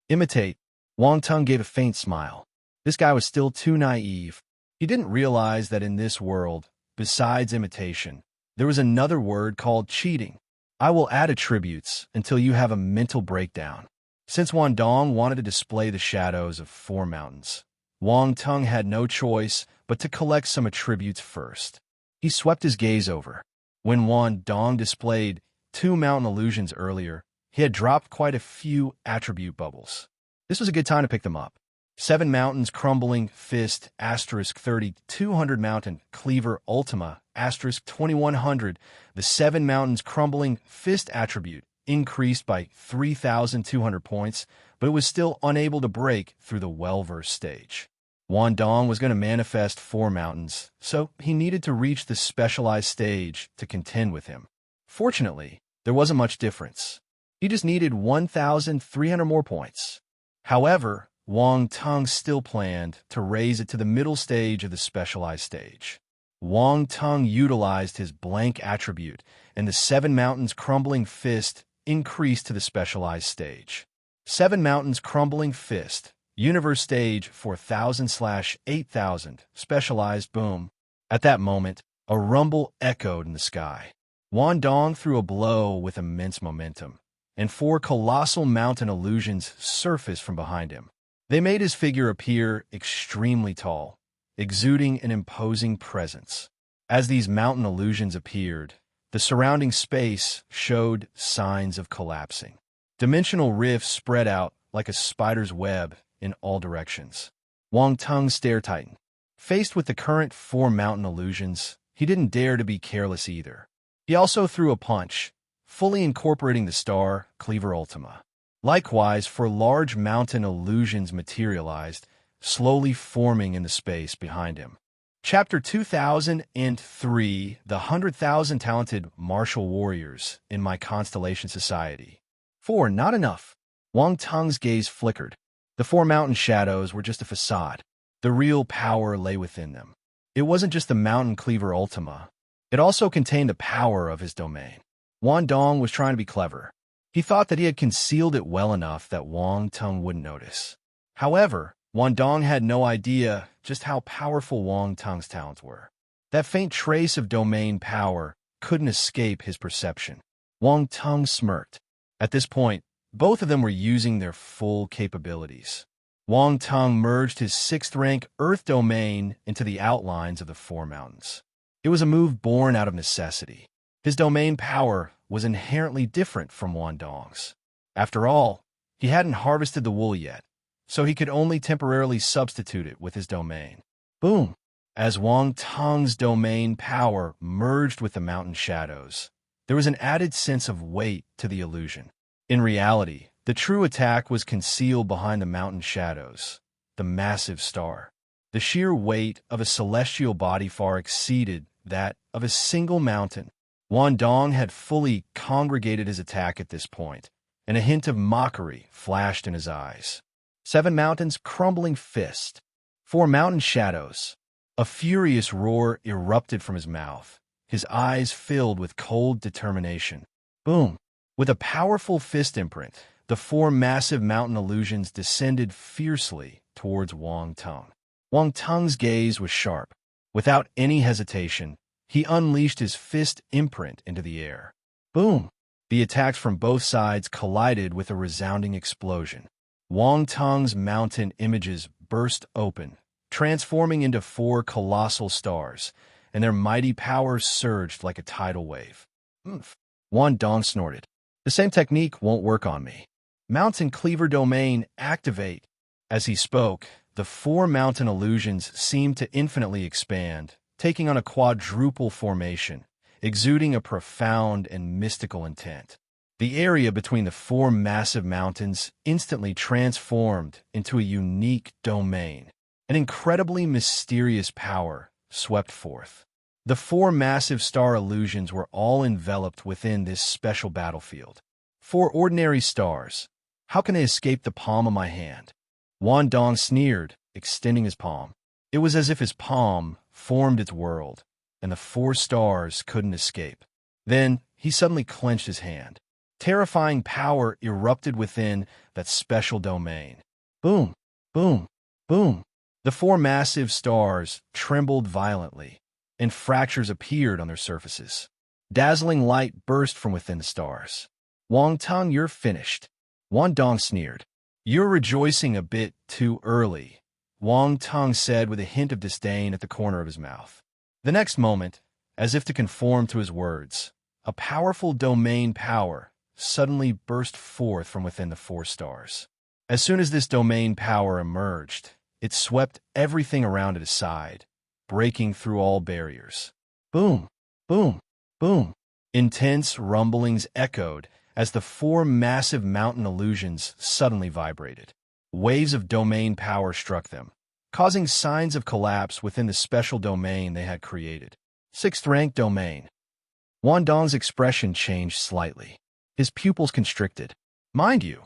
Imitate? Wang Tung gave a faint smile. This guy was still too naive. He didn't realize that in this world, besides imitation, there was another word called cheating. I will add attributes until you have a mental breakdown. Since Dong wanted to display the shadows of 4 mountains, Wang Tung had no choice but to collect some attributes first. He swept his gaze over. When Dong displayed 2 mountain illusions earlier, he had dropped quite a few attribute bubbles. This was a good time to pick them up. 7 Mountains Crumbling Fist *30 200 Mountain Cleaver Ultima *2100. The 7 Mountains Crumbling Fist attribute increased by 3,200 points, but it was still unable to break through the well-versed stage. Dong was going to manifest 4 mountains, so he needed to reach the specialized stage to contend with him. Fortunately, there wasn't much difference. He just needed 1,300 more points. However, Wang Tung still planned to raise it to the middle stage of the specialized stage. Wang Tung utilized his blank attribute, and the 7 Mountains Crumbling Fist increased to the specialized stage. 7 Mountains Crumbling Fist, Universe Stage 4,000/8,000, Specialized Boom. At that moment, a rumble echoed in the sky. Dong threw a blow with immense momentum, and 4 colossal mountain illusions surfaced from behind him. They made his figure appear extremely tall, exuding an imposing presence. As these mountain illusions appeared, the surrounding space showed signs of collapsing. Dimensional rifts spread out like a spider's web in all directions. Wang Tung's stare tightened. Faced with the current 4 mountain illusions, he didn't dare to be careless either. He also threw a punch, fully incorporating the Star Cleaver Ultima. Likewise, 4 large mountain illusions materialized, slowly forming in the space behind him. Chapter 2003, The 100,000 Talented Martial Warriors in My Constellation Society. 4, not enough. Wang Tung's gaze flickered. The 4 mountain shadows were just a facade. The real power lay within them. It wasn't just the Mountain Cleaver Ultima. It also contained the power of his domain. Dong was trying to be clever. He thought that he had concealed it well enough that Wang Tung wouldn't notice. However, Dong had no idea just how powerful Wang Tung's talents were. That faint trace of domain power couldn't escape his perception. Wang Tung smirked. At this point, both of them were using their full capabilities. Wang Tung merged his 6th-rank Earth domain into the outlines of the 4 mountains. It was a move born out of necessity. His domain power was inherently different from Dong's. After all, he hadn't harvested the wool yet, so he could only temporarily substitute it with his domain. Boom! As Wang Tung's domain power merged with the mountain shadows, there was an added sense of weight to the illusion. In reality, the true attack was concealed behind the mountain shadows, the massive star. The sheer weight of a celestial body far exceeded that of a single mountain. Dong had fully congregated his attack at this point, and a hint of mockery flashed in his eyes. 7 Mountains Crumbling Fist. 4 mountain shadows. A furious roar erupted from his mouth, his eyes filled with cold determination. Boom! With a powerful fist imprint, the 4 massive mountain illusions descended fiercely towards Wang Tung. Wang Tung's gaze was sharp. Without any hesitation, he unleashed his fist imprint into the air. Boom! The attacks from both sides collided with a resounding explosion. Wang Tung's mountain images burst open, transforming into 4 colossal stars, and their mighty powers surged like a tidal wave. Dong snorted. The same technique won't work on me. Mountain Cleaver Domain, activate. As he spoke, the four mountain illusions seemed to infinitely expand, taking on a quadruple formation, exuding a profound and mystical intent. The area between the four massive mountains instantly transformed into a unique domain. An incredibly mysterious power swept forth. The four massive star illusions were all enveloped within this special battlefield. Four ordinary stars. How can they escape the palm of my hand? Wan Dong sneered, extending his palm. It was as if his palm formed its world, and the four stars couldn't escape. Then he suddenly clenched his hand. Terrifying power erupted within that special domain. Boom, boom, boom. The four massive stars trembled violently, and fractures appeared on their surfaces. Dazzling light burst from within the stars. Wang Tong, you're finished. Wan Dong sneered. You're rejoicing a bit too early, Wang Tong said with a hint of disdain at the corner of his mouth. The next moment, as if to conform to his words, a powerful domain power suddenly burst forth from within the four stars. As soon as this domain power emerged, it swept everything around it aside, breaking through all barriers. Boom, boom, boom. Intense rumblings echoed as the four massive mountain illusions suddenly vibrated. Waves of domain power struck them, causing signs of collapse within the special domain they had created. Sixth rank domain. Wan Dong's expression changed slightly. His pupils constricted. Mind you,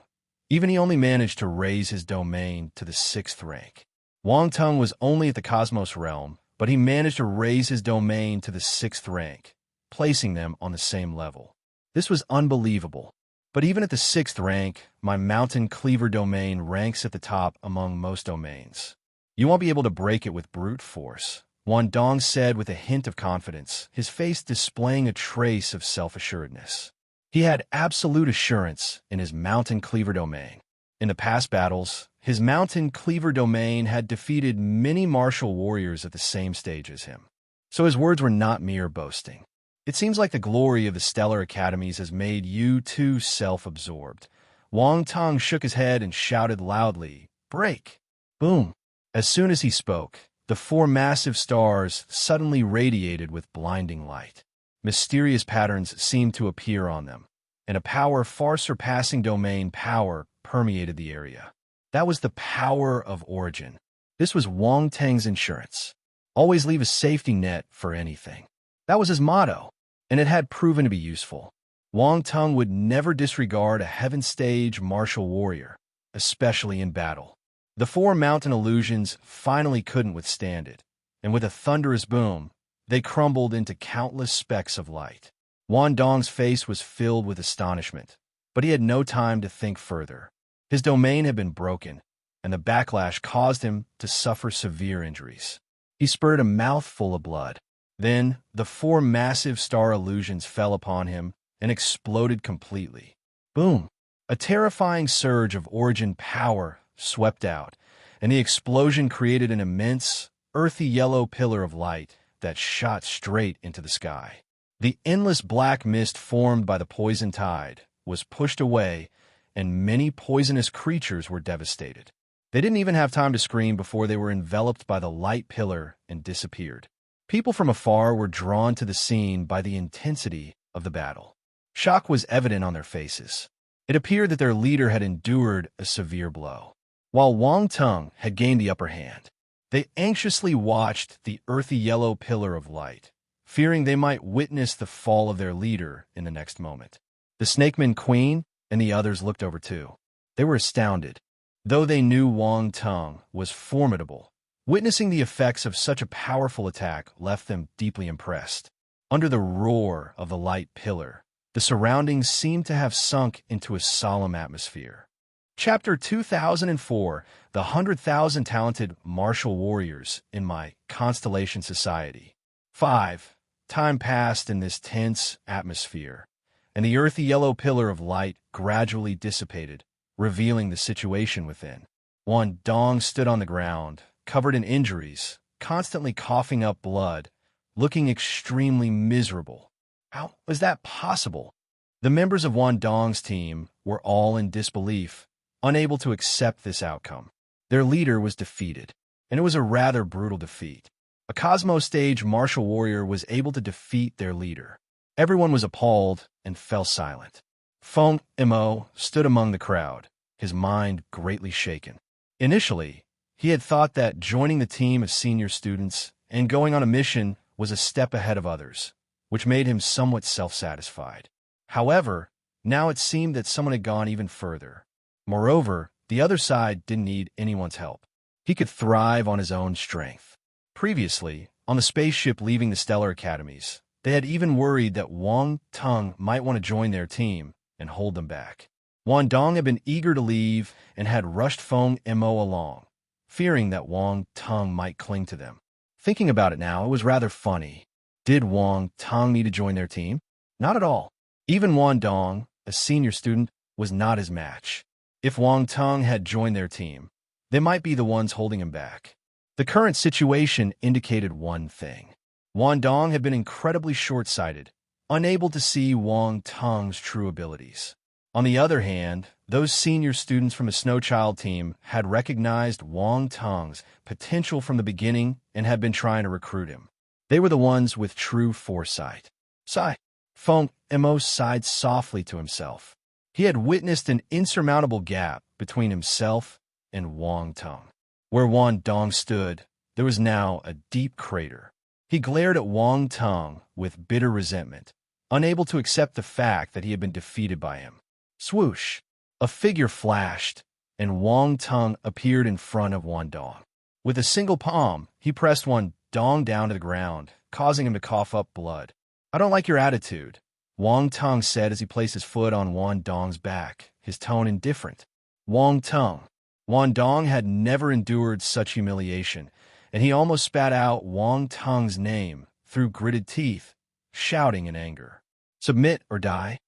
even he only managed to raise his domain to the sixth rank. Wang Tong was only at the cosmos realm, but he managed to raise his domain to the sixth rank, placing them on the same level. This was unbelievable. But even at the sixth rank, my mountain cleaver domain ranks at the top among most domains. You won't be able to break it with brute force, Wan Dong said with a hint of confidence, his face displaying a trace of self-assuredness. He had absolute assurance in his mountain cleaver domain. In the past battles, his mountain cleaver domain had defeated many martial warriors at the same stage as him. So his words were not mere boasting. It seems like the glory of the stellar academies has made you too self-absorbed. Wang Tong shook his head and shouted loudly, "Break!" Boom! As soon as he spoke, the four massive stars suddenly radiated with blinding light. Mysterious patterns seemed to appear on them, and a power far surpassing domain power permeated the area. That was the power of origin. This was Wang Teng's insurance. Always leave a safety net for anything. That was his motto, and it had proven to be useful. Wang Teng would never disregard a heaven-stage martial warrior, especially in battle. The four mountain illusions finally couldn't withstand it, and with a thunderous boom, they crumbled into countless specks of light. Wan Dong's face was filled with astonishment, but he had no time to think further. His domain had been broken, and the backlash caused him to suffer severe injuries. He spurted a mouthful of blood. Then, the four massive star illusions fell upon him and exploded completely. Boom! A terrifying surge of origin power swept out, and the explosion created an immense, earthy yellow pillar of light that shot straight into the sky. The endless black mist formed by the poison tide was pushed away, and many poisonous creatures were devastated. They didn't even have time to scream before they were enveloped by the light pillar and disappeared. People from afar were drawn to the scene by the intensity of the battle. Shock was evident on their faces. It appeared that their leader had endured a severe blow, while Wang Teng had gained the upper hand. They anxiously watched the earthy yellow pillar of light, fearing they might witness the fall of their leader in the next moment. The Snakeman Queen and the others looked over too. They were astounded. Though they knew Wang Teng was formidable, witnessing the effects of such a powerful attack left them deeply impressed. Under the roar of the light pillar, the surroundings seemed to have sunk into a solemn atmosphere. Chapter 2004, The 100,000 Talented Martial Warriors in My Constellation Society. 5. Time passed in this tense atmosphere, and the earthy yellow pillar of light gradually dissipated, revealing the situation within. Wan Dong stood on the ground, covered in injuries, constantly coughing up blood, looking extremely miserable. How was that possible? The members of Wan Dong's team were all in disbelief, unable to accept this outcome. Their leader was defeated, and it was a rather brutal defeat. A Cosmos stage martial warrior was able to defeat their leader. Everyone was appalled and fell silent. Feng Mo stood among the crowd, his mind greatly shaken. Initially, he had thought that joining the team of senior students and going on a mission was a step ahead of others, which made him somewhat self-satisfied. However, now it seemed that someone had gone even further. Moreover, the other side didn't need anyone's help. He could thrive on his own strength. Previously, on the spaceship leaving the Stellar Academies, they had even worried that Wang Teng might want to join their team and hold them back. Wang Dong had been eager to leave and had rushed Feng Mo along, fearing that Wang Teng might cling to them. Thinking about it now, it was rather funny. Did Wang Teng need to join their team? Not at all. Even Wang Dong, a senior student, was not his match. If Wang Teng had joined their team, they might be the ones holding him back. The current situation indicated one thing. Wang Dong had been incredibly short-sighted, unable to see Wang Teng's true abilities. On the other hand, those senior students from the Snow Child team had recognized Wang Teng's potential from the beginning and had been trying to recruit him. They were the ones with true foresight. Sigh. Feng Mo sighed softly to himself. He had witnessed an insurmountable gap between himself and Wang Teng. Where Wang Dong stood, there was now a deep crater. He glared at Wang Teng with bitter resentment, unable to accept the fact that he had been defeated by him. Swoosh! A figure flashed, and Wang Teng appeared in front of Wang Dong. With a single palm, he pressed Wang Dong down to the ground, causing him to cough up blood. I don't like your attitude, Wang Teng said as he placed his foot on Wang Dong's back, his tone indifferent. Wang Dong had never endured such humiliation, and he almost spat out Wang Teng's name through gritted teeth, shouting in anger. Submit or die?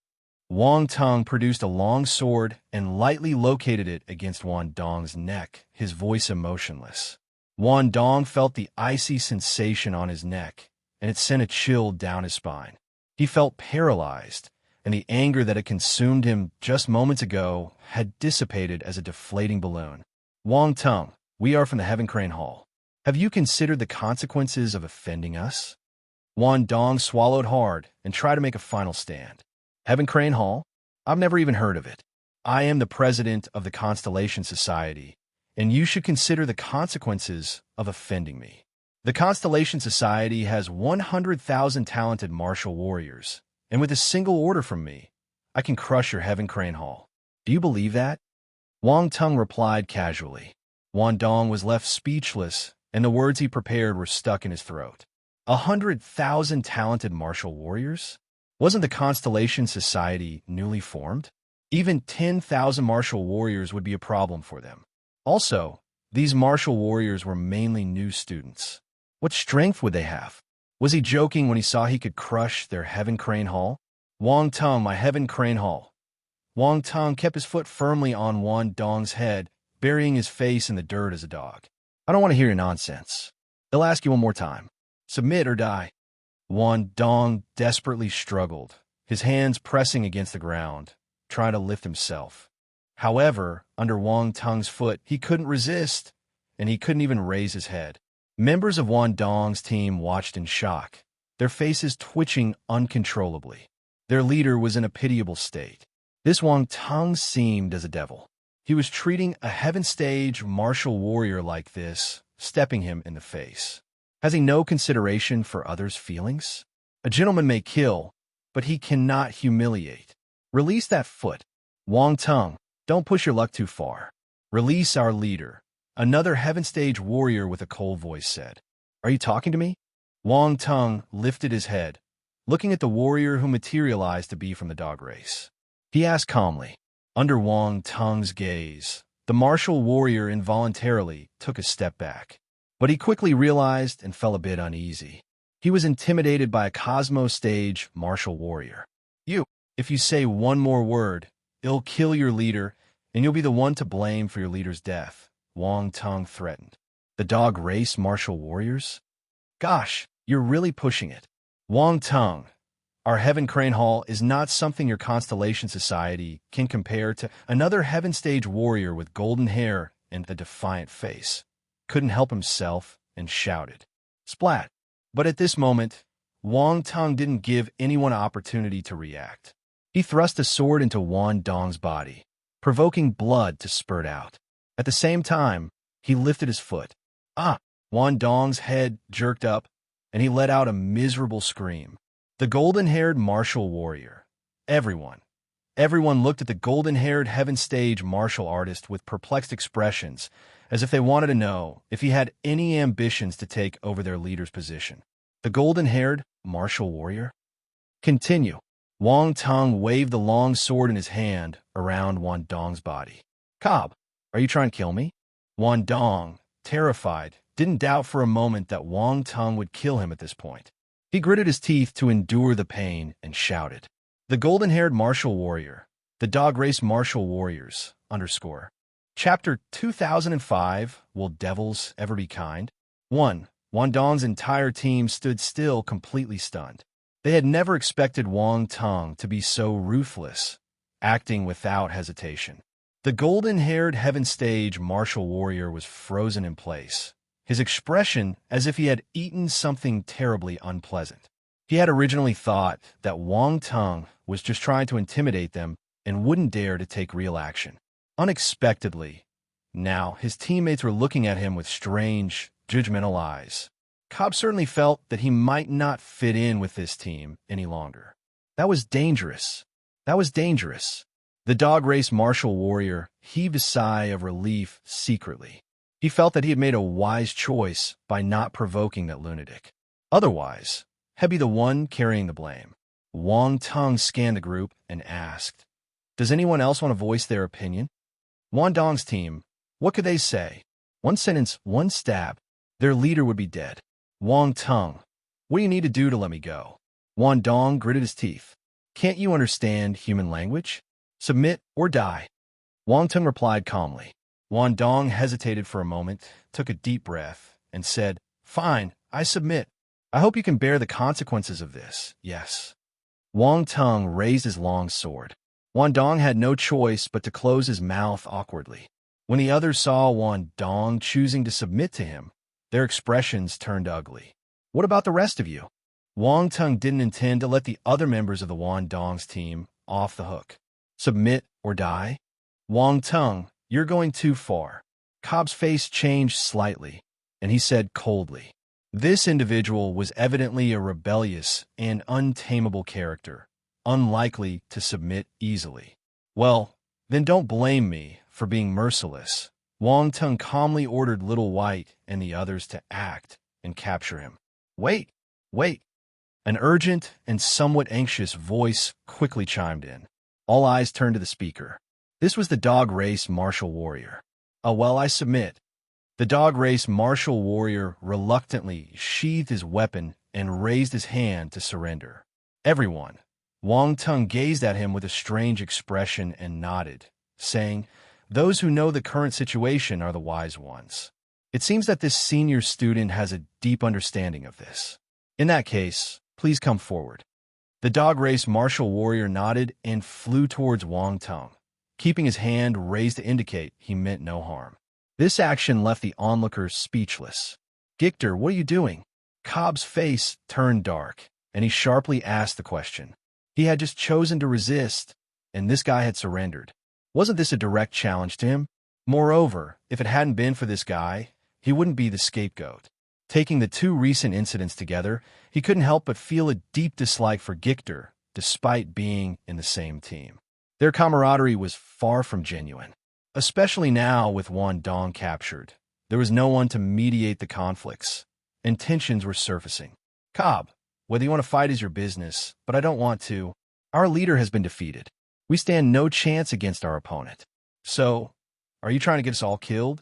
Wang Teng produced a long sword and lightly located it against Wang Dong's neck, his voice emotionless. Wang Dong felt the icy sensation on his neck, and it sent a chill down his spine. He felt paralyzed, and the anger that had consumed him just moments ago had dissipated as a deflating balloon. Wang Teng, we are from the Heaven Crane Hall. Have you considered the consequences of offending us? Wang Dong swallowed hard and tried to make a final stand. Heaven Crane Hall? I've never even heard of it. I am the president of the Constellation Society, and you should consider the consequences of offending me. The Constellation Society has 100,000 talented martial warriors, and with a single order from me, I can crush your Heaven Crane Hall. Do you believe that? Wang Teng replied casually. Wang Dong was left speechless, and the words he prepared were stuck in his throat. 100,000 talented martial warriors? Wasn't the Constellation Society newly formed? Even 10,000 martial warriors would be a problem for them. Also, these martial warriors were mainly new students. What strength would they have? Was he joking when he saw he could crush their Heaven Crane Hall? Wang Teng, my Heaven Crane Hall. Wang Teng kept his foot firmly on Wang Dong's head, burying his face in the dirt as a dog. I don't want to hear your nonsense. They'll ask you one more time. Submit or die. Wang Dong desperately struggled, his hands pressing against the ground, trying to lift himself. However, under Wang Teng's foot, he couldn't resist, and he couldn't even raise his head. Members of Wang Dong's team watched in shock, their faces twitching uncontrollably. Their leader was in a pitiable state. This Wang Teng seemed as a devil. He was treating a Heaven Stage martial warrior like this, stepping him in the face. Has he no consideration for others' feelings? A gentleman may kill, but he cannot humiliate. Release that foot. Wang Teng, don't push your luck too far. Release our leader. Another Heaven Stage warrior with a cold voice said. Are you talking to me? Wang Teng lifted his head, looking at the warrior who materialized to be from the dog race. He asked calmly. Under Wang Teng's gaze, the martial warrior involuntarily took a step back. But he quickly realized and felt a bit uneasy. He was intimidated by a Cosmos Stage martial warrior. If you say one more word, it'll kill your leader, and you'll be the one to blame for your leader's death, Wang Teng threatened. The dog race martial warriors? Gosh, you're really pushing it. Wang Teng, our Heaven Crane Hall is not something your Constellation Society can compare to. Another Heaven Stage warrior with golden hair and the defiant face, couldn't help himself and shouted, "Splat!" But at this moment, Wang Tong didn't give anyone an opportunity to react. He thrust a sword into Wan Dong's body, provoking blood to spurt out. At the same time, he lifted his foot. Ah! Wan Dong's head jerked up, and he let out a miserable scream. The golden-haired martial warrior. Everyone looked at the golden-haired heaven-stage martial artist with perplexed expressions, as if they wanted to know if he had any ambitions to take over their leader's position. The golden-haired martial warrior? Continue. Wang Tong waved the long sword in his hand around Wan Dong's body. "Cobb, are you trying to kill me?" Wan Dong, terrified, didn't doubt for a moment that Wang Tong would kill him at this point. He gritted his teeth to endure the pain and shouted, "The golden-haired martial warrior, the dog race martial warriors, _ Chapter 2005, Will Devils Ever Be Kind? 1. Wan Dong's entire team stood still, completely stunned. They had never expected Wang Tong to be so ruthless, acting without hesitation. The golden-haired heaven-stage martial warrior was frozen in place, his expression as if he had eaten something terribly unpleasant. He had originally thought that Wang Tong was just trying to intimidate them and wouldn't dare to take real action. Unexpectedly, now his teammates were looking at him with strange, judgmental eyes. Cobb certainly felt that he might not fit in with this team any longer. That was dangerous. The dog race martial warrior heaved a sigh of relief secretly. He felt that he had made a wise choice by not provoking that lunatic. Otherwise, he'd be the one carrying the blame. Wang Tong scanned the group and asked, "Does anyone else want to voice their opinion?" Wan Dong's team, what could they say? One sentence, one stab. Their leader would be dead. Wang Tong, what do you need to do to let me go? Wan Dong gritted his teeth. Can't you understand human language? Submit or die. Wang Tong replied calmly. Wan Dong hesitated for a moment, took a deep breath, and said, "Fine, I submit. I hope you can bear the consequences of this, yes." Wang Tong raised his long sword. Wan Dong had no choice but to close his mouth awkwardly. When the others saw Wan Dong choosing to submit to him, their expressions turned ugly. What about the rest of you? Wang Tong didn't intend to let the other members of the Wan Dong's team off the hook. Submit or die? Wang Tong, you're going too far. Cobb's face changed slightly, and he said coldly, "This individual was evidently a rebellious and untamable character, unlikely to submit easily. Well, then don't blame me for being merciless." Wang Tong calmly ordered Little White and the others to act and capture him. Wait! An urgent and somewhat anxious voice quickly chimed in. All eyes turned to the speaker. This was the dog race martial warrior. "Oh, well, I submit." The dog race martial warrior reluctantly sheathed his weapon and raised his hand to surrender. Everyone, Wang Tong gazed at him with a strange expression and nodded, saying, "Those who know the current situation are the wise ones. It seems that this senior student has a deep understanding of this. In that case, please come forward." The dog race martial warrior nodded and flew towards Wang Tong, keeping his hand raised to indicate he meant no harm. This action left the onlookers speechless. "Gictor, what are you doing?" Cobb's face turned dark, and he sharply asked the question. He had just chosen to resist, and this guy had surrendered. Wasn't this a direct challenge to him? Moreover, if it hadn't been for this guy, he wouldn't be the scapegoat. Taking the two recent incidents together, he couldn't help but feel a deep dislike for Gictor, despite being in the same team. Their camaraderie was far from genuine. Especially now with Wan Dong captured, there was no one to mediate the conflicts, and tensions were surfacing. "Cobb, whether you want to fight is your business, but I don't want to. Our leader has been defeated. We stand no chance against our opponent. So, are you trying to get us all killed?"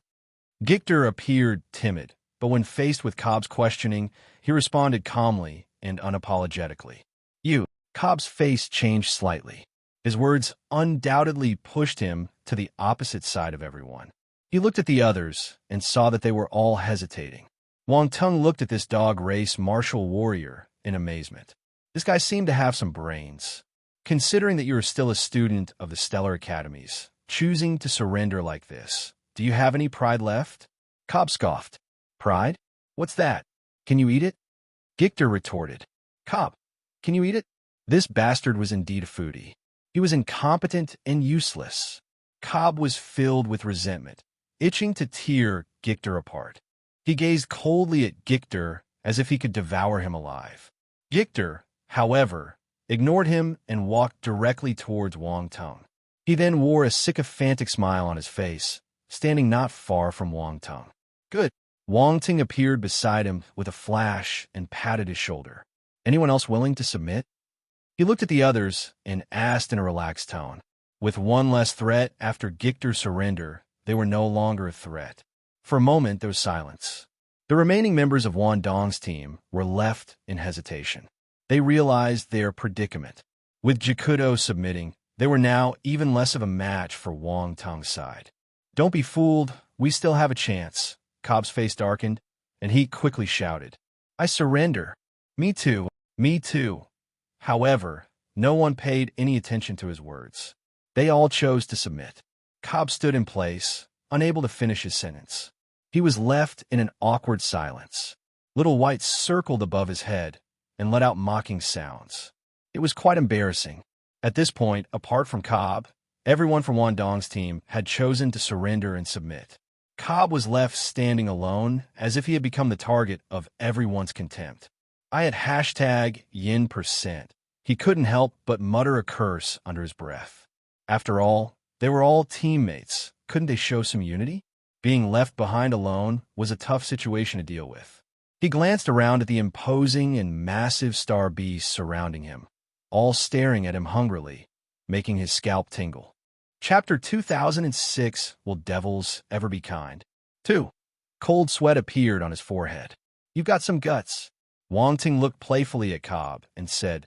Gictor appeared timid, but when faced with Cobb's questioning, he responded calmly and unapologetically. "You." Cobb's face changed slightly. His words undoubtedly pushed him to the opposite side of everyone. He looked at the others and saw that they were all hesitating. Wang Tong looked at this dog race martial warrior in amazement. This guy seemed to have some brains. Considering that you are still a student of the Stellar Academies, choosing to surrender like this, Do you have any pride left? Cobb scoffed. Pride? What's that? Can you eat it? Gictor retorted. Cobb, can you eat it? This bastard was indeed a foodie. He was incompetent and useless. Cobb was filled with resentment, itching to tear Gictor apart. He gazed coldly at Gictor as if he could devour him alive. Gictor, however, ignored him and walked directly towards Wang Tung. He then wore a sycophantic smile on his face, standing not far from Wang Tung. Good. Wang Tung appeared beside him with a flash and patted his shoulder. Anyone else willing to submit? He looked at the others and asked in a relaxed tone. With one less threat after Gictor's surrender, they were no longer a threat. For a moment, there was silence. The remaining members of Wang Dong's team were left in hesitation. They realized their predicament. With Jakudo submitting, they were now even less of a match for Wang Tung's side. Don't be fooled, we still have a chance. Cobb's face darkened, and he quickly shouted, I surrender. Me too, me too. However, no one paid any attention to his words. They all chose to submit. Cobb stood in place, unable to finish his sentence. He was left in an awkward silence. Little White circled above his head and let out mocking sounds. It was quite embarrassing. At this point, apart from Cobb, everyone from Wang Dong's team had chosen to surrender and submit. Cobb was left standing alone, as if he had become the target of everyone's contempt. I had #yin%. He couldn't help but mutter a curse under his breath. After all, they were all teammates. Couldn't they show some unity? Being left behind alone was a tough situation to deal with. He glanced around at the imposing and massive star beasts surrounding him, all staring at him hungrily, making his scalp tingle. Chapter 2006, Will Devils Ever Be Kind? 2. Cold sweat appeared on his forehead. You've got some guts. Wang Ting looked playfully at Cobb and said,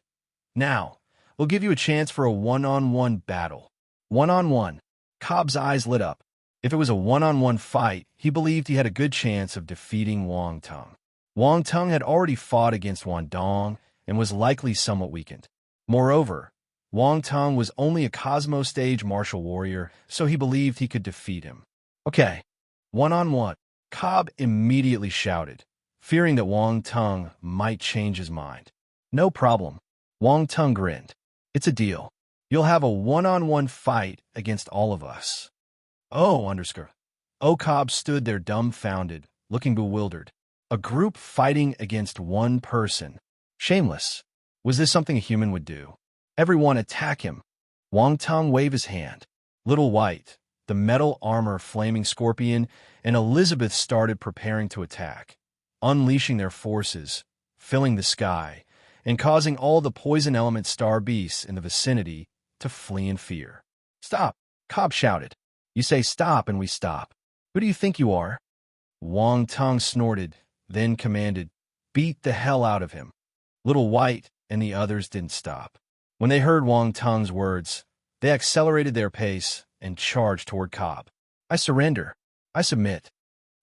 Now, we'll give you a chance for a one-on-one battle. One-on-one. Cobb's eyes lit up. If it was a one-on-one fight, he believed he had a good chance of defeating Wang Tung. Wang Tung had already fought against Wang Dong and was likely somewhat weakened. Moreover, Wang Tung was only a Cosmo-stage martial warrior, so he believed he could defeat him. Okay, one-on-one. Cobb immediately shouted, fearing that Wang Tung might change his mind. No problem. Wang Tung grinned. It's a deal. You'll have a one-on-one fight against all of us. Oh, Cobb stood there dumbfounded, looking bewildered. A group fighting against one person. Shameless. Was this something a human would do? Everyone attack him. Wang Tung waved his hand. Little White, the metal armor flaming scorpion, and Elizabeth started preparing to attack, unleashing their forces, filling the sky, and causing all the poison element star beasts in the vicinity to flee in fear. Stop, Cobb shouted. You say stop and we stop. Who do you think you are? Wang Tung snorted, then commanded, beat the hell out of him. Little White and the others didn't stop. When they heard Wang Tung's words, they accelerated their pace and charged toward Cobb. I surrender. I submit.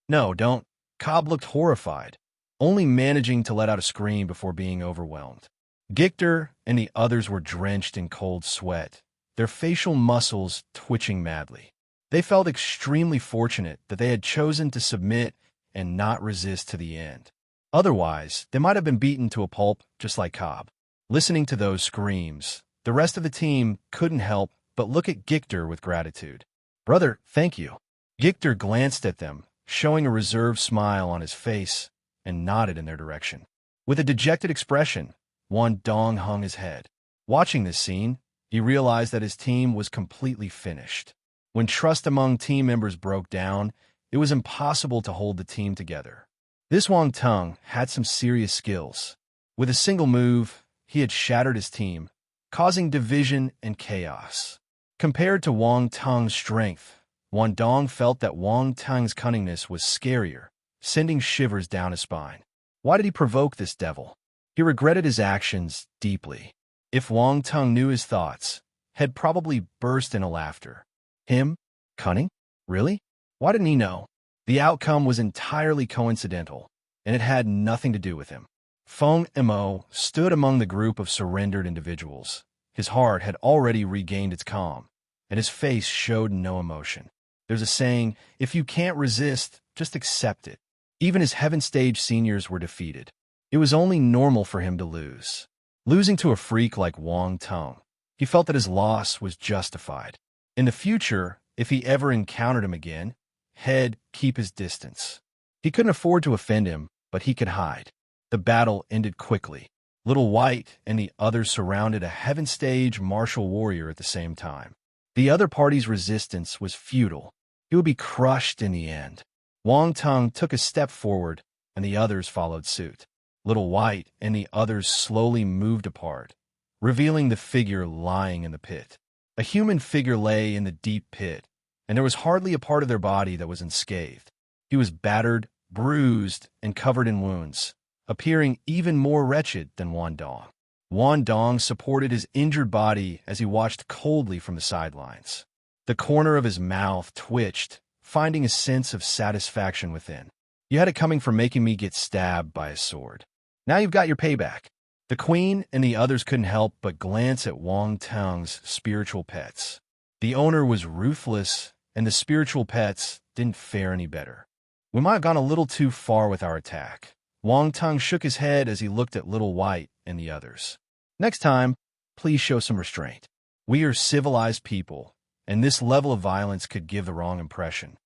No, don't. Cobb looked horrified, only managing to let out a scream before being overwhelmed. Gictor and the others were drenched in cold sweat, their facial muscles twitching madly. They felt extremely fortunate that they had chosen to submit and not resist to the end. Otherwise, they might have been beaten to a pulp just like Cobb. Listening to those screams, the rest of the team couldn't help but look at Gictor with gratitude. Brother, thank you. Gictor glanced at them, showing a reserved smile on his face, and nodded in their direction. With a dejected expression, Wang Dong hung his head. Watching this scene, he realized that his team was completely finished. When trust among team members broke down, it was impossible to hold the team together. This Wang Tung had some serious skills. With a single move, he had shattered his team, causing division and chaos. Compared to Wang Tung's strength, Wang Dong felt that Wang Tung's cunningness was scarier, sending shivers down his spine. Why did he provoke this devil? He regretted his actions deeply. If Wang Tung knew his thoughts, had probably burst into laughter. Him? Cunning? Really? Why didn't he know? The outcome was entirely coincidental, and it had nothing to do with him. Feng Mo stood among the group of surrendered individuals. His heart had already regained its calm, and his face showed no emotion. There's a saying, if you can't resist, just accept it. Even his Heaven Stage seniors were defeated. It was only normal for him to lose. Losing to a freak like Wang Tong, he felt that his loss was justified. In the future, if he ever encountered him again, he'd keep his distance. He couldn't afford to offend him, but he could hide. The battle ended quickly. Little White and the others surrounded a Heaven Stage martial warrior at the same time. The other party's resistance was futile. He would be crushed in the end. Wang Tong took a step forward, and the others followed suit. Little White and the others slowly moved apart, revealing the figure lying in the pit. A human figure lay in the deep pit, and there was hardly a part of their body that was unscathed. He was battered, bruised, and covered in wounds, appearing even more wretched than Wan Dong. Wan Dong supported his injured body as he watched coldly from the sidelines. The corner of his mouth twitched, finding a sense of satisfaction within. You had it coming for making me get stabbed by a sword. Now you've got your payback. The queen and the others couldn't help but glance at Wang Tong's spiritual pets. The owner was ruthless, and the spiritual pets didn't fare any better. We might have gone a little too far with our attack. Wang Tong shook his head as he looked at Little White and the others. Next time, please show some restraint. We are civilized people, and this level of violence could give the wrong impression.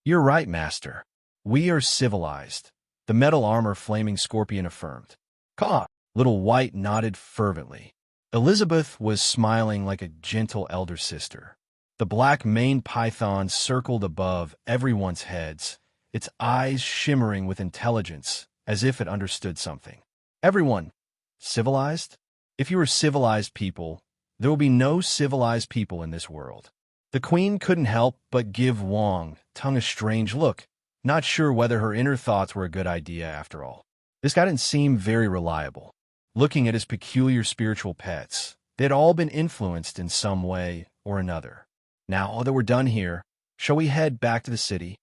You're right, Master. We are civilized, the metal armor flaming scorpion affirmed. Caw! Little White nodded fervently. Elizabeth was smiling like a gentle elder sister. The black maned python circled above everyone's heads, its eyes shimmering with intelligence, as if it understood something. Everyone, civilized? If you are civilized people, there will be no civilized people in this world. The queen couldn't help but give Wang Tong a strange look, not sure whether her inner thoughts were a good idea after all. This guy didn't seem very reliable. Looking at his peculiar spiritual pets, they had all been influenced in some way or another. Now that we're done here, shall we head back to the city?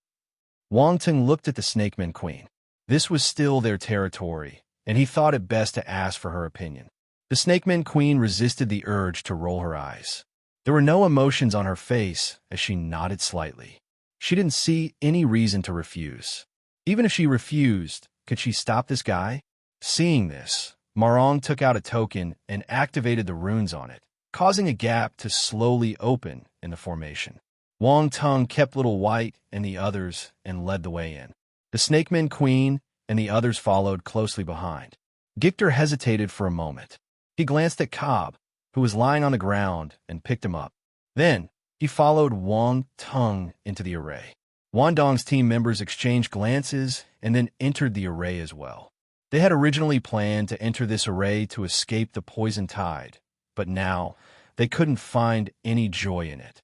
Wang Tong looked at the Snakeman Queen. This was still their territory, and he thought it best to ask for her opinion. The Snakeman Queen resisted the urge to roll her eyes. There were no emotions on her face as she nodded slightly. She didn't see any reason to refuse. Even if she refused, could she stop this guy? Seeing this, Marong took out a token and activated the runes on it, causing a gap to slowly open in the formation. Wang Tong kept Little White and the others and led the way in. The Snakeman Queen and the others followed closely behind. Gictor hesitated for a moment. He glanced at Cobb, who was lying on the ground, and picked him up. Then, he followed Wang Tong into the array. Wan Dong's team members exchanged glances and then entered the array as well. They had originally planned to enter this array to escape the poison tide, but now they couldn't find any joy in it.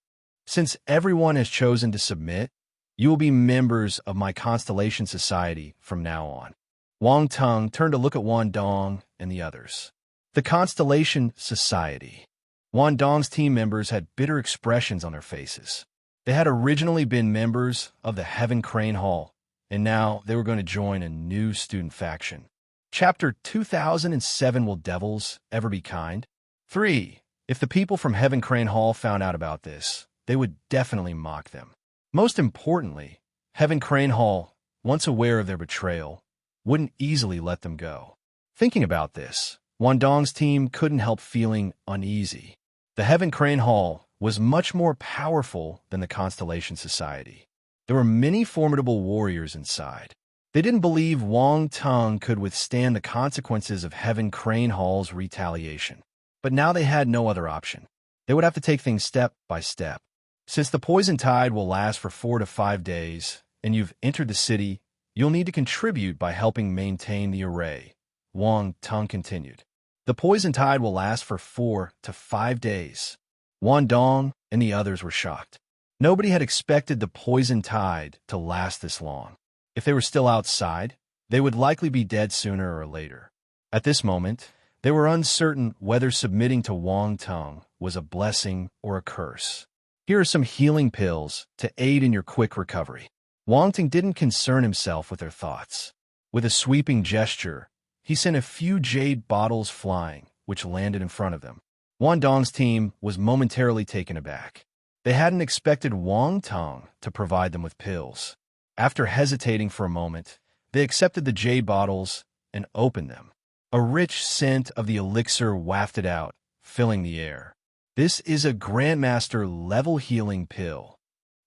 Since everyone has chosen to submit, you will be members of my Constellation Society from now on. Wang Tong turned to look at Wan Dong and the others. The Constellation Society. Wan Dong's team members had bitter expressions on their faces. They had originally been members of the Heaven Crane Hall, and now they were going to join a new student faction. Chapter 2007. Will devils ever be kind? 3. If the people from Heaven Crane Hall found out about this, they would definitely mock them. Most importantly, Heaven Crane Hall, once aware of their betrayal, wouldn't easily let them go. Thinking about this, Wan Dong's team couldn't help feeling uneasy. The Heaven Crane Hall was much more powerful than the Constellation Society. There were many formidable warriors inside. They didn't believe Wang Tong could withstand the consequences of Heaven Crane Hall's retaliation. But now they had no other option. They would have to take things step by step. Since the poison tide will last for 4 to 5 days, and you've entered the city, you'll need to contribute by helping maintain the array. Wang Tong continued. The poison tide will last for 4 to 5 days. Wan Dong and the others were shocked. Nobody had expected the poison tide to last this long. If they were still outside, they would likely be dead sooner or later. At this moment, they were uncertain whether submitting to Wang Tong was a blessing or a curse. Here are some healing pills to aid in your quick recovery. Wang Tong didn't concern himself with their thoughts. With a sweeping gesture, he sent a few jade bottles flying, which landed in front of them. Wan Dong's team was momentarily taken aback. They hadn't expected Wang Tong to provide them with pills. After hesitating for a moment, they accepted the jade bottles and opened them. A rich scent of the elixir wafted out, filling the air. "This is a Grandmaster-level healing pill,"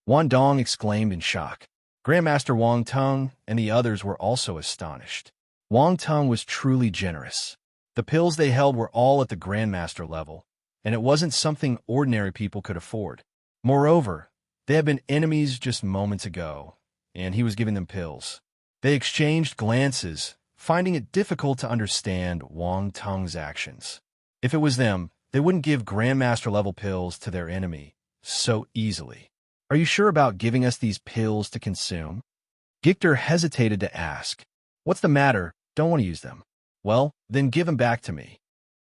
Wan Dong exclaimed in shock. Grandmaster Wang Tong and the others were also astonished. Wang Tong was truly generous. The pills they held were all at the Grandmaster level, and it wasn't something ordinary people could afford. Moreover, they had been enemies just moments ago, and he was giving them pills. They exchanged glances, finding it difficult to understand Wang Tong's actions. If it was them, they wouldn't give Grandmaster-level pills to their enemy so easily. "Are you sure about giving us these pills to consume?" Gictor hesitated to ask. "What's the matter? Don't want to use them." "Well, then give them back to me."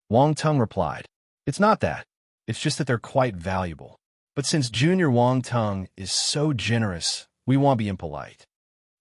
Wang Tong replied. "It's not that. It's just that they're quite valuable. But since Junior Wang Tong is so generous, we won't be impolite."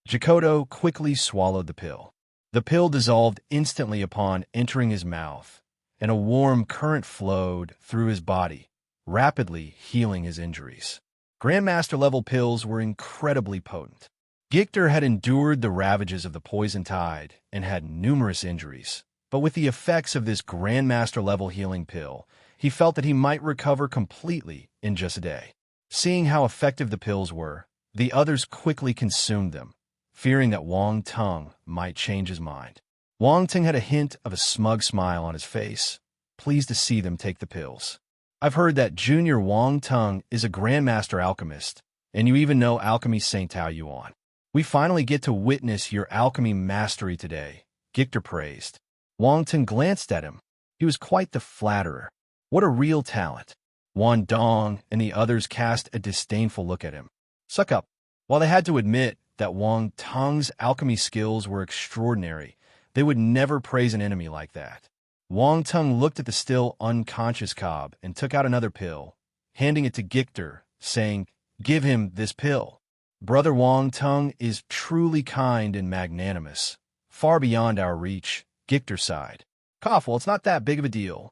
Jacoto quickly swallowed the pill. The pill dissolved instantly upon entering his mouth, and a warm current flowed through his body, rapidly healing his injuries. Grandmaster-level pills were incredibly potent. Gictor had endured the ravages of the poison tide and had numerous injuries, but with the effects of this Grandmaster-level healing pill, he felt that he might recover completely in just a day. Seeing how effective the pills were, the others quickly consumed them, fearing that Wang Tong might change his mind. Wang Tong had a hint of a smug smile on his face, pleased to see them take the pills. "I've heard that Junior Wang Tong is a Grandmaster alchemist, and you even know Alchemy Saint Tao Yuan. We finally get to witness your alchemy mastery today," Gictor praised. Wang Tong glanced at him. He was quite the flatterer. What a real talent. Wan Dong and the others cast a disdainful look at him. Suck up. While they had to admit that Wang Tong's alchemy skills were extraordinary, they would never praise an enemy like that. Wang Tong looked at the still unconscious Cobb and took out another pill, handing it to Gictor, saying, "Give him this pill. Brother Wang Tong is truly kind and magnanimous. Far beyond our reach," Gictor sighed. "Cough, well, it's not that big of a deal."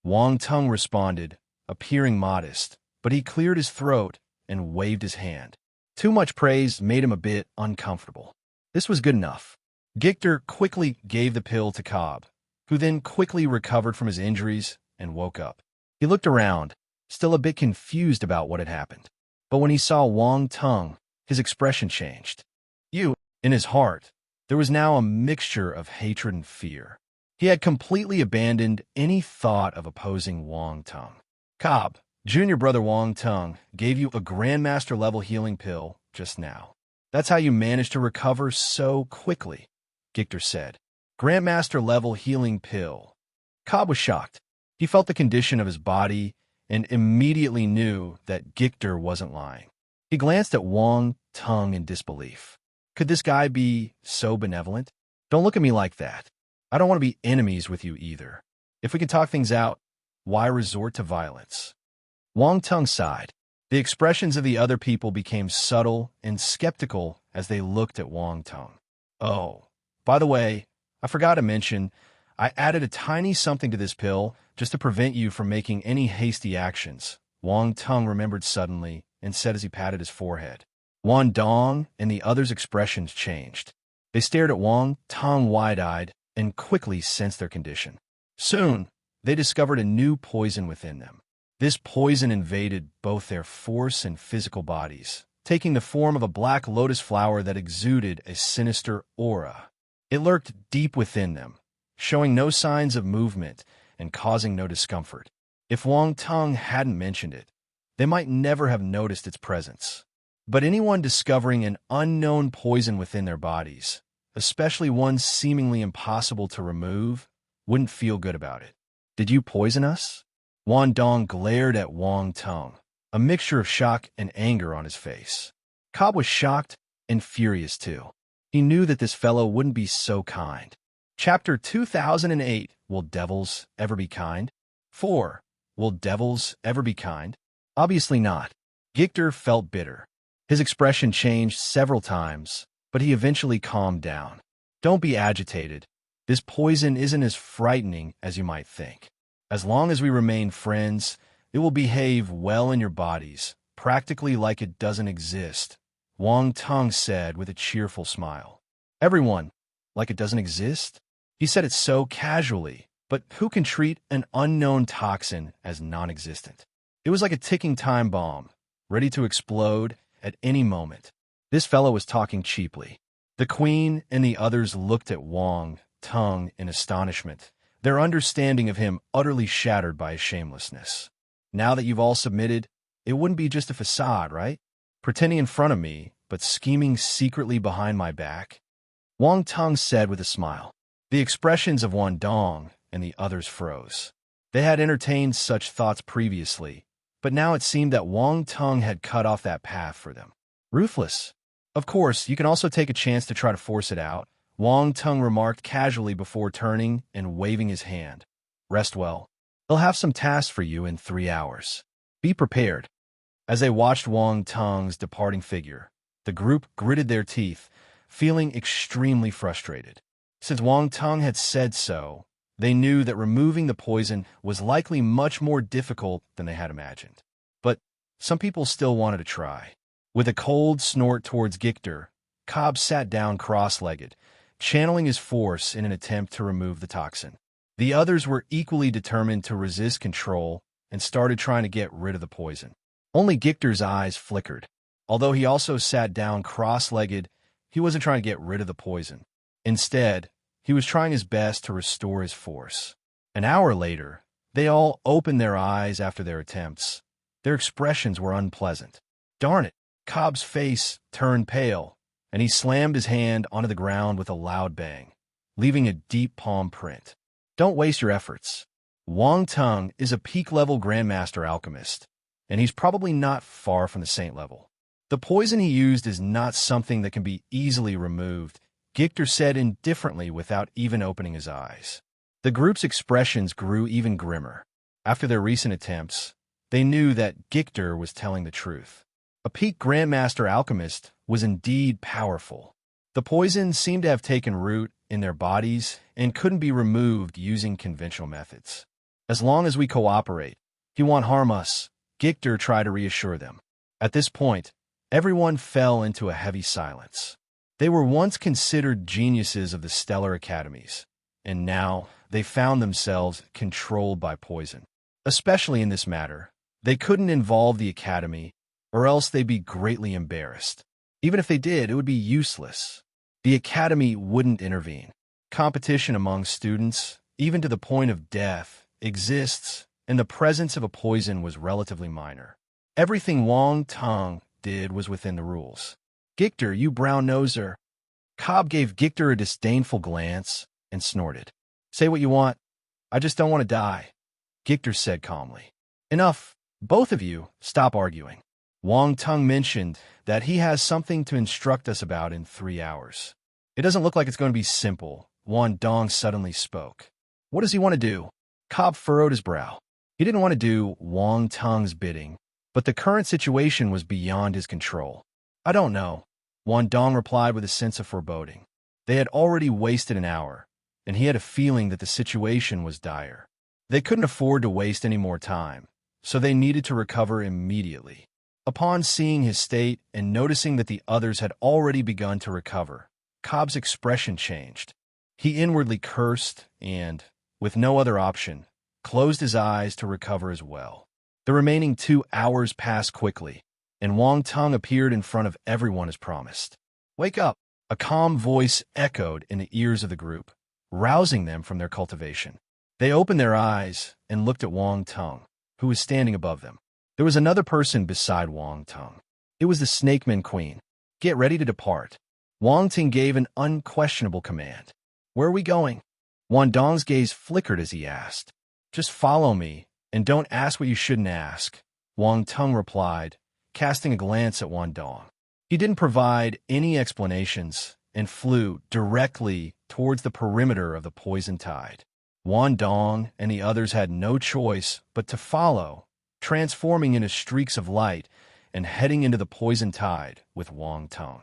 Wang Tong responded, appearing modest, but he cleared his throat and waved his hand. Too much praise made him a bit uncomfortable. This was good enough. Gictor quickly gave the pill to Cobb, who then quickly recovered from his injuries and woke up. He looked around, still a bit confused about what had happened. But when he saw Wang Tong, his expression changed. In his heart, there was now a mixture of hatred and fear. He had completely abandoned any thought of opposing Wang Tong. "Cobb, Junior Brother Wang Tong gave you a Grandmaster-level healing pill just now. That's how you managed to recover so quickly," Gictor said. "Grandmaster-level healing pill." Cobb was shocked. He felt the condition of his body and immediately knew that Gictor wasn't lying. He glanced at Wang Tong in disbelief. Could this guy be so benevolent? "Don't look at me like that. I don't want to be enemies with you either. If we can talk things out, why resort to violence?" Wang Tong sighed. The expressions of the other people became subtle and skeptical as they looked at Wang Tong. "Oh, by the way, I forgot to mention, I added a tiny something to this pill just to prevent you from making any hasty actions," Wang Tong remembered suddenly and said as he patted his forehead. Wan Dong and the others' expressions changed. They stared at Wang Tong wide-eyed and quickly sensed their condition. Soon, they discovered a new poison within them. This poison invaded both their force and physical bodies, taking the form of a black lotus flower that exuded a sinister aura. It lurked deep within them, showing no signs of movement and causing no discomfort. If Wang Tong hadn't mentioned it, they might never have noticed its presence. But anyone discovering an unknown poison within their bodies, especially one seemingly impossible to remove, wouldn't feel good about it. "Did you poison us?" Wan Dong glared at Wang Tong, a mixture of shock and anger on his face. Cobb was shocked and furious too. He knew that this fellow wouldn't be so kind. Chapter 2008, Will Devils Ever Be Kind? 4. Will devils ever be kind? Obviously not. Gictor felt bitter. His expression changed several times, but he eventually calmed down. "Don't be agitated. This poison isn't as frightening as you might think. As long as we remain friends, It will behave well in your bodies, practically like it doesn't exist, Wang Tong said with a cheerful smile. Everyone, like it doesn't exist? He said it so casually, but who can treat an unknown toxin as non-existent? It was like a ticking time bomb, ready to explode at any moment. This fellow was talking cheaply. The queen and the others looked at Wang Tong in astonishment, their understanding of him utterly shattered by his shamelessness. Now that you've all submitted, it wouldn't be just a facade, right? Pretending in front of me, but scheming secretly behind my back? Wang Tong said with a smile. The expressions of Wan Dong and the others froze. They had entertained such thoughts previously, but now it seemed that Wang Tong had cut off that path for them. Ruthless. Of course, you can also take a chance to try to force it out, Wang Tong remarked casually before turning and waving his hand. Rest well. They'll have some tasks for you in 3 hours. Be prepared. As they watched Wang Tong's departing figure, the group gritted their teeth, feeling extremely frustrated. Since Wang Tong had said so, they knew that removing the poison was likely much more difficult than they had imagined. But some people still wanted to try. With a cold snort towards Gictor, Cobb sat down cross-legged, channeling his force in an attempt to remove the toxin. The others were equally determined to resist control and started trying to get rid of the poison. Only Gictor's eyes flickered. Although he also sat down cross-legged, he wasn't trying to get rid of the poison. Instead, he was trying his best to restore his force. An hour later, they all opened their eyes after their attempts. Their expressions were unpleasant. Darn it! Cobb's face turned pale, and he slammed his hand onto the ground with a loud bang, leaving a deep palm print. Don't waste your efforts. Wang Tong is a peak-level Grandmaster alchemist, and he's probably not far from the Saint level. The poison he used is not something that can be easily removed, Gictor said indifferently without even opening his eyes. The group's expressions grew even grimmer. After their recent attempts, they knew that Gictor was telling the truth. A peak Grandmaster alchemist was indeed powerful. The poison seemed to have taken root in their bodies and couldn't be removed using conventional methods. As long as we cooperate, he won't harm us, Gictor tried to reassure them. At this point, everyone fell into a heavy silence. They were once considered geniuses of the stellar academies, and now they found themselves controlled by poison. Especially in this matter, they couldn't involve the academy, or else they'd be greatly embarrassed. Even if they did, it would be useless. The academy wouldn't intervene. Competition among students, even to the point of death, exists, and the presence of a poison was relatively minor. Everything Wang Tong did was within the rules. Gictor, you brown-noser. Cobb gave Gictor a disdainful glance and snorted. Say what you want. I just don't want to die, Gictor said calmly. Enough. Both of you, stop arguing. Wang Tong mentioned that he has something to instruct us about in 3 hours. It doesn't look like it's going to be simple, Wan Dong suddenly spoke. What does he want to do? Cobb furrowed his brow. He didn't want to do Wang Tong's bidding, but the current situation was beyond his control. I don't know, Wan Dong replied with a sense of foreboding. They had already wasted an hour, and he had a feeling that the situation was dire. They couldn't afford to waste any more time, so they needed to recover immediately. Upon seeing his state and noticing that the others had already begun to recover, Cobb's expression changed. He inwardly cursed and, with no other option, closed his eyes to recover as well. The remaining 2 hours passed quickly, and Wang Tong appeared in front of everyone as promised. Wake up! A calm voice echoed in the ears of the group, rousing them from their cultivation. They opened their eyes and looked at Wang Tong, who was standing above them. There was another person beside Wang Tong. It was the Snakeman Queen. Get ready to depart. Wang Ting gave an unquestionable command. Where are we going? Wan Dong's gaze flickered as he asked. Just follow me, and don't ask what you shouldn't ask, Wang Tong replied, casting a glance at Wan Dong. He didn't provide any explanations and flew directly towards the perimeter of the poison tide. Wan Dong and the others had no choice but to follow, transforming into streaks of light and heading into the poison tide with Wang Tong.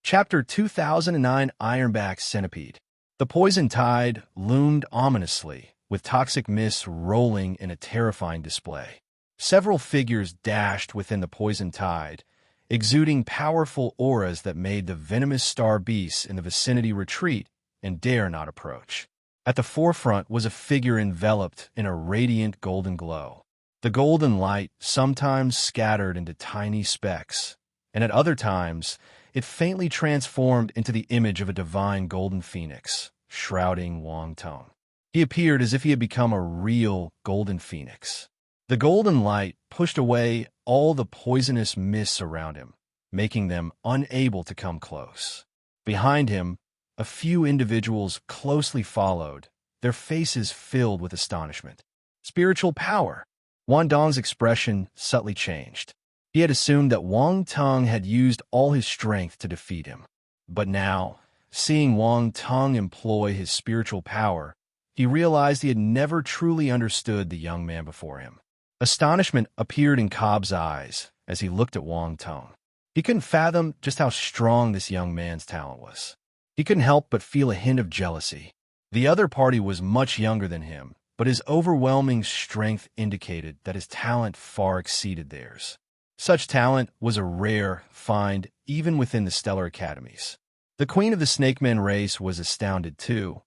Chapter 2009 Ironback Centipede. The poison tide loomed ominously, with toxic mists rolling in a terrifying display. Several figures dashed within the poison tide, exuding powerful auras that made the venomous star beasts in the vicinity retreat and dare not approach. At the forefront was a figure enveloped in a radiant golden glow. The golden light sometimes scattered into tiny specks, and at other times it faintly transformed into the image of a divine golden phoenix, shrouding Wang Tong. He appeared as if he had become a real golden phoenix. The golden light pushed away all the poisonous mists around him, making them unable to come close. Behind him, a few individuals closely followed, their faces filled with astonishment. Spiritual power! Wang Dong's expression subtly changed. He had assumed that Wang Tong had used all his strength to defeat him. But now, seeing Wang Tong employ his spiritual power, he realized he had never truly understood the young man before him. Astonishment appeared in Cobb's eyes as he looked at Wang Tong. He couldn't fathom just how strong this young man's talent was. He couldn't help but feel a hint of jealousy. The other party was much younger than him, but his overwhelming strength indicated that his talent far exceeded theirs. Such talent was a rare find even within the stellar academies. The queen of the Snakeman race was astounded too,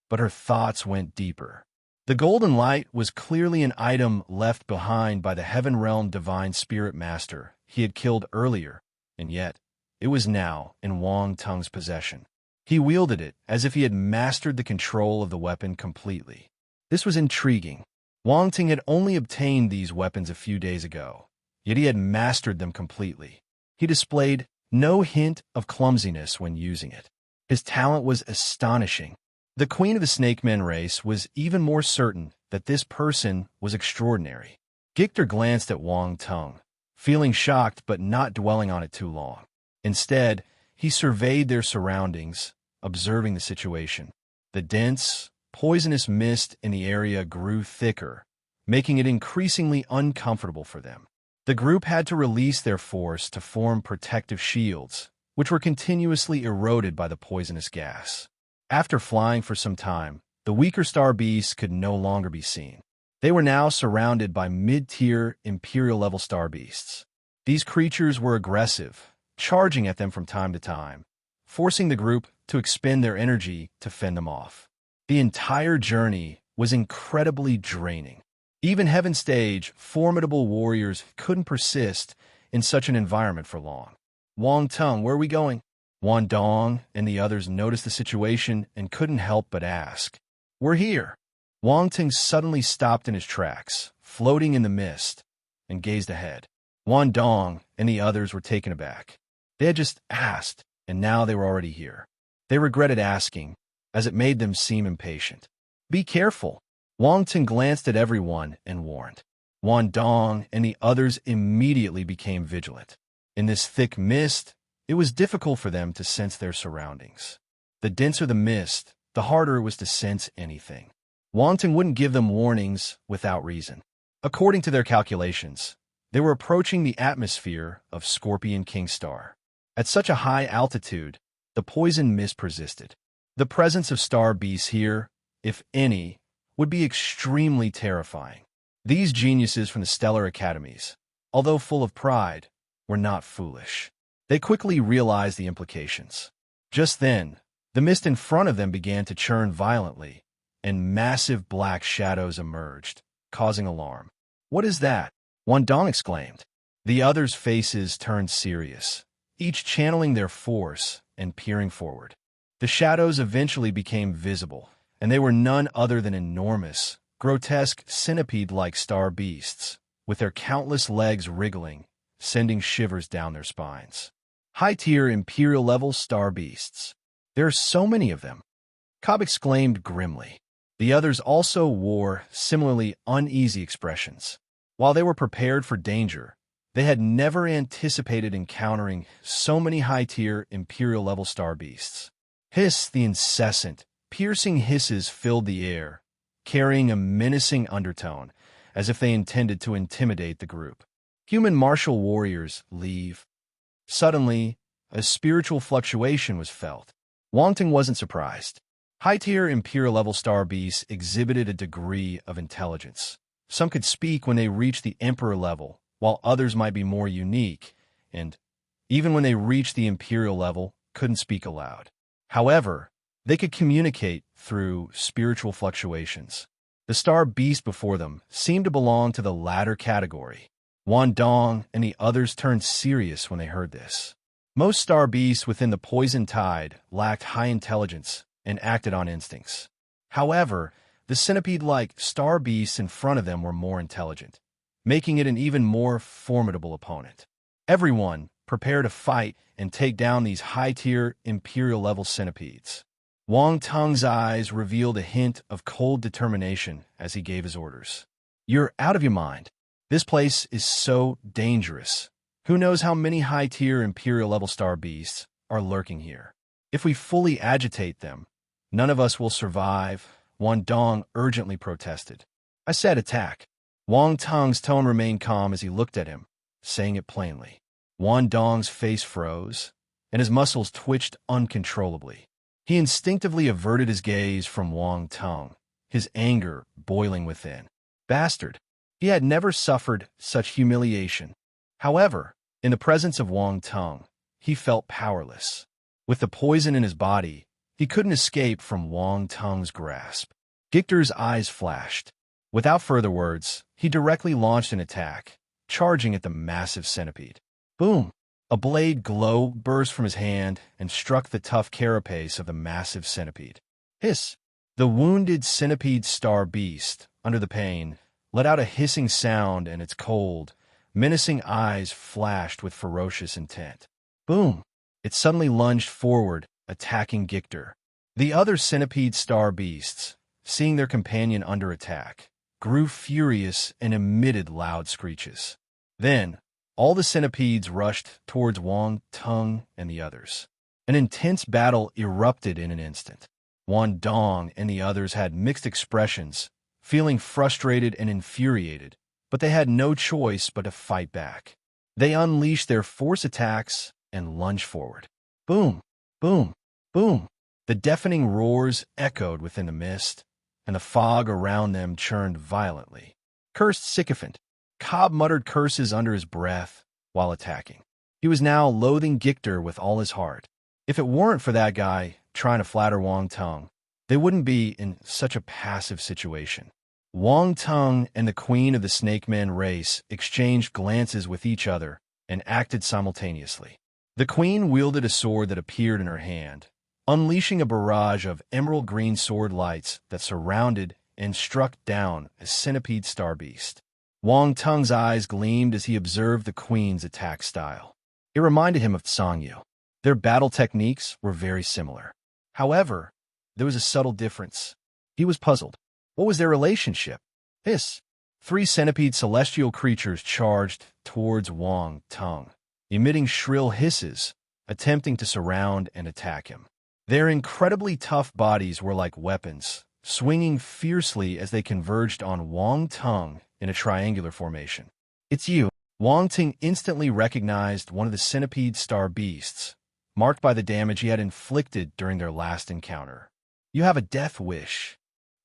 but her thoughts went deeper. The golden light was clearly an item left behind by the Heaven Realm Divine Spirit Master he had killed earlier, and yet it was now in Wang Tong's possession. He wielded it as if he had mastered the control of the weapon completely. This was intriguing. Wang Tong had only obtained these weapons a few days ago, yet he had mastered them completely. He displayed no hint of clumsiness when using it. His talent was astonishing. The queen of the Snakeman race was even more certain that this person was extraordinary. Gictor glanced at Wang Tong, feeling shocked but not dwelling on it too long. Instead, he surveyed their surroundings, observing the situation. The dense, poisonous mist in the area grew thicker, making it increasingly uncomfortable for them. The group had to release their force to form protective shields, which were continuously eroded by the poisonous gas. After flying for some time, the weaker star beasts could no longer be seen. They were now surrounded by mid-tier Imperial-level star beasts. These creatures were aggressive, charging at them from time to time, forcing the group to expend their energy to fend them off. The entire journey was incredibly draining. Even Heaven Stage, formidable warriors couldn't persist in such an environment for long. Wang Tong, where are we going? Wang Dong and the others noticed the situation and couldn't help but ask. We're here. Wang Tong suddenly stopped in his tracks, floating in the mist, and gazed ahead. Wang Dong and the others were taken aback. They had just asked, and now they were already here. They regretted asking, as it made them seem impatient. Be careful. Wang Tong glanced at everyone and warned. Wang Dong and the others immediately became vigilant. In this thick mist, it was difficult for them to sense their surroundings. The denser the mist, the harder it was to sense anything. Wang Tong wouldn't give them warnings without reason. According to their calculations, they were approaching the atmosphere of Scorpion King Star. At such a high altitude, the poison mist persisted. The presence of star beasts here, if any, would be extremely terrifying. These geniuses from the stellar academies, although full of pride, were not foolish. They quickly realized the implications. Just then, the mist in front of them began to churn violently, and massive black shadows emerged, causing alarm. What is that? Wang Dong exclaimed. The others' faces turned serious, each channeling their force and peering forward. The shadows eventually became visible, and they were none other than enormous, grotesque centipede-like star beasts, with their countless legs wriggling, sending shivers down their spines. High-tier Imperial-level star beasts. There are so many of them. Cobb exclaimed grimly. The others also wore similarly uneasy expressions. While they were prepared for danger, they had never anticipated encountering so many high-tier Imperial-level star beasts. Hiss, the incessant, piercing hisses filled the air, carrying a menacing undertone, as if they intended to intimidate the group. Human martial warriors leave. Suddenly, a spiritual fluctuation was felt. Wang Tong wasn't surprised. High-tier Imperial-level star beasts exhibited a degree of intelligence, Some could speak when they reached the emperor level, while others might be more unique, and, even when they reached the imperial level, couldn't speak aloud. However, they could communicate through spiritual fluctuations. The star beast before them seemed to belong to the latter category. Wan Dong and the others turned serious when they heard this. Most star beasts within the poison tide lacked high intelligence and acted on instincts. However, the centipede-like star beasts in front of them were more intelligent, making it an even more formidable opponent. Everyone prepare to fight and take down these high-tier imperial-level centipedes. Wang Tung's eyes revealed a hint of cold determination as he gave his orders. You're out of your mind. This place is so dangerous. Who knows how many high-tier imperial-level star beasts are lurking here? If we fully agitate them, none of us will survive, Wan Dong urgently protested. I said attack. Wang Tung's tone remained calm as he looked at him, saying it plainly. Wan Dong's face froze, and his muscles twitched uncontrollably. He instinctively averted his gaze from Wang Tung, his anger boiling within. Bastard! He had never suffered such humiliation. However, in the presence of Wang Tung, he felt powerless. With the poison in his body, he couldn't escape from Wang Tung's grasp. Gictor's eyes flashed. Without further words, he directly launched an attack, charging at the massive centipede. Boom! A blade glow burst from his hand and struck the tough carapace of the massive centipede. Hiss! The wounded centipede star beast, under the pain, let out a hissing sound, and its cold, menacing eyes flashed with ferocious intent. Boom! It suddenly lunged forward, attacking Gictor. The other centipede star beasts, seeing their companion under attack, grew furious and emitted loud screeches. Then, all the centipedes rushed towards Wang Tung and the others. An intense battle erupted in an instant. Wan Dong and the others had mixed expressions, feeling frustrated and infuriated, but they had no choice but to fight back. They unleashed their force attacks and lunged forward. Boom! Boom! Boom! The deafening roars echoed within the mist, and the fog around them churned violently. Cursed sycophant! Cobb muttered curses under his breath while attacking. He was now loathing Gictor with all his heart. If it weren't for that guy trying to flatter Wang Tung, they wouldn't be in such a passive situation. Wang Tung and the queen of the Snake Men race exchanged glances with each other and acted simultaneously. The queen wielded a sword that appeared in her hand, unleashing a barrage of emerald green sword lights that surrounded and struck down a centipede star beast. Wang Tung's eyes gleamed as he observed the queen's attack style. It reminded him of Sangyu. Their battle techniques were very similar. However, there was a subtle difference. He was puzzled. What was their relationship? Hiss! 3 centipede celestial creatures charged towards Wang Tung, emitting shrill hisses, attempting to surround and attack him. Their incredibly tough bodies were like weapons, swinging fiercely as they converged on Wang Tung in a triangular formation. It's you. Wang Tung instantly recognized one of the centipede star beasts, marked by the damage he had inflicted during their last encounter. You have a death wish.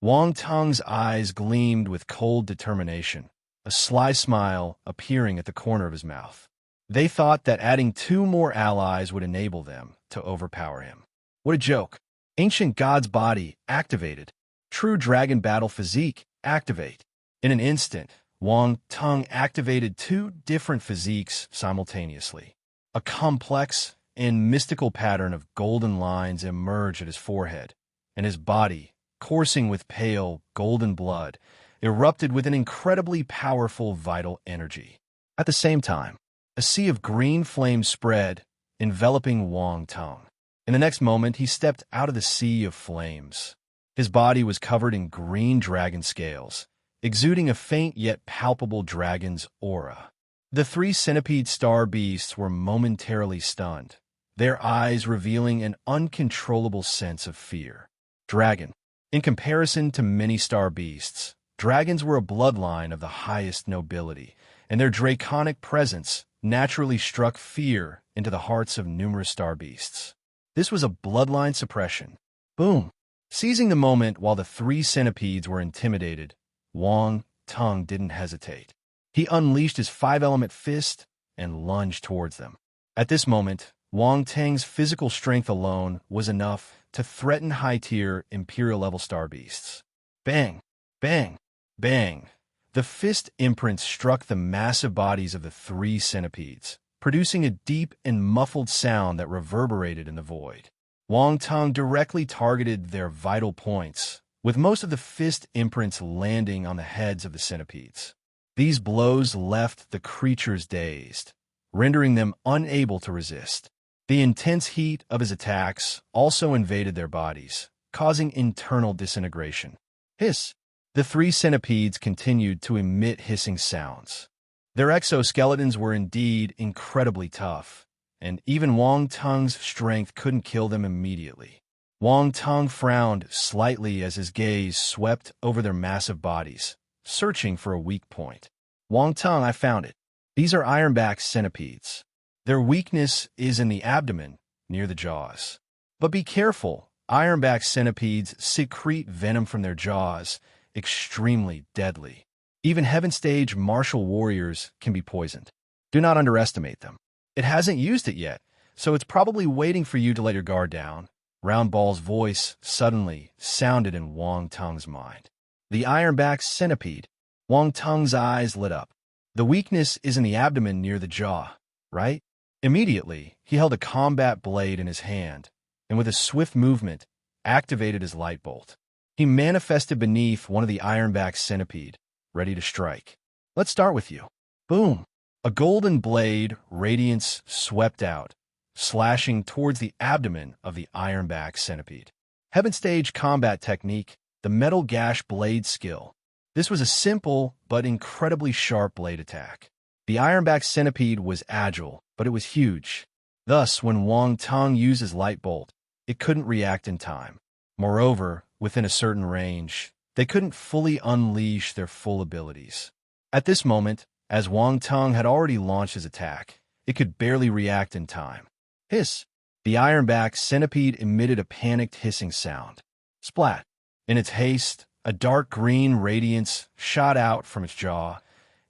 Wang Tung's eyes gleamed with cold determination, a sly smile appearing at the corner of his mouth. They thought that adding 2 more allies would enable them to overpower him. What a joke. Ancient God's body activated. True dragon battle physique activate. In an instant, Wang Tung activated 2 different physiques simultaneously. A complex and mystical pattern of golden lines emerged at his forehead, and his body, coursing with pale, golden blood, erupted with an incredibly powerful vital energy. At the same time, a sea of green flames spread, enveloping Wang Tung. In the next moment, he stepped out of the sea of flames. His body was covered in green dragon scales, exuding a faint yet palpable dragon's aura. The 3 centipede star beasts were momentarily stunned, their eyes revealing an uncontrollable sense of fear. Dragon. In comparison to many star beasts, dragons were a bloodline of the highest nobility, and their draconic presence naturally struck fear into the hearts of numerous star beasts. This was a bloodline suppression. Boom! Seizing the moment while the 3 centipedes were intimidated, Wang Tung didn't hesitate. He unleashed his five-element fist and lunged towards them. At this moment, Wang Tang's physical strength alone was enough to threaten high-tier Imperial-level star beasts. Bang! Bang! Bang! The fist imprints struck the massive bodies of the three centipedes, producing a deep and muffled sound that reverberated in the void. Wang Tang directly targeted their vital points, with most of the fist imprints landing on the heads of the centipedes. These blows left the creatures dazed, rendering them unable to resist. The intense heat of his attacks also invaded their bodies, causing internal disintegration. Hiss! The three centipedes continued to emit hissing sounds. Their exoskeletons were indeed incredibly tough, and even Wang Tang's strength couldn't kill them immediately. Wang Tang frowned slightly as his gaze swept over their massive bodies, searching for a weak point. Wang Tang, I found it. These are ironback centipedes. Their weakness is in the abdomen, near the jaws. But be careful, ironback centipedes secrete venom from their jaws, extremely deadly. Even Heaven Stage martial warriors can be poisoned. Do not underestimate them. It hasn't used it yet, so it's probably waiting for you to let your guard down. Round Ball's voice suddenly sounded in Wang Tang's mind. The ironback centipede. Wang Tang's eyes lit up. The weakness is in the abdomen near the jaw, right? Immediately, he held a combat blade in his hand, and with a swift movement, activated his light bolt. He manifested beneath one of the ironback centipede, ready to strike. Let's start with you. Boom! A golden blade radiance swept out, slashing towards the abdomen of the ironback centipede. Heaven Stage combat technique, the metal gash blade skill. This was a simple but incredibly sharp blade attack. The ironback centipede was agile, but it was huge. Thus, when Wang Tang used his light bolt, it couldn't react in time. Moreover, within a certain range, they couldn't fully unleash their full abilities. At this moment, as Wang Tang had already launched his attack, it could barely react in time. Hiss! The ironback centipede emitted a panicked hissing sound. Splat! In its haste, a dark green radiance shot out from its jaw,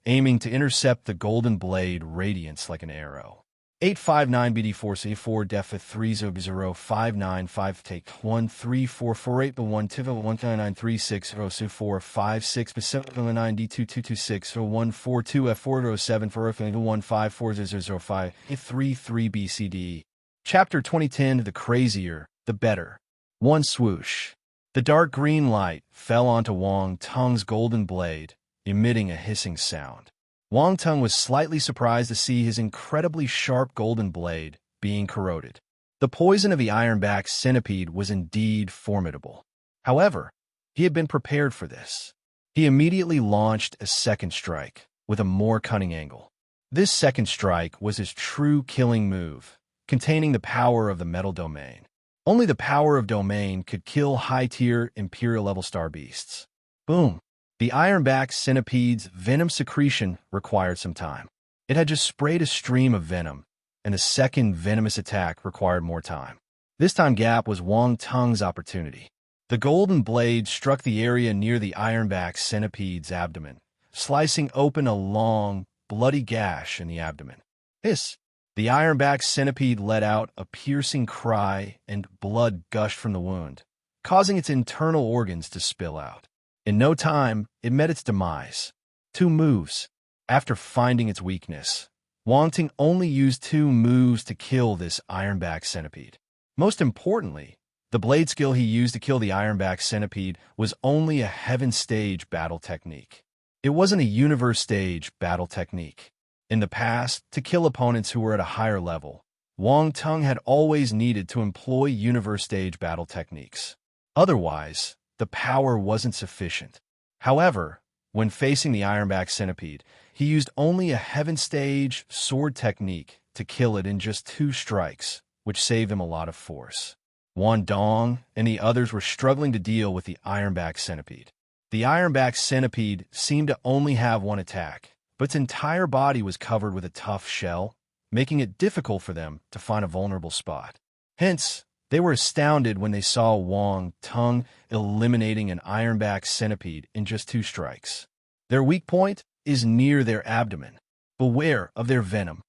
aiming to intercept the golden blade radiance like an arrow. 859 BD4C4 Defa 300595 Take 13448 1 Tiva 19936 4 5 6 9 D2226 142 F407 4 1540005 33 BCD. Chapter 2010 The Crazier, the Better. One swoosh. The dark green light fell onto Wang Tang's golden blade, emitting a hissing sound. Wang Tang was slightly surprised to see his incredibly sharp golden blade being corroded. The poison of the ironback centipede was indeed formidable. However, he had been prepared for this. He immediately launched a second strike, with a more cunning angle. This second strike was his true killing move, containing the power of the metal domain. Only the power of domain could kill high-tier Imperial-level star beasts. Boom! The ironback centipede's venom secretion required some time. It had just sprayed a stream of venom, and the second venomous attack required more time. This time gap was Wang Tang's opportunity. The golden blade struck the area near the ironback centipede's abdomen, slicing open a long, bloody gash in the abdomen. Hiss! The ironback centipede let out a piercing cry, and blood gushed from the wound, causing its internal organs to spill out. In no time, it met its demise. 2 moves. After finding its weakness, Wang Tang only used 2 moves to kill this ironback centipede. Most importantly, the blade skill he used to kill the ironback centipede was only a heaven stage battle technique. It wasn't a universe stage battle technique. In the past, to kill opponents who were at a higher level, Wang Tang had always needed to employ universe stage battle techniques. Otherwise, the power wasn't sufficient. However, when facing the ironback centipede, he used only a heaven stage sword technique to kill it in just 2 strikes, which saved him a lot of force. Wan Dong and the others were struggling to deal with the ironback centipede. The ironback centipede seemed to only have 1 attack, but its entire body was covered with a tough shell, making it difficult for them to find a vulnerable spot. Hence, they were astounded when they saw Wang Tang eliminating an ironback centipede in just 2 strikes. Their weak point is near their abdomen. Beware of their venom.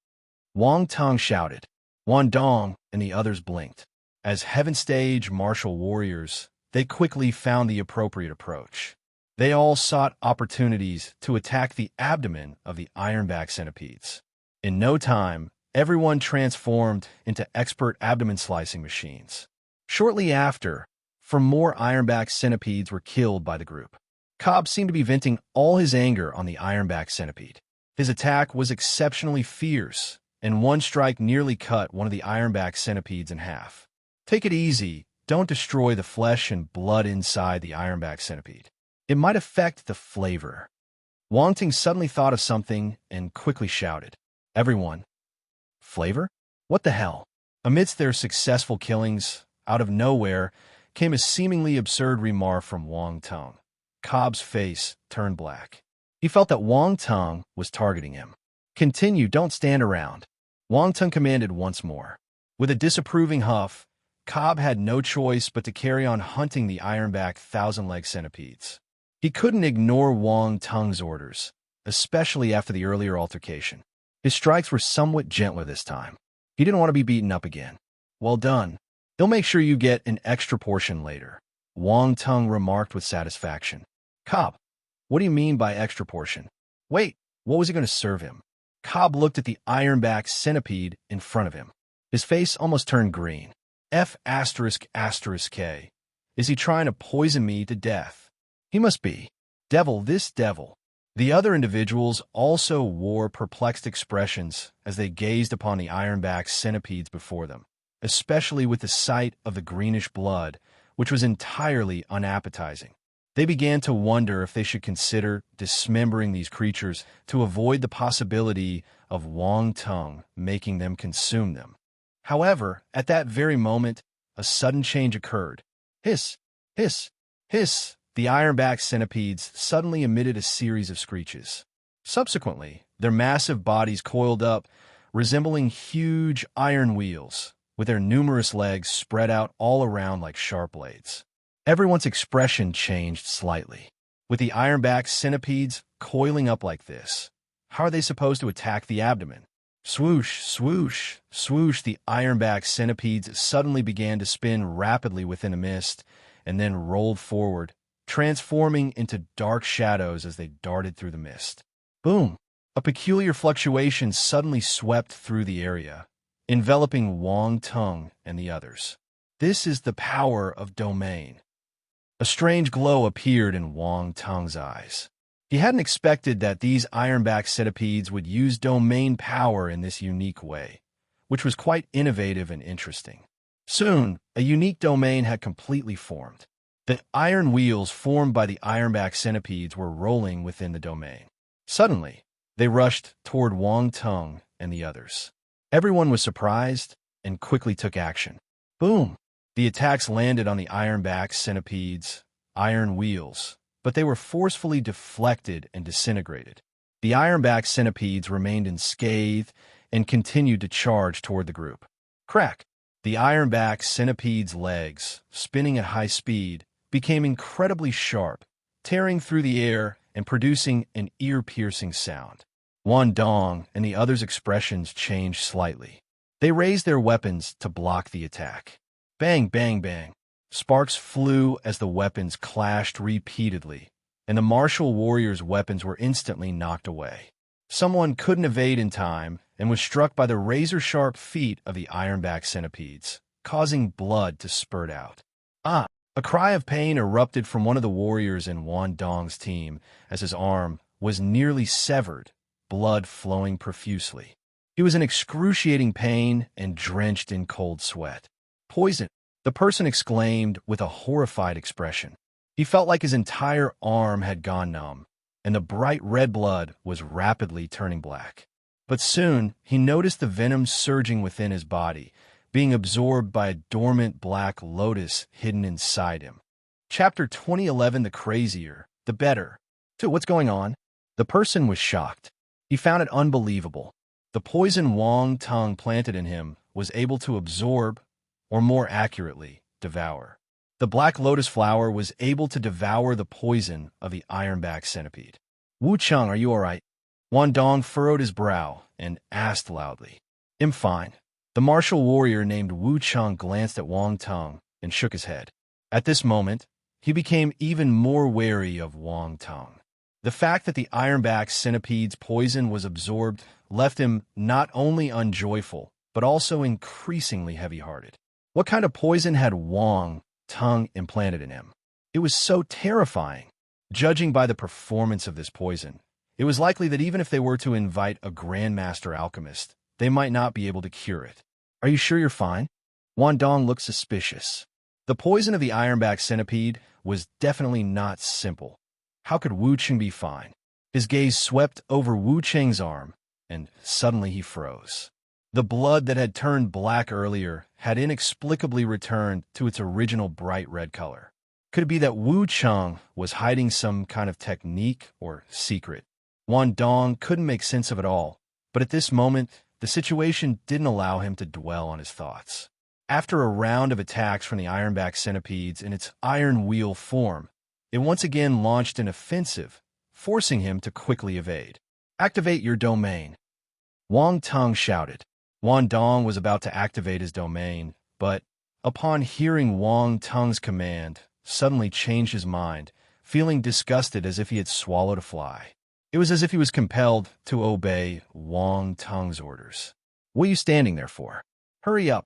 Wang Tong shouted. Wan Dong and the others blinked. As Heaven Stage martial warriors, they quickly found the appropriate approach. They all sought opportunities to attack the abdomen of the ironback centipedes. In no time, everyone transformed into expert abdomen slicing machines. Shortly after, more ironback centipedes were killed by the group. Cobb seemed to be venting all his anger on the ironback centipede. His attack was exceptionally fierce, and one strike nearly cut one of the ironback centipedes in half. Take it easy, don't destroy the flesh and blood inside the ironback centipede. It might affect the flavor. Wang Ting suddenly thought of something and quickly shouted. Everyone. Flavor? What the hell? Amidst their successful killings, out of nowhere, came a seemingly absurd remark from Wang Tong. Cobb's face turned black. He felt that Wang Tong was targeting him. Continue, don't stand around. Wang Tong commanded once more. With a disapproving huff, Cobb had no choice but to carry on hunting the ironback thousand-leg centipedes. He couldn't ignore Wang Tong's orders, especially after the earlier altercation. His strikes were somewhat gentler this time. He didn't want to be beaten up again. Well done. They'll make sure you get an extra portion later, Wang Tong remarked with satisfaction. Cobb, what do you mean by extra portion? Wait, what was he going to serve him? Cobb looked at the ironback centipede in front of him. His face almost turned green. F***K. Is he trying to poison me to death? He must be. Devil, this devil. The other individuals also wore perplexed expressions as they gazed upon the ironback centipedes before them, especially with the sight of the greenish blood, which was entirely unappetizing. They began to wonder if they should consider dismembering these creatures to avoid the possibility of Wang Tong making them consume them. However, at that very moment, a sudden change occurred. Hiss, hiss, hiss. The ironback centipedes suddenly emitted a series of screeches. Subsequently, their massive bodies coiled up, resembling huge iron wheels, with their numerous legs spread out all around like sharp blades. Everyone's expression changed slightly. With the ironback centipedes coiling up like this, how are they supposed to attack the abdomen? Swoosh, swoosh, swoosh, the ironback centipedes suddenly began to spin rapidly within a mist, and then rolled forward, transforming into dark shadows as they darted through the mist. Boom! A peculiar fluctuation suddenly swept through the area, enveloping Wang Tong and the others. This is the power of domain. A strange glow appeared in Wang Tong's eyes. He hadn't expected that these ironback centipedes would use domain power in this unique way, which was quite innovative and interesting. Soon, a unique domain had completely formed. The iron wheels formed by the ironback centipedes were rolling within the domain. Suddenly, they rushed toward Wang Tong and the others. Everyone was surprised and quickly took action. Boom! The attacks landed on the ironback centipedes' iron wheels, but they were forcefully deflected and disintegrated. The ironback centipedes remained unscathed and continued to charge toward the group. Crack! The ironback centipede's legs, spinning at high speed, became incredibly sharp, tearing through the air and producing an ear-piercing sound. Wan Dong and the others' expressions changed slightly. They raised their weapons to block the attack. Bang, bang, bang. Sparks flew as the weapons clashed repeatedly, and the martial warriors' weapons were instantly knocked away. Someone couldn't evade in time and was struck by the razor-sharp feet of the ironback centipedes, causing blood to spurt out. Ah! A cry of pain erupted from one of the warriors in Wan Dong's team as his arm was nearly severed, blood flowing profusely. He was in excruciating pain and drenched in cold sweat. Poison! The person exclaimed with a horrified expression. He felt like his entire arm had gone numb, and the bright red blood was rapidly turning black. But soon, he noticed the venom surging within his body, being absorbed by a dormant black lotus hidden inside him. Chapter 2011. The crazier, the better. What's going on? The person was shocked. He found it unbelievable. The poison Wang Tong planted in him was able to absorb, or more accurately, devour. The black lotus flower was able to devour the poison of the ironback centipede. Wu Cheng, are you all right? Wan Dong furrowed his brow and asked loudly. I'm fine. The martial warrior named Wu Cheng glanced at Wang Teng and shook his head. At this moment, he became even more wary of Wang Teng. The fact that the ironback centipede's poison was absorbed left him not only unjoyful, but also increasingly heavy-hearted. What kind of poison had Wang Teng implanted in him? It was so terrifying. Judging by the performance of this poison, it was likely that even if they were to invite a grandmaster alchemist, they might not be able to cure it. Are you sure you're fine? Wan Dong looked suspicious. The poison of the ironback centipede was definitely not simple. How could Wu Cheng be fine? His gaze swept over Wu Cheng's arm, and suddenly he froze. The blood that had turned black earlier had inexplicably returned to its original bright red color. Could it be that Wu Cheng was hiding some kind of technique or secret? Wan Dong couldn't make sense of it all, but at this moment, the situation didn't allow him to dwell on his thoughts. After a round of attacks from the ironback centipedes in its iron wheel form, it once again launched an offensive, forcing him to quickly evade. Activate your domain. Wang Teng shouted. Wan Dong was about to activate his domain, but, upon hearing Wang Teng's command, suddenly changed his mind, feeling disgusted as if he had swallowed a fly. It was as if he was compelled to obey Wang Teng's orders. What are you standing there for? Hurry up!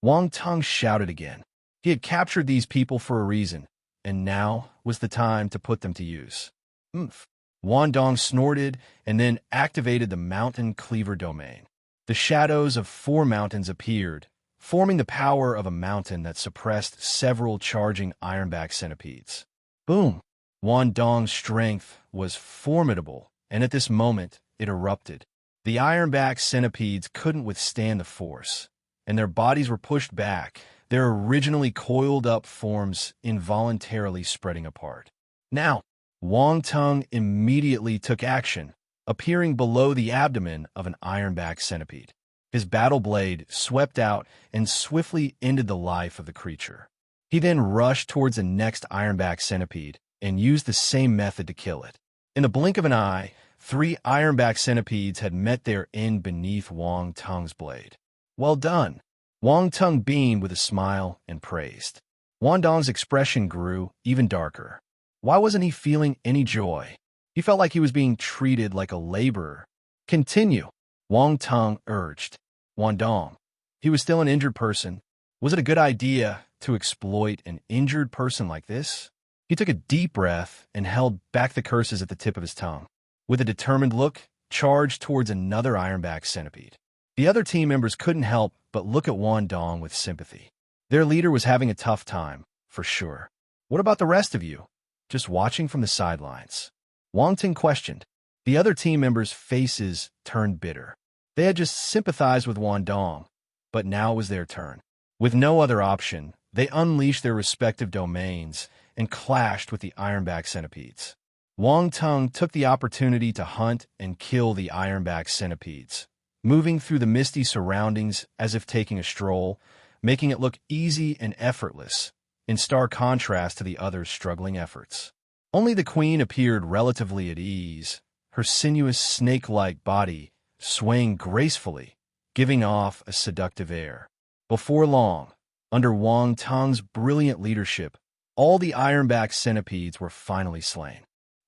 Wang Teng shouted again. He had captured these people for a reason, and now was the time to put them to use. Oomph! Wan Dong snorted and then activated the Mountain Cleaver domain. The shadows of 4 mountains appeared, forming the power of a mountain that suppressed several charging ironback centipedes. Boom! Wan Dong's strength was formidable, and at this moment, it erupted. The ironback centipedes couldn't withstand the force, and their bodies were pushed back, their originally coiled-up forms involuntarily spreading apart. Now, Wang Teng immediately took action, appearing below the abdomen of an ironback centipede. His battle blade swept out and swiftly ended the life of the creature. He then rushed towards the next ironback centipede and used the same method to kill it. In the blink of an eye, 3 ironback centipedes had met their end beneath Wang Teng's blade. Well done! Wang Teng beamed with a smile and praised. Wan Dong's expression grew even darker. Why wasn't he feeling any joy? He felt like he was being treated like a laborer. Continue, Wang Teng urged. Wan Dong, he was still an injured person. Was it a good idea to exploit an injured person like this? He took a deep breath and held back the curses at the tip of his tongue. With a determined look, charged towards another ironback centipede. The other team members couldn't help but look at Wan Dong with sympathy. Their leader was having a tough time, for sure. What about the rest of you? Just watching from the sidelines? Wang Ting questioned. The other team members' faces turned bitter. They had just sympathized with Wan Dong, but now it was their turn. With no other option, they unleashed their respective domains and clashed with the ironback centipedes. Wang Teng took the opportunity to hunt and kill the ironback centipedes, moving through the misty surroundings as if taking a stroll, making it look easy and effortless, in stark contrast to the others' struggling efforts. Only the queen appeared relatively at ease, her sinuous snake-like body swaying gracefully, giving off a seductive air. Before long, under Wang Teng's brilliant leadership, all the ironback centipedes were finally slain.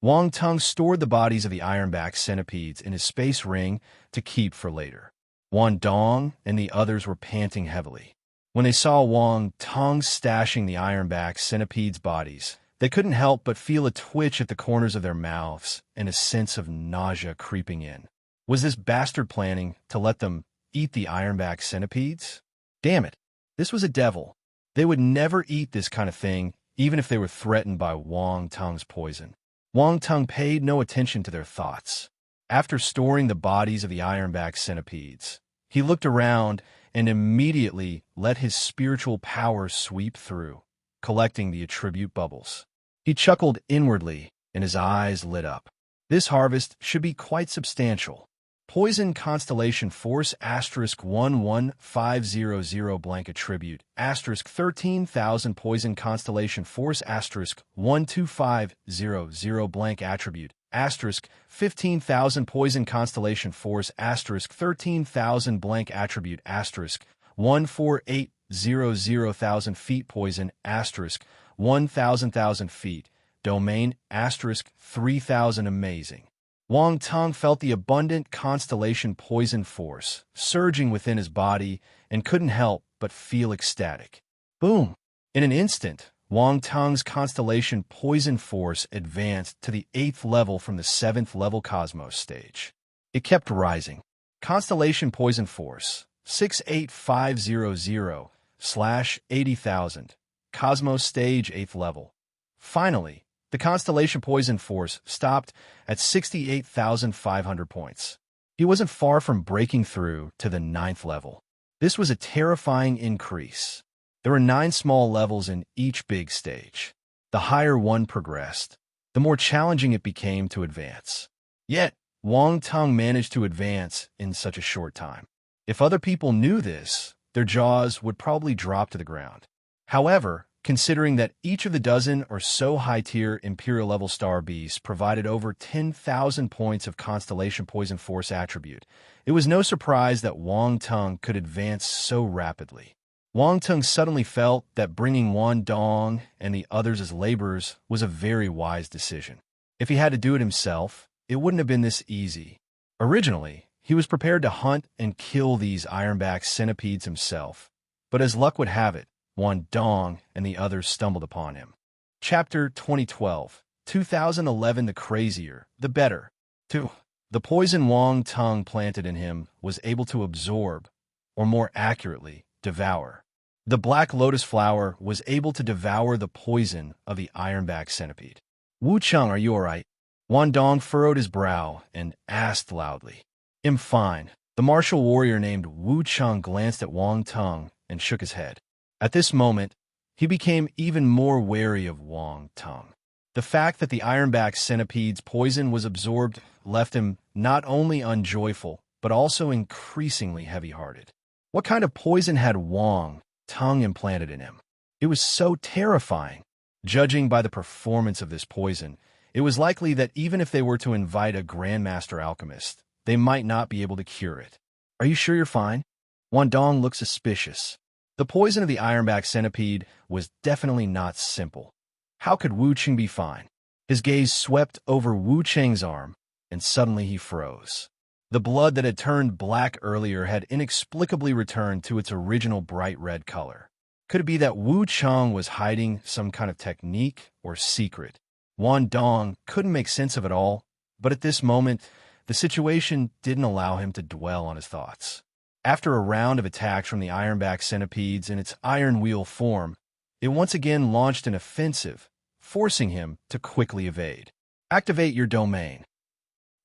Wang Teng stored the bodies of the ironback centipedes in his space ring to keep for later. Wan Dong and the others were panting heavily. When they saw Wang Teng stashing the ironback centipedes' bodies, they couldn't help but feel a twitch at the corners of their mouths and a sense of nausea creeping in. Was this bastard planning to let them eat the ironback centipedes? Damn it, this was a devil. They would never eat this kind of thing, even if they were threatened by Wang Teng's poison. Wang Teng paid no attention to their thoughts. After storing the bodies of the ironback centipedes, he looked around and immediately let his spiritual power sweep through, collecting the attribute bubbles. He chuckled inwardly, and his eyes lit up. This harvest should be quite substantial. Poison Constellation Force *11500 blank attribute *13,000 Poison Constellation Force *12500 blank attribute asterisk 15,000 poison constellation force asterisk 13,000 blank attribute asterisk 148,000 feet poison asterisk 1,000 feet domain asterisk 3,000 amazing. Wang Tong felt the abundant constellation poison force surging within his body and couldn't help but feel ecstatic. Boom! In an instant, Wang Tong's constellation poison force advanced to the 8th level from the 7th level cosmos stage. It kept rising. Constellation poison force 68500/80,000. Cosmos stage 8th level. Finally, the constellation poison force stopped at 68,500 points. He wasn't far from breaking through to the 9th level. This was a terrifying increase. There were 9 small levels in each big stage. The higher one progressed, the more challenging it became to advance. Yet, Wang Tong managed to advance in such a short time. If other people knew this, their jaws would probably drop to the ground. However, considering that each of the dozen or so high-tier Imperial-level star beasts provided over 10,000 points of Constellation Poison Force attribute, it was no surprise that Wang Tong could advance so rapidly. Wang Tong suddenly felt that bringing Wan Dong and the others as laborers was a very wise decision. If he had to do it himself, it wouldn't have been this easy. Originally, he was prepared to hunt and kill these ironback centipedes himself, but as luck would have it, Wan Dong and the others stumbled upon him. Chapter 2011 The crazier, the better. 2. The poison Wang Tong planted in him was able to absorb, or more accurately, devour. The black lotus flower was able to devour the poison of the ironback centipede. Wu Cheng, are you all right? Wan Dong furrowed his brow and asked loudly. I'm fine. The martial warrior named Wu Cheng glanced at Wang Tong and shook his head. At this moment, he became even more wary of Wang Tong. The fact that the ironback centipede's poison was absorbed left him not only unjoyful, but also increasingly heavy-hearted. What kind of poison had Wang Tong implanted in him? It was so terrifying. Judging by the performance of this poison, it was likely that even if they were to invite a grandmaster alchemist, they might not be able to cure it. Are you sure you're fine? Wan Dong looked suspicious. The poison of the ironback centipede was definitely not simple. How could Wu Cheng be fine? His gaze swept over Wu Cheng's arm, and suddenly he froze. The blood that had turned black earlier had inexplicably returned to its original bright red color. Could it be that Wu Cheng was hiding some kind of technique or secret? Wan Dong couldn't make sense of it all, but at this moment, the situation didn't allow him to dwell on his thoughts. After a round of attacks from the ironback centipedes in its iron wheel form, it once again launched an offensive, forcing him to quickly evade. Activate your domain.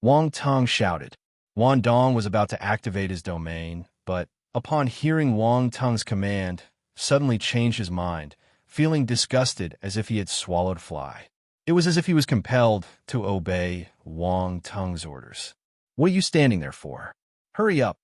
Wang Tong shouted. Wan Dong was about to activate his domain, but upon hearing Wang Tong's command, suddenly changed his mind, feeling disgusted as if he had swallowed fly. It was as if he was compelled to obey Wang Tong's orders. What are you standing there for? Hurry up!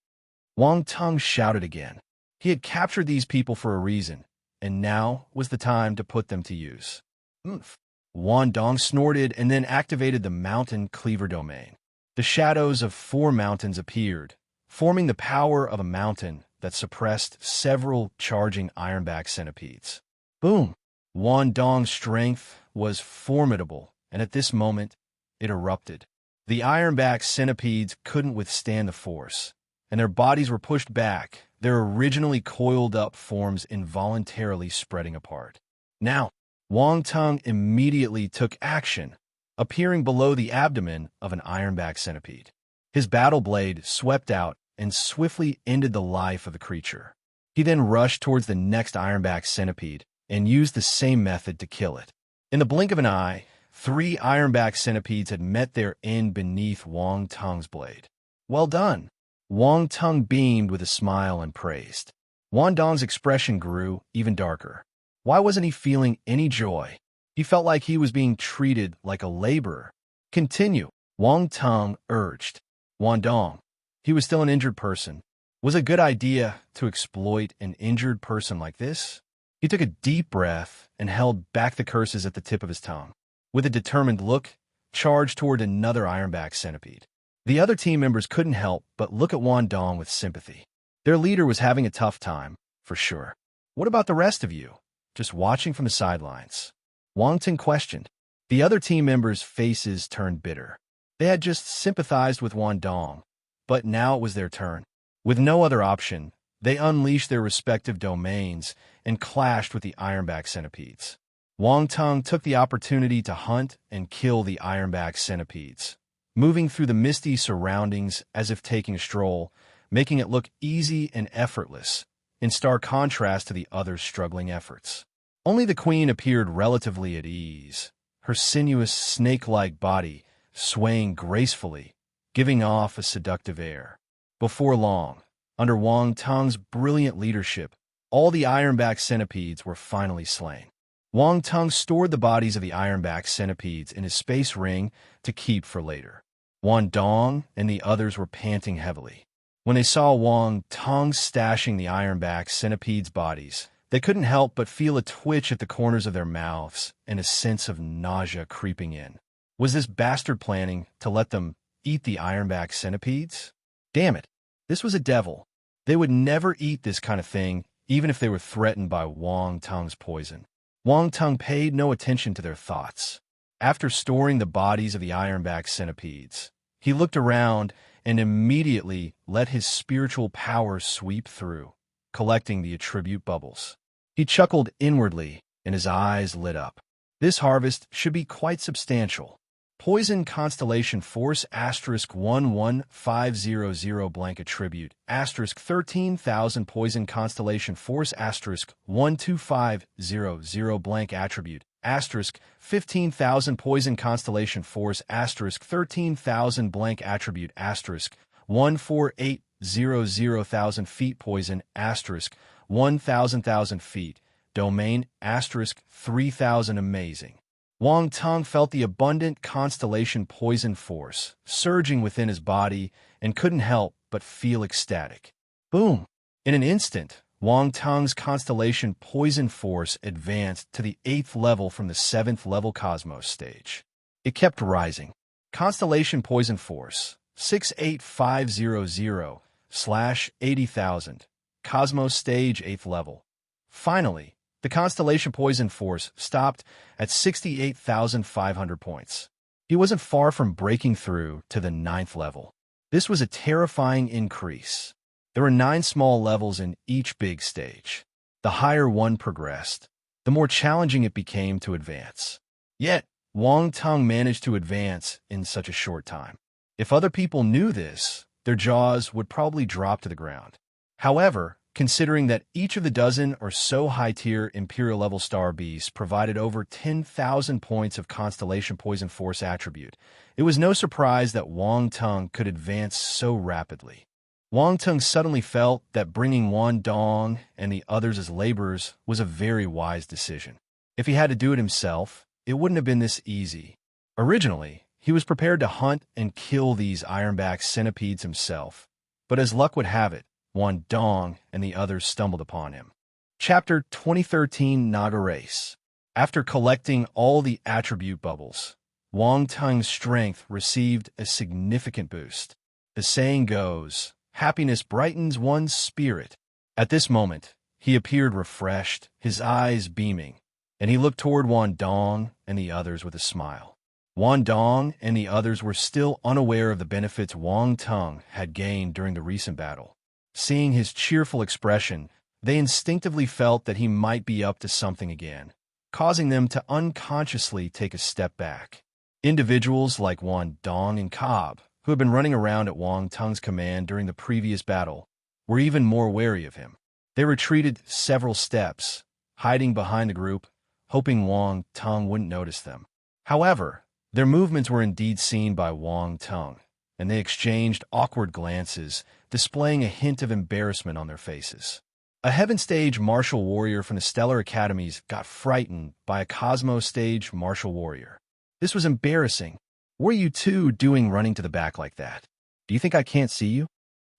Wang Tong shouted again. He had captured these people for a reason, and now was the time to put them to use. Oomph! Wan Dong snorted and then activated the Mountain Cleaver domain. The shadows of 4 mountains appeared, forming the power of a mountain that suppressed several charging ironback centipedes. Boom! Wan Dong's strength was formidable, and at this moment, it erupted. The ironback centipedes couldn't withstand the force, and their bodies were pushed back, their originally coiled-up forms involuntarily spreading apart. Now, Wang Tong immediately took action, appearing below the abdomen of an ironback centipede. His battle blade swept out and swiftly ended the life of the creature. He then rushed towards the next ironback centipede and used the same method to kill it. In the blink of an eye, 3 ironback centipedes had met their end beneath Wang Tong's blade. Well done! Wang Tong beamed with a smile and praised. Wan Dong's expression grew even darker. Why wasn't he feeling any joy? He felt like he was being treated like a laborer. Continue, Wang Tong urged. Wan Dong, he was still an injured person. Was it a good idea to exploit an injured person like this? He took a deep breath and held back the curses at the tip of his tongue. With a determined look, charged toward another ironback centipede. The other team members couldn't help but look at Wan Dong with sympathy. Their leader was having a tough time, for sure. What about the rest of you? Just watching from the sidelines? Wang Ting questioned. The other team members' faces turned bitter. They had just sympathized with Wan Dong, but now it was their turn. With no other option, they unleashed their respective domains and clashed with the ironback centipedes. Wang Tung took the opportunity to hunt and kill the ironback centipedes, moving through the misty surroundings as if taking a stroll, making it look easy and effortless, in stark contrast to the others' struggling efforts. Only the queen appeared relatively at ease, her sinuous snake-like body swaying gracefully, giving off a seductive air. Before long, under Wang Tung's brilliant leadership, all the ironback centipedes were finally slain. Wang Tung stored the bodies of the ironback centipedes in his space ring to keep for later. Wan Dong and the others were panting heavily. When they saw Wang Tung stashing the ironback centipedes' bodies, they couldn't help but feel a twitch at the corners of their mouths and a sense of nausea creeping in. Was this bastard planning to let them eat the ironback centipedes? Damn it, this was a devil. They would never eat this kind of thing, even if they were threatened by Wang Tung's poison. Wang Tung paid no attention to their thoughts. After storing the bodies of the ironback centipedes, he looked around and immediately let his spiritual power sweep through, collecting the attribute bubbles. He chuckled inwardly, and his eyes lit up. This harvest should be quite substantial. Poison Constellation Force *11500 blank attribute *13,000 Poison Constellation Force *12500 blank attribute *15,000 Poison Constellation Force *13,000 blank attribute *148,000 feet Poison *1,000 feet Domain *3,000 Amazing. Wang Tung felt the abundant constellation poison force surging within his body and couldn't help but feel ecstatic. Boom! In an instant, Wang Tung's constellation poison force advanced to the 8th level from the 7th level cosmos stage. It kept rising. Constellation poison force 68500/80,000 cosmos stage 8th level. Finally, the Constellation Poison Force stopped at 68,500 points. He wasn't far from breaking through to the 9th level. This was a terrifying increase. There were 9 small levels in each big stage. The higher one progressed, the more challenging it became to advance. Yet, Wang Tung managed to advance in such a short time. If other people knew this, their jaws would probably drop to the ground. However, considering that each of the dozen or so high-tier Imperial-level star beasts provided over 10,000 points of Constellation Poison Force attribute, it was no surprise that Wang Tung could advance so rapidly. Wang Tung suddenly felt that bringing Wan Dong and the others as laborers was a very wise decision. If he had to do it himself, it wouldn't have been this easy. Originally, he was prepared to hunt and kill these ironback centipedes himself, but as luck would have it, Wan Dong and the others stumbled upon him. Chapter 2013 Naga Race. After collecting all the attribute bubbles, Wang Tung's strength received a significant boost. The saying goes, happiness brightens one's spirit. At this moment, he appeared refreshed, his eyes beaming, and he looked toward Wan Dong and the others with a smile. Wan Dong and the others were still unaware of the benefits Wang Tung had gained during the recent battle. Seeing his cheerful expression, they instinctively felt that he might be up to something again, causing them to unconsciously take a step back. Individuals like Wan Dong and Cobb, who had been running around at Wang Tung's command during the previous battle, were even more wary of him. They retreated several steps, hiding behind the group, hoping Wang Tung wouldn't notice them. However, their movements were indeed seen by Wang Tung, and they exchanged awkward glances, displaying a hint of embarrassment on their faces. A Heaven Stage martial warrior from the Stellar Academies got frightened by a Cosmos Stage martial warrior. This was embarrassing. What are you two doing running to the back like that? Do you think I can't see you?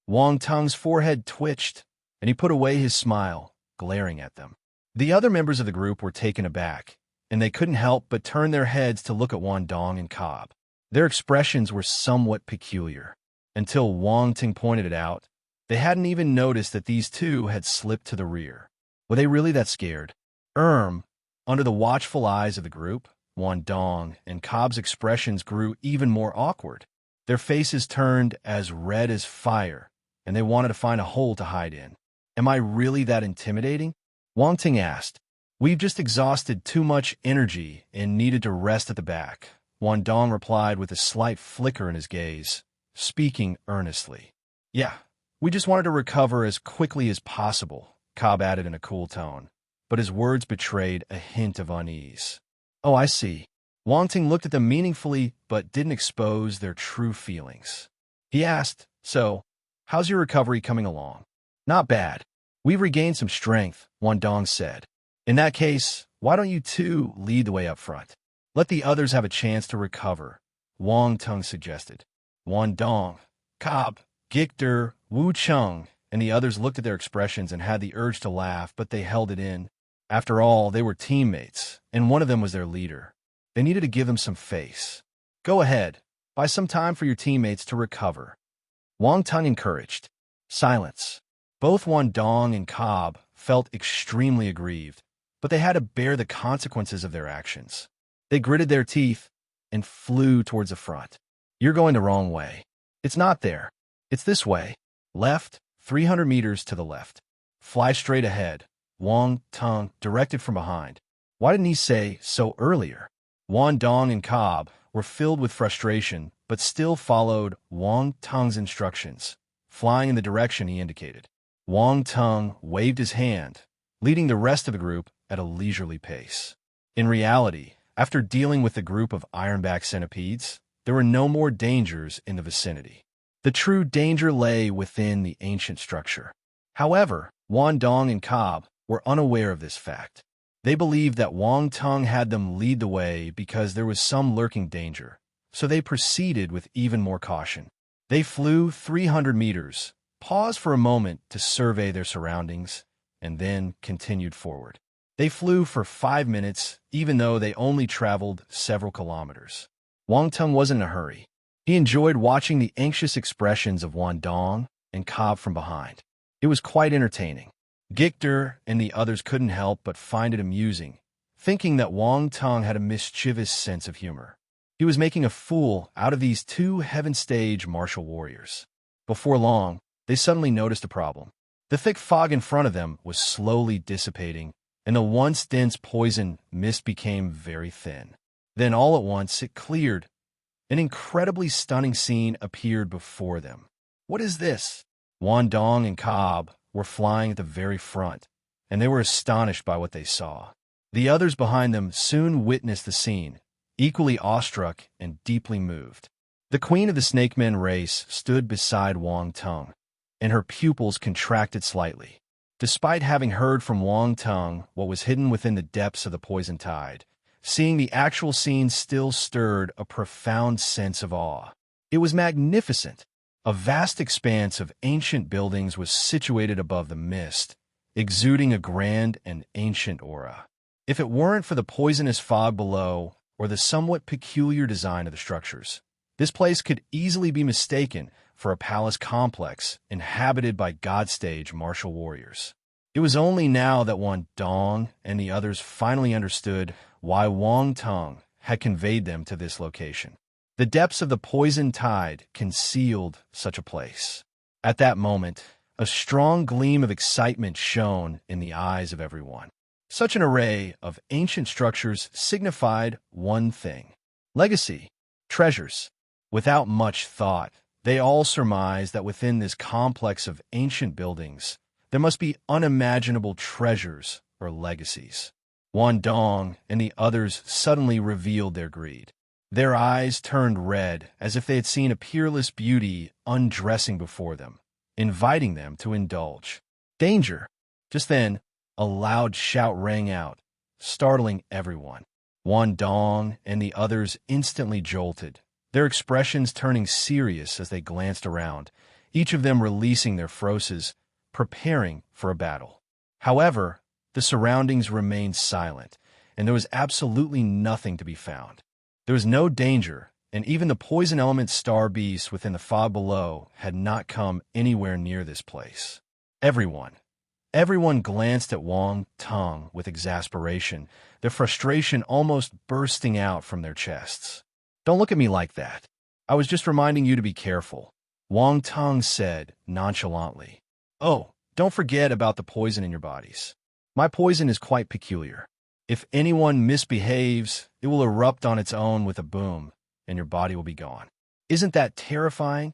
Wang Tung's forehead twitched, and he put away his smile, glaring at them. The other members of the group were taken aback, and they couldn't help but turn their heads to look at Wan Dong and Cobb. Their expressions were somewhat peculiar. Until Wang Ting pointed it out, they hadn't even noticed that these two had slipped to the rear. Were they really that scared? Under the watchful eyes of the group, Wan Dong and Cobb's expressions grew even more awkward. Their faces turned as red as fire, and they wanted to find a hole to hide in. Am I really that intimidating? Wang Ting asked. We've just exhausted too much energy and needed to rest at the back. Wan Dong replied with a slight flicker in his gaze, speaking earnestly. Yeah, we just wanted to recover as quickly as possible, Cobb added in a cool tone, but his words betrayed a hint of unease. Oh, I see. Wang Ting looked at them meaningfully but didn't expose their true feelings. He asked, So, how's your recovery coming along? Not bad. We've regained some strength, Wan Dong said. In that case, why don't you two lead the way up front? Let the others have a chance to recover, Wang Tung suggested. Wan Dong, Cobb, Gictor, Wu Chung, and the others looked at their expressions and had the urge to laugh, but they held it in. After all, they were teammates, and one of them was their leader. They needed to give him some face. Go ahead, buy some time for your teammates to recover. Wang Tung encouraged. Silence. Both Wan Dong and Cobb felt extremely aggrieved, but they had to bear the consequences of their actions. They gritted their teeth and flew towards the front. You're going the wrong way. It's not there. It's this way. Left, 300 meters to the left. Fly straight ahead. Wang Tung directed from behind. Why didn't he say so earlier? Wan Dong and Cobb were filled with frustration, but still followed Wang Tung's instructions, flying in the direction he indicated. Wang Tung waved his hand, leading the rest of the group at a leisurely pace. In reality, after dealing with the group of ironback centipedes, there were no more dangers in the vicinity. The true danger lay within the ancient structure. However, Wan Dong and Cobb were unaware of this fact. They believed that Wang Tung had them lead the way because there was some lurking danger, so they proceeded with even more caution. They flew 300 meters, paused for a moment to survey their surroundings, and then continued forward. They flew for 5 minutes, even though they only traveled several kilometers. Wang Tung wasn't in a hurry. He enjoyed watching the anxious expressions of Wan Dong and Cobb from behind. It was quite entertaining. Gictor and the others couldn't help but find it amusing, thinking that Wang Tung had a mischievous sense of humor. He was making a fool out of these two heaven-stage martial warriors. Before long, they suddenly noticed a problem. The thick fog in front of them was slowly dissipating, and the once dense poison mist became very thin. Then all at once it cleared. An incredibly stunning scene appeared before them. What is this? Wan Dong and Cobb were flying at the very front, and they were astonished by what they saw. The others behind them soon witnessed the scene, equally awestruck and deeply moved. The queen of the Snake Men race stood beside Wang Tung, and her pupils contracted slightly. Despite having heard from Wang Tung what was hidden within the depths of the poison tide, seeing the actual scene still stirred a profound sense of awe. It was magnificent. A vast expanse of ancient buildings was situated above the mist, exuding a grand and ancient aura. If it weren't for the poisonous fog below or the somewhat peculiar design of the structures, this place could easily be mistaken for a palace complex inhabited by God-stage martial warriors. It was only now that Wan Dong and the others finally understood why Wang Tung had conveyed them to this location. The depths of the poison tide concealed such a place. At that moment, a strong gleam of excitement shone in the eyes of everyone. Such an array of ancient structures signified one thing: legacy, treasures. Without much thought, they all surmised that within this complex of ancient buildings, there must be unimaginable treasures or legacies. Wan Dong and the others suddenly revealed their greed. Their eyes turned red as if they had seen a peerless beauty undressing before them, inviting them to indulge. Danger! Just then, a loud shout rang out, startling everyone. Wan Dong and the others instantly jolted, their expressions turning serious as they glanced around, each of them releasing their froses, preparing for a battle. However, the surroundings remained silent, and there was absolutely nothing to be found. There was no danger, and even the poison element star beasts within the fog below had not come anywhere near this place. Everyone glanced at Wang Tong with exasperation, their frustration almost bursting out from their chests. "Don't look at me like that. I was just reminding you to be careful," Wang Tong said nonchalantly. "Oh, don't forget about the poison in your bodies. My poison is quite peculiar. If anyone misbehaves, it will erupt on its own with a boom, and your body will be gone. Isn't that terrifying?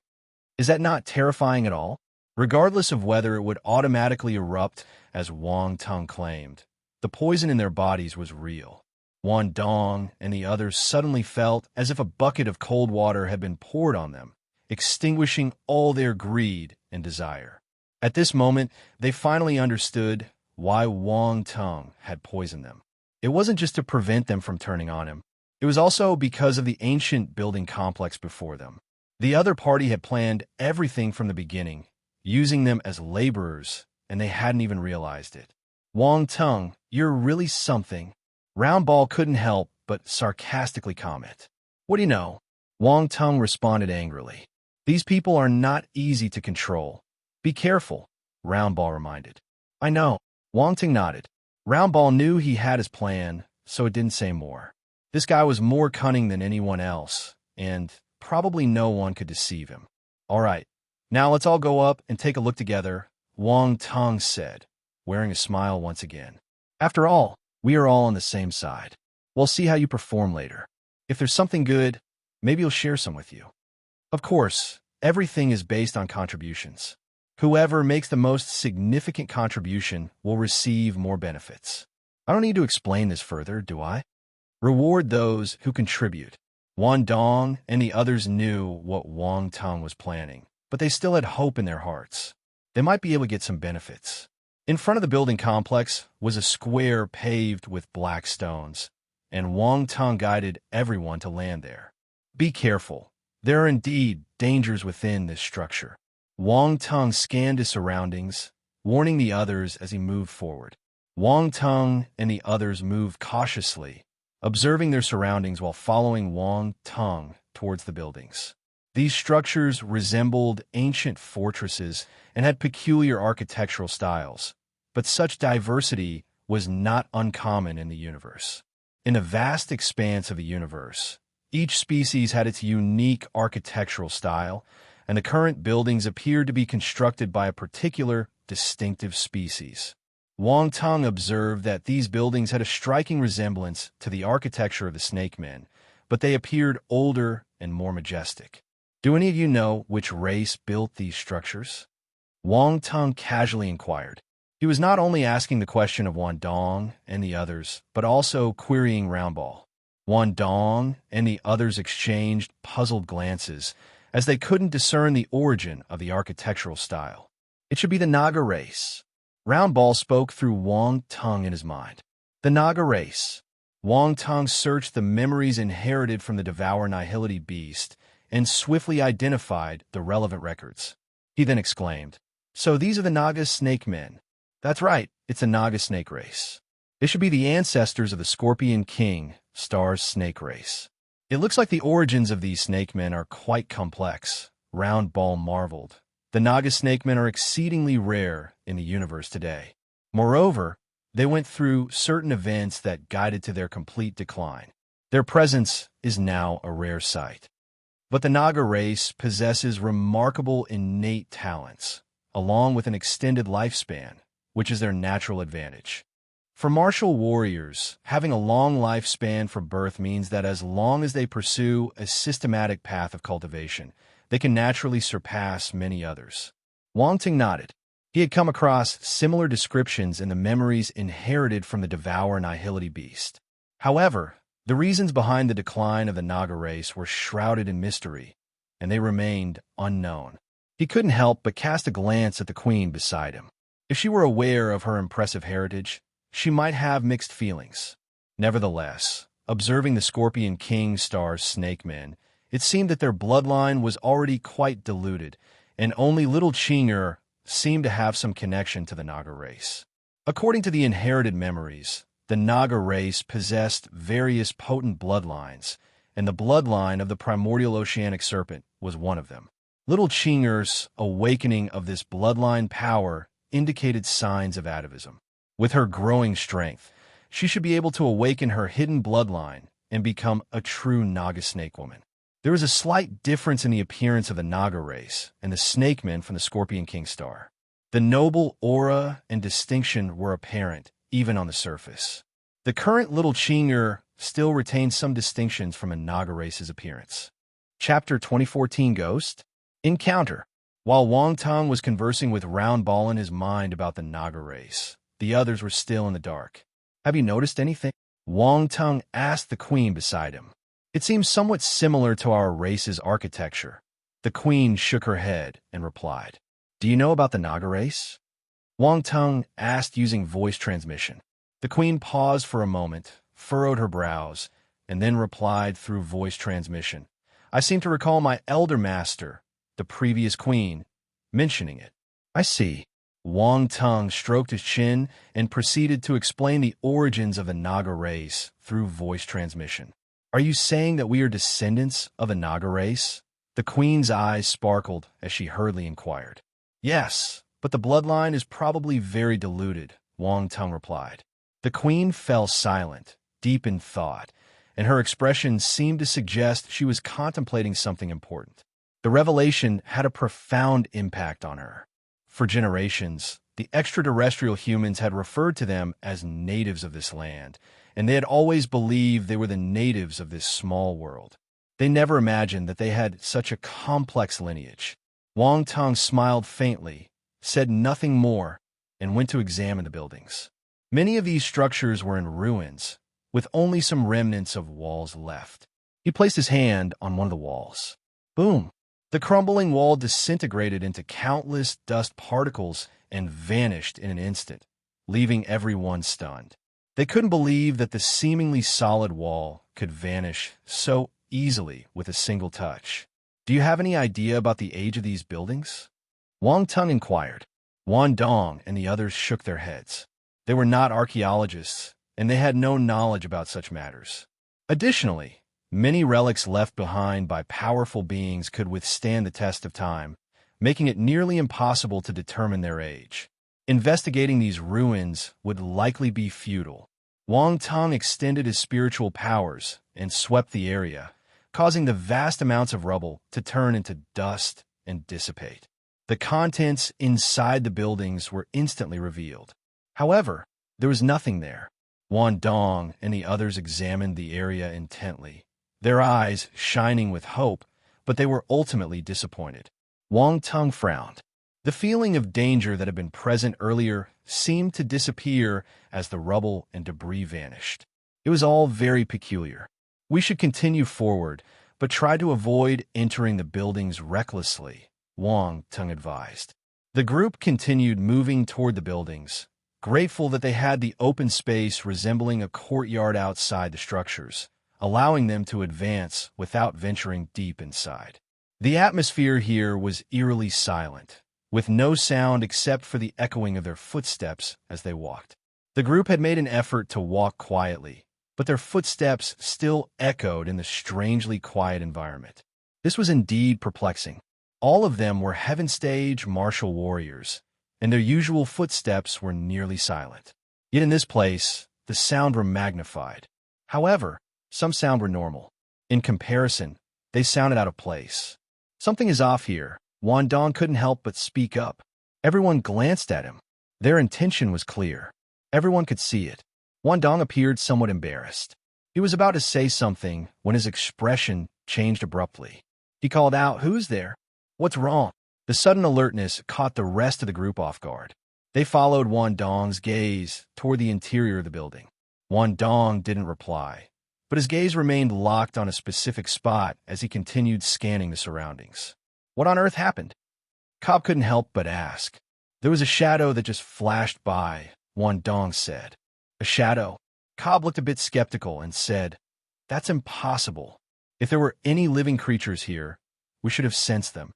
Is that not terrifying at all?" Regardless of whether it would automatically erupt, as Wang Tong claimed, the poison in their bodies was real. Wan Dong and the others suddenly felt as if a bucket of cold water had been poured on them, extinguishing all their greed and desire. At this moment, they finally understood why Wang Tong had poisoned them. It wasn't just to prevent them from turning on him. It was also because of the ancient building complex before them. The other party had planned everything from the beginning, using them as laborers, and they hadn't even realized it. "Wang Tong, you're really something," Roundball couldn't help but sarcastically comment. "What do you know?" Wang Tong responded angrily. "These people are not easy to control. Be careful," Roundball reminded. "I know." Wang Tong nodded. Roundball knew he had his plan, so it didn't say more. This guy was more cunning than anyone else, and probably no one could deceive him. "All right. Now let's all go up and take a look together," Wang Tong said, wearing a smile once again. "After all, we are all on the same side. We'll see how you perform later. If there's something good, maybe you'll share some with you. Of course, everything is based on contributions. Whoever makes the most significant contribution will receive more benefits. I don't need to explain this further, do I? Reward those who contribute." Wan Dong and the others knew what Wang Tong was planning, but they still had hope in their hearts. They might be able to get some benefits. In front of the building complex was a square paved with black stones, and Wang Tong guided everyone to land there. "Be careful. There are indeed dangers within this structure." Wang Tong scanned his surroundings, warning the others as he moved forward. Wang Tong and the others moved cautiously, observing their surroundings while following Wang Tong towards the buildings. These structures resembled ancient fortresses and had peculiar architectural styles, but such diversity was not uncommon in the universe. In the vast expanse of the universe, each species had its unique architectural style, and the current buildings appeared to be constructed by a particular, distinctive species. Wang Tong observed that these buildings had a striking resemblance to the architecture of the Snake Men, but they appeared older and more majestic. "Do any of you know which race built these structures?" Wang Tong casually inquired. He was not only asking the question of Wan Dong and the others, but also querying Roundball. Wan Dong and the others exchanged puzzled glances, as they couldn't discern the origin of the architectural style. "It should be the Naga race." Roundball spoke through Wang Tong in his mind. The Naga race. Wang Tong searched the memories inherited from the Devour Nihility beast and swiftly identified the relevant records. He then exclaimed, "So these are the Naga snake men." "That's right, it's a Naga snake race. They should be the ancestors of the Scorpion King, Star's snake race." "It looks like the origins of these snake men are quite complex," Roundball marveled. "The Naga snake men are exceedingly rare in the universe today. Moreover, they went through certain events that guided to their complete decline. Their presence is now a rare sight. But the Naga race possesses remarkable innate talents, along with an extended lifespan, which is their natural advantage. For martial warriors, having a long lifespan from birth means that as long as they pursue a systematic path of cultivation, they can naturally surpass many others." Wang Ting nodded. He had come across similar descriptions in the memories inherited from the Devour Nihility beast. However, the reasons behind the decline of the Naga race were shrouded in mystery, and they remained unknown. He couldn't help but cast a glance at the queen beside him. If she were aware of her impressive heritage, she might have mixed feelings. Nevertheless, observing the Scorpion King Star's snake men, it seemed that their bloodline was already quite diluted, and only little Chinger seemed to have some connection to the Naga race. According to the inherited memories, the Naga race possessed various potent bloodlines, and the bloodline of the primordial oceanic serpent was one of them. Little Chinger's awakening of this bloodline power indicated signs of atavism. With her growing strength, she should be able to awaken her hidden bloodline and become a true Naga snake woman. There is a slight difference in the appearance of the Naga race and the snakemen from the Scorpion King star. The noble aura and distinction were apparent, even on the surface. The current Little Chinger still retains some distinctions from a Naga race's appearance. Chapter 2014 Ghost Encounter. While Wang Tong was conversing with Round Ball in his mind about the Naga race, the others were still in the dark. "Have you noticed anything?" Wang Tong asked the queen beside him. "It seems somewhat similar to our race's architecture." The queen shook her head and replied, "Do you know about the Naga race?" Wang Tong asked using voice transmission. The queen paused for a moment, furrowed her brows, and then replied through voice transmission. "I seem to recall my elder master, the previous queen, mentioning it." "I see." Wang Tong stroked his chin and proceeded to explain the origins of the Naga race through voice transmission. "Are you saying that we are descendants of a Naga race?" The queen's eyes sparkled as she hurriedly inquired. "Yes, but the bloodline is probably very diluted," Wang Tong replied. The queen fell silent, deep in thought, and her expression seemed to suggest she was contemplating something important. The revelation had a profound impact on her. For generations, the extraterrestrial humans had referred to them as natives of this land, and they had always believed they were the natives of this small world. They never imagined that they had such a complex lineage. Wang Tong smiled faintly, said nothing more, and went to examine the buildings. Many of these structures were in ruins, with only some remnants of walls left. He placed his hand on one of the walls. Boom! The crumbling wall disintegrated into countless dust particles and vanished in an instant, leaving everyone stunned. They couldn't believe that the seemingly solid wall could vanish so easily with a single touch. "Do you have any idea about the age of these buildings?" Wang Tong inquired. Wan Dong and the others shook their heads. They were not archaeologists, and they had no knowledge about such matters. Additionally, many relics left behind by powerful beings could withstand the test of time, making it nearly impossible to determine their age. Investigating these ruins would likely be futile. Wang Tong extended his spiritual powers and swept the area, causing the vast amounts of rubble to turn into dust and dissipate. The contents inside the buildings were instantly revealed. However, there was nothing there. Wan Dong and the others examined the area intently, their eyes shining with hope, but they were ultimately disappointed. Wang Tong frowned. The feeling of danger that had been present earlier seemed to disappear as the rubble and debris vanished. It was all very peculiar. "We should continue forward, but try to avoid entering the buildings recklessly," Wang Tong advised. The group continued moving toward the buildings, grateful that they had the open space resembling a courtyard outside the structures, allowing them to advance without venturing deep inside. The atmosphere here was eerily silent, with no sound except for the echoing of their footsteps as they walked. The group had made an effort to walk quietly, but their footsteps still echoed in the strangely quiet environment. This was indeed perplexing. All of them were Heaven Stage martial warriors, and their usual footsteps were nearly silent. Yet in this place, the sound were magnified. However, some sound were normal. In comparison, they sounded out of place. "Something is off here." Wan Dong couldn't help but speak up. Everyone glanced at him. Their intention was clear. Everyone could see it. Wan Dong appeared somewhat embarrassed. He was about to say something when his expression changed abruptly. He called out, "Who's there? What's wrong?" The sudden alertness caught the rest of the group off guard. They followed Wan Dong's gaze toward the interior of the building. Wan Dong didn't reply, but his gaze remained locked on a specific spot as he continued scanning the surroundings. "What on earth happened?" Cobb couldn't help but ask. "There was a shadow that just flashed by," Wan Dong said. "A shadow?" Cobb looked a bit skeptical and said, "That's impossible. If there were any living creatures here, we should have sensed them."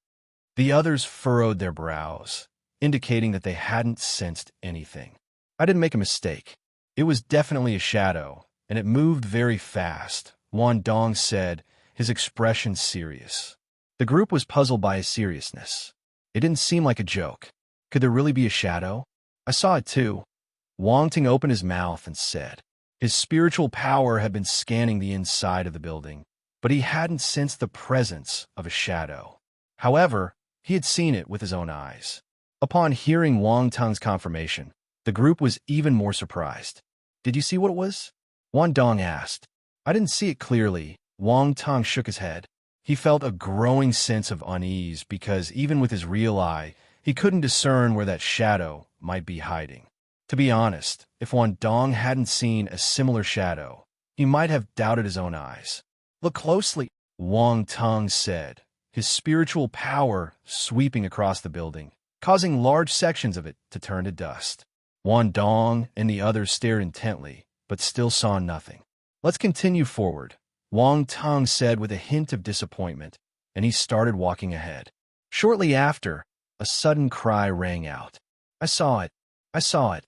The others furrowed their brows, indicating that they hadn't sensed anything. "I didn't make a mistake. It was definitely a shadow, and it moved very fast," Wan Dong said, his expression serious. The group was puzzled by his seriousness. It didn't seem like a joke. Could there really be a shadow? I saw it too. Wang Ting opened his mouth and said. His spiritual power had been scanning the inside of the building, but he hadn't sensed the presence of a shadow. However, he had seen it with his own eyes. Upon hearing Wang Teng's confirmation, the group was even more surprised. Did you see what it was? Wang Dong asked. I didn't see it clearly. Wang Teng shook his head. He felt a growing sense of unease because even with his real eye, he couldn't discern where that shadow might be hiding. To be honest, if Wang Dong hadn't seen a similar shadow, he might have doubted his own eyes. Look closely, Wang Teng said, his spiritual power sweeping across the building, causing large sections of it to turn to dust. Wang Dong and the others stared intently, but still saw nothing. Let's continue forward, Wang Teng said with a hint of disappointment, and he started walking ahead. Shortly after, a sudden cry rang out. I saw it! I saw it!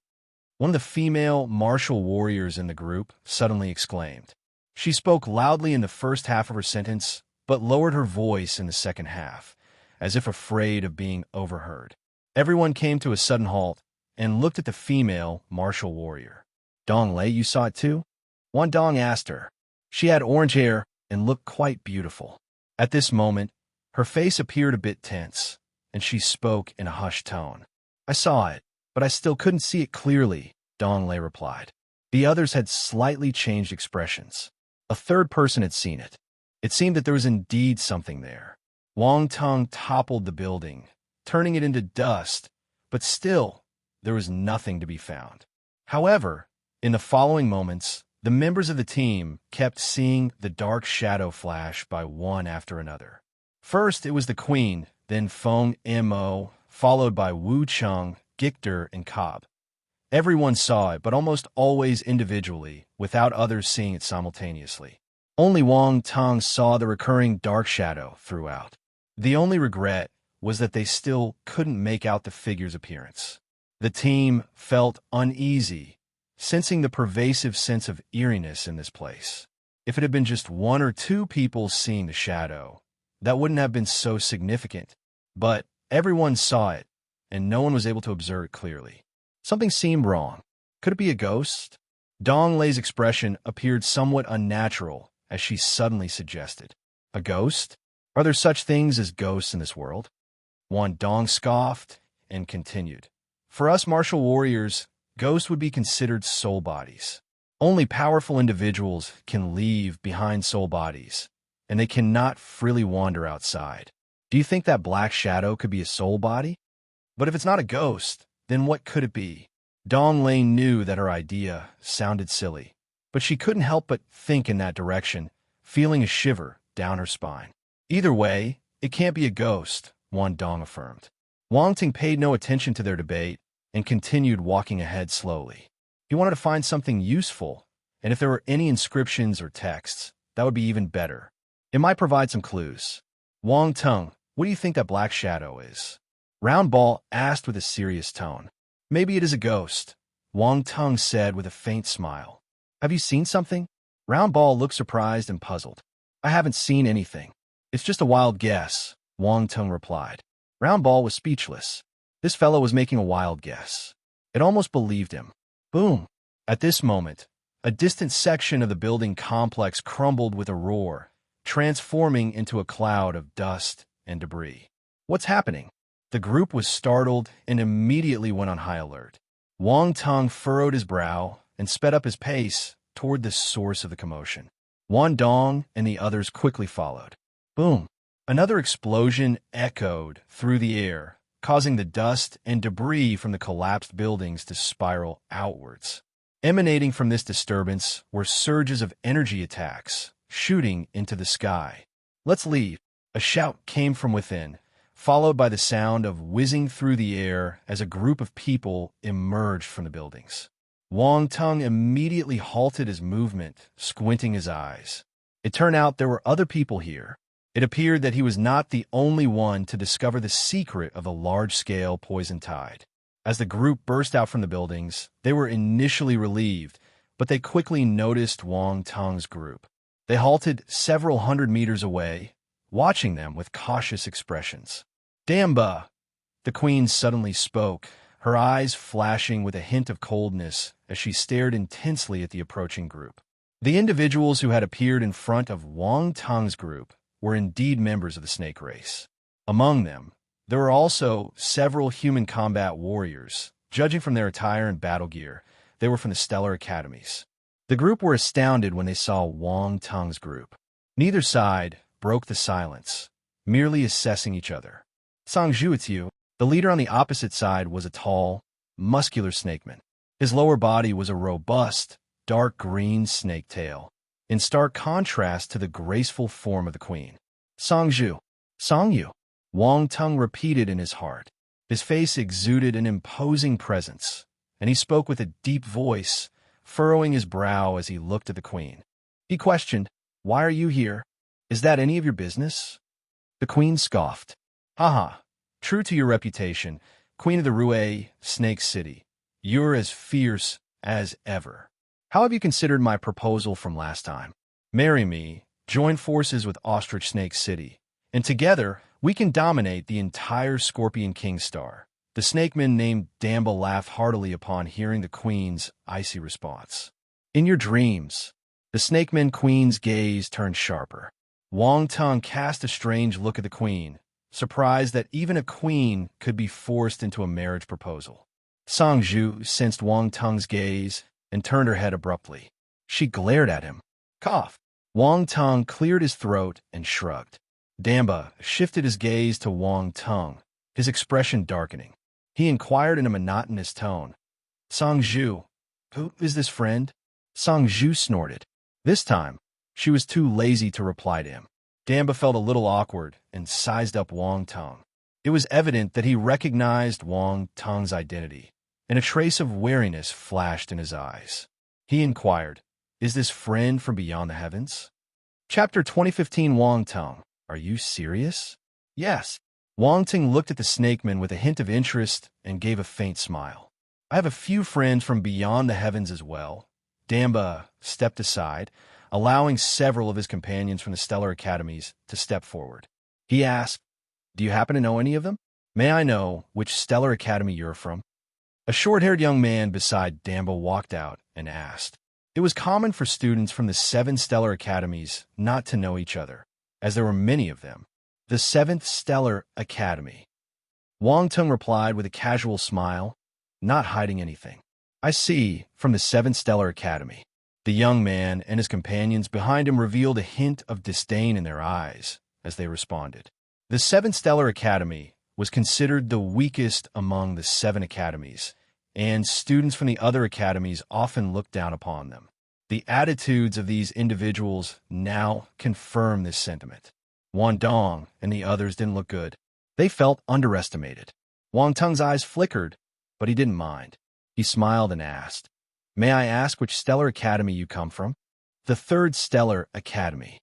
One of the female martial warriors in the group suddenly exclaimed. She spoke loudly in the first half of her sentence, but lowered her voice in the second half, as if afraid of being overheard. Everyone came to a sudden halt and looked at the female martial warrior. Dong Lei, you saw it too? Wang Dong asked her. She had orange hair and looked quite beautiful. At this moment, her face appeared a bit tense, and she spoke in a hushed tone. I saw it, but I still couldn't see it clearly, Dong Lei replied. The others had slightly changed expressions. A third person had seen it. It seemed that there was indeed something there. Wang Teng toppled the building, turning it into dust, but still, there was nothing to be found. However, in the following moments, the members of the team kept seeing the dark shadow flash by one after another. First, it was the Queen, then Feng Mo, followed by Wu Cheng, Gictor, and Cobb. Everyone saw it, but almost always individually, without others seeing it simultaneously. Only Wang Teng saw the recurring dark shadow throughout. The only regret was that they still couldn't make out the figure's appearance. The team felt uneasy, sensing the pervasive sense of eeriness in this place. If it had been just one or two people seeing the shadow, that wouldn't have been so significant. But everyone saw it, and no one was able to observe it clearly. Something seemed wrong. Could it be a ghost? Dong Lei's expression appeared somewhat unnatural as she suddenly suggested. A ghost? Are there such things as ghosts in this world? Wang Dong scoffed and continued. For us martial warriors, ghosts would be considered soul bodies. Only powerful individuals can leave behind soul bodies, and they cannot freely wander outside. Do you think that black shadow could be a soul body? But if it's not a ghost, then what could it be? Dong Lei knew that her idea sounded silly, but she couldn't help but think in that direction, feeling a shiver down her spine. Either way, it can't be a ghost, Wang Dong affirmed. Wang Ting paid no attention to their debate and continued walking ahead slowly. He wanted to find something useful, and if there were any inscriptions or texts, that would be even better. It might provide some clues. Wang Teng, what do you think that black shadow is? Round Ball asked with a serious tone. Maybe it is a ghost, Wang Teng said with a faint smile. Have you seen something? Round Ball looked surprised and puzzled. I haven't seen anything. It's just a wild guess, Wang Teng replied. Round Ball was speechless. This fellow was making a wild guess. It almost believed him. Boom! At this moment, a distant section of the building complex crumbled with a roar, transforming into a cloud of dust and debris. What's happening? The group was startled and immediately went on high alert. Wang Teng furrowed his brow and sped up his pace toward the source of the commotion. Wang Dong and the others quickly followed. Boom! Another explosion echoed through the air, causing the dust and debris from the collapsed buildings to spiral outwards. Emanating from this disturbance were surges of energy attacks, shooting into the sky. Let's leave. A shout came from within, followed by the sound of whizzing through the air as a group of people emerged from the buildings. Wang Teng immediately halted his movement, squinting his eyes. It turned out there were other people here. It appeared that he was not the only one to discover the secret of the large-scale poison tide. As the group burst out from the buildings, they were initially relieved, but they quickly noticed Wang Teng's group. They halted several hundred meters away, watching them with cautious expressions. "Damba!" The queen suddenly spoke, her eyes flashing with a hint of coldness as she stared intensely at the approaching group. The individuals who had appeared in front of Wang Tung's group were indeed members of the snake race. Among them, there were also several human combat warriors. Judging from their attire and battle gear, they were from the stellar academies. The group were astounded when they saw Wang Tung's group. Neither side broke the silence, merely assessing each other. Song Zhuitiu, the leader on the opposite side, was a tall, muscular snakeman. His lower body was a robust, dark green snake tail, in stark contrast to the graceful form of the queen. "Songzhu, Songyu," Wang Tung repeated in his heart. His face exuded an imposing presence, and he spoke with a deep voice, furrowing his brow as he looked at the queen. He questioned, "Why are you here? Is that any of your business?" The queen scoffed. "Haha, true to your reputation, Queen of the Rue Snake City, you're as fierce as ever. How have you considered my proposal from last time? Marry me, join forces with Ostrich Snake City, and together we can dominate the entire Scorpion King Star." The snakeman named Damba laughed heartily upon hearing the queen's icy response. "In your dreams." The snakeman queen's gaze turned sharper. Wang Tung cast a strange look at the queen, surprised that even a queen could be forced into a marriage proposal. Song Zhu sensed Wang Tung's gaze and turned her head abruptly. She glared at him. Cough. Wang Tung cleared his throat and shrugged. Damba shifted his gaze to Wang Tung, his expression darkening. He inquired in a monotonous tone, "Song Zhu, who is this friend?" Song Zhu snorted. This time, she was too lazy to reply to him. Damba felt a little awkward and sized up Wang Tung. It was evident that he recognized Wang Tung's identity, and a trace of wariness flashed in his eyes. He inquired, "Is this friend from beyond the heavens?" Chapter 2015. Wang Tung, are you serious? Yes. Wang Tung looked at the snakeman with a hint of interest and gave a faint smile. I have a few friends from beyond the heavens as well. Damba stepped aside, allowing several of his companions from the stellar academies to step forward. He asked, "Do you happen to know any of them? May I know which stellar academy you're from?" A short-haired young man beside Damba walked out and asked. It was common for students from the 7 stellar academies not to know each other, as there were many of them. The 7th Stellar Academy. Wang Tung replied with a casual smile, not hiding anything. "I see, from the 7th Stellar Academy." The young man and his companions behind him revealed a hint of disdain in their eyes as they responded. The 7th Stellar Academy was considered the weakest among the 7 academies, and students from the other academies often looked down upon them. The attitudes of these individuals now confirm this sentiment. Wang Dong and the others didn't look good. They felt underestimated. Wang Tung's eyes flickered, but he didn't mind. He smiled and asked, "May I ask which stellar academy you come from?" "The 3rd Stellar Academy."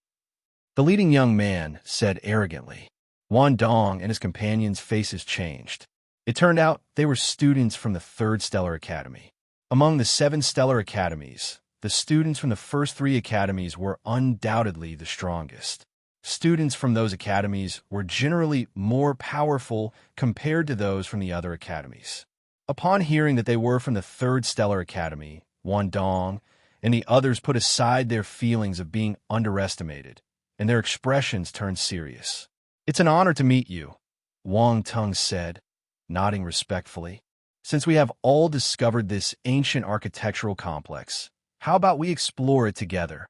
The leading young man said arrogantly. Wang Dong and his companions' faces changed. It turned out they were students from the 3rd Stellar Academy. Among the 7 stellar academies, the students from the first 3 academies were undoubtedly the strongest. Students from those academies were generally more powerful compared to those from the other academies. Upon hearing that they were from the 3rd Stellar Academy, Wang Dong and the others put aside their feelings of being underestimated, and their expressions turned serious. "It's an honor to meet you," Wang Tung said, nodding respectfully. "Since we have all discovered this ancient architectural complex, how about we explore it together?"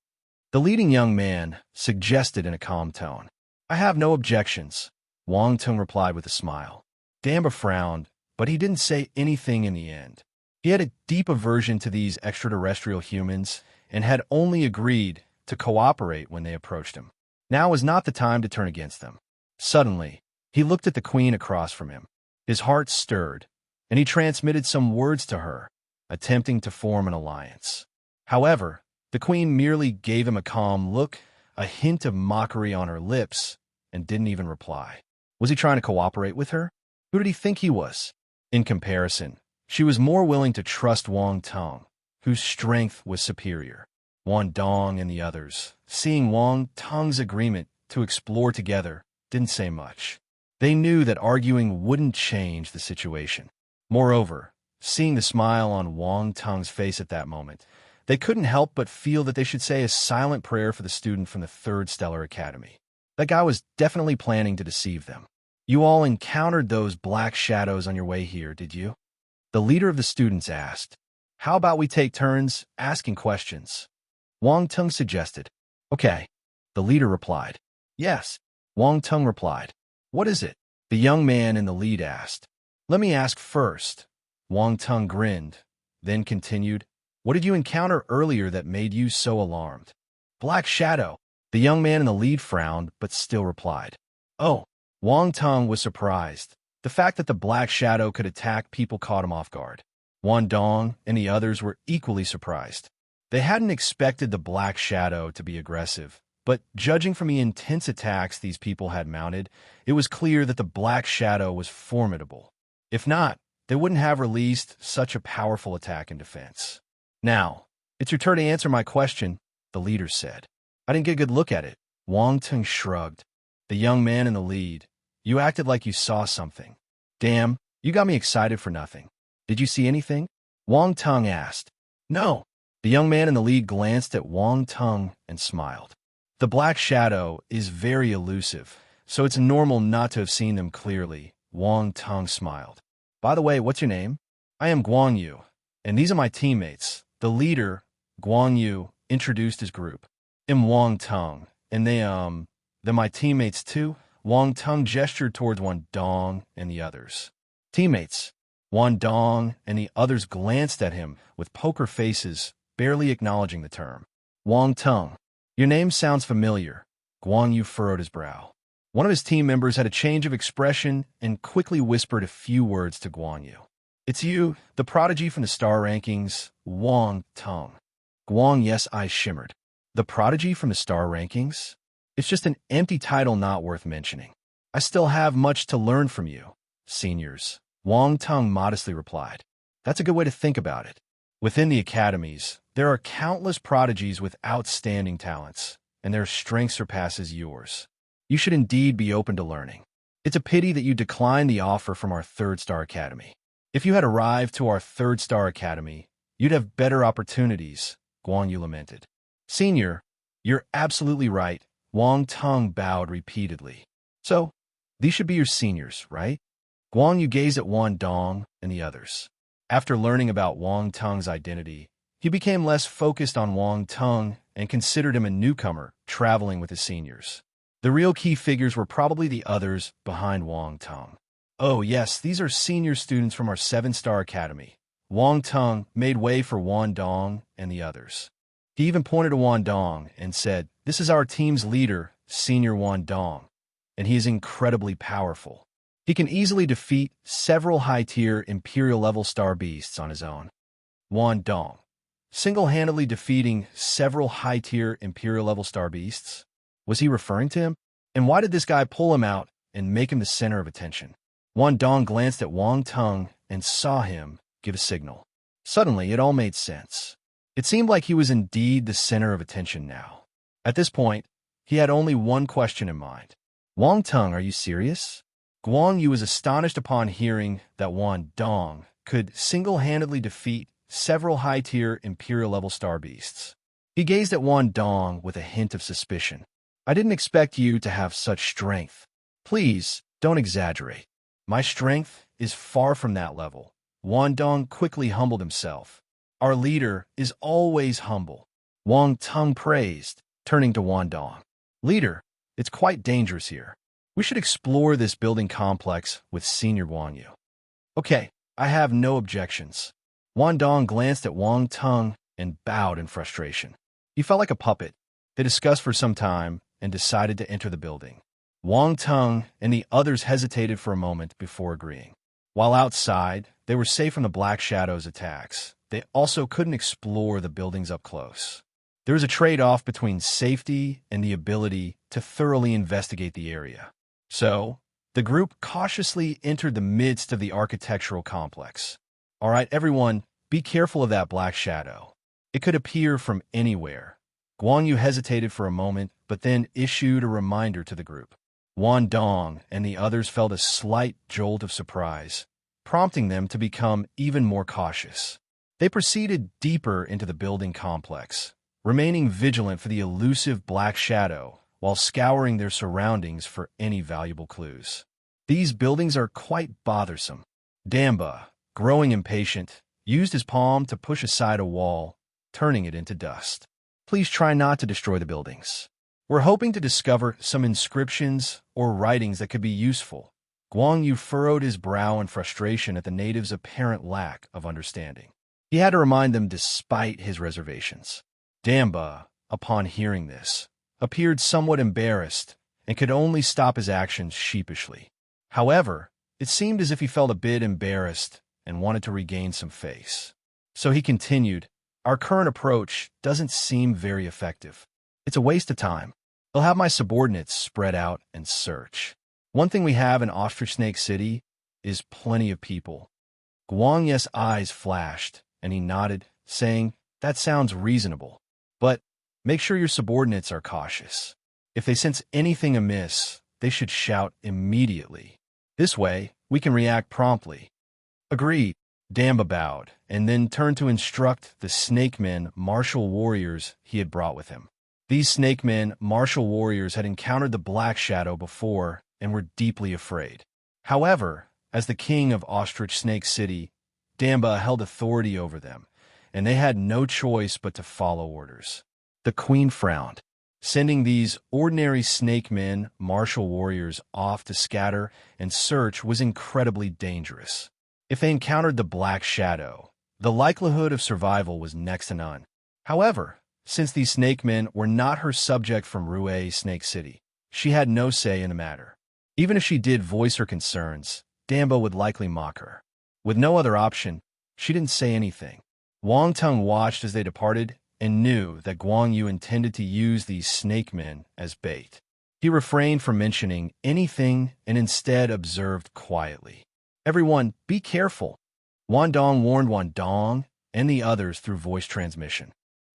The leading young man suggested in a calm tone. "I have no objections," Wang Tung replied with a smile. Damba frowned, but he didn't say anything in the end. He had a deep aversion to these extraterrestrial humans and had only agreed to cooperate when they approached him. Now was not the time to turn against them. Suddenly, he looked at the queen across from him. His heart stirred, and he transmitted some words to her, attempting to form an alliance. However, the queen merely gave him a calm look, a hint of mockery on her lips, and didn't even reply. Was he trying to cooperate with her? Who did he think he was? In comparison, she was more willing to trust Wang Tung, whose strength was superior. Wang Dong and the others, seeing Wang Tong's agreement to explore together, didn't say much. They knew that arguing wouldn't change the situation. Moreover, seeing the smile on Wang Tong's face at that moment, they couldn't help but feel that they should say a silent prayer for the student from the Third Stellar Academy. That guy was definitely planning to deceive them. You all encountered those black shadows on your way here, did you? The leader of the students asked. How about we take turns asking questions? Wang Tung suggested. Okay. The leader replied. Yes. Wang Tung replied. What is it? The young man in the lead asked. Let me ask first. Wang Tung grinned, then continued. What did you encounter earlier that made you so alarmed? Black shadow. The young man in the lead frowned, but still replied. Oh. Wang Tung was surprised. The fact that the black shadow could attack people caught him off guard. Wang Dong and the others were equally surprised. They hadn't expected the black shadow to be aggressive, but judging from the intense attacks these people had mounted, it was clear that the black shadow was formidable. If not, they wouldn't have released such a powerful attack in defense. Now, it's your turn to answer my question, the leader said. I didn't get a good look at it. Wang Tung shrugged. The young man in the lead. You acted like you saw something. Damn, you got me excited for nothing. Did you see anything? Wang Tung asked. No. The young man in the lead glanced at Wang Tung and smiled. The black shadow is very elusive, so it's normal not to have seen them clearly. Wang Tung smiled. By the way, what's your name? I am Guan Yu, and these are my teammates. The leader, Guan Yu, introduced his group. I'm Wang Tung, and they're my teammates too. Wang Tung gestured towards Wang Dong and the others. Teammates. Wang Dong and the others glanced at him with poker faces, barely acknowledging the term. Wang Tung. Your name sounds familiar. Guan Yu furrowed his brow. One of his team members had a change of expression and quickly whispered a few words to Guan Yu. It's you, the prodigy from the star rankings, Wang Tung. Guan Yu's eyes shimmered. The prodigy from the star rankings? It's just an empty title not worth mentioning. I still have much to learn from you, seniors. Wang Tung modestly replied. That's a good way to think about it. Within the academies, there are countless prodigies with outstanding talents, and their strength surpasses yours. You should indeed be open to learning. It's a pity that you declined the offer from our third-star academy. If you had arrived to our third-star academy, you'd have better opportunities, Guan Yu lamented. Senior, you're absolutely right. Wang Tung bowed repeatedly. So, these should be your seniors, right? Guan Yu gazed at Wang Dong and the others. After learning about Wang Tung's identity, he became less focused on Wang Tung and considered him a newcomer traveling with his seniors. The real key figures were probably the others behind Wang Tung. Oh yes, these are senior students from our 7-star academy. Wang Tung made way for Wang Dong and the others. He even pointed to Wang Dong and said, This is our team's leader, Senior Wang Dong, and he is incredibly powerful. He can easily defeat several high-tier Imperial-level star beasts on his own. Wang Dong, single-handedly defeating several high-tier Imperial-level star beasts? Was he referring to him? And why did this guy pull him out and make him the center of attention? Wang Dong glanced at Wang Tung and saw him give a signal. Suddenly, it all made sense. It seemed like he was indeed the center of attention now. At this point, he had only one question in mind. Wang Tung, are you serious? Guan Yu was astonished upon hearing that Wang Dong could single-handedly defeat several high-tier Imperial-level star beasts. He gazed at Wang Dong with a hint of suspicion. I didn't expect you to have such strength. Please, don't exaggerate. My strength is far from that level. Wang Dong quickly humbled himself. Our leader is always humble. Wang Tung praised, turning to Wang Dong. Leader, it's quite dangerous here. We should explore this building complex with Senior Guan Yu. Okay, I have no objections. Wang Dong glanced at Wang Tung and bowed in frustration. He felt like a puppet. They discussed for some time and decided to enter the building. Wang Tung and the others hesitated for a moment before agreeing. While outside, they were safe from the Black Shadow's attacks. They also couldn't explore the buildings up close. There was a trade-off between safety and the ability to thoroughly investigate the area. So, the group cautiously entered the midst of the architectural complex. All right, everyone, be careful of that Black Shadow. It could appear from anywhere. Guan Yu hesitated for a moment, but then issued a reminder to the group. Wan Dong and the others felt a slight jolt of surprise, prompting them to become even more cautious. They proceeded deeper into the building complex, remaining vigilant for the elusive black shadow while scouring their surroundings for any valuable clues. These buildings are quite bothersome. Damba, growing impatient, used his palm to push aside a wall, turning it into dust. Please try not to destroy the buildings. We're hoping to discover some inscriptions or writings that could be useful. Guan Yu furrowed his brow in frustration at the natives' apparent lack of understanding. He had to remind them despite his reservations. Damba, upon hearing this, appeared somewhat embarrassed and could only stop his actions sheepishly. However, it seemed as if he felt a bit embarrassed and wanted to regain some face. So he continued, "Our current approach doesn't seem very effective. It's a waste of time. I'll have my subordinates spread out and search. One thing we have in Ostrich Snake City is plenty of people." Guang Ye's eyes flashed, and he nodded, saying, "That sounds reasonable. But make sure your subordinates are cautious. If they sense anything amiss, they should shout immediately. This way, we can react promptly." "Agreed." Damba bowed, and then turned to instruct the Snake Men martial warriors he had brought with him. These Snake Men martial warriors had encountered the Black Shadow before and were deeply afraid. However, as the king of Ostrich Snake City, Damba held authority over them, and they had no choice but to follow orders. The queen frowned. Sending these ordinary Snake Men martial warriors off to scatter and search was incredibly dangerous. If they encountered the Black Shadow, the likelihood of survival was next to none. However, since these Snake Men were not her subject from Rue Snake City, she had no say in the matter. Even if she did voice her concerns, Damba would likely mock her. With no other option, she didn't say anything. Wang Tung watched as they departed and knew that Guan Yu intended to use these Snake Men as bait. He refrained from mentioning anything and instead observed quietly. "Everyone, be careful." Wan Dong warned Wan Dong and the others through voice transmission.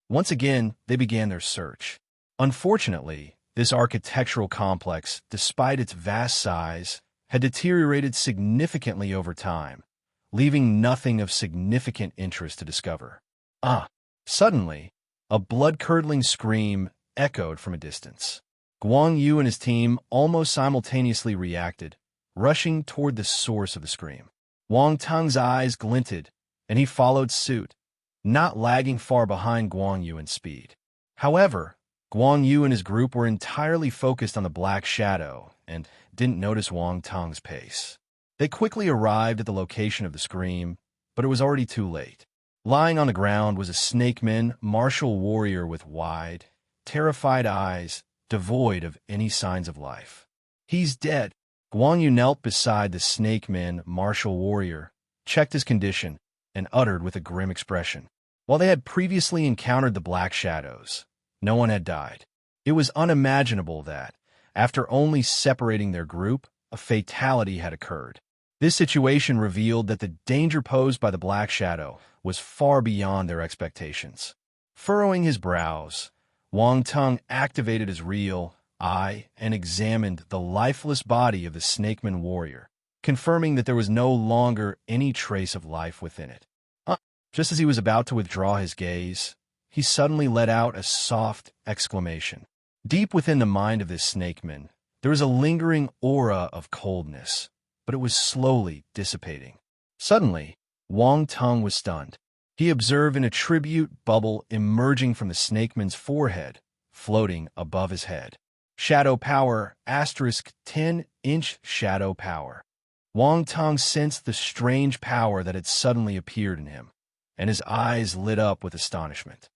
Once again, they began their search. Unfortunately, this architectural complex, despite its vast size, had deteriorated significantly over time, leaving nothing of significant interest to discover. Suddenly, a blood-curdling scream echoed from a distance. Guang Yu and his team almost simultaneously reacted, rushing toward the source of the scream. Wang Tung's eyes glinted, and he followed suit, not lagging far behind Guang Yu in speed. However, Guang Yu and his group were entirely focused on the Black Shadow and didn't notice Wang Tung's pace. They quickly arrived at the location of the scream, but it was already too late. Lying on the ground was a Snake Man martial warrior with wide, terrified eyes, devoid of any signs of life. "He's dead." Guang Yu knelt beside the Snake Man martial warrior, checked his condition, and uttered with a grim expression. While they had previously encountered the Black Shadows, no one had died. It was unimaginable that, after only separating their group, a fatality had occurred. This situation revealed that the danger posed by the Black Shadow was far beyond their expectations. Furrowing his brows, Wang Tung activated his real eye and examined the lifeless body of the Snakeman warrior, confirming that there was no longer any trace of life within it. Just as he was about to withdraw his gaze, he suddenly let out a soft exclamation. Deep within the mind of this Snakeman, there was a lingering aura of coldness, but it was slowly dissipating. Suddenly, Wang Tung was stunned. He observed an attribute bubble emerging from the Snakeman's forehead, floating above his head. Shadow Power *10-inch Shadow Power. Wang Tung sensed the strange power that had suddenly appeared in him, and his eyes lit up with astonishment.